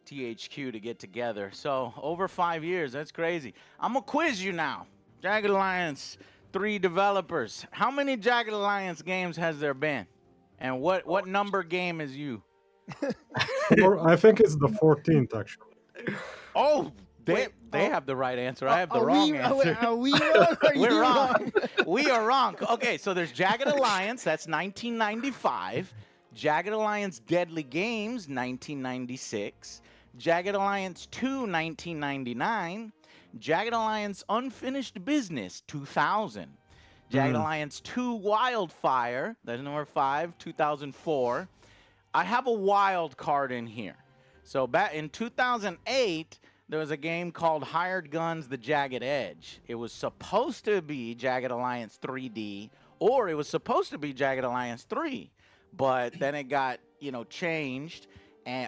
THQ to get together. So over 5 years, that's crazy. I'm gonna quiz you now. Jagged Alliance 3 developers. How many Jagged Alliance games has there been? And what number game is you? I think it's the 14th actually. Oh, they have the right answer. I have the wrong answer. Are we wrong? We're wrong. We are wrong. Okay, so there's Jagged Alliance. That's 1995. Jagged Alliance Deadly Games, 1996. Jagged Alliance 2, 1999. Jagged Alliance Unfinished Business, 2000. Jagged Alliance 2 Wildfire, that's number 5, 2004. I have a wild card in here. So back in 2008, there was a game called Hired Guns: The Jagged Edge. It was supposed to be Jagged Alliance 3D, or it was supposed to be Jagged Alliance 3, but then it got, changed,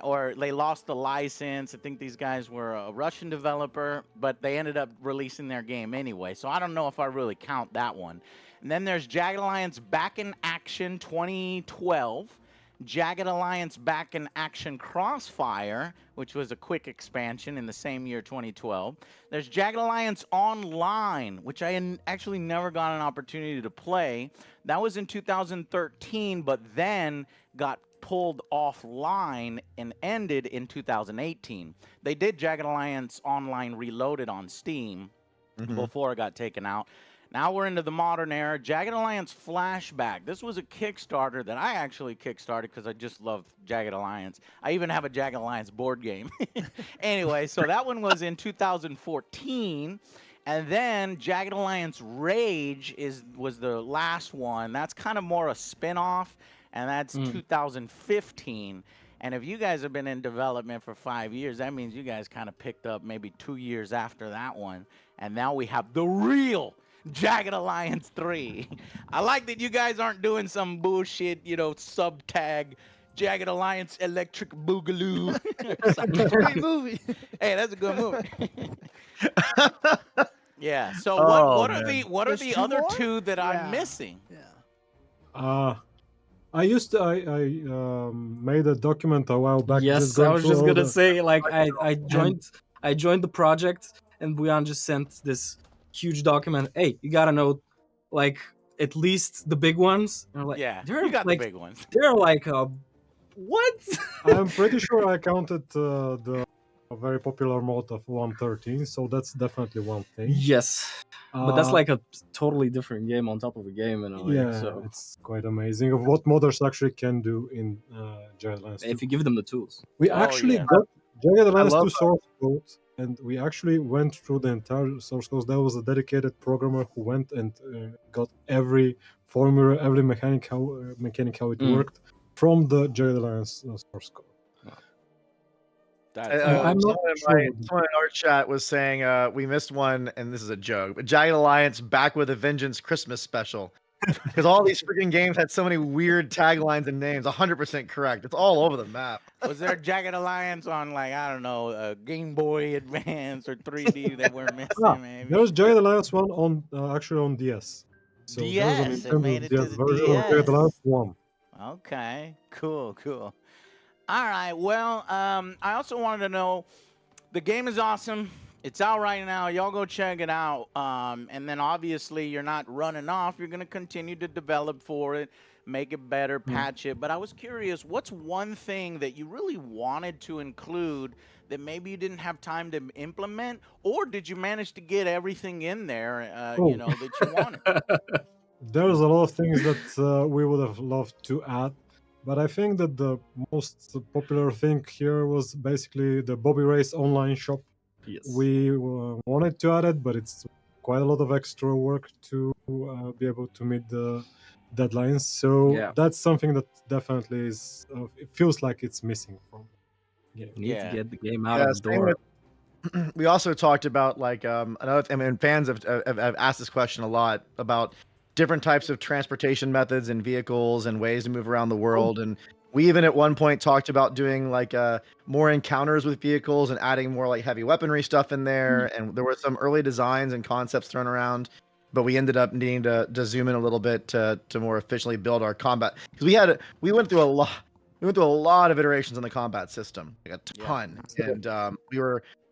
or they lost the license. I think these guys were a Russian developer, but they ended up releasing their game anyway. So I don't know if I really count that one. And then there's Jagged Alliance Back in Action 2012. Jagged Alliance Back in Action Crossfire, which was a quick expansion in the same year, 2012. There's Jagged Alliance Online, which I actually never got an opportunity to play. That was in 2013, but then got pulled offline and ended in 2018. They did Jagged Alliance Online Reloaded on Steam before it got taken out. Now we're into the modern era. Jagged Alliance Flashback. This was a Kickstarter that I actually kickstarted because I just love Jagged Alliance. I even have a Jagged Alliance board game. Anyway, so that one was in 2014. And then Jagged Alliance Rage was the last one. That's kind of more a spin-off, and that's 2015. And if you guys have been in development for 5 years, that means you guys kind of picked up maybe 2 years after that one. And now we have the real Jagged Alliance 3. I like that you guys aren't doing some bullshit, sub-tag Jagged Alliance Electric Boogaloo. Great movie. Hey, that's a good movie. Yeah. So what are the other two that I'm missing? Yeah. I made a document a while back. just Yes, I going was through just all gonna the say, like, and I joined the project, and Buyan just sent this huge document. Hey, you gotta know, like, at least the big ones. And I'm like, Yeah, they're you got like, the big ones. they're like, what? I'm pretty sure I counted the very popular mode of 113, so that's definitely one thing. Yes, but that's Uh, like a totally different game on top of a game in a way. yeah, So it's quite amazing of what modders actually can do in Jagged Alliance 2. if you give them the tools, We Oh, actually yeah. got Jagged Alliance love 2 source code, and we actually went through the entire source code. There was a dedicated programmer who went and got every formula, every mechanic how it worked from the Jagged Alliance source code. That's I'm not sure. Someone in our chat was saying we missed one, and this is a joke, but Jagged Alliance Back with a Vengeance Christmas special. Because all these freaking games had so many weird taglines and names. 100% correct. It's all over the map. Was there Jagged Alliance on, like, I don't know, Game Boy Advance or 3D that we're missing, maybe? There was Jagged Alliance 1 on actually on DS. So there was a DS, it Nintendo made it to DS the version of Jagged DS. Alliance 1. Okay, cool. All right, well, I also wanted to know, the game is awesome. It's out right now. Y'all go check it out. And then obviously you're not running off. You're going to continue to develop for it, make it better, patch it. But I was curious, what's one thing that you really wanted to include that maybe you didn't have time to implement? Or did you manage to get everything in there, Oh. that you wanted? There's a lot of things that we would have loved to add, but I think that the most popular thing here was basically the Bobby Ray's online shop. Yes. We wanted to add it, but it's quite a lot of extra work to be able to meet the deadlines. So Yeah. that's something that definitely is. It feels like it's missing from. You need Yeah. to get the game out Yeah, of the same door. with- we also talked about like another. I mean, fans have asked this question a lot about different types of transportation methods and vehicles and ways to move around the world. And we even at one point talked about doing like more encounters with vehicles and adding more like heavy weaponry stuff in there. And there were some early designs and concepts thrown around, but we ended up needing to zoom in a little bit to more efficiently build our combat, because we went through a lot. We went through a lot of iterations on the combat system, like a ton, and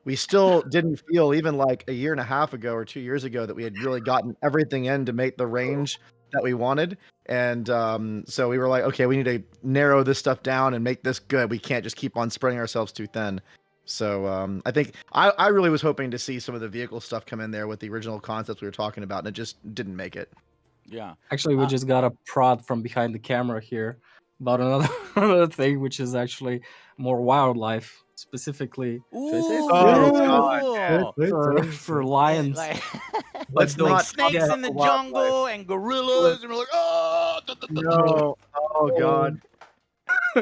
we still didn't feel, even like a year and a half ago or 2 years ago, that we had really gotten everything in to make the range that we wanted. And so we were like, okay, we need to narrow this stuff down and make this good. We can't just keep on spreading ourselves too thin. So I think I really was hoping to see some of the vehicle stuff come in there with the original concepts we were talking about, and it just didn't make it. Yeah. Actually, we just got a prod from behind the camera here about another thing, which is actually more wildlife, specifically. Should I say it? Oh, God. For lions. Let's like not snakes talk in the about jungle and gorillas, and we're like, oh, No. Oh God.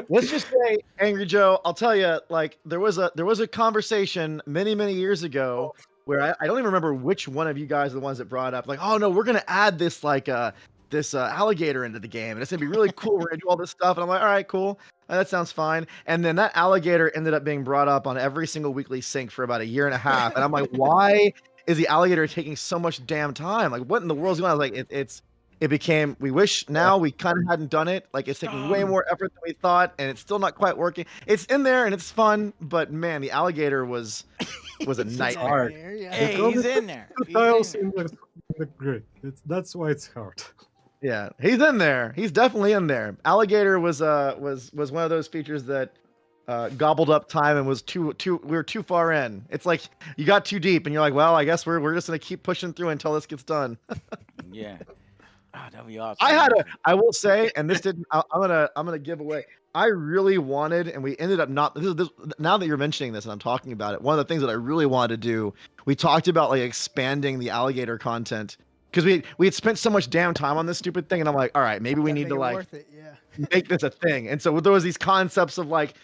Let's just say, Angry Joe, I'll tell you, like there was a conversation many years ago where I don't even remember which one of you guys are the ones that brought up, like, oh no, we're gonna add this this alligator into the game, and it's gonna be really cool. We're gonna do all this stuff, and I'm like, all right, cool, that sounds fine. And then that alligator ended up being brought up on every single weekly sync for about a year and a half, and I'm like, why is the alligator taking so much damn time? Like, what in the world's going on? Like, it became, we wish now we kind of hadn't done it. Like, it's taking way more effort than we thought, and it's still not quite working. It's in there and it's fun, but man, the alligator was a nightmare. Hey, he's in there. Tiles in the grid. That's why it's hard. Yeah, he's in there. He's definitely in there. Alligator was one of those features that gobbled up time and was we were too far in. It's like you got too deep, and you're like, well, I guess we're just gonna keep pushing through until this gets done. Yeah. Oh, that'd be awesome. I will say, and this didn't. I'm gonna give away. I really wanted, and we ended up not. This, now that you're mentioning this and I'm talking about it, one of the things that I really wanted to do, we talked about like expanding the alligator content, because we had spent so much damn time on this stupid thing, and I'm like, all right, maybe we need to like make this a thing. And so there was these concepts of like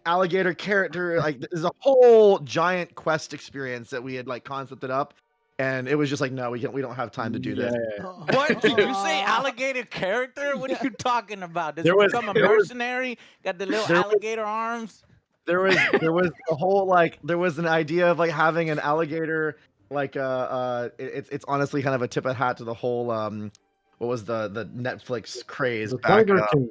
alligator character, like there's a whole giant quest experience that we had like concepted up. And it was just like, no, we don't have time to do this. What did you say? Alligator character? What are you talking about? Does he become a there was- mercenary? Got the little there was- alligator arms? There was a whole like there was an idea of like having an alligator like it's honestly kind of a tip of hat to the whole what what was the Netflix craze The back. Tiger King.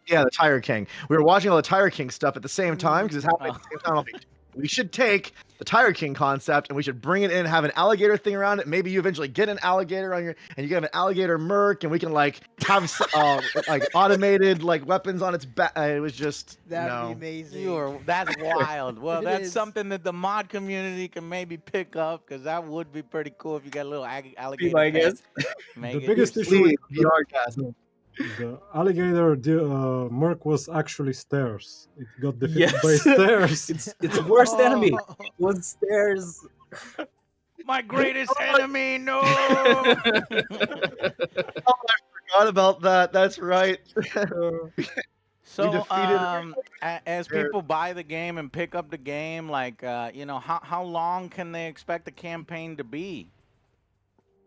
Yeah, the Tiger King. We were watching all the Tiger King stuff at the same time because it's happening at the same time. I'm like, we should take the Tiger King concept and we should bring it in, have an alligator thing around it. Maybe you eventually get an alligator on your, and you get an alligator merc, and we can like have like automated like weapons on its back. It was just That'd be amazing. That's wild. Well, It that's is. something that the mod community can maybe pick up because that would be pretty cool if you got a little alligator. my pet. guest. Make The it- biggest issue with VR cast. the alligator merc was actually stairs. It got defeated by Yes. stairs. It's worst enemy. It was stairs. My greatest enemy, no. Oh, I forgot about that. That's right. So, defeated- as people buy the game and pick up the game, like, how long can they expect the campaign to be?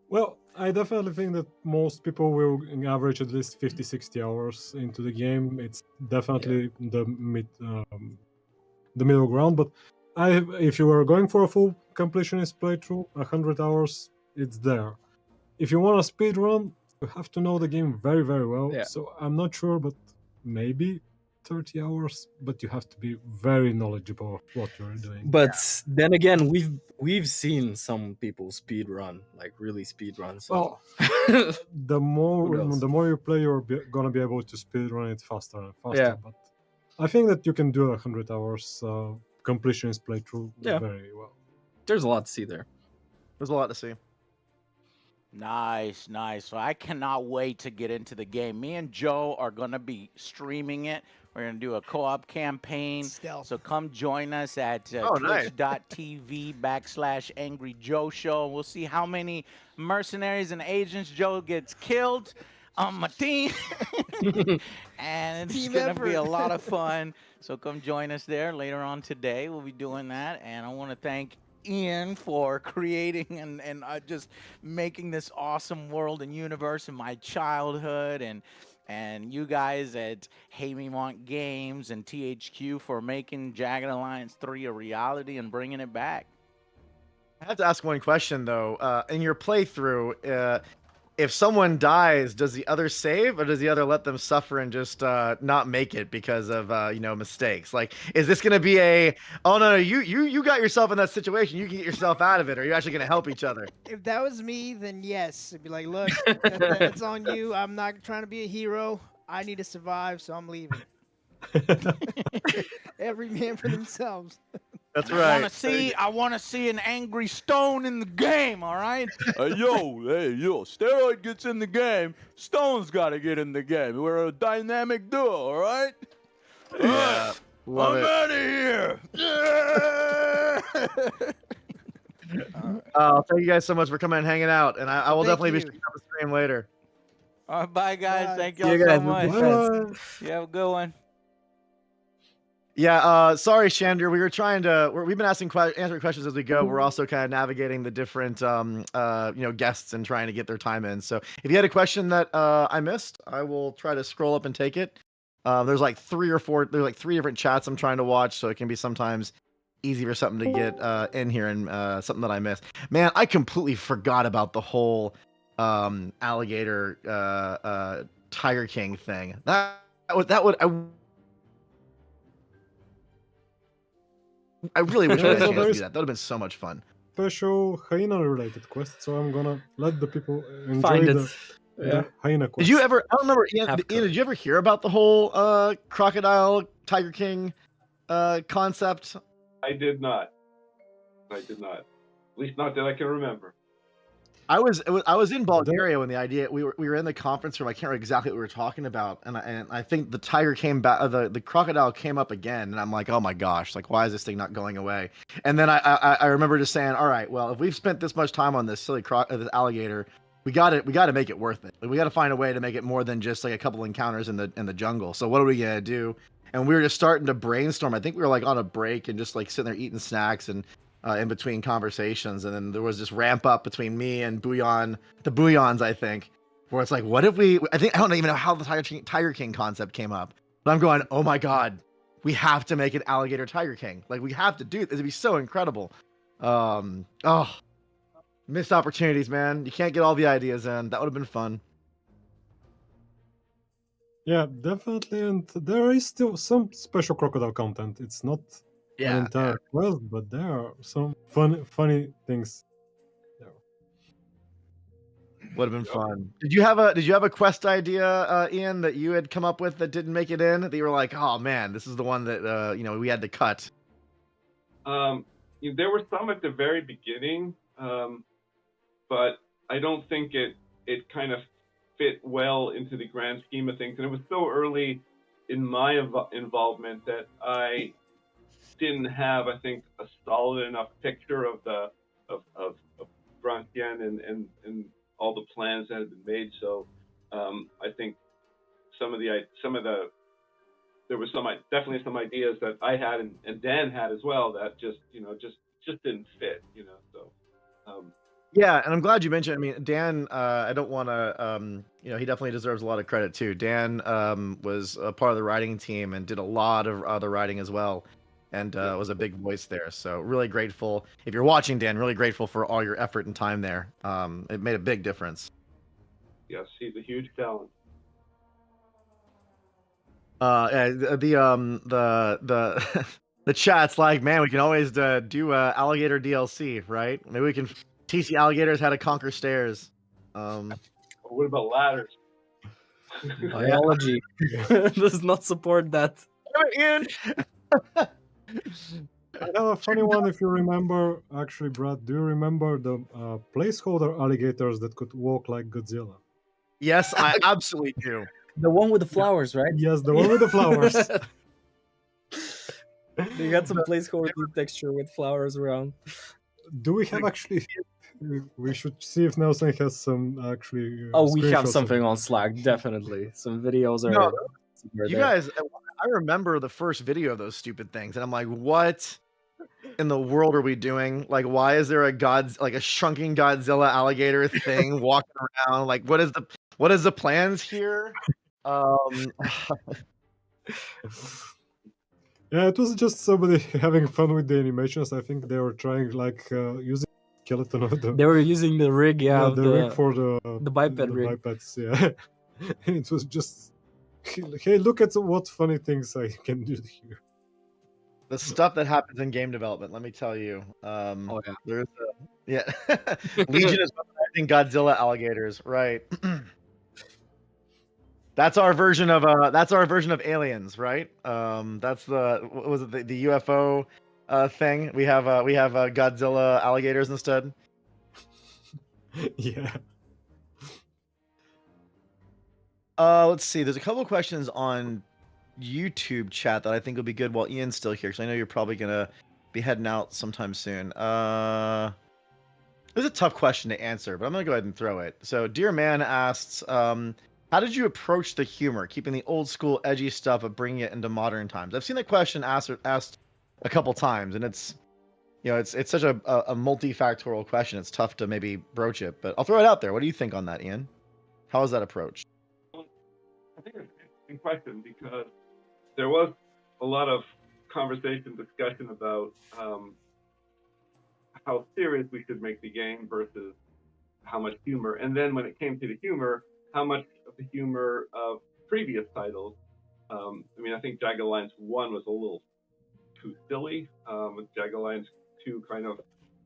Well, I definitely think that most people will average at least 50, 60 hours into the game. It's definitely the middle ground. But if you are going for a full completionist playthrough, 100 hours, it's there. If you want a speed run, you have to know the game very, very well. Yeah. So I'm not sure, but maybe 30 hours. But you have to be very knowledgeable of what you're doing. But then again, we've seen some people speed run, like really speed run. So. Well, the Who knows? more you play, you're gonna be able to speed run it faster and faster. Yeah. But I think that you can do 100 hours completionist playthrough Yeah. very well. There's a lot to see there. There's a lot to see. Nice. So I cannot wait to get into the game. Me and Joe are going to be streaming it. We're going to do a co-op campaign. Stealth. So come join us at nice. twitch.tv/Angry Joe Show. We'll see how many mercenaries and agents Joe gets killed on my team. And it's Team going to be a effort. lot of fun. So come join us there later on today. We'll be doing that. And I want to thank Ian for creating and just making this awesome world and universe in my childhood, and you guys at Hey Me Want Games and THQ for making Jagged Alliance 3 a reality and bringing it back. I have to ask one question though. In your playthrough, if someone dies, does the other save, or does the other let them suffer and just not make it because of mistakes? Like, is this gonna be oh no, you got yourself in that situation, you can get yourself out of it, or are you actually gonna help each other? If that was me, then yes. It'd be like, look, that's on you. I'm not trying to be a hero. I need to survive, so I'm leaving. Every man for themselves. That's I want to see an angry Stone in the game, all right? Hey, yo, Steroid gets in the game. Stone's got to get in the game. We're a dynamic duo, all right? Yeah, love I'm it. out of here. Thank you guys so much for coming and hanging out, and I will Thank definitely be you. checking out the stream later. All right, bye, guys. Bye. Thank See you y'all so guys. much. Bye. You have a good one. Yeah, sorry, Shander. We were trying to. We've been answering questions as we go. We're also kind of navigating the different, guests and trying to get their time in. So if you had a question that I missed, I will try to scroll up and take it. There's like three different chats I'm trying to watch, so it can be sometimes easy for something to get in here and something that I missed. Man, I completely forgot about the whole alligator Tiger King thing. I really wish I had a Yeah, chance to there's- do that. That would have been so much fun. Special hyena related quest, so I'm gonna let the people enjoy Find the, it. the Yeah. hyena quest. Did you ever? I don't remember. Ian, Have did you ever hear about the whole crocodile Tiger King concept? I did not. At least not that I can remember. I was in Bulgaria when the idea we were in the conference room. I can't remember exactly what we were talking about, and I think the tiger came back, the crocodile came up again, and I'm like, oh my gosh, like why is this thing not going away? And then I remember just saying, all right, well if we've spent this much time on this silly this alligator, we got to make it worth it. Like, we got to find a way to make it more than just like a couple encounters in the jungle. So what are we gonna do? And we were just starting to brainstorm. I think we were like on a break and just like sitting there eating snacks and. In between conversations, and then there was this ramp up between me and the Bouillons, I think, where it's like, what if I don't even know how the Tiger King concept came up, but I'm going, oh my god, we have to make an alligator Tiger King. Like, we have to do this. It'd be so incredible. Missed opportunities, man. You can't get all the ideas in. That would have been fun. Yeah, definitely, and there is still some special crocodile content. It's not an entire quest, but there are some funny things. Would have been fun. Did you have a quest idea, Ian, that you had come up with that didn't make it in? That you were like, oh man, this is the one that we had to cut. There were some at the very beginning, but I don't think it kind of fit well into the grand scheme of things. And it was so early in my involvement that I didn't have, I think, a solid enough picture of the of Grand Chien and all the plans that had been made. So I think some of the there was definitely some ideas that I had and Dan had as well that just didn't fit. So. Yeah, and I'm glad you mentioned. I mean, Dan. I don't want to. He definitely deserves a lot of credit too. Dan was a part of the writing team and did a lot of other writing as well, and was a big voice there. So really grateful. If you're watching, Dan, really grateful for all your effort and time there. It made a big difference. Yes, he's a huge talent. The chat's like, man, we can always do alligator DLC, right? Maybe we can teach the alligators how to conquer stairs. What about ladders? Biology does not support that. I have a funny one if you remember. Actually, Brad, do you remember the placeholder alligators that could walk like Godzilla? Yes, I absolutely do. The one with the flowers, right? Yes, the one with the flowers. They got some placeholder texture with flowers around. Do we have actually? We should see if Nelson has some actually. We have something on Slack, definitely. Some videos are. No, you guys, I remember the first video of those stupid things, and I'm like, what in the world are we doing? Like, why is there a shrunken Godzilla alligator thing walking around? Like, what is the plans here? Yeah, it was just somebody having fun with the animations. I think they were trying using skeleton of the. They were using the rig, the rig for the biped rig. Bipeds, yeah. And it was just, hey, look at what funny things I can do here. The stuff that happens in game development, let me tell you. There's Legion is weaponizing Godzilla alligators, right? That's our version of aliens, right? That's what was it, the UFO thing? We have Godzilla alligators instead. Yeah. Let's see. There's a couple of questions on YouTube chat that I think will be good while Ian's still here, because I know you're probably gonna be heading out sometime soon. It's a tough question to answer, but I'm gonna go ahead and throw it. So, Dear Man asks, how did you approach the humor, keeping the old school edgy stuff but bringing it into modern times? I've seen that question asked a couple times, and it's such a multifactorial question. It's tough to maybe broach it, but I'll throw it out there. What do you think on that, Ian? How is that approach? I think it's an interesting question because there was a lot of discussion about how serious we should make the game versus how much humor. And then when it came to the humor, how much of the humor of previous titles. I think Jagged Alliance 1 was a little too silly. Jagged Alliance 2 kind of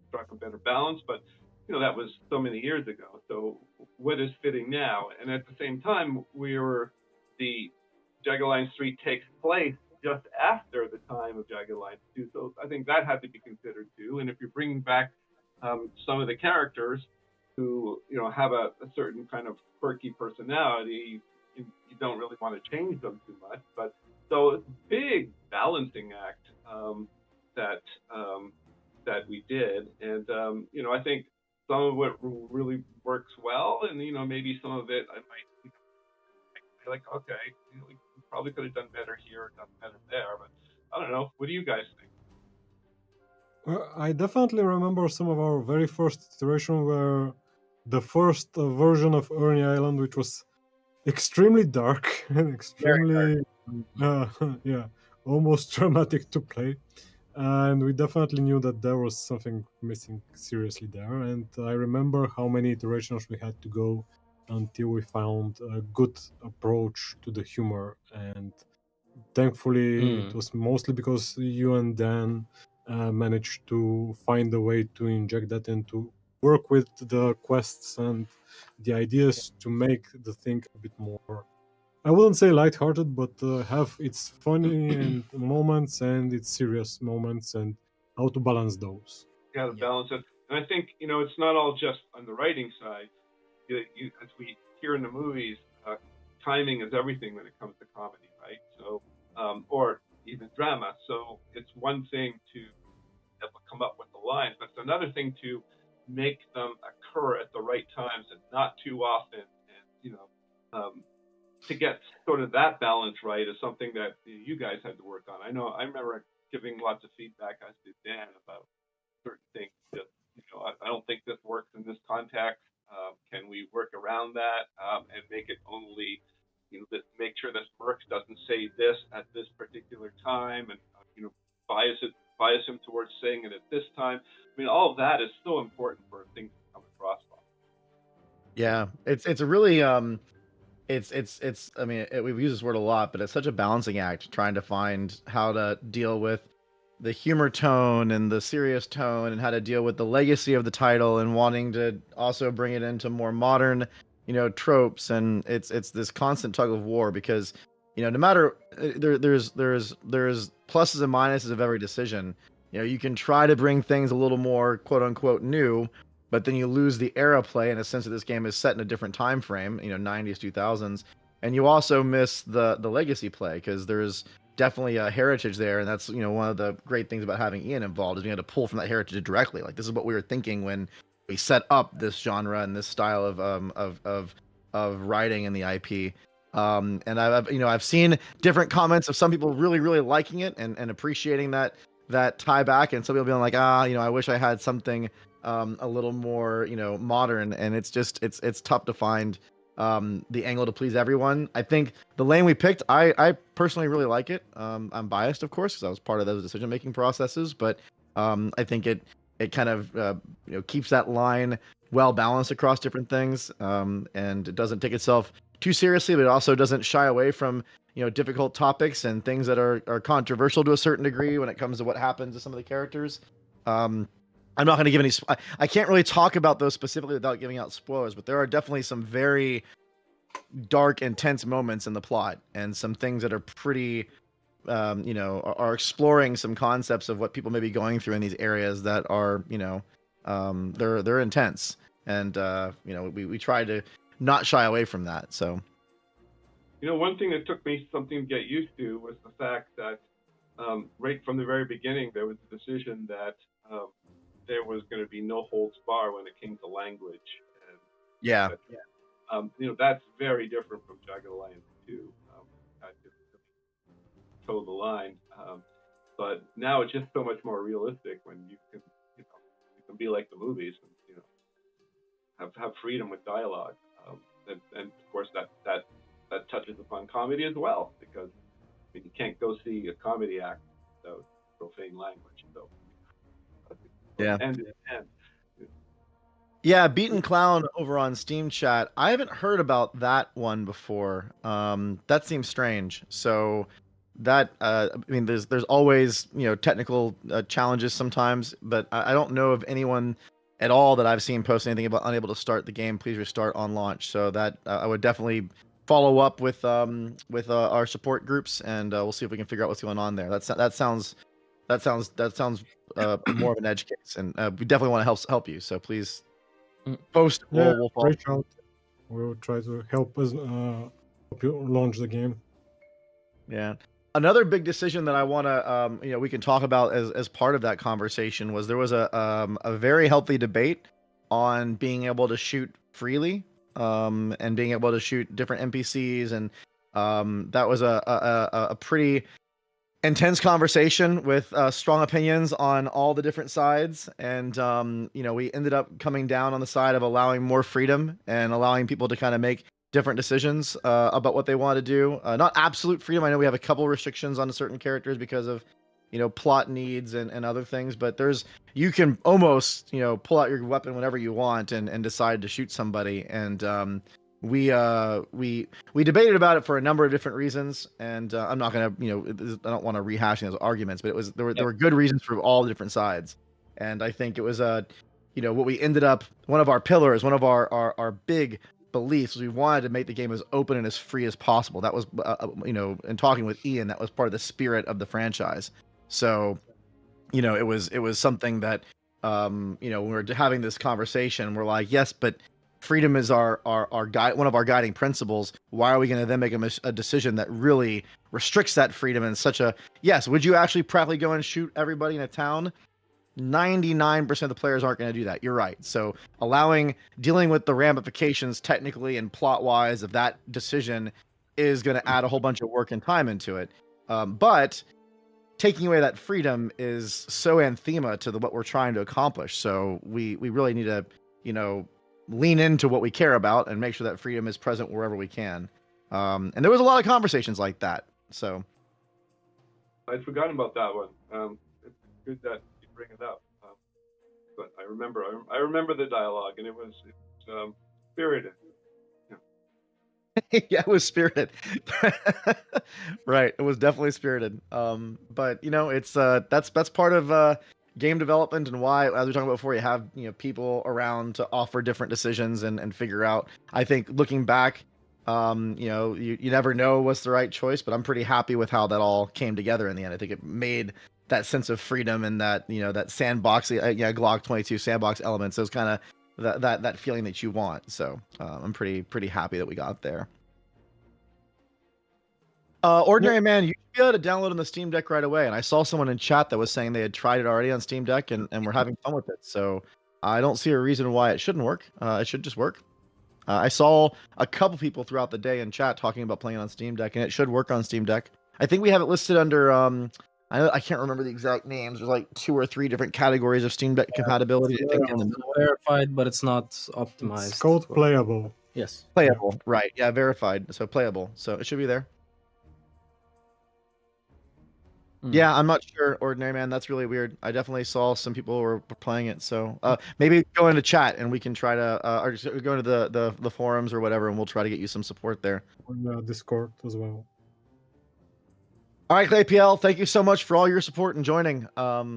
struck a better balance, but that was so many years ago. So what is fitting now? And at the same time, the Jagged Alliance 3 takes place just after the time of Jagged Alliance 2. So I think that had to be considered too. And if you're bringing back some of the characters who have a certain kind of quirky personality, you don't really want to change them too much. But so it's a big balancing act that we did, and I think some of it really works well, and maybe some of it I might be like, okay, we probably could have done better here, done better there, but I don't know. What do you guys think? I definitely remember some of our very first iteration where the first version of Ernie Island, which was extremely dark and extremely, almost dramatic to play. And we definitely knew that there was something missing seriously there. And I remember how many iterations we had to go until we found a good approach to the humor. And thankfully, it was mostly because you and Dan managed to find a way to inject that and to work with the quests and the ideas to make the thing a bit more, I wouldn't say lighthearted, but have its funny and moments and its serious moments, and how to balance those. Yeah, to balance it. And I think, it's not all just on the writing side. As we hear in the movies, timing is everything when it comes to comedy, right? So, or even drama. So it's one thing to come up with the lines, but it's another thing to make them occur at the right times and not too often. And, to get sort of that balance right is something that you guys had to work on. I remember giving lots of feedback, as did Dan, about certain things. Just, I don't think this works in this context. Can we work around that and make it only, make sure that Mercs doesn't say this at this particular time, and bias him towards saying it at this time. I mean, all of that is so important for things to come across. Yeah, it's a really it's I mean, we've used this word a lot, but it's such a balancing act trying to find how to deal with the humor tone and the serious tone, and how to deal with the legacy of the title, and wanting to also bring it into more modern, tropes. And it's this constant tug of war, because no matter there's pluses and minuses of every decision. You can try to bring things a little more quote unquote new, but then you lose the era play in a sense that this game is set in a different time frame, 90s, 2000s, and you also miss the legacy play, because there's definitely a heritage there, and that's one of the great things about having Ian involved, is being able to pull from that heritage directly. Like, this is what we were thinking when we set up this genre and this style of writing in the IP. And I've seen different comments of some people really liking it and appreciating that tie back, and some people being like, I wish I had something a little more modern. And it's tough to find the angle to please everyone. I think the lane we picked, I personally really like it. I'm biased, of course, because I was part of those decision making processes, but I think it kind of keeps that line well balanced across different things, and it doesn't take itself too seriously, but it also doesn't shy away from difficult topics and things that are controversial to a certain degree when it comes to what happens to some of the characters. I'm not going to give any. I can't really talk about those specifically without giving out spoilers, but there are definitely some very dark, intense moments in the plot, and some things that are pretty, are exploring some concepts of what people may be going through in these areas that are, they're intense, and we try to not shy away from that. So, one thing that took me something to get used to was the fact that right from the very beginning there was a decision that there was going to be no holds bar when it came to language. And yeah. That's very different from Jagged Alliance 2. I just toe the line. But now it's just so much more realistic when you can be like the movies and have freedom with dialogue. And of course that touches upon comedy as well, because you can't go see a comedy act without profane language. So yeah. And yeah, Beaten Clown over on Steam Chat. I haven't heard about that one before. That seems strange. So that there's always technical challenges sometimes, but I don't know of anyone at all that I've seen post anything about unable to start the game. Please restart on launch. So that I would definitely follow up with our support groups, and we'll see if we can figure out what's going on there. That sounds more of an edge case, and we definitely want to help you. So please post. Yeah, we'll follow. reach out. We'll try to help us help you launch the game. Yeah. Another big decision that I want to we can talk about as part of that conversation was there was a very healthy debate on being able to shoot freely, and being able to shoot different NPCs, and that was a pretty intense conversation with strong opinions on all the different sides. And we ended up coming down on the side of allowing more freedom and allowing people to kind of make different decisions about what they want to do. Not absolute freedom. I know we have a couple restrictions on certain characters because of plot needs and other things, but you can almost pull out your weapon whenever you want and decide to shoot somebody. And we debated about it for a number of different reasons, and I'm not gonna, I don't want to rehash those arguments, but there were good reasons for all the different sides, and I think it was what we ended up, one of our pillars, one of our big beliefs was we wanted to make the game as open and as free as possible. That was in talking with Ian, that was part of the spirit of the franchise. So it was something that when we were having this conversation, we're like, yes, but freedom is our guide, one of our guiding principles. Why are we going to then make a decision that really restricts that freedom in such a, yes, would you actually practically go and shoot everybody in a town? 99% of the players aren't going to do that. You're right. So dealing with the ramifications technically and plot wise of that decision is going to add a whole bunch of work and time into it. But taking away that freedom is so anathema to what we're trying to accomplish. So we really need to, lean into what we care about and make sure that freedom is present wherever we can. And there was a lot of conversations like that. So I'd forgotten about that one. It's good that you bring it up. But I remember the dialogue, and it was spirited. Yeah, it was spirited. Right, it was definitely spirited. But it's that's part of game development, and why, as we were talking about before, you have people around to offer different decisions and figure out. I think looking back, you never know what's the right choice, but I'm pretty happy with how that all came together in the end. I think it made that sense of freedom and that that sandbox, Glock 22 sandbox elements. Those kind of that feeling that you want. So I'm pretty happy that we got there. Ordinary Man, you should be able to download on the Steam Deck right away. And I saw someone in chat that was saying they had tried it already on Steam Deck and were having fun with it. So I don't see a reason why it shouldn't work. It should just work. I saw a couple people throughout the day in chat talking about playing on Steam Deck, and it should work on Steam Deck. I think we have it listed under I can't remember the exact names. There's like 2 or 3 different categories of Steam Deck compatibility. I think in the middle. Verified, but it's not optimized. It's called playable. Yes. Playable, right? Yeah, verified. So playable. So it should be there. Yeah, I'm not sure, Ordinary Man. That's really weird. I definitely saw some people were playing it. So maybe go into chat and we can try to, or just go into the forums or whatever, and we'll try to get you some support there. On Discord as well. All right, ClayPL, thank you so much for all your support and joining.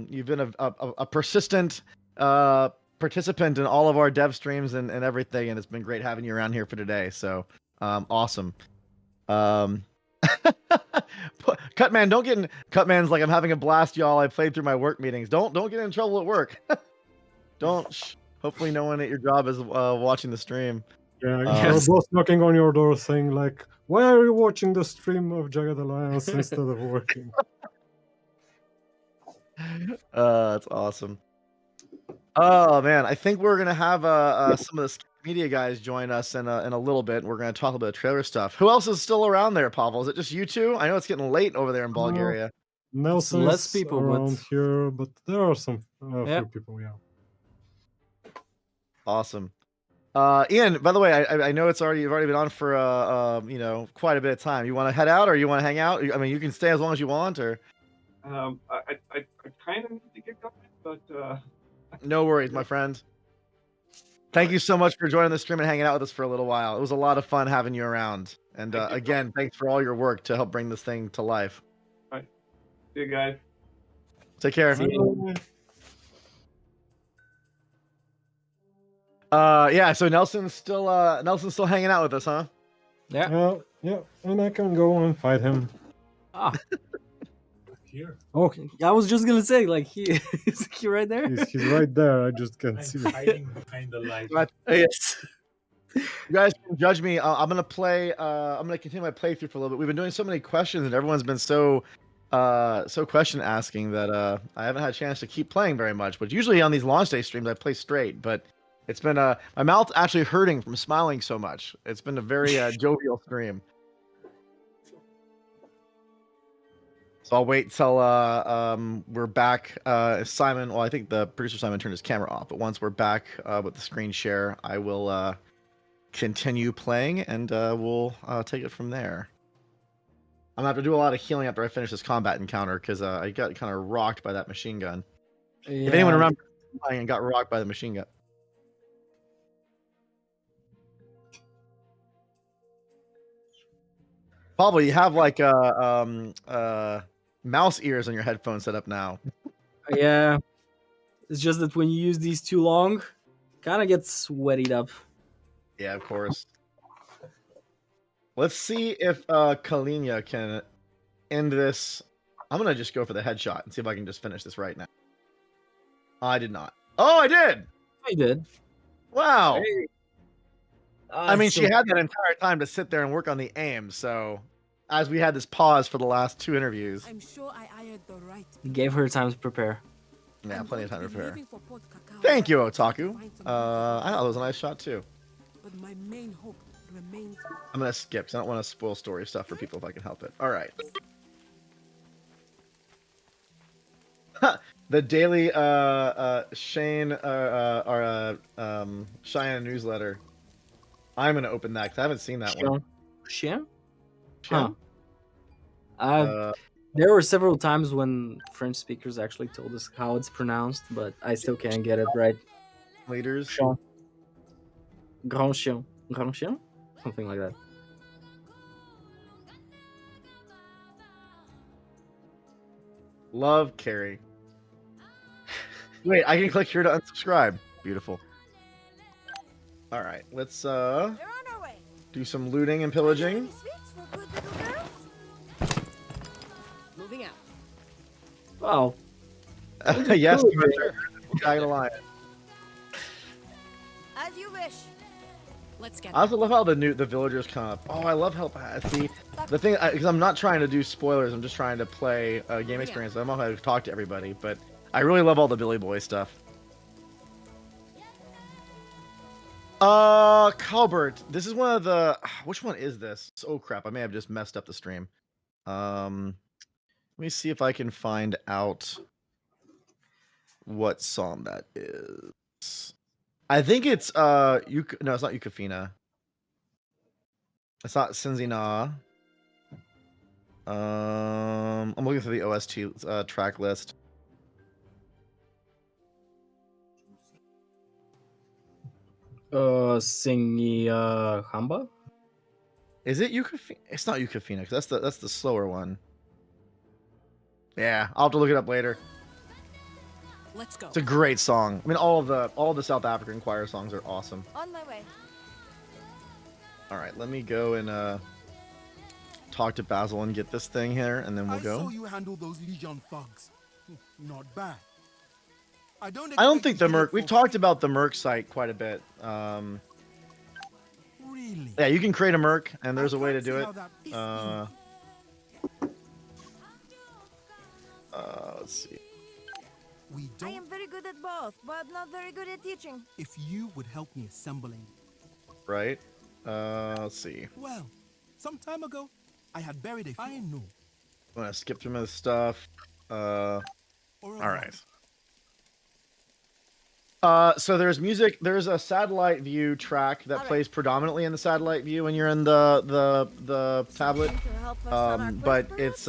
You've been a persistent participant in all of our dev streams and everything, and it's been great having you around here for today. So awesome. Cutman, don't get in. Cutman's like, I'm having a blast, y'all. I played through my work meetings. Don't get in trouble at work. Don't. Hopefully, no one at your job is watching the stream. Yeah, your boss knocking on your door saying like, "Why are you watching the stream of Jagged Alliance instead of working?" That's awesome. Oh man, I think we're gonna have some of the media guys join us in a little bit. We're gonna talk about trailer stuff. Who else is still around there, Pavel? Is it just you two? I know it's getting late over there in Bulgaria. Nelson less is people around here, but there are some few people. Yeah. Awesome. Ian, by the way, I know you've already been on for quite a bit of time. You want to head out or you want to hang out? I mean, you can stay as long as you want, or I kind of need to get going, but no worries, my friend. Thank you so much for joining the stream and hanging out with us for a little while. It was a lot of fun having you around. And again, thanks for all your work to help bring this thing to life. All right. See you guys. Take care. Yeah, so Nelson's still hanging out with us, huh? Yeah. Yeah, and I can go and fight him. Ah. Here. Okay. I was just gonna say, like, is he right there? He's right there. I just can't see him. Hiding behind the light. Yes. You guys can judge me. I'm gonna play. I'm gonna continue my playthrough for a little bit. We've been doing so many questions, and everyone's been so question asking that I haven't had a chance to keep playing very much. But usually on these launch day streams, I play straight. But it's been my mouth's actually hurting from smiling so much. It's been a very jovial stream. So I'll wait till we're back. Simon, well, I think the producer Simon turned his camera off, but once we're back with the screen share, I will continue playing, and we'll take it from there. I'm gonna have to do a lot of healing after I finish this combat encounter, because I got kind of rocked by that machine gun. Yeah. If anyone remembers playing and got rocked by the machine gun. Pablo, you have like mouse ears on your headphones set up now. Yeah, it's just that when you use these too long, kind of gets sweated up. Yeah, of course. Let's see if Kalina can end this. I'm gonna just go for the headshot and see if I can just finish this right now. I did not. Oh, I did. I did. Wow. Hey. I mean, she had that entire time to sit there and work on the aim. So, as we had this pause for the last 2 interviews, I'm sure I hired the right. Gave her time to prepare. yeah, plenty of time to prepare. Thank you, Otaku. I thought it was a nice shot too. But my main hope remains. I'm gonna skip because I don't want to spoil story stuff for people if I can help it. All right. The daily Cheyenne newsletter. I'm gonna open that because I haven't seen that one. Cheyenne? Huh. There were several times when French speakers actually told us how it's pronounced, but I still can't get it right. Leaders. Chien. Grand chien. Grand chien? Something like that. Love Carrie. Wait, I can click here to unsubscribe. Beautiful. All right, let's do some looting and pillaging. Moving out. Wow. Yes, cool, for sure. Jagged Alliance. As you wish. Let's get. I also love how the villagers come up. Oh, I love how see the thing because I'm not trying to do spoilers. I'm just trying to play a game experience. I'm not going to talk to everybody, but I really love all the Billy Boy stuff. Calbert, this is one of the. Which one is this? Oh crap! I may have just messed up the stream. Let me see if I can find out what song that is. I think it's no, it's not Yukafina. It's not Sinzina. I'm looking through the OST track list. Singi Hamba? Is it Yukafina? It's not Yukafina because that's the slower one. Yeah, I'll have to look it up later. Let's go. It's a great song. I mean, all the South African choir songs are awesome. On my way. All right, let me go and talk to Basil and get this thing here, and then we'll go. I saw you handle those Legion thugs. Not bad. I don't think the Merc. We've talked about the Merc site quite a bit. Really? Yeah, you can create a Merc, and there's a way to do it. Let's see. I am very good at both, but not very good at teaching. If you would help me assembling. Right. Let's see. Well, some time ago, I had buried a. I know. I'm gonna skip some of this stuff. All right. So there's music. There's a satellite view track that plays predominantly in the satellite view when you're in the tablet. But it's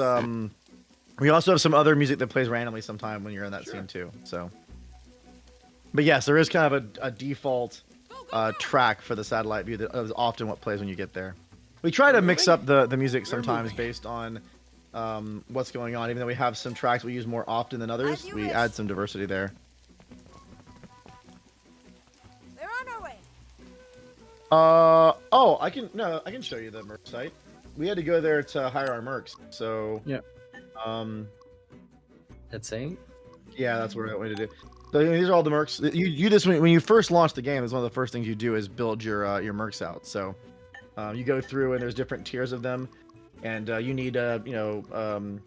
we also have some other music that plays randomly sometime when you're in that scene too. So, but yes, there is kind of a default track for the satellite view that is often what plays when you get there. We try to mix up the music sometimes based on what's going on. Even though we have some tracks we use more often than others, we add some diversity there. They're on our way. Oh, I can show you the Merc site. We had to go there to hire our Mercs, so yeah. That same? Yeah, that's what I want to do. So these are all the Mercs. You just when you first launch the game, it's one of the first things you do is build your Mercs out. So you go through and there's different tiers of them, and you need amounts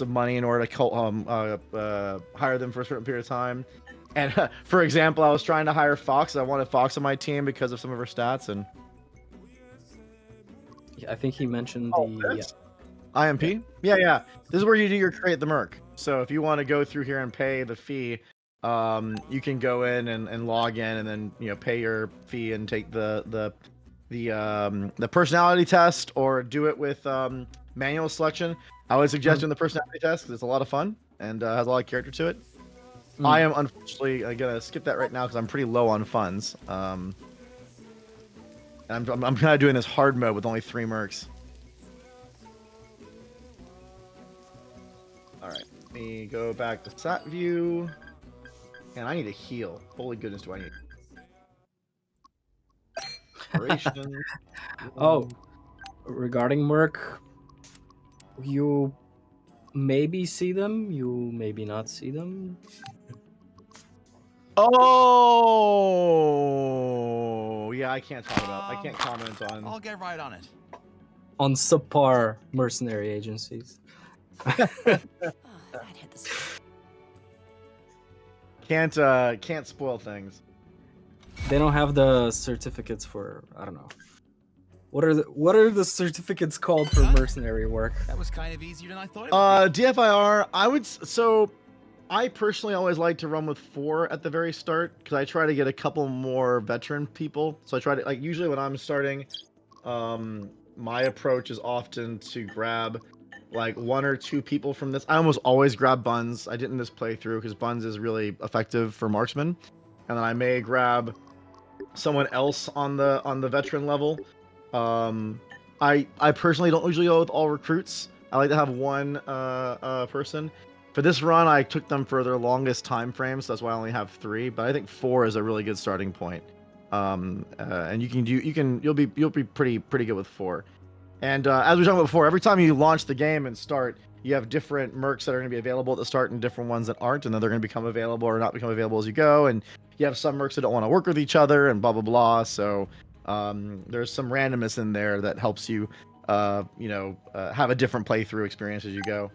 of money in order to hire them for a certain period of time. And for example, I was trying to hire Fox. I wanted Fox on my team because of some of her stats, and I think he mentioned the IMP. Yeah. This is where you do your create the Merc. So if you want to go through here and pay the fee, you can go in and log in, and then pay your fee and take the personality test, or do it with manual selection. I would suggest doing the personality test because it's a lot of fun and has a lot of character to it. I am unfortunately gonna skip that right now because I'm pretty low on funds. I'm kind of doing this hard mode with only 3 Mercs. All right, let me go back to stat view, and I need a heal. Holy goodness, do I need? Inspiration. Oh, regarding Merc, you maybe see them, you maybe not see them. Oh, yeah, I can't talk about. I can't comment on. I'll get right on it. On subpar mercenary agencies. Can't spoil things. They don't have the certificates for, I don't know. What are the certificates called for mercenary work? That was kind of easier than I thought. DFIR, I personally always like to run with 4 at the very start because I try to get a couple more veteran people. So I try to, like, usually when I'm starting, my approach is often to grab like 1 or 2 people from this. I almost always grab Buns. I didn't this playthrough because Buns is really effective for marksman, and then I may grab someone else on the veteran level. I personally don't usually go with all recruits. I like to have one person. For this run, I took them for their longest time frame, so that's why I only have 3. But I think 4 is a really good starting point. And you'll be pretty good with 4. And as we were talking about before, every time you launch the game and start, you have different mercs that are going to be available at the start and different ones that aren't, and then they're going to become available or not become available as you go. And you have some mercs that don't want to work with each other and blah blah blah. So there's some randomness in there that helps you, have a different playthrough experience as you go.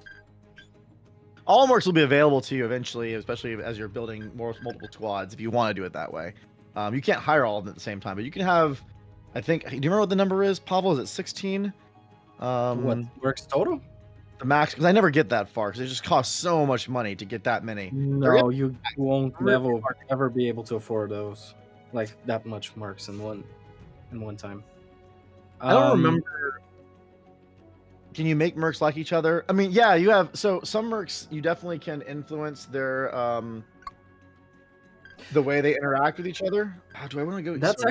All mercs will be available to you eventually, especially as you're building multiple squads. If you want to do it that way, you can't hire all of them at the same time, but you can have. I think. Do you remember what the number is, Pavel? Is it 16? What works total? The max, because I never get that far because it just costs so much money to get that many. No, you won't ever be able to afford those, like that much marks in one time. I don't remember. Can you make mercs like each other? I mean, yeah, you have. So some mercs you definitely can influence their the way they interact with each other. How do I want to go? That's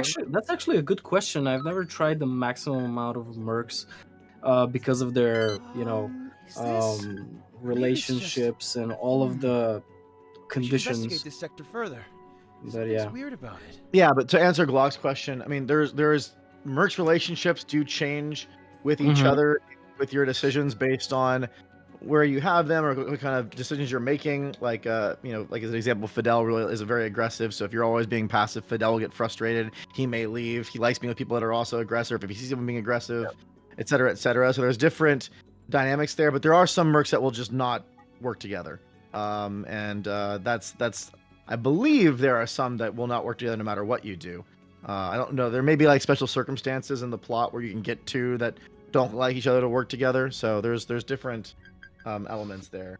actually a good question. I've never tried the maximum amount of mercs because of their relationships and all of the conditions. Investigate this sector further. But yeah, weird about it. Yeah, but to answer Glock's question, I mean, there's mercs relationships do change with each other with your decisions based on where you have them or what kind of decisions you're making. Like like as an example, Fidel really is very aggressive. So if you're always being passive, Fidel will get frustrated. He may leave. He likes being with people that are also aggressive. If he sees someone being aggressive, et cetera, et cetera. So there's different dynamics there, but there are some mercs that will just not work together. That's I believe there are some that will not work together no matter what you do. I don't know. There may be like special circumstances in the plot where you can get two that don't like each other to work together. So there's different elements there.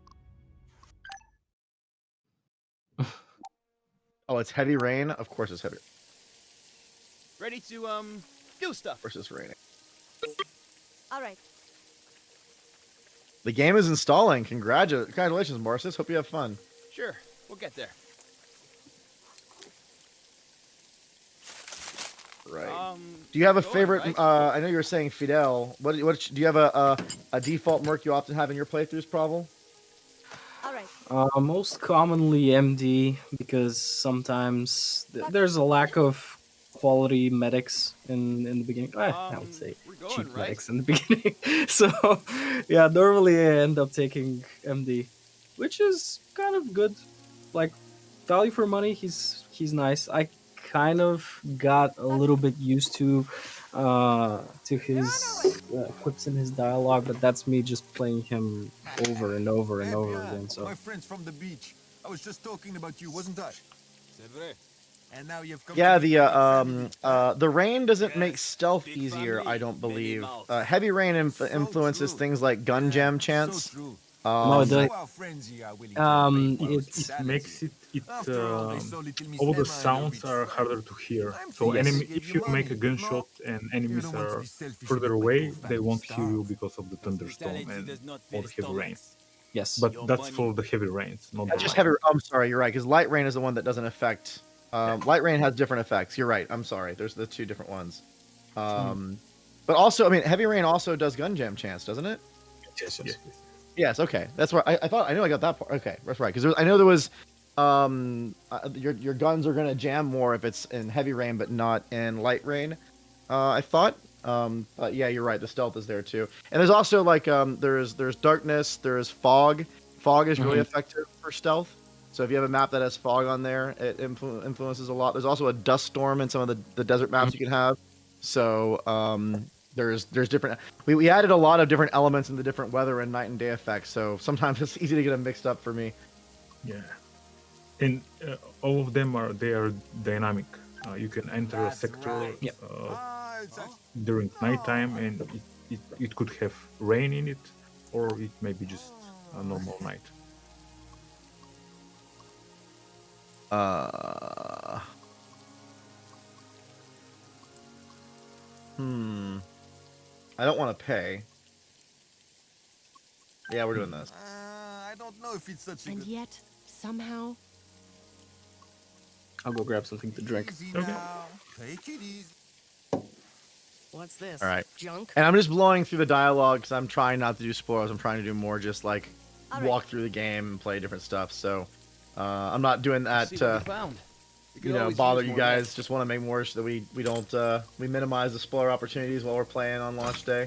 Oh, it's heavy rain. Of course, it's heavy. Ready to do stuff. Of course, it's raining. All right. The game is installing. Congratulations, Morris. Hope you have fun. Sure, we'll get there. Right. Do you have a favorite? I know you were saying Fidel. What do you have a default merc you often have in your playthroughs, Pavel? All right. Most commonly MD, because sometimes there's a lack of quality medics in the beginning. I would say cheap medics in the beginning. So yeah, normally I end up taking MD, which is kind of good. Like value for money, he's nice. I kind of got a little bit used to his quips in his dialogue, but that's me just playing him over and over and over again. So my friends from the beach. I was just talking about you, wasn't I? C'est vrai. And now you've come. Yeah, the rain doesn't make stealth easier, I don't believe. Heavy rain influences things like gun jam chance. No, it makes it all the sounds are harder to hear. So if you make a gunshot and enemies are further away, they won't hear you because of the thunderstorm and all the heavy rain. Yes, but that's for the heavy rains, not just heavy. I'm sorry, you're right, because light rain is the one that doesn't affect. Light rain has different effects. You're right. I'm sorry. There's the two different ones. But also, I mean, heavy rain also does gun jam chance, doesn't it? Yes. Yes. Okay. That's right. I thought I knew I got that part. Okay, that's right. Because I know there was, your guns are gonna jam more if it's in heavy rain, but not in light rain. I thought. But yeah, you're right. The stealth is there too. And there's also like there's darkness. There's fog. Fog is really effective for stealth. So if you have a map that has fog on there, it influences a lot. There's also a dust storm in some of the desert maps you can have. So there's different. We added a lot of different elements in the different weather and night and day effects. So sometimes it's easy to get them mixed up for me. Yeah, and all of them are dynamic. You can enter a sector during nighttime, and it could have rain in it, or it may be just a normal night. I don't want to pay. Yeah, we're doing this. I don't know if it's such a And good... yet, somehow, I'll go grab something to drink. Easy now. Take it easy. what's this? All right. Junk? And I'm just blowing through the dialogue because I'm trying not to do spoilers. I'm trying to do more just like walk through the game and play different stuff. So I'm not doing that See what we found. We could always bother use you more guys. meth. Just want to make more so that we don't we minimize the spoiler opportunities while we're playing on launch day.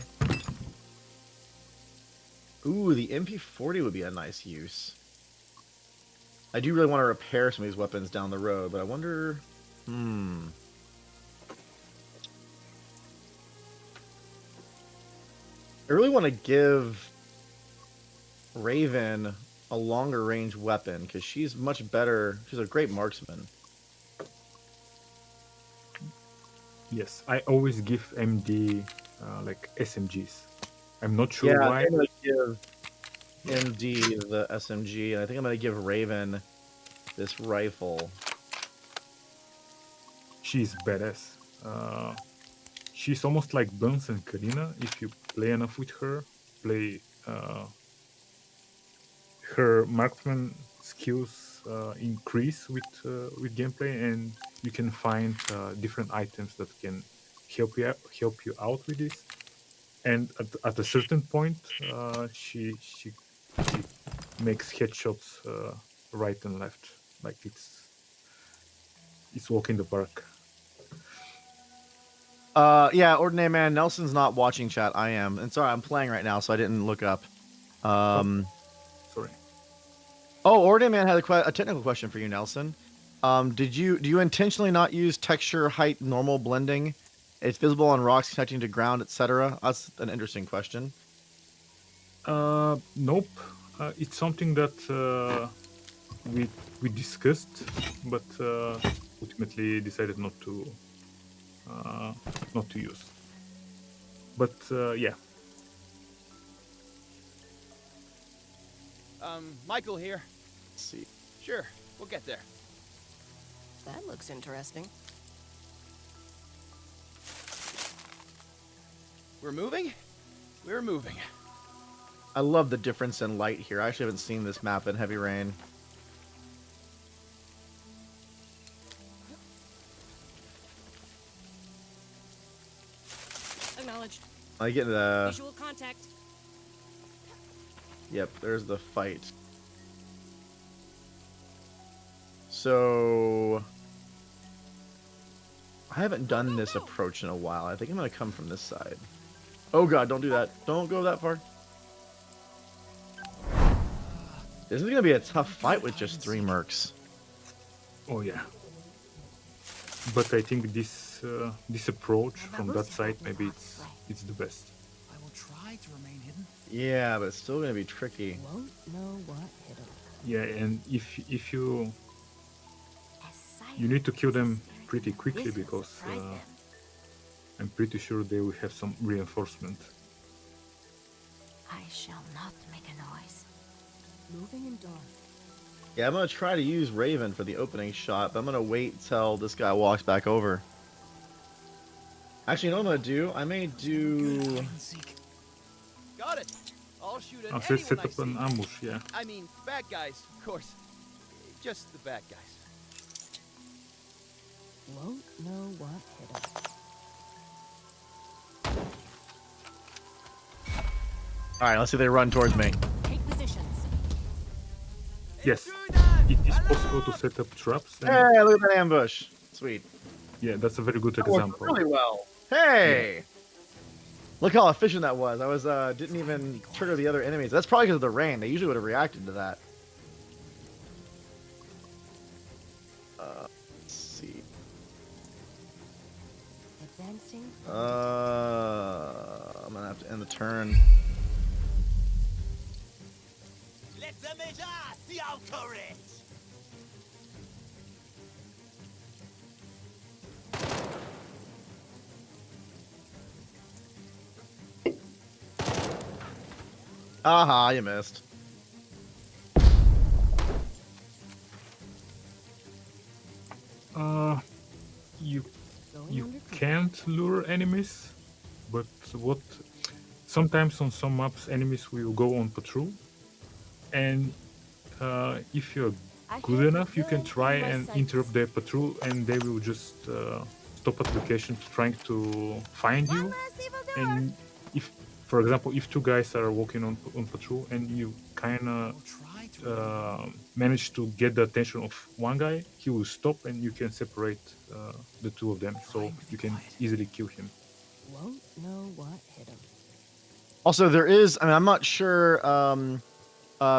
Ooh, the MP40 would be a nice use. I do really want to repair some of these weapons down the road, but I wonder. I really want to give Raven a longer range weapon because she's much better. She's a great marksman. Yes, I always give MD like SMGs. I'm not sure why. I'm gonna give MD the SMG, and I think I'm gonna give Raven this rifle. She's badass. She's almost like Buns and Karina if you play enough with her. Play her marksman skills increase with gameplay, and you can find different items that can help you out with this. And at a certain point, she makes headshots right and left, like it's walk in the park. Yeah, Ordinary Man, Nelson's not watching chat. I am. And sorry, I'm playing right now, so I didn't look up. Sorry. Oh, Ordinary Man had a technical question for you, Nelson. Do you intentionally not use texture, height, normal blending? It's visible on rocks connecting to ground, etc. That's an interesting question. Nope. It's something that we discussed, but ultimately decided not to use. But yeah. Michael here. Let's see. Sure, we'll get there. That looks interesting. We're moving? We're moving. I love the difference in light here. I actually haven't seen this map in heavy rain. Acknowledged. I get the. Visual contact. Yep, there's the fight. So I haven't done this approach in a while. I think I'm gonna come from this side. Oh god, don't do that. Don't go that far. This is gonna be a tough fight with just 3 mercs. Oh yeah. But I think this this approach from that side, maybe it's the best. I will try to remain hidden. Yeah, but it's still gonna be tricky. Won't know what hit him. Yeah, and if you need to kill them pretty quickly because I'm pretty sure they will have some reinforcement. I shall not make a noise. Moving in dark. Yeah, I'm gonna try to use Raven for the opening shot, but I'm gonna wait till this guy walks back over. Actually, you know what I'm gonna do? I may do. Got it. I'll shoot at Let's anyone set I up an see. ambush, yeah. I mean, bad guys, of course. Just the bad guys. Won't know what hit him. All right, let's see if they run towards me. Take Yes, it is possible to set up traps. And, Hey, look at that ambush. Sweet. yeah, that's a very good That worked example. really well. Hey! Look how efficient that was. I was didn't even trigger the other enemies. That's probably because of the rain. They usually would have reacted to that. Let's see. Advancing. I'm gonna have to end the turn. Let the major see our courage. Aha, you missed. You can't lure enemies, but what sometimes on some maps enemies will go on patrol, and if you're good enough, you can try and interrupt their patrol, and they will just stop at locations trying to find you. And if, for example, if two guys are walking on patrol and you kind of manage to get the attention of one guy, he will stop and you can separate the two of them, so you can easily kill him. Won't know what hit him. Also, there is. I mean, I'm not sure.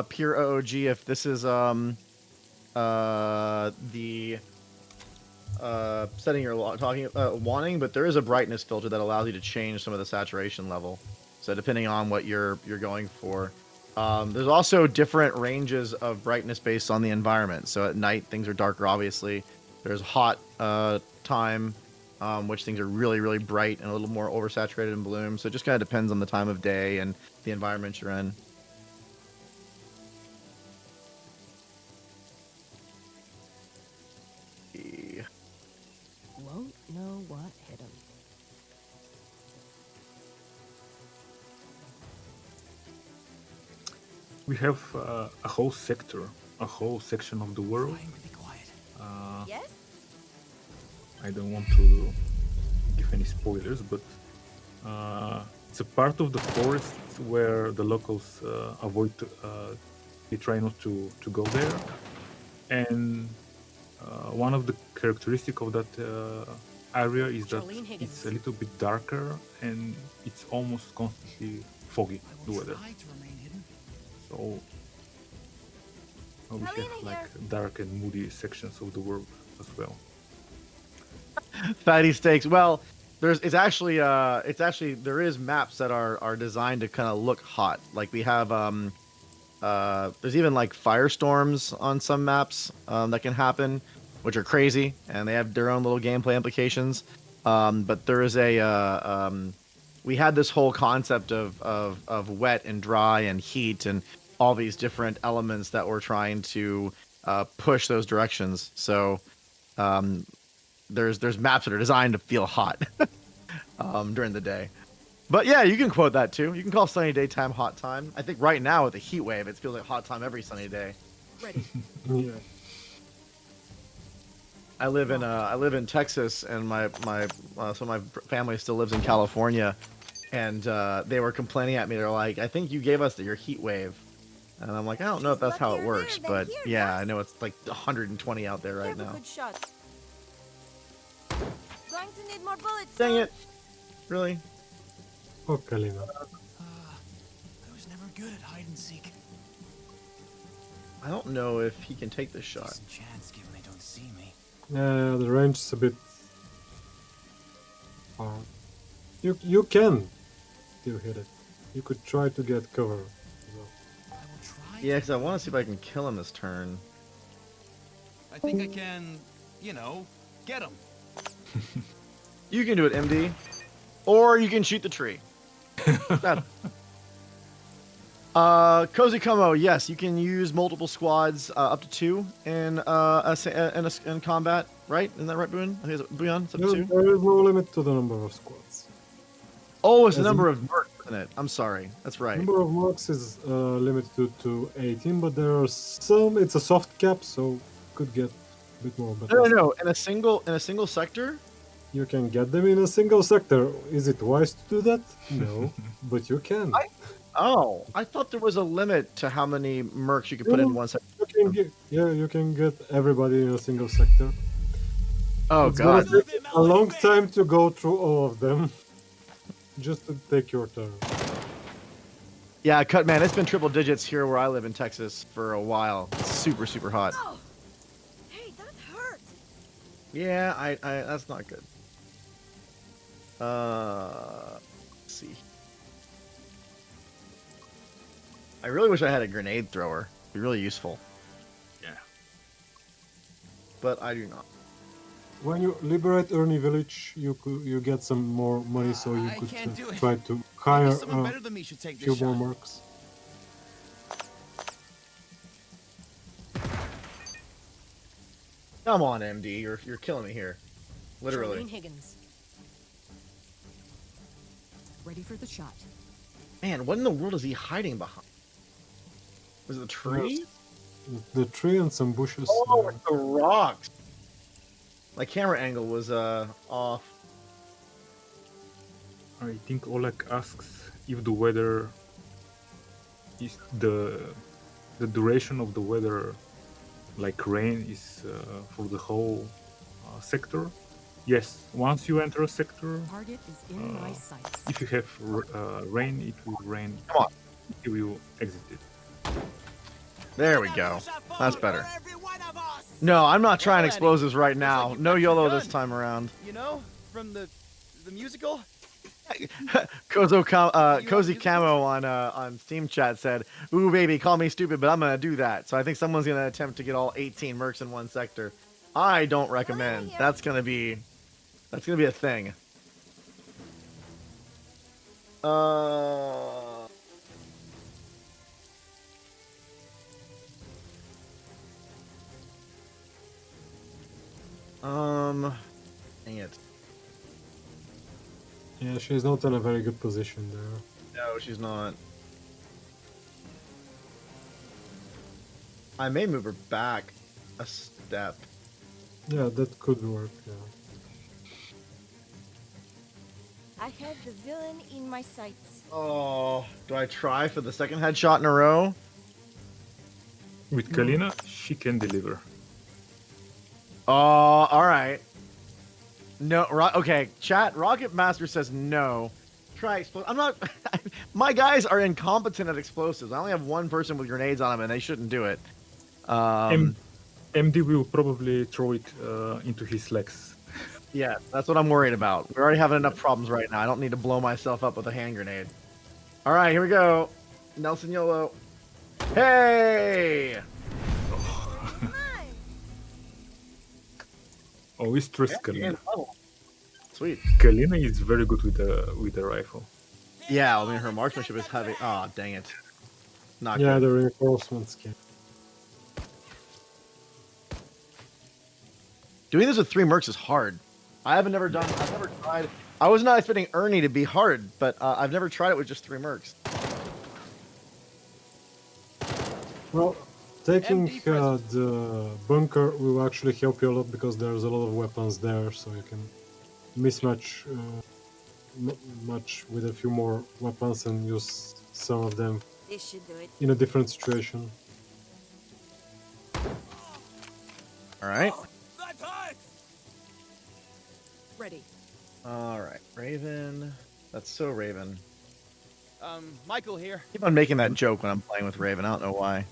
Pure OOG, if this is the setting you're talking wanting, but there is a brightness filter that allows you to change some of the saturation level. So depending on what you're going for, there's also different ranges of brightness based on the environment. So at night things are darker. Obviously, there's hot time, which things are really bright and a little more oversaturated in bloom. So it just kind of depends on the time of day and the environment you're in. Won't know what hit him. We have a whole sector, a whole section of the world. Yes? I don't want to give any spoilers, but it's a part of the forest where the locals avoid they try not to go there. And one of the characteristics of that area is that it's a little bit darker and it's almost constantly foggy, the weather. So we have like dark and moody sections of the world as well. Fatty steaks. Well, there is maps that are designed to kind of look hot. Like we have there's even like firestorms on some maps that can happen, which are crazy, and they have their own little gameplay implications. But there is we had this whole concept of wet and dry and heat and all these different elements that we're trying to push those directions. So there's maps that are designed to feel hot during the day. But yeah, you can quote that too. You can call sunny daytime hot time. I think right now with the heat wave, it feels like hot time every sunny day. Ready. Yeah. I live in Texas, and my family still lives in California, and they were complaining at me. They're like, "I think you gave us your heat wave," and I'm like, "I don't know if that's how it works, but yeah, I know it's like 120 out there right now." Good shots. Going to need more bullets. Dang it! Really? Oh, Kalina. I was never good at hide and seek. I don't know if he can take this shot. Chance given they don't see me. Yeah, the range is a bit hard. You can still hit it. You could try to get cover. Yeah, because I want to see if I can kill him this turn. I think I can, get him. You can do it, MD, or you can shoot the tree. Cozy Como, yes, you can use multiple squads, up to 2 in combat, right? Isn't that right, Buon? I think it's Buon, it's up to 2. There is no limit to the number of squads. Oh, it's the number of mercs, isn't it? I'm sorry, that's right. Number of mercs is limited to 18, but there are some. It's a soft cap, so could get a bit more. But No. In a single sector. You can get them in a single sector. Is it wise to do that? No, but you can. I thought there was a limit to how many mercs you could put in one sector. you can get everybody in a single sector. Oh It's god. gonna take a long time to go through all of them. Just to take your turn. Yeah, cut man. It's been triple digits here where I live in Texas for a while. It's super, super hot. Oh, hey, that hurt. Yeah, I that's not good. Let's see. I really wish I had a grenade thrower. It'd be really useful. Yeah. But I do not. When you liberate Ernie Village, you get some more money, so you could try to hire someone better than me should take a few this more shot. marks. Come on, MD. You're killing me here. Literally. Charlene Higgins. Ready for the shot. Man, what in the world is he hiding behind? Was it the tree? The tree and some bushes. Oh, it's the rocks. My camera angle was off. I think Oleg asks if the weather is the duration of the weather, like rain, is for the whole sector. Yes, once you enter a sector, Target is in my sights. if you have rain, it will rain. Come on. Until you exit it. There we go. That's better. No, I'm not trying explosives right now. No YOLO this time around. You know, from the musical. Cozy Camo on Steam chat said, "Ooh baby, call me stupid, but I'm gonna do that." So I think someone's gonna attempt to get all 18 mercs in one sector. I don't recommend. That's gonna be a thing. Dang it. Yeah, she's not in a very good position there. No, she's not. I may move her back a step. Yeah, that could work, yeah. I have the villain in my sights. Oh, do I try for the second headshot in a row? With Kalina, she can deliver. All right. No, okay. Chat. Rocket Master says no. Try explosive. I'm not. My guys are incompetent at explosives. I only have one person with grenades on them, and they shouldn't do it. MD will probably throw it into his legs. Yeah, that's what I'm worried about. We're already having enough problems right now. I don't need to blow myself up with a hand grenade. All right, here we go. Nelson YOLO. Hey! Oh, it's trust Kalina. Sweet. Kalina is very good with the rifle. Yeah, I mean her marksmanship is heavy. Oh, dang it. Not yeah, good. the reinforcements can. Doing this with 3 mercs is hard. I've never tried. I was not expecting Ernie to be hard, but I've never tried it with just 3 mercs. Well, taking the bunker will actually help you a lot because there's a lot of weapons there, so you can mismatch match with a few more weapons and use some of them This should do it. in a different situation. All right. Ready. All right, Raven. That's so Raven. Michael here. I keep on making that joke when I'm playing with Raven. I don't know why.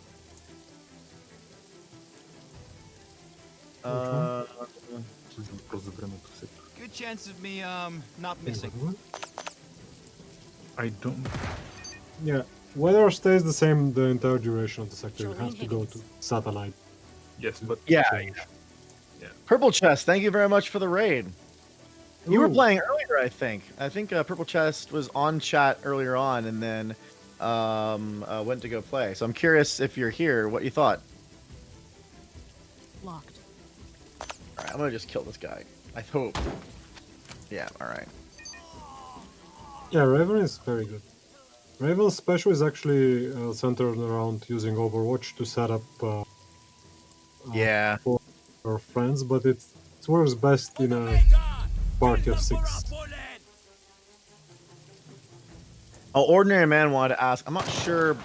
Good chance of me not missing. I don't. Yeah, weather stays the same the entire duration of the sector. You have to go to satellite. Yes, but Yeah. Purple Chest, thank you very much for the raid. You were playing earlier, I think. I think Purple Chest was on chat earlier on and then went to go play. So I'm curious if you're here, what you thought. Locked. All right, I'm gonna just kill this guy. I hope. Yeah. All right. Yeah, Raven is very good. Raven's special is actually centered around using Overwatch to set up Yeah. for our friends, but it works best in a party of 6. Oh, Ordinary Man wanted to ask. I'm not sure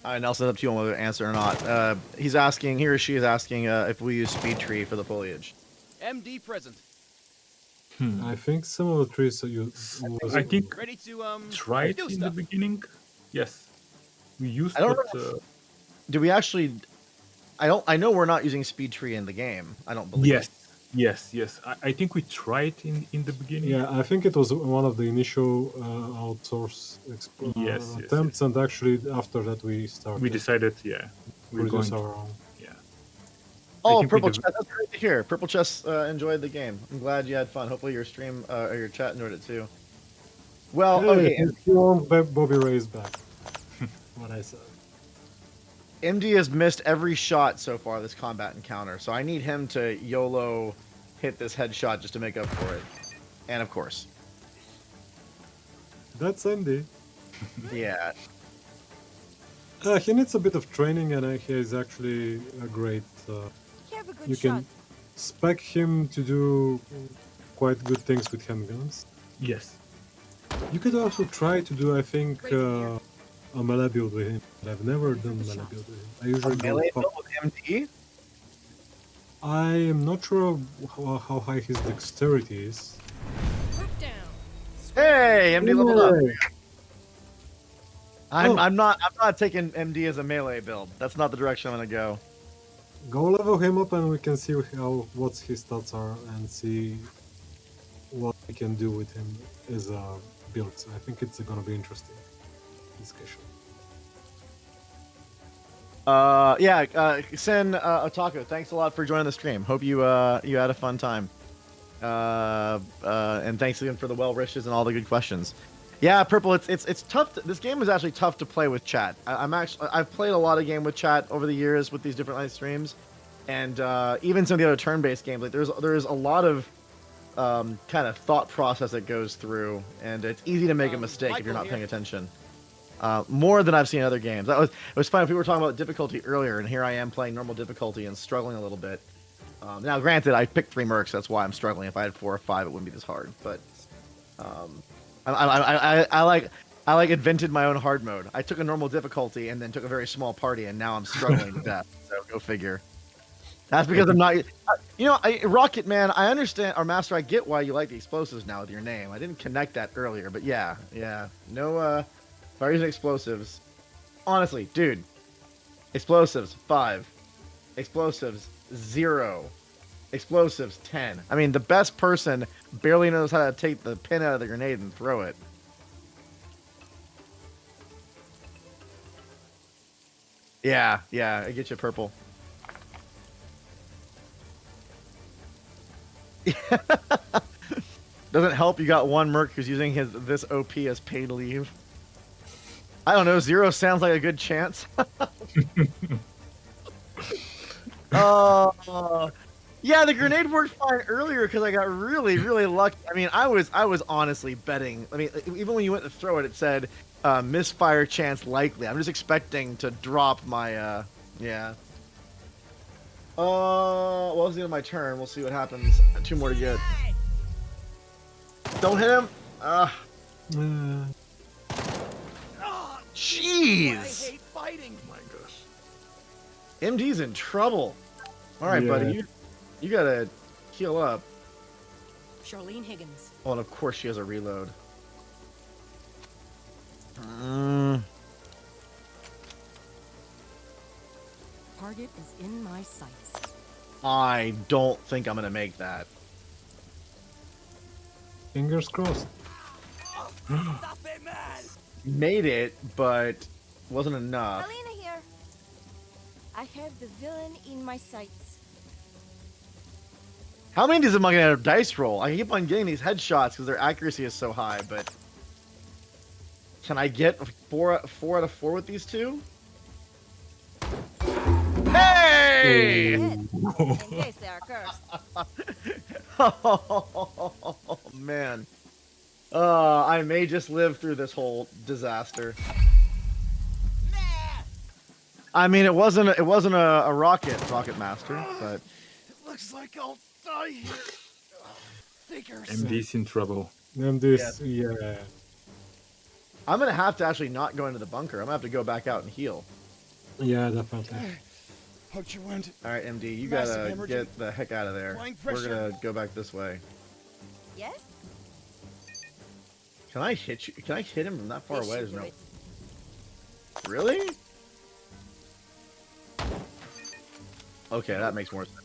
All right, Nelson, up to you on whether to answer or not. He's asking, he or she is asking if we use speed tree for the foliage. MD present. I think some of the trees you. I think Ready to tried do in the stuff. beginning. Yes, we used. I don't But, know. Do we actually? I know we're not using speed tree in the game. I don't believe. Yes. I think we tried in the beginning. Yeah, I think it was one of the initial outsource attempts, and actually after that we started. We decided, we're produce going. our own. Yeah. Oh, Purple Chest, that's great to hear. Purple Chest enjoyed the game. I'm glad you had fun. Hopefully your stream or your chat enjoyed it too. Well, okay. If you want Bobby Ray's back, what I said. MD has missed every shot so far this combat encounter, so I need him to YOLO hit this headshot just to make up for it. And of course. That's MD. Yeah. He needs a bit of training, and he is actually a great. You can spec him to do quite good things with handguns. Yes. You could also try to do, I think, a melee build with him. But I've never done melee build with him. I usually melee build with MD? I am not sure how high his dexterity is. Hey, MD leveled up. Oh. I'm not taking MD as a melee build. That's not the direction I'm gonna go. Go level him up and we can see what his stats are and see what we can do with him as a build. So I think it's gonna be interesting discussion. Sen Otaku, thanks a lot for joining the stream. Hope you you had a fun time. And thanks again for the well wishes and all the good questions. Yeah, Purple, it's tough. This game is actually tough to play with chat. I've played a lot of game with chat over the years with these different live streams, and even some of the other turn-based games. Like there's a lot of kind of thought process that goes through, and it's easy to make a mistake if you're not paying attention. More than I've seen in other games. It was fun. People were talking about difficulty earlier, and here I am playing normal difficulty and struggling a little bit. Now, granted, I picked 3 mercs. That's why I'm struggling. If I had 4 or 5, it wouldn't be this hard. But I like invented my own hard mode. I took a normal difficulty and then took a very small party, and now I'm struggling to death. So go figure. That's because I'm not. Rocket Man. I understand, or Master. I get why you like the explosives now with your name. I didn't connect that earlier, but yeah. No, fire using explosives. Honestly, dude, explosives 5, explosives 0, explosives 10. I mean, the best person barely knows how to take the pin out of the grenade and throw it. Yeah, I get you, Purple. Doesn't help you got one merc who's using this OP as paid leave. I don't know, 0 sounds like a good chance. Yeah, the grenade worked fine earlier because I got really, really lucky. I mean, I was honestly betting. I mean, even when you went to throw it, it said misfire chance likely. I'm just expecting to drop my yeah. Well, it's the end of my turn. We'll see what happens. 2 more to get. Don't hit him. Jeez. I hate fighting. Oh my gosh. MD's in trouble. All right, buddy. You gotta heal up. Charlene Higgins. Oh, and of course she has a reload. Target is in my sights. I don't think I'm gonna make that. Fingers crossed. Made it, but wasn't enough. Alina here. I have the villain in my sights. How many am I gonna have dice roll? I keep on getting these headshots because their accuracy is so high, but can I get 4 out of 4 with these 2? Hey! In case they are cursed. Oh man. I may just live through this whole disaster. I mean, it wasn't a rocket master, but It looks like I'll die here. Figures. MD's in trouble. Yeah. I'm gonna have to actually not go into the bunker. I'm gonna have to go back out and heal. Yeah, definitely. Out you went. All right, MD, you Massive gotta hemorrhaging. get the heck out of there. Applying We're pressure. gonna go back this way. Yes? Can I hit you? Can I hit him from that far This away? should There's do no. it. Really? Okay, that makes more sense.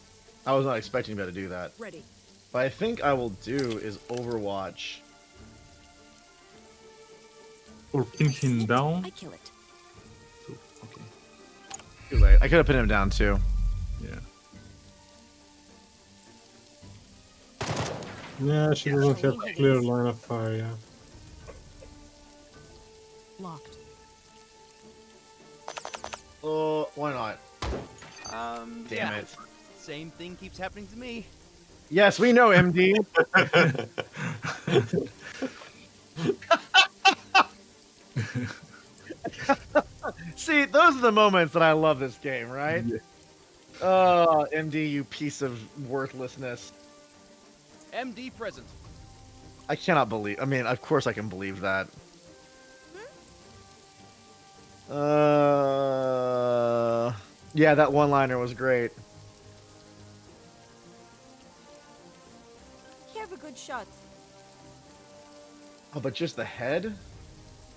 I was not expecting to do that. Ready. What I think I will do is Overwatch. Or pin him down. I kill it. So, okay. Too late. I could have pinned him down too. Yeah. Yeah, she doesn't have a clear line of fire, yeah. Locked. Oh, why not? Damn yeah. it. Same thing keeps happening to me. Yes, we know, MD. See, those are the moments that I love this game, right? Yeah. Oh, MD, you piece of worthlessness. MD present. I cannot believe. I mean, of course I can believe that. Yeah, that one-liner was great. You have a good shot. Oh, but just the head?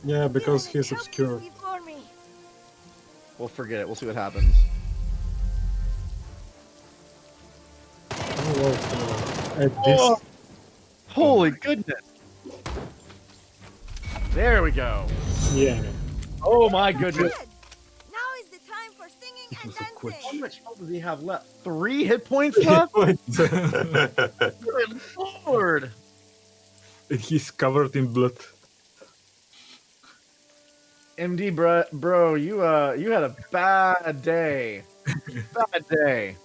Yeah, because he's obscure. Before me. We'll forget it. We'll see what happens. At this... Oh, holy goodness! There we go. Yeah. Oh my goodness. Now is the time for singing and dancing. How much health does he have left? 3 hit points left? Good lord! He's covered in blood. MD, bro, you had a bad day. Bad day.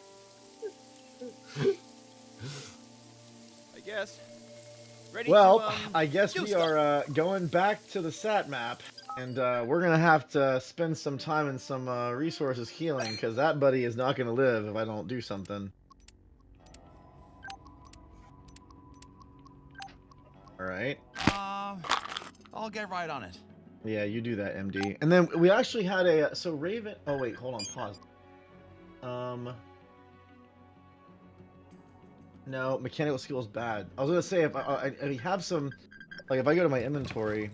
I guess. Ready Well, to, I guess we are going back to the sat map, and we're gonna have to spend some time and some resources healing, because that buddy is not gonna live if I don't do something. All right. I'll get right on it. Yeah, you do that, MD. And then we actually had a so Raven. Oh wait, hold on, pause. No, mechanical skill is bad. I was gonna say if I have some, like if I go to my inventory,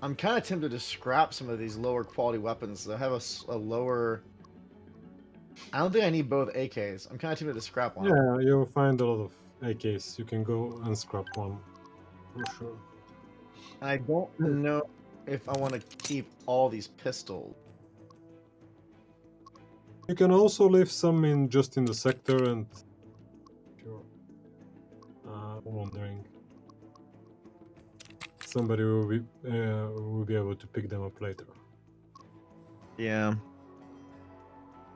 I'm kind of tempted to scrap some of these lower quality weapons. I have a lower. I don't think I need both AKs. I'm kind of tempted to scrap one. Yeah, you'll find a lot of AKs. You can go and scrap one, for sure. I don't know if I want to keep all these pistols. You can also leave some in just in the sector and if you're wondering. Somebody will be able to pick them up later. Yeah.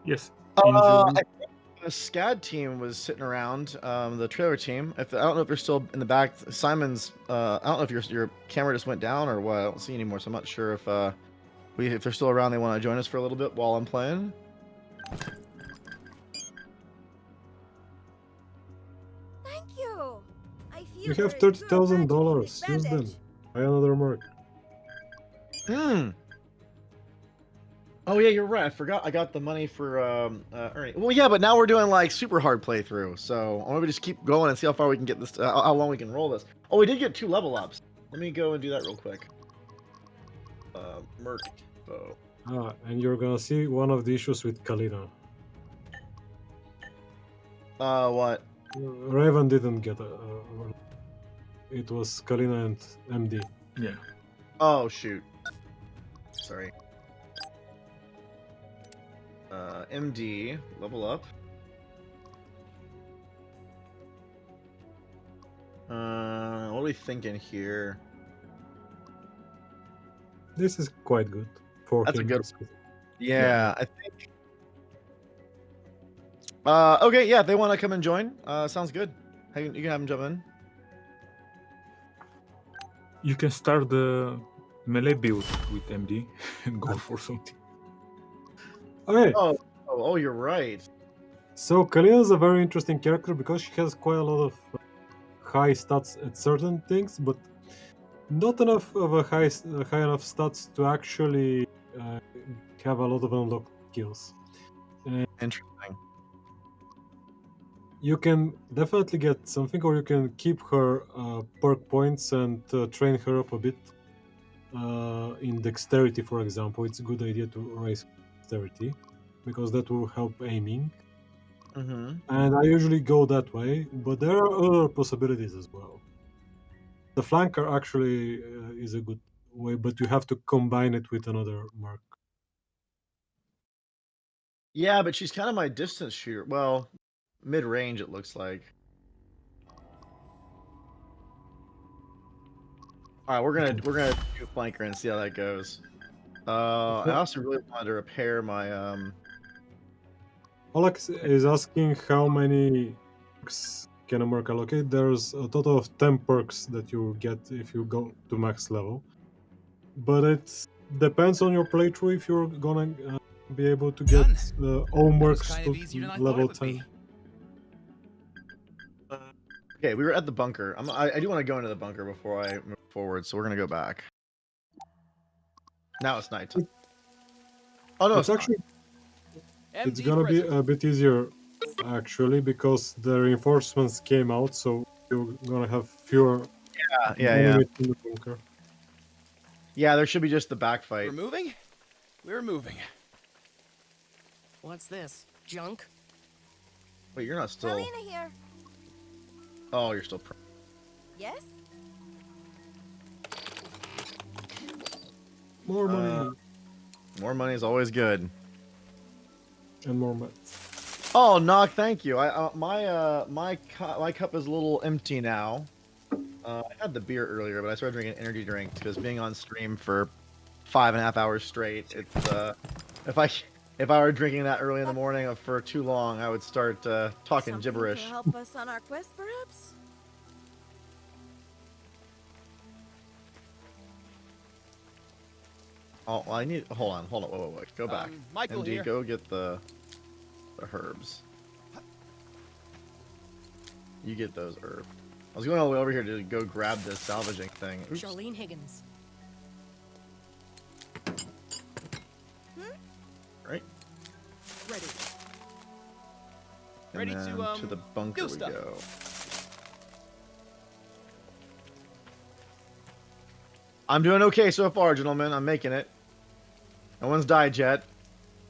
Yes. I think the SCAD team was sitting around, the trailer team. I don't know if they're still in the back. Simon's, I don't know if your camera just went down or what. I don't see anymore, so I'm not sure if if they're still around. They want to join us for a little bit while I'm playing. Thank you. I feel You there have is good magic in $30,000. this Use them. bandage. Buy another mark. Oh yeah, you're right. I forgot. I got the money for Ernie. Well, yeah, but now we're doing like super hard playthrough. So I'm gonna just keep going and see how far we can get this. How long we can roll this. Oh, we did get 2 level ups. Let me go and do that real quick. Merc. Oh. And you're gonna see one of the issues with Kalina. What? Raven didn't get it was Kalina and MD. Yeah. Oh shoot. Sorry. MD, level up. What are we thinking here? This is quite good. For That's a him. good. Yeah, I think. Okay, yeah, if they want to come and join, sounds good. You can have them jump in. You can start the melee build with MD and go for something. Okay. Oh, you're right. So Kalina is a very interesting character because she has quite a lot of high stats at certain things, but not enough of a high enough stats to actually have a lot of unlocked skills. Interesting. You can definitely get something, or you can keep her perk points and train her up a bit. In dexterity, for example, it's a good idea to raise dexterity because that will help aiming. Mm-hmm. And I usually go that way, but there are other possibilities as well. The flanker actually is a good way, but you have to combine it with another mark. Yeah, but she's kind of my distance shooter. Well, mid-range it looks like. All right, we're gonna do flanker and see how that goes. I also really wanted to repair my Alex is asking how many perks can a merc allocate. There's a total of 10 perks that you get if you go to max level. But it depends on your playthrough if you're gonna be able to get all mercs to level 10. Okay, we were at the bunker. I do want to go into the bunker before I move forward, so we're gonna go back. Now it's nighttime. Oh no, It's actually it's gonna be a bit easier actually because the reinforcements came out, so you're gonna have fewer yeah. enemies in the bunker. Yeah, there should be just the back fight. We're moving? We're moving. What's this? Junk? Wait, you're not still. Alina here. Oh, you're still. Yes? More money. More money is always good. And more money. Oh, Knock, thank you. My cup is a little empty now. I had the beer earlier, but I started drinking energy drinks because being on stream for 5.5 hours straight, it's if I were drinking that early in the morning for too long, I would start talking Something gibberish. to help us on our quest, perhaps? Oh, well, I need. Hold on. Wait. Go back. Michael MD, here. go get the herbs. You get those herbs. I was going all the way over here to go grab this salvaging thing. Oops. Charlene Higgins. Right. Ready. And Ready then to the bunker do we stuff. go. I'm doing okay so far, gentlemen. I'm making it. No one's died yet.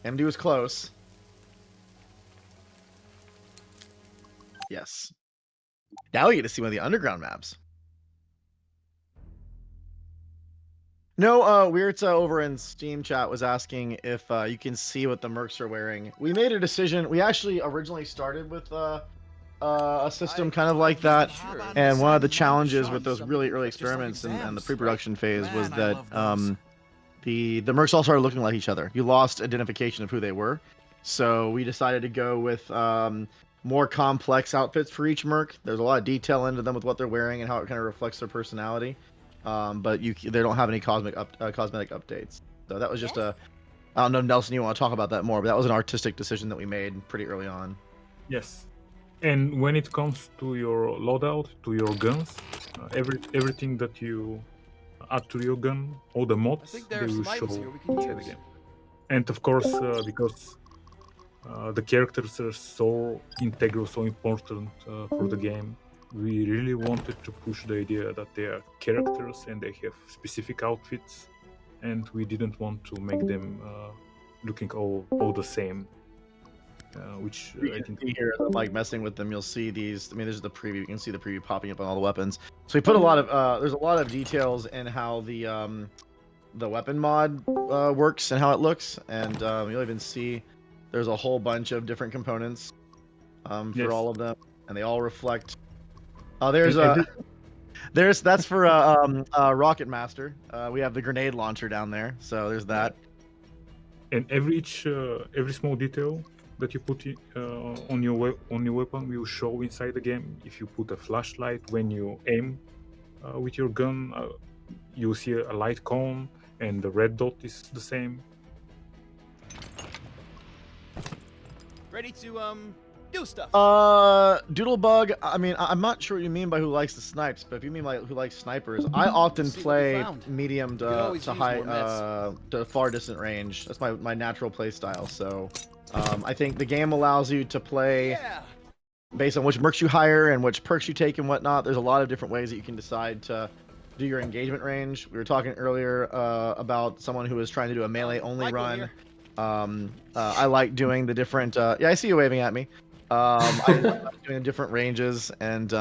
MD was close. Yes. Now we get to see one of the underground maps. No, Weird over in Steam chat was asking if you can see what the mercs are wearing. We made a decision. We actually originally started with a system kind of like that, and one of the challenges with those really early experiments and the pre-production phase was that the mercs all started looking like each other. You lost identification of who they were, so we decided to go with more complex outfits for each merc. There's a lot of detail into them with what they're wearing and how it kind of reflects their personality. But they don't have any cosmetic updates. So that was just I don't know, Nelson, you want to talk about that more, but that was an artistic decision that we made pretty early on. Yes. And when it comes to your loadout, to your guns, everything that you add to your gun, all the mods, they will show inside the game. And of course, because the characters are so integral, so important for the game, we really wanted to push the idea that they are characters and they have specific outfits, and we didn't want to make them looking all the same. Which I think here, like messing with them, you'll see these. I mean, this is the preview. You can see the preview popping up on all the weapons. So we put a lot of there's a lot of details in how the weapon mod works and how it looks, and you'll even see there's a whole bunch of different components for all of them, and they all reflect. That's for Rocket Master. We have the grenade launcher down there, so there's that. And every small detail that you put on your weapon will show inside the game. If you put a flashlight when you aim with your gun, you'll see a light cone, and the red dot is the same. Ready to Do stuff. Doodlebug. I mean, I'm not sure what you mean by who likes the snipes, but if you mean like who likes snipers, I often See what we play found. medium Could always to use high more meds. to far distant range. That's my natural play style. So, I think the game allows you to play Yeah. based on which mercs you hire and which perks you take and whatnot. There's a lot of different ways that you can decide to do your engagement range. We were talking earlier about someone who was trying to do a melee only run. I like doing the different. Yeah, I see you waving at me. I like doing different ranges, and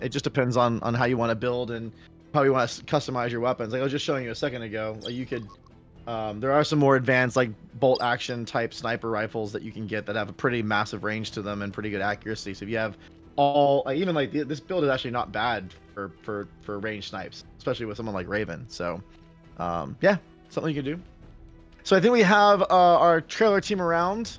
it just depends on how you want to build and how you want to customize your weapons. Like I was just showing you a second ago, like you could. There are some more advanced, like bolt action type sniper rifles that you can get that have a pretty massive range to them and pretty good accuracy. So if you have all, like, even like this build is actually not bad for range snipes, especially with someone like Raven. So, yeah, something you can do. So I think we have our trailer team around.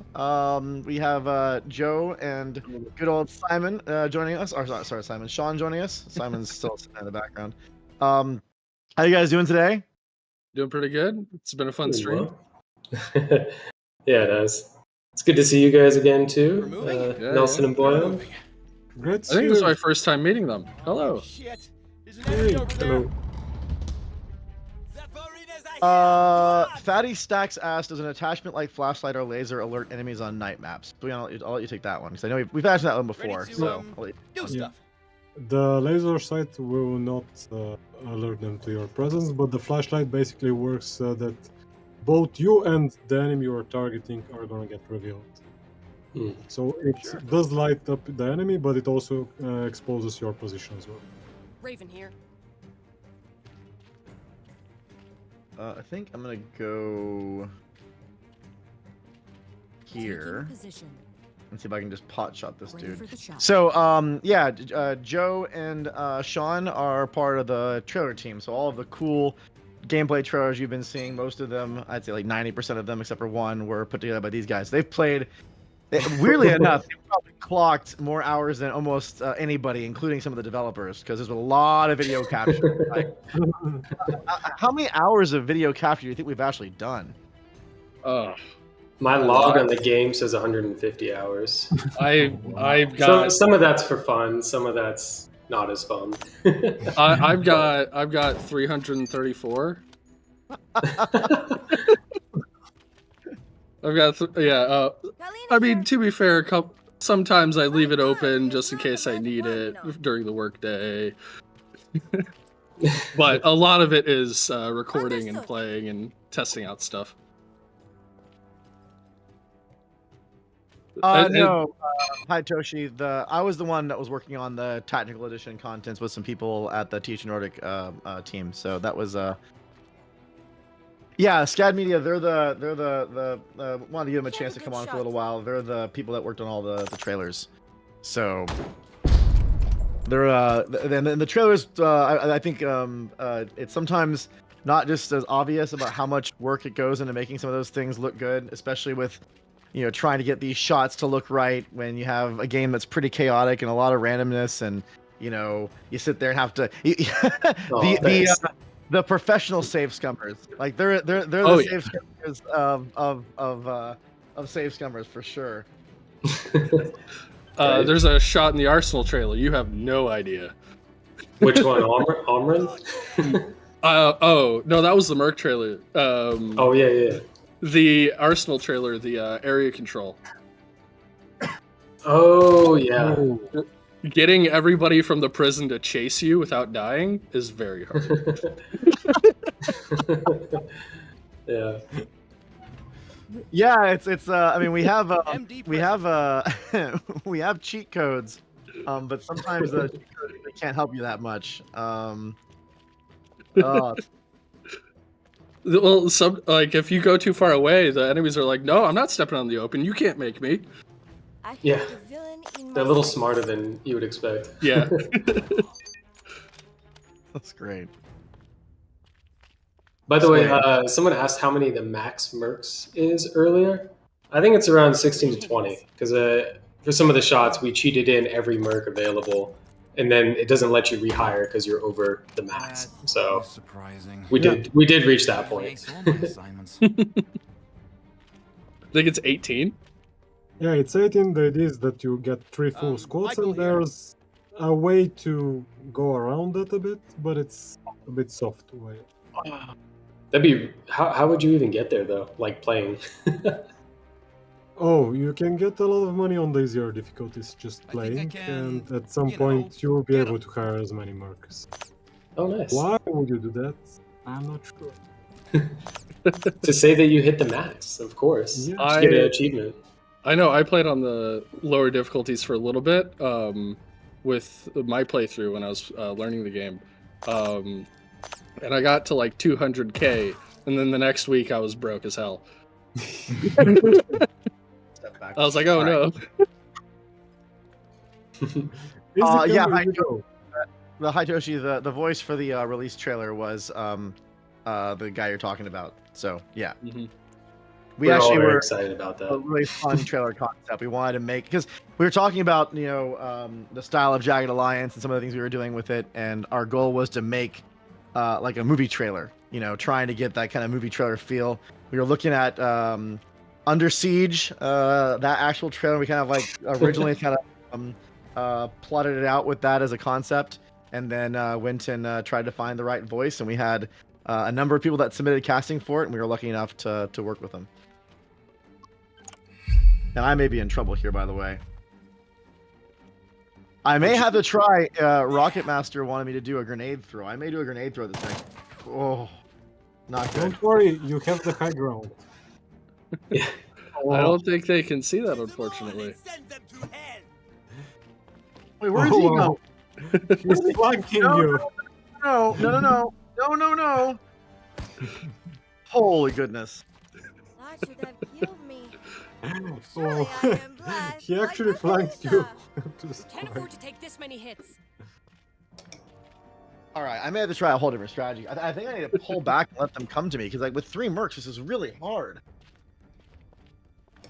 We have Joe and good old Simon joining us. Or sorry, Simon. Sean joining us. Simon's still sitting in the background. How you guys doing today? Doing pretty good. It's been a fun stream. Yeah, it has. It's good to see you guys again too, Nelson and Boyle. Boyle. Good. I think this is my first time meeting them. Hello. Shit. There's an Hey. enemy over there. Fatty Stacks asked, does an attachment like flashlight or laser alert enemies on night maps? So I'll let you take that one because I know we've asked that one before. So I'll let you do stuff. The laser sight will not alert them to your presence, but the flashlight basically works that both you and the enemy you are targeting are gonna get revealed. So it does light up the enemy, but it also exposes your position as well. Raven here. I think I'm gonna go here and see if I can just pot shot this dude. So yeah, Joe and Sean are part of the trailer team. So all of the cool gameplay trailers you've been seeing, most of them, I'd say like 90% of them, except for one, were put together by these guys. They've played, weirdly enough, they've probably clocked more hours than almost anybody, including some of the developers, because there's a lot of video capture. Like, how many hours of video capture do you think we've actually done? My log on the game says 150 hours. I've got some of that's for fun, some of that's not as fun. I've got 334. I've got I mean, to be fair, sometimes I leave it open just in case I need it during the workday. But a lot of it is recording and playing and testing out stuff. No. Hi, Toshi. I was the one that was working on the technical edition contents with some people at the TH Nordic team. So that was yeah, Scad Media. They're the wanted to give them a chance to come on for a little while. They're the people that worked on all the trailers. So they're then the trailers. I think it's sometimes not just as obvious about how much work it goes into making some of those things look good, especially with, you know, trying to get these shots to look right when you have a game that's pretty chaotic and a lot of randomness, and you know, you sit there and have to the professional save scummers, like they're the save scummers of save scummers for sure. There's a shot in the Arsenal trailer. You have no idea. Which one, Omrin? Oh no, that was the Merc trailer. Oh yeah. The Arsenal trailer, the area control. Oh yeah. Getting everybody from the prison to chase you without dying is very hard. Yeah. Yeah, it's I mean, we have we have cheat codes, but sometimes the cheat codes, they can't help you that much. Well, like if you go too far away, the enemies are like, "No, I'm not stepping on the open. You can't make me." Yeah, they're a little smarter than you would expect. Yeah. That's great. By the way, someone asked how many the max mercs is earlier. I think it's around 16 to 20, because for some of the shots, we cheated in every merc available, and then it doesn't let you rehire because you're over the max. So surprising. We did reach that point. I think it's 18. Yeah, it's 18. The idea is that you get 3 full squads, Michael and here. there's a way to go around that a bit, but it's a bit soft way. That'd be how would you even get there though? Like playing. Oh, you can get a lot of money on the easier difficulties just playing, and at some point you will be able to hire as many mercs. Oh, nice. Why would you do that? I'm not sure. To say that you hit the max, of course. Yeah. To get an achievement. I know. I played on the lower difficulties for a little bit with my playthrough when I was learning the game, and I got to like 200k, and then the next week I was broke as hell. I was like, oh no. Yeah, the Hitoshi, the voice for the release trailer was the guy you're talking about. So yeah, we We're all actually very were excited about that. A really fun trailer concept. We wanted to make because we were talking about the style of Jagged Alliance and some of the things we were doing with it, and our goal was to make like a movie trailer. Trying to get that kind of movie trailer feel. We were looking at Under Siege, that actual trailer. We kind of like originally kind of plotted it out with that as a concept, and then went and tried to find the right voice, and we had a number of people that submitted casting for it, and we were lucky enough to work with them. And I may be in trouble here, by the way. I may have to try. Rocket Master wanted me to do a grenade throw. I may do a grenade throw this thing. Oh, not good. Don't worry, you have the high ground. I don't think they can see that, unfortunately. Wait, where is he wow. going? He's flanking you. No. Holy goodness. That should have killed me. Oh, I am black, he like actually my flanked you. sister. Can't afford to take this many hits. All right, I may have to try a whole different strategy. I think I need to pull back and let them come to me because, like, with 3 mercs, this is really hard.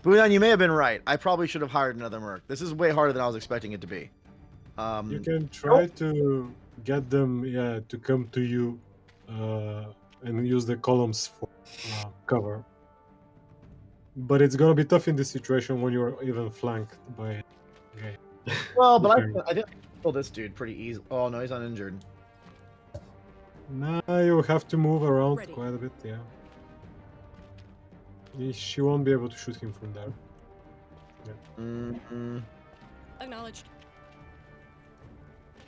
Budan, you may have been right. I probably should have hired another merc. This is way harder than I was expecting it to be. You can try to get them, to come to you, and use the columns for cover. But it's gonna be tough in this situation when you're even flanked by. Well, but I think I can kill this dude pretty easy. Oh no, he's uninjured. Now you have to move around quite a bit, yeah. She won't be able to shoot him from there. Mm-hmm. Acknowledged.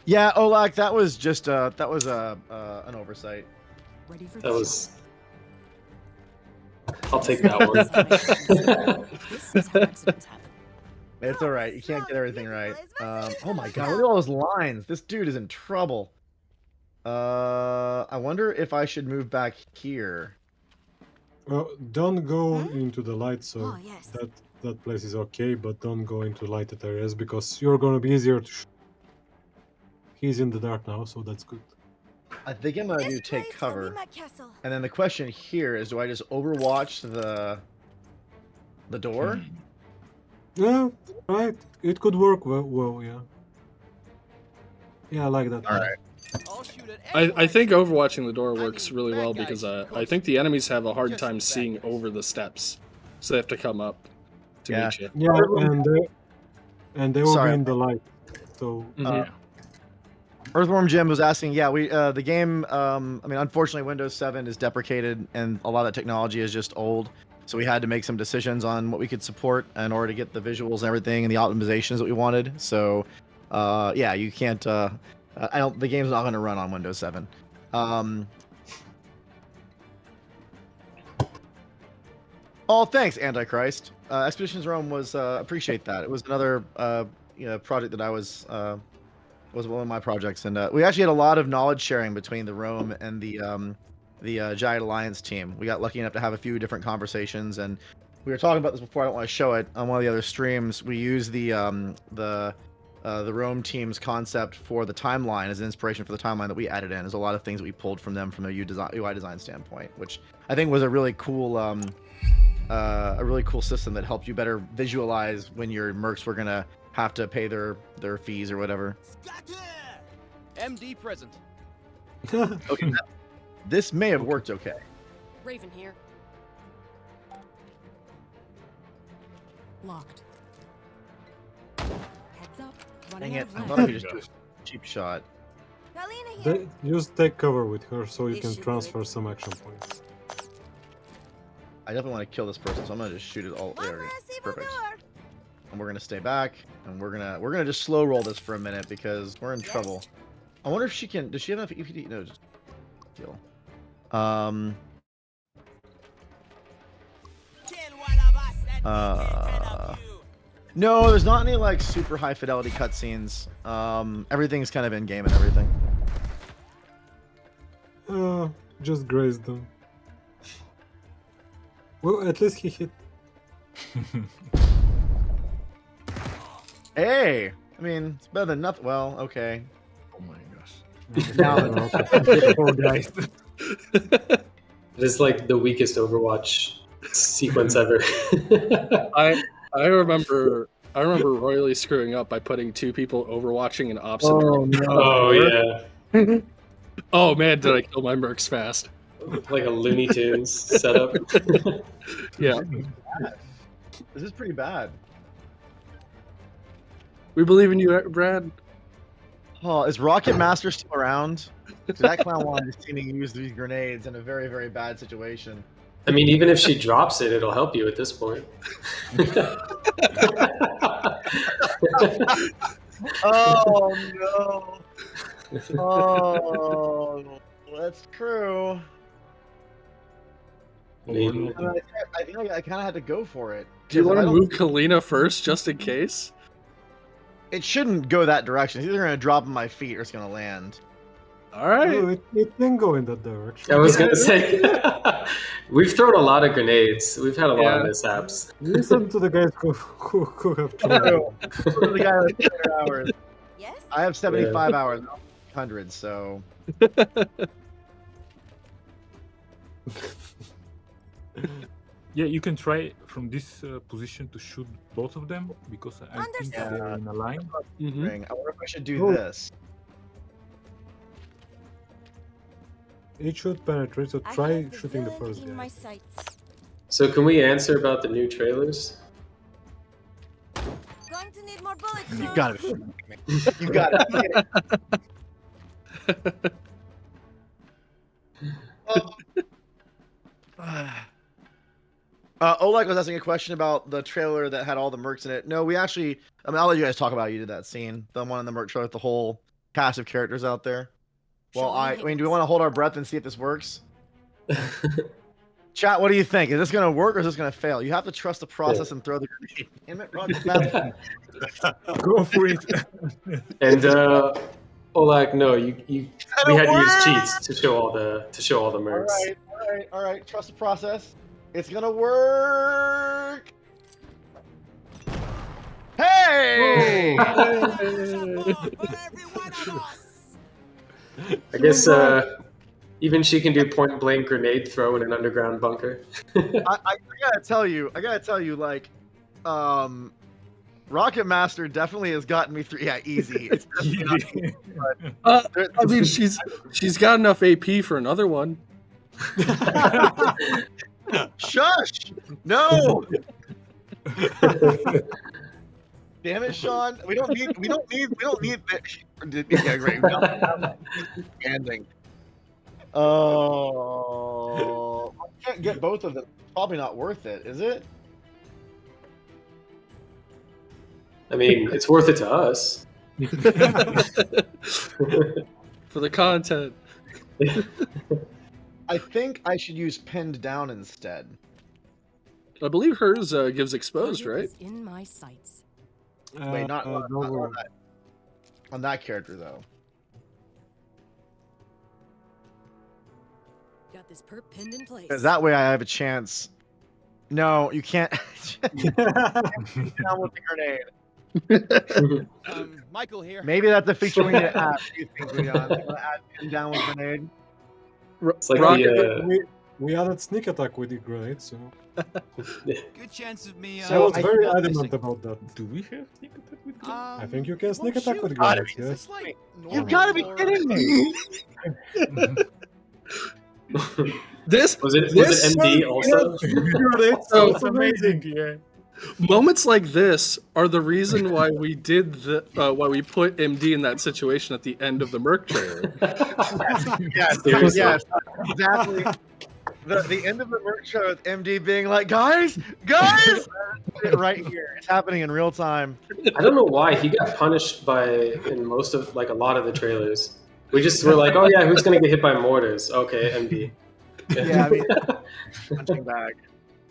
Yeah, Olak, that was just an oversight. Ready for That was. I'll take that one. This is how accidents happen. It's all right. You can't get everything right. Oh my god, look at all those lines. This dude is in trouble. I wonder if I should move back here. Well, don't go into the light, so Oh, yes. that place is okay, but don't go into lighted areas because you're gonna be easier to shoot. He's in the dark now, so that's good. I think I'm gonna do take cover. My castle. And then the question here is, do I just overwatch the door? Yeah, right. It could work well, yeah. Yeah, I like that. All right. I think overwatching the door works really well because I think the enemies have a hard time seeing over the steps, so they have to come up to meet you. Yeah, and they will be in the light. So Earthworm Jim was asking, yeah, we the game. I mean, unfortunately, Windows 7 is deprecated, and a lot of that technology is just old. So we had to make some decisions on what we could support in order to get the visuals and everything and the optimizations that we wanted. So, yeah, you can't. The game's not going to run on Windows 7. Oh, thanks, Antichrist. Expeditions Rome was appreciate that. It was another project that I was one of my projects, and we actually had a lot of knowledge sharing between the Rome and the Jagged Alliance team. We got lucky enough to have a few different conversations, and we were talking about this before. I don't want to show it on one of the other streams. We used the Rome team's concept for the timeline as an inspiration for the timeline that we added in. There's a lot of things that we pulled from them from a UI design standpoint, which I think was a really cool system that helped you better visualize when your mercs were gonna have to pay their fees or whatever. MD present. Okay, this may have worked okay. Raven here. Locked. Heads up. Dang Running it! out I of thought I life. could just do a cheap shot. Just take cover with her so you This can should do transfer some action points. I definitely want to kill this person, so I'm gonna just shoot it all there. Perfect. And we're gonna stay back, and we're gonna just slow roll this for a minute because we're in trouble. I wonder if she can. Does she have enough EPD? No, just kill. No, there's not any like super high fidelity cutscenes. Everything's kind of in game and everything. Just grazed them. Well, at least he hit. Hey, I mean, it's better than nothing. Well, okay. Oh my gosh. Poor guys. It is like the weakest Overwatch sequence ever. I remember royally screwing up by putting two people overwatching an opposite. Oh, no. Oh, yeah. Oh man, did I kill my mercs fast? Like a Looney Tunes setup. Yeah. This is pretty bad. We believe in you, Brad. Oh, is Rocket Master still around? Because that clown wanted to see me use these grenades in a very, very bad situation. I mean, even if she drops it, it'll help you at this point. Oh no! Oh, that's true. I think I kind of had to go for it. Do you want to Because move Kalina first, just in case? It shouldn't go that direction. It's either going to drop on my feet or it's going to land. All right. Oh, it can go in that direction. I was going to say, we've thrown a lot of grenades. We've had a lot of mishaps. Listen to the guys who have tried. The guy with 200 hours. Yes? I have 75 hours, not 100, so... Yeah, you can try from this position to shoot both of them because I think they're in a line. I wonder if I should do this. It should penetrate, so try shooting the first guy. So can we answer about the new trailers? Going to need more bullets. You got it. You got it. Oleg was asking a question about the trailer that had all the mercs in it. No, we actually... I mean, I'll let you guys talk about it. You did that scene. The one in the merc trailer with the whole cast of characters out there. Well, I mean, do we want to hold our breath and see if this works? Chat, what do you think? Is this going to work or is this going to fail? You have to trust the process and throw the grenade. Damn it, Roger. Go for it. And Oleg, no, we had to use cheats to show all the mercs. All right. Trust the process. It's gonna work. Hey! I guess even she can do point blank grenade throw in an underground bunker. I gotta tell you, like, Rocket Master definitely has gotten me through. Yeah, easy. It's definitely not easy, but I mean, she's got enough AP for another one. Shush! No! Damn it, Sean. We don't need yeah, great. Ending. Oh, I can't get both of them. It's probably not worth it, is it? I mean, it's worth it to us. For the content. I think I should use pinned down instead. I believe hers gives exposed, right? In my sights. Wait, not on that character though. Got this perp pinned in place. Because that way I have a chance. No, you can't. Down with the grenade. Michael here. Maybe that's a feature we need to add. Add pin down with grenade. It's like we added sneak attack with the grenades, you know. Good chance of me. So I was very adamant about that. Do we have sneak attack with grenades? I think you can sneak attack with grenades, yes. You gotta be kidding me! Was it MD also? It's amazing, yeah. Moments like this are the reason why we did why we put MD in that situation at the end of the Merc trailer. Yes, Seriously. yes, exactly. The end of the work show with MD being like, guys, right here. It's happening in real time. I don't know why he got punished in most of like a lot of the trailers. We just were like, oh yeah, who's gonna get hit by mortars? Okay, MD. Yeah, I mean, punching bag.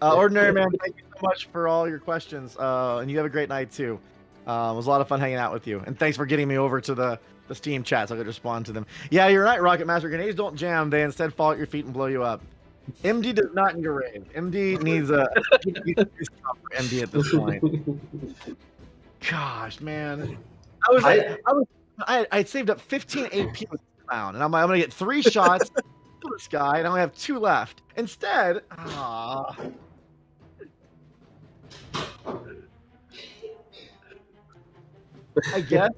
Ordinary Man, thank you so much for all your questions. And you have a great night too. It was a lot of fun hanging out with you. And thanks for getting me over to the Steam chat so I could respond to them. Yeah, you're right, Rocket Master. Grenades don't jam. They instead fall at your feet and blow you up. MD does not need a raise. MD needs a for MD at this point. Gosh, man. I saved up 15 AP with this clown, and I'm gonna get 3 shots to this guy, and I only have 2 left. Instead, I guess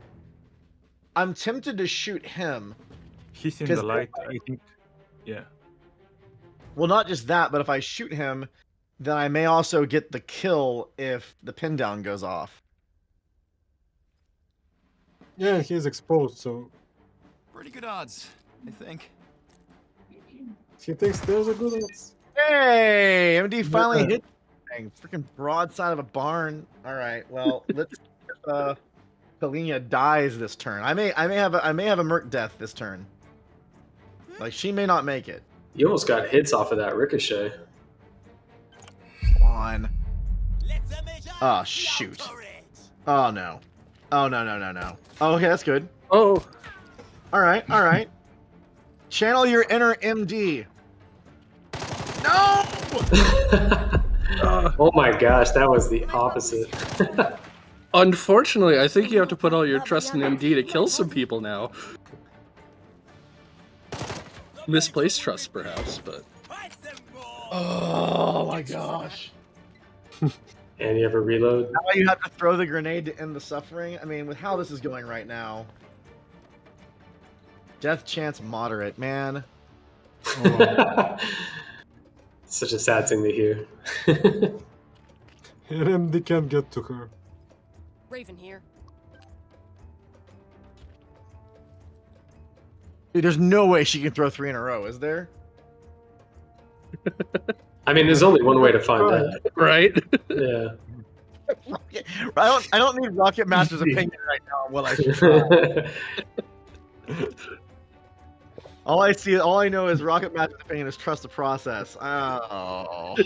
I'm tempted to shoot him. He's in the light, I think. Yeah. Well, not just that, but if I shoot him, then I may also get the kill if the pin down goes off. Yeah, he's exposed, so Pretty good odds, I think. he thinks there's a good odds. Hey, MD finally hit thing. Freaking broadside of a barn. All right, well, let's Kalina dies this turn. I may have a Merc death this turn. Like, she may not make it. You almost got hits off of that ricochet. Come on. Oh, shoot. Oh, no. Oh, no. Oh, okay, that's good. Oh. All right. Channel your inner MD. No! Oh my gosh, that was the opposite. Unfortunately, I think you have to put all your trust in MD to kill some people now. Misplaced trust, perhaps, but... Oh my gosh. And you ever reload? Now you have to throw the grenade to end the suffering. I mean, with how this is going right now. Death chance moderate, man. Oh. Such a sad thing to hear. MD can't get to her. Raven here. Dude, there's no way she can throw 3 in a row, is there? I mean, there's only one way to find that. Right? Yeah. I don't need Rocket Master's opinion right now on what I should try. All I know is Rocket Master's opinion is trust the process. Oh.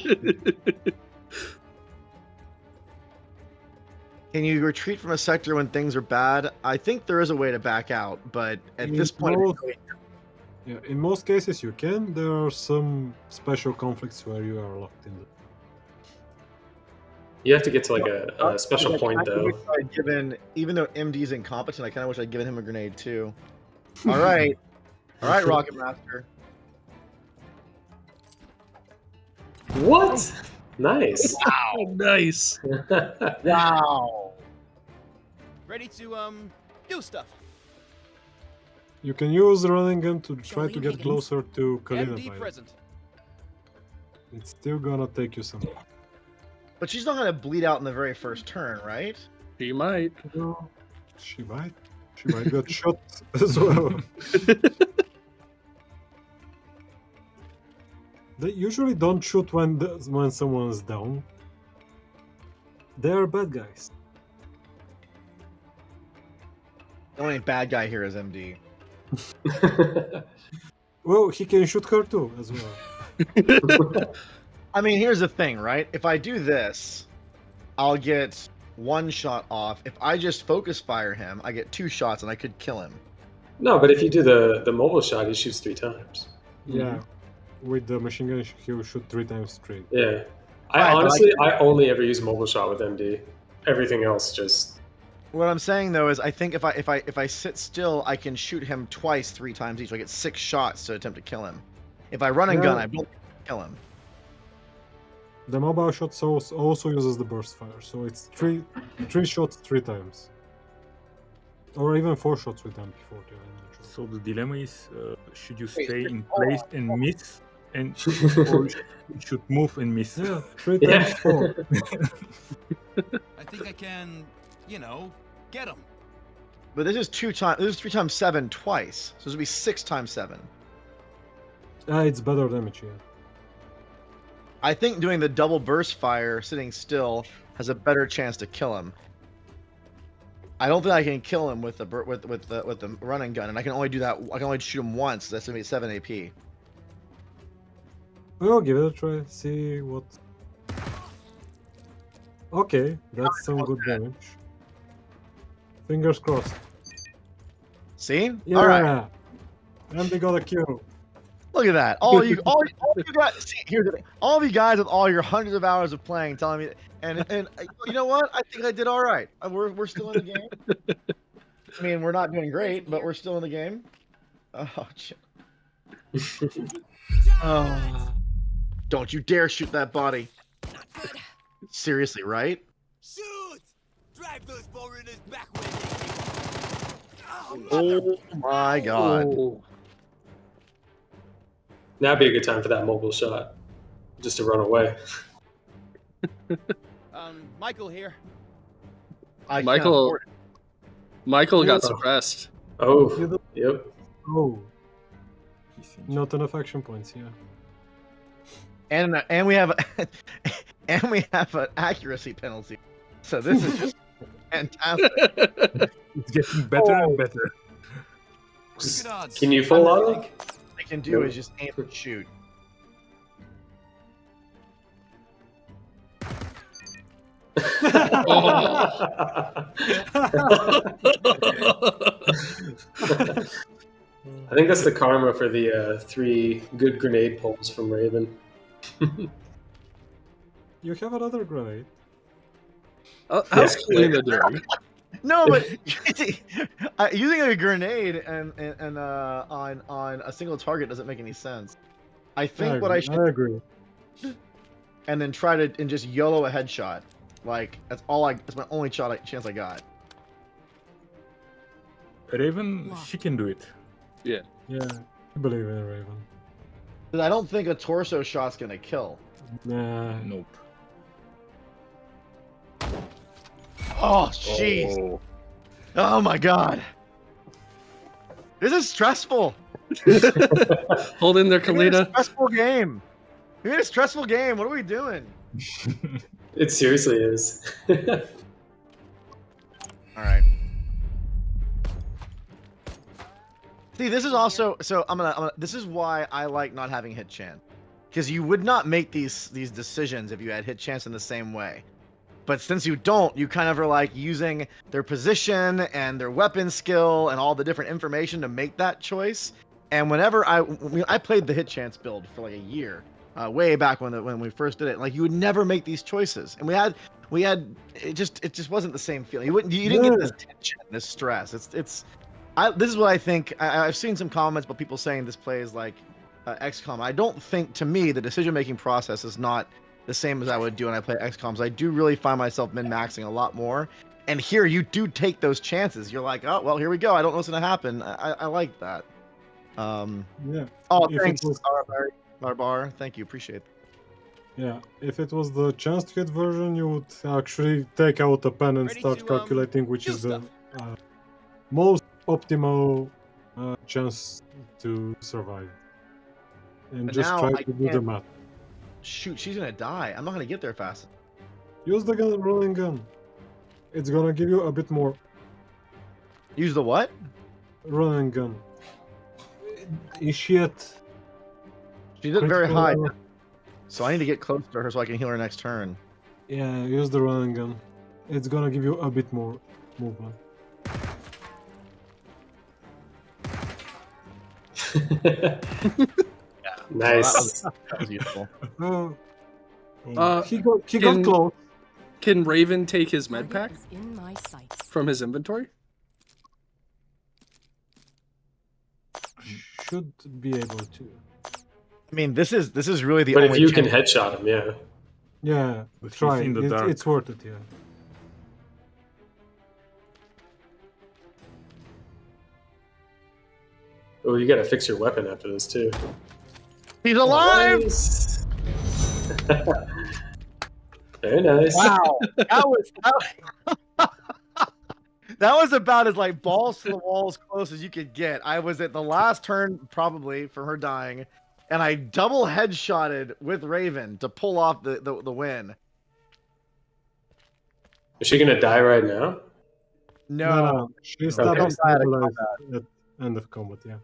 Can you retreat from a sector when things are bad? I think there is a way to back out, but at this point, in most cases you can. There are some special conflicts where you are locked in. You have to get to like a special point, though. Even though MD's incompetent, I kind of wish I'd given him a grenade too. All right, Rocket Master. What? Nice. Wow. Nice. Wow. Ready to do stuff. You can use running gun to try to get closer to Kalina. MD present. It's still gonna take you some. But she's not gonna bleed out in the very first turn, right? She might. No, she might. She might get shot as well. They usually don't shoot when someone's down. They are bad guys. The only bad guy here is MD. Well, he can shoot her too, as well. I mean, here's the thing, right? If I do this, I'll get 1 shot off. If I just focus fire him, I get 2 shots and I could kill him. No, but if you do the mobile shot, he shoots 3 times. Yeah. With the machine gun, he will shoot 3 times straight. Yeah. I only ever use mobile shot with MD. Everything else just... What I'm saying though is, I think if I sit still, I can shoot him twice, 3 times each. So I get 6 shots to attempt to kill him. If I run and gun, I don't kill him. The mobile shot also uses the burst fire, so it's 3 shots 3 times, or even 4 shots with MP40. So the dilemma is, should you stay in place and miss, and or should move and miss. Yeah, 3 times 4. I think I can, you know, get him. But this is 2 times. This is 3 times 7 twice. So this would be 6 times 7. It's better damage, yeah. I think doing the double burst fire, sitting still, has a better chance to kill him. I don't think I can kill him with the with the running gun, and I can only do that. I can only shoot him once. That's gonna be 7 AP. We'll give it a try. See what. Okay, that's some good damage. Fingers crossed. See? Yeah. All right. And they got a kill. Look at that. All you guys. See, here's the thing. All of you guys with all your hundreds of hours of playing, telling me, and you know what? I think I did all right. We're still in the game. I mean, we're not doing great, but we're still in the game. Oh, shit. Oh. Don't you dare shoot that body. Seriously, right? Shoot! Drive those foreigners backwards. Oh my god. Oh. That'd be a good time for that mobile shot, just to run away. Michael here. Michael got suppressed. Oh, yep. Oh. Not enough action points, yeah. And we have and we have an accuracy penalty. So this is just fantastic. It's getting better and better. Can you full auto? All I can do is just aim and shoot. I think that's the karma for the 3 good grenade pulls from Raven. You have another grenade. How's Kalina doing? No, but using a grenade and on a single target doesn't make any sense. I think I agree. And then try to just YOLO a headshot. Like that's my only chance I got. Raven, she can do it. Yeah. Yeah, I believe in Raven. I don't think a torso shot's gonna kill. Nah. Nope. Oh, jeez. Oh my god. This is stressful. Hold in there, Kalina. Stressful game. We're in a stressful game. What are we doing? It seriously is. All right. See, this is also so. I'm gonna. This is why I like not having hit chance, because you would not make these decisions if you had hit chance in the same way. But since you don't, you kind of are like using their position and their weapon skill and all the different information to make that choice. And whenever I played the hit chance build for like a year, way back when we first did it, like you would never make these choices. And we had it just wasn't the same feeling. You didn't get this tension, this stress. This is what I think. I've seen some comments about people saying this plays like XCOM. I don't think, to me, the decision-making process is not the same as I would do when I play XCOMs. I do really find myself min-maxing a lot more. And here, you do take those chances. You're like, oh, well, here we go. I don't know what's going to happen. I like that. Yeah. Oh, If thanks, it was- Barbar. Thank you. Appreciate it. Yeah, if it was the chance to hit version, you would actually take out a pen and start calculating which is the most optimal chance to survive. And But just now try I to do the can't- math. Shoot, she's going to die. I'm not going to get there fast. Use the rolling gun. It's gonna give you a bit more. Use the what? Running gun. Is she at... She's at very critical high. level? So I need to get close to her so I can heal her next turn. Yeah, use the running gun. It's gonna give you a bit more movement. Nice. That was useful. He got close. Can Raven take his med pack In my sights. from his inventory? Should be able to. I mean, this is really the But only if you chance. can headshot him, yeah. Yeah, But he's try. in the dark. It's worth it, yeah. Oh, you gotta fix your weapon after this too. He's alive! Nice. Very nice. Wow, that was about as like balls to the wall as close as you could get. I was at the last turn probably for her dying, and I double headshotted with Raven to pull off the win. Is she gonna die right now? No, She Okay. stabilized at end of combat. Yeah.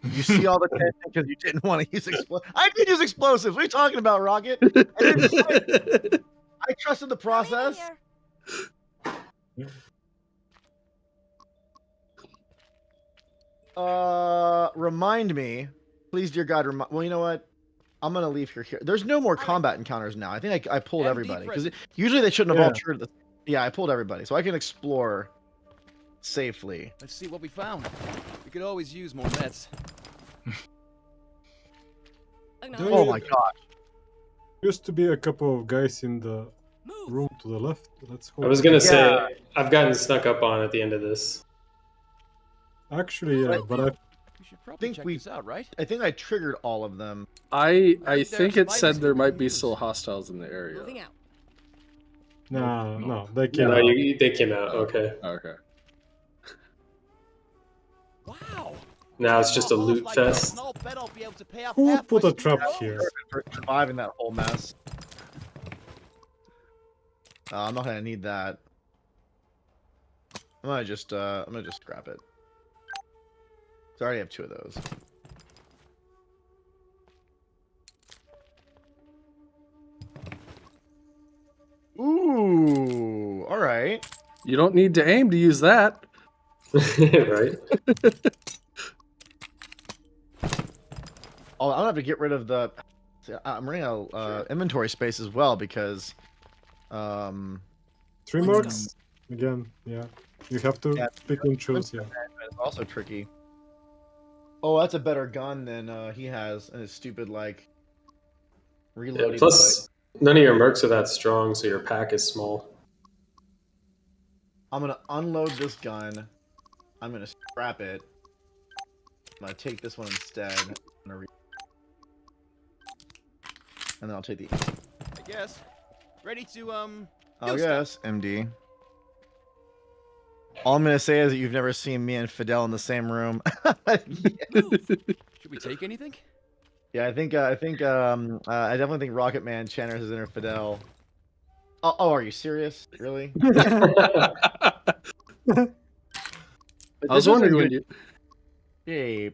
You see all the tension because you didn't want to use explosives. I did use explosives. What are you talking about, Rocket? I trusted the process. Remind me, please, dear God. Well, you know what? I'm gonna leave here. There's no more combat encounters now. I think I pulled everybody because usually they shouldn't have all triggered. Yeah, I pulled everybody, so I can explore safely. Let's see what we found. We could always use more meds. Oh my gosh. Used to be a couple of guys in the room to the left. Let's hope. I was gonna say I've gotten snuck up on at the end of this. Actually, yeah, but I think check this out, right? I think I triggered all of them. I think it said there might be still hostiles in the area. No, they came No, out. they came out. Okay. Okay. Wow. Now it's just a loot fest. Who put a trap here? For surviving that whole mess. I'm not gonna need that. I'm gonna just scrap it. So I already have 2 of those. Ooh, all right. You don't need to aim to use that. Right. Oh, I'm gonna have to get rid of the. I'm running out inventory space as well because. 3 marks again. Yeah, you have to pick and choose. Yeah. It's also tricky. Oh, that's a better gun than he has, and his stupid like reloading. Yeah, plus, none of your mercs are that strong, so your pack is small. I'm gonna unload this gun. I'm gonna scrap it. I'm gonna take this one instead. And then I'll take the. I guess. Ready to I guess MD. All I'm gonna say is that you've never seen me and Fidel in the same room. Should we take anything? Yeah, I definitely think Rocket Man Channers is in Fidel. Oh, are you serious? Really? I was wondering when you. Shape.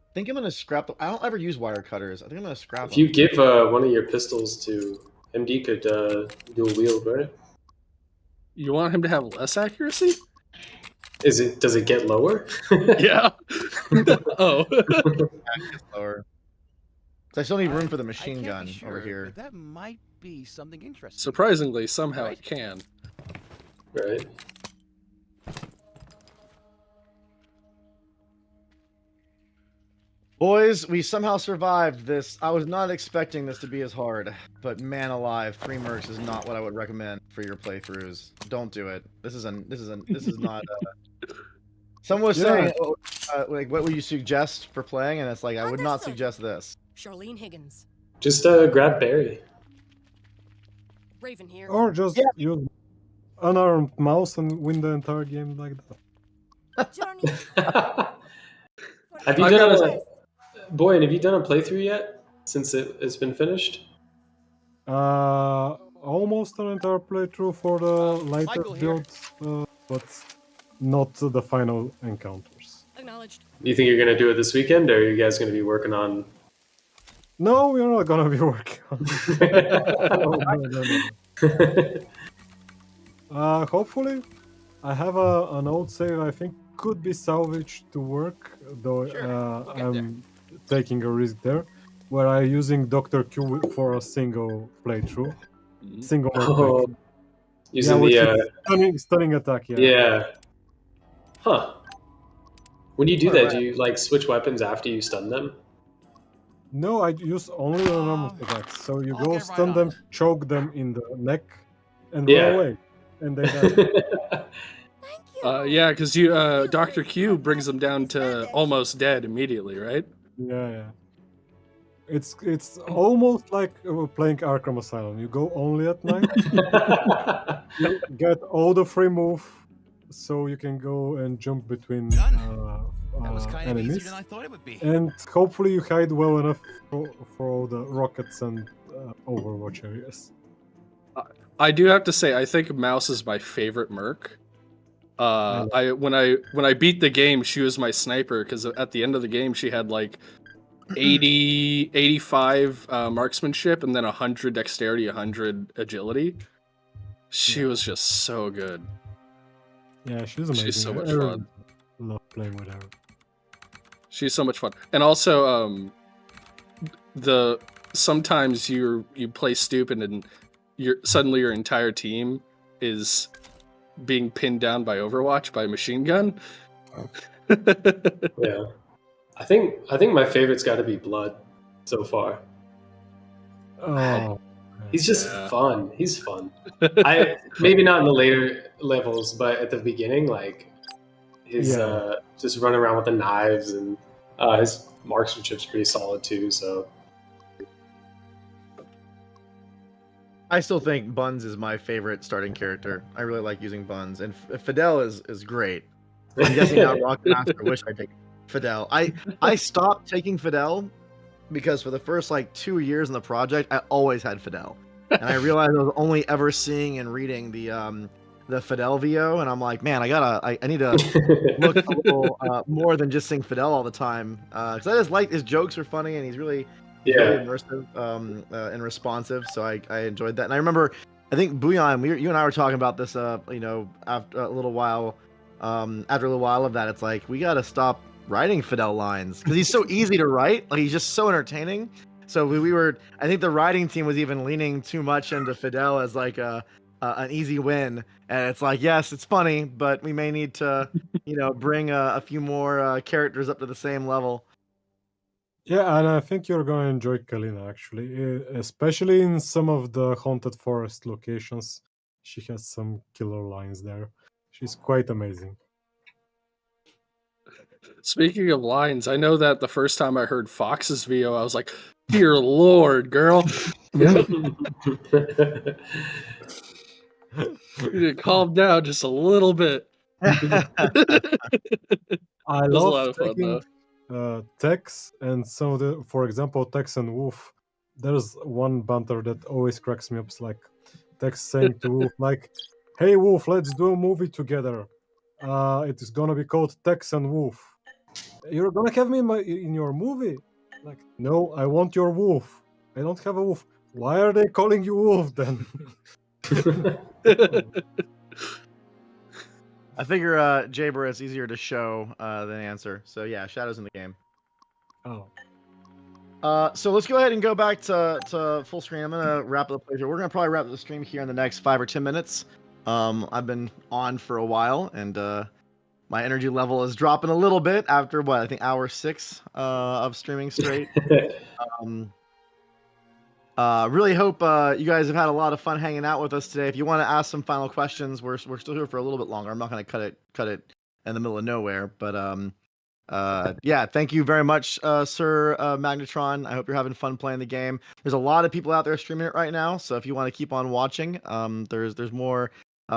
I think I'm gonna scrap. I don't ever use wire cutters. I think I'm gonna scrap. If you give one of your pistols to MD, could dual wield, right? You want him to have less accuracy? Does it get lower? Yeah. Oh. Lower. I still need room for the machine gun over here. That might be something interesting. Surprisingly, somehow it can. Right. Boys, we somehow survived this. I was not expecting this to be as hard, but man alive, 3 mercs is not what I would recommend for your playthroughs. Don't do it. This is not. Someone was saying, like, what would you suggest for playing? And it's like, I would not suggest this. Charlene Higgins. Just grab Barry. Raven here. Or just use unarmed mouse and win the entire game like that. Have you done a Boy, have you done a playthrough yet since it's been finished? Almost an entire playthrough for the lighter builds, but not the final encounters. Acknowledged. Do you think you're gonna do it this weekend, or are you guys gonna be working on? No, we're not gonna be working on it. Hopefully, I have an old save I think could be salvaged to work, though I'm taking a risk there, where I'm using Dr. Q for a single playthrough. Single playthrough. Using stunning attack, yeah. Yeah. Huh. When you do that, do you like switch weapons after you stun them? No, I use only the normal attacks. So you go stun them, choke them in the neck, and run away. and they die. Yeah, because you Dr. Q brings them down to almost dead immediately, right? Yeah. It's almost like playing Arkham Asylum. You go only at night. You get all the free move, so you can go and jump between enemies. Easier than I thought it would be. And hopefully you hide well enough for all the rockets and Overwatch areas. I do have to say, I think Mouse is my favorite merc. When I beat the game, she was my sniper because at the end of the game she had like 80, 85 marksmanship and then 100 dexterity, 100 agility. She was just so good. Yeah, she's amazing. She's so much fun. Love playing with her. She's so much fun. And also, sometimes you play stupid and suddenly your entire team is being pinned down by Overwatch by a machine gun. Yeah. I think my favorite's got to be Blood so far. Oh, he's just fun. He's fun. I maybe not in the later levels, but at the beginning, like his just running around with the knives and his marksmanship's pretty solid too. So I still think Buns is my favorite starting character. I really like using Buns, and Fidel is great. I'm guessing now Rocket Master. Wish I take Fidel. I stopped taking Fidel because for the first like 2 years in the project, I always had Fidel, and I realized I was only ever seeing and reading the Fidel VO, and I'm like, man, I need to look a little more than just seeing Fidel all the time, because I just like his jokes are funny and he's really really immersive and responsive. So I enjoyed that, and I remember I think Bouillon, you and I were talking about this, after a little while of that, it's like we got to stop writing Fidel lines because he's so easy to write. Like he's just so entertaining. So we were, I think the writing team was even leaning too much into Fidel as like an easy win, and it's like, yes, it's funny, but we may need to, bring a few more characters up to the same level. Yeah, and I think you're going to enjoy Kalina actually, especially in some of the haunted forest locations. She has some killer lines there. She's quite amazing. Speaking of lines, I know that the first time I heard Fox's VO, I was like, "Dear Lord, girl, you need to calm down just a little bit." I love taking Tex and some of the, for example, Tex and Wolf. There's one banter that always cracks me up. It's like Tex saying to Wolf, like, "Hey Wolf, let's do a movie together. It is gonna be called Tex and Wolf. You're gonna have me in your movie?" Like, no, I want your wolf. I don't have a wolf. Why are they calling you Wolf then? I figure Jaber is easier to show than answer. So yeah, Shadow's in the game. Oh. So let's go ahead and go back to full screen. I'm gonna wrap up the playthrough. We're gonna probably wrap up the stream here in the next 5 or 10 minutes. I've been on for a while, and my energy level is dropping a little bit after what I think hour 6 of streaming straight. Really hope you guys have had a lot of fun hanging out with us today. If you want to ask some final questions, we're still here for a little bit longer. I'm not going to cut it in the middle of nowhere, but yeah, thank you very much, Sir Magnetron. I hope you're having fun playing the game. There's a lot of people out there streaming it right now, so if you want to keep on watching, there's more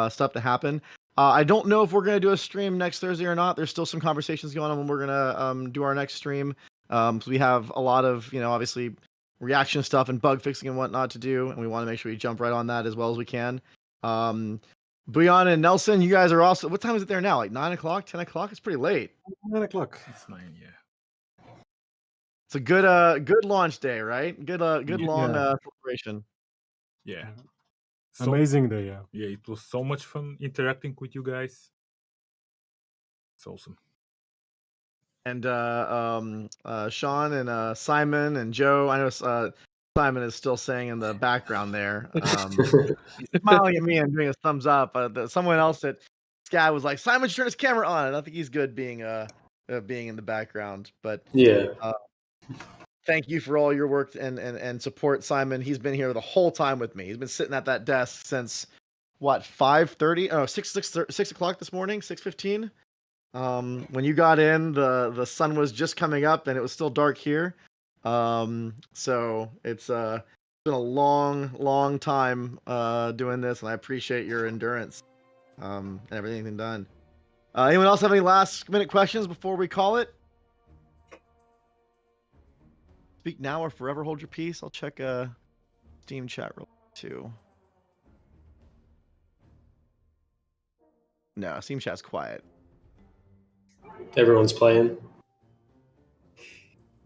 stuff to happen. I don't know if we're going to do a stream next Thursday or not. There's still some conversations going on when we're going to do our next stream. So we have a lot of, obviously reaction stuff and bug fixing and whatnot to do, and we want to make sure we jump right on that as well as we can. Bouillon and Nelson, you guys are also, what time is it there now? Like 9 o'clock, 10 o'clock? It's pretty late. 9 o'clock. It's 9, yeah. It's a good launch day, right? Good long celebration. Yeah. Amazing day, yeah. Yeah, it was so much fun interacting with you guys. It's awesome. And Sean and Simon and Joe, I know Simon is still saying in the background there. He's smiling at me and doing a thumbs up. Someone else at Sky was like, Simon should turn his camera on. And I think he's good being in the background. But yeah. Thank you for all your work and support, Simon. He's been here the whole time with me. He's been sitting at that desk since what 5:30? Oh, 6 o'clock this morning, 6:15. When you got in, the sun was just coming up and it was still dark here. So it's been a long time doing this, and I appreciate your endurance and everything done. Anyone else have any last minute questions before we call it? Speak now or forever hold your peace. I'll check Steam chat real quick too. No, Steam chat's quiet. Everyone's playing.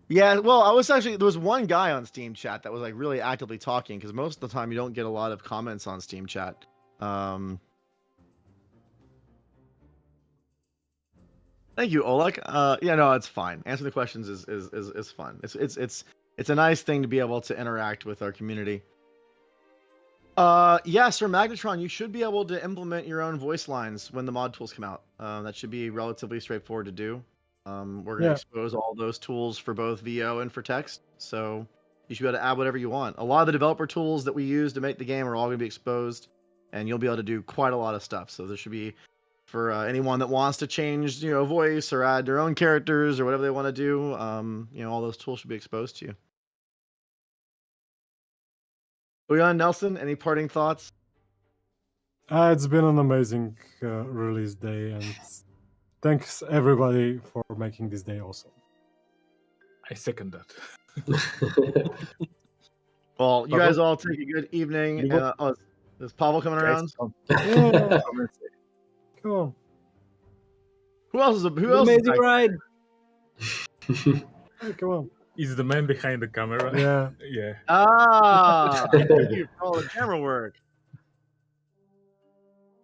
Yeah, well, there was one guy on Steam chat that was like really actively talking, because most of the time you don't get a lot of comments on Steam chat. Thank you, Oleg. Yeah, no, it's fine. Answering the questions is fun. It's a nice thing to be able to interact with our community. Yeah, Sir Magnetron, you should be able to implement your own voice lines when the mod tools come out. That should be relatively straightforward to do. We're going to expose all those tools for both VO and for text, so you should be able to add whatever you want. A lot of the developer tools that we use to make the game are all going to be exposed, and you'll be able to do quite a lot of stuff. So there should be, for anyone that wants to change, voice or add their own characters or whatever they want to do, all those tools should be exposed to you. Leon, Nelson, any parting thoughts? It's been an amazing release day, and thanks everybody for making this day awesome. I second that. Well, you guys all take a good evening. Is Pavel coming around? Yeah. Come on. Who else is Amazing ride. Hey, come on. He's the man behind the camera. Yeah. Yeah. Thank you for all the camera work.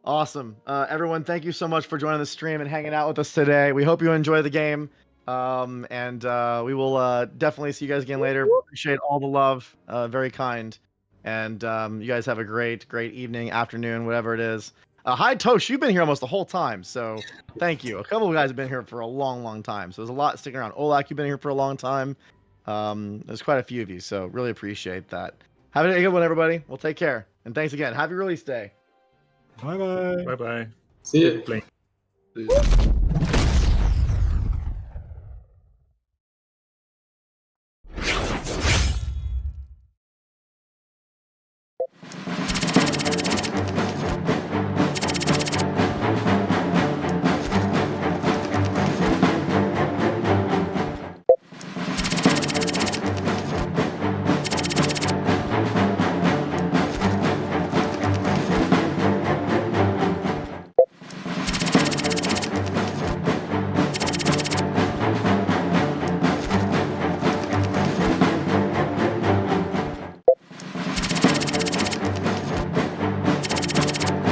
Awesome. Everyone, thank you so much for joining the stream and hanging out with us today. We hope you enjoy the game. And we will definitely see you guys again later. Appreciate all the love. Very kind. And you guys have a great evening, afternoon, whatever it is. Hi, Tosh. You've been here almost the whole time, so thank you. A couple of guys have been here for a long time, so there's a lot sticking around. Olak, you've been here for a long time. There's quite a few of you, so really appreciate that. Have a good one, everybody. Well, take care. And thanks again. Happy release day. Bye-bye. Bye-bye. See you. See you.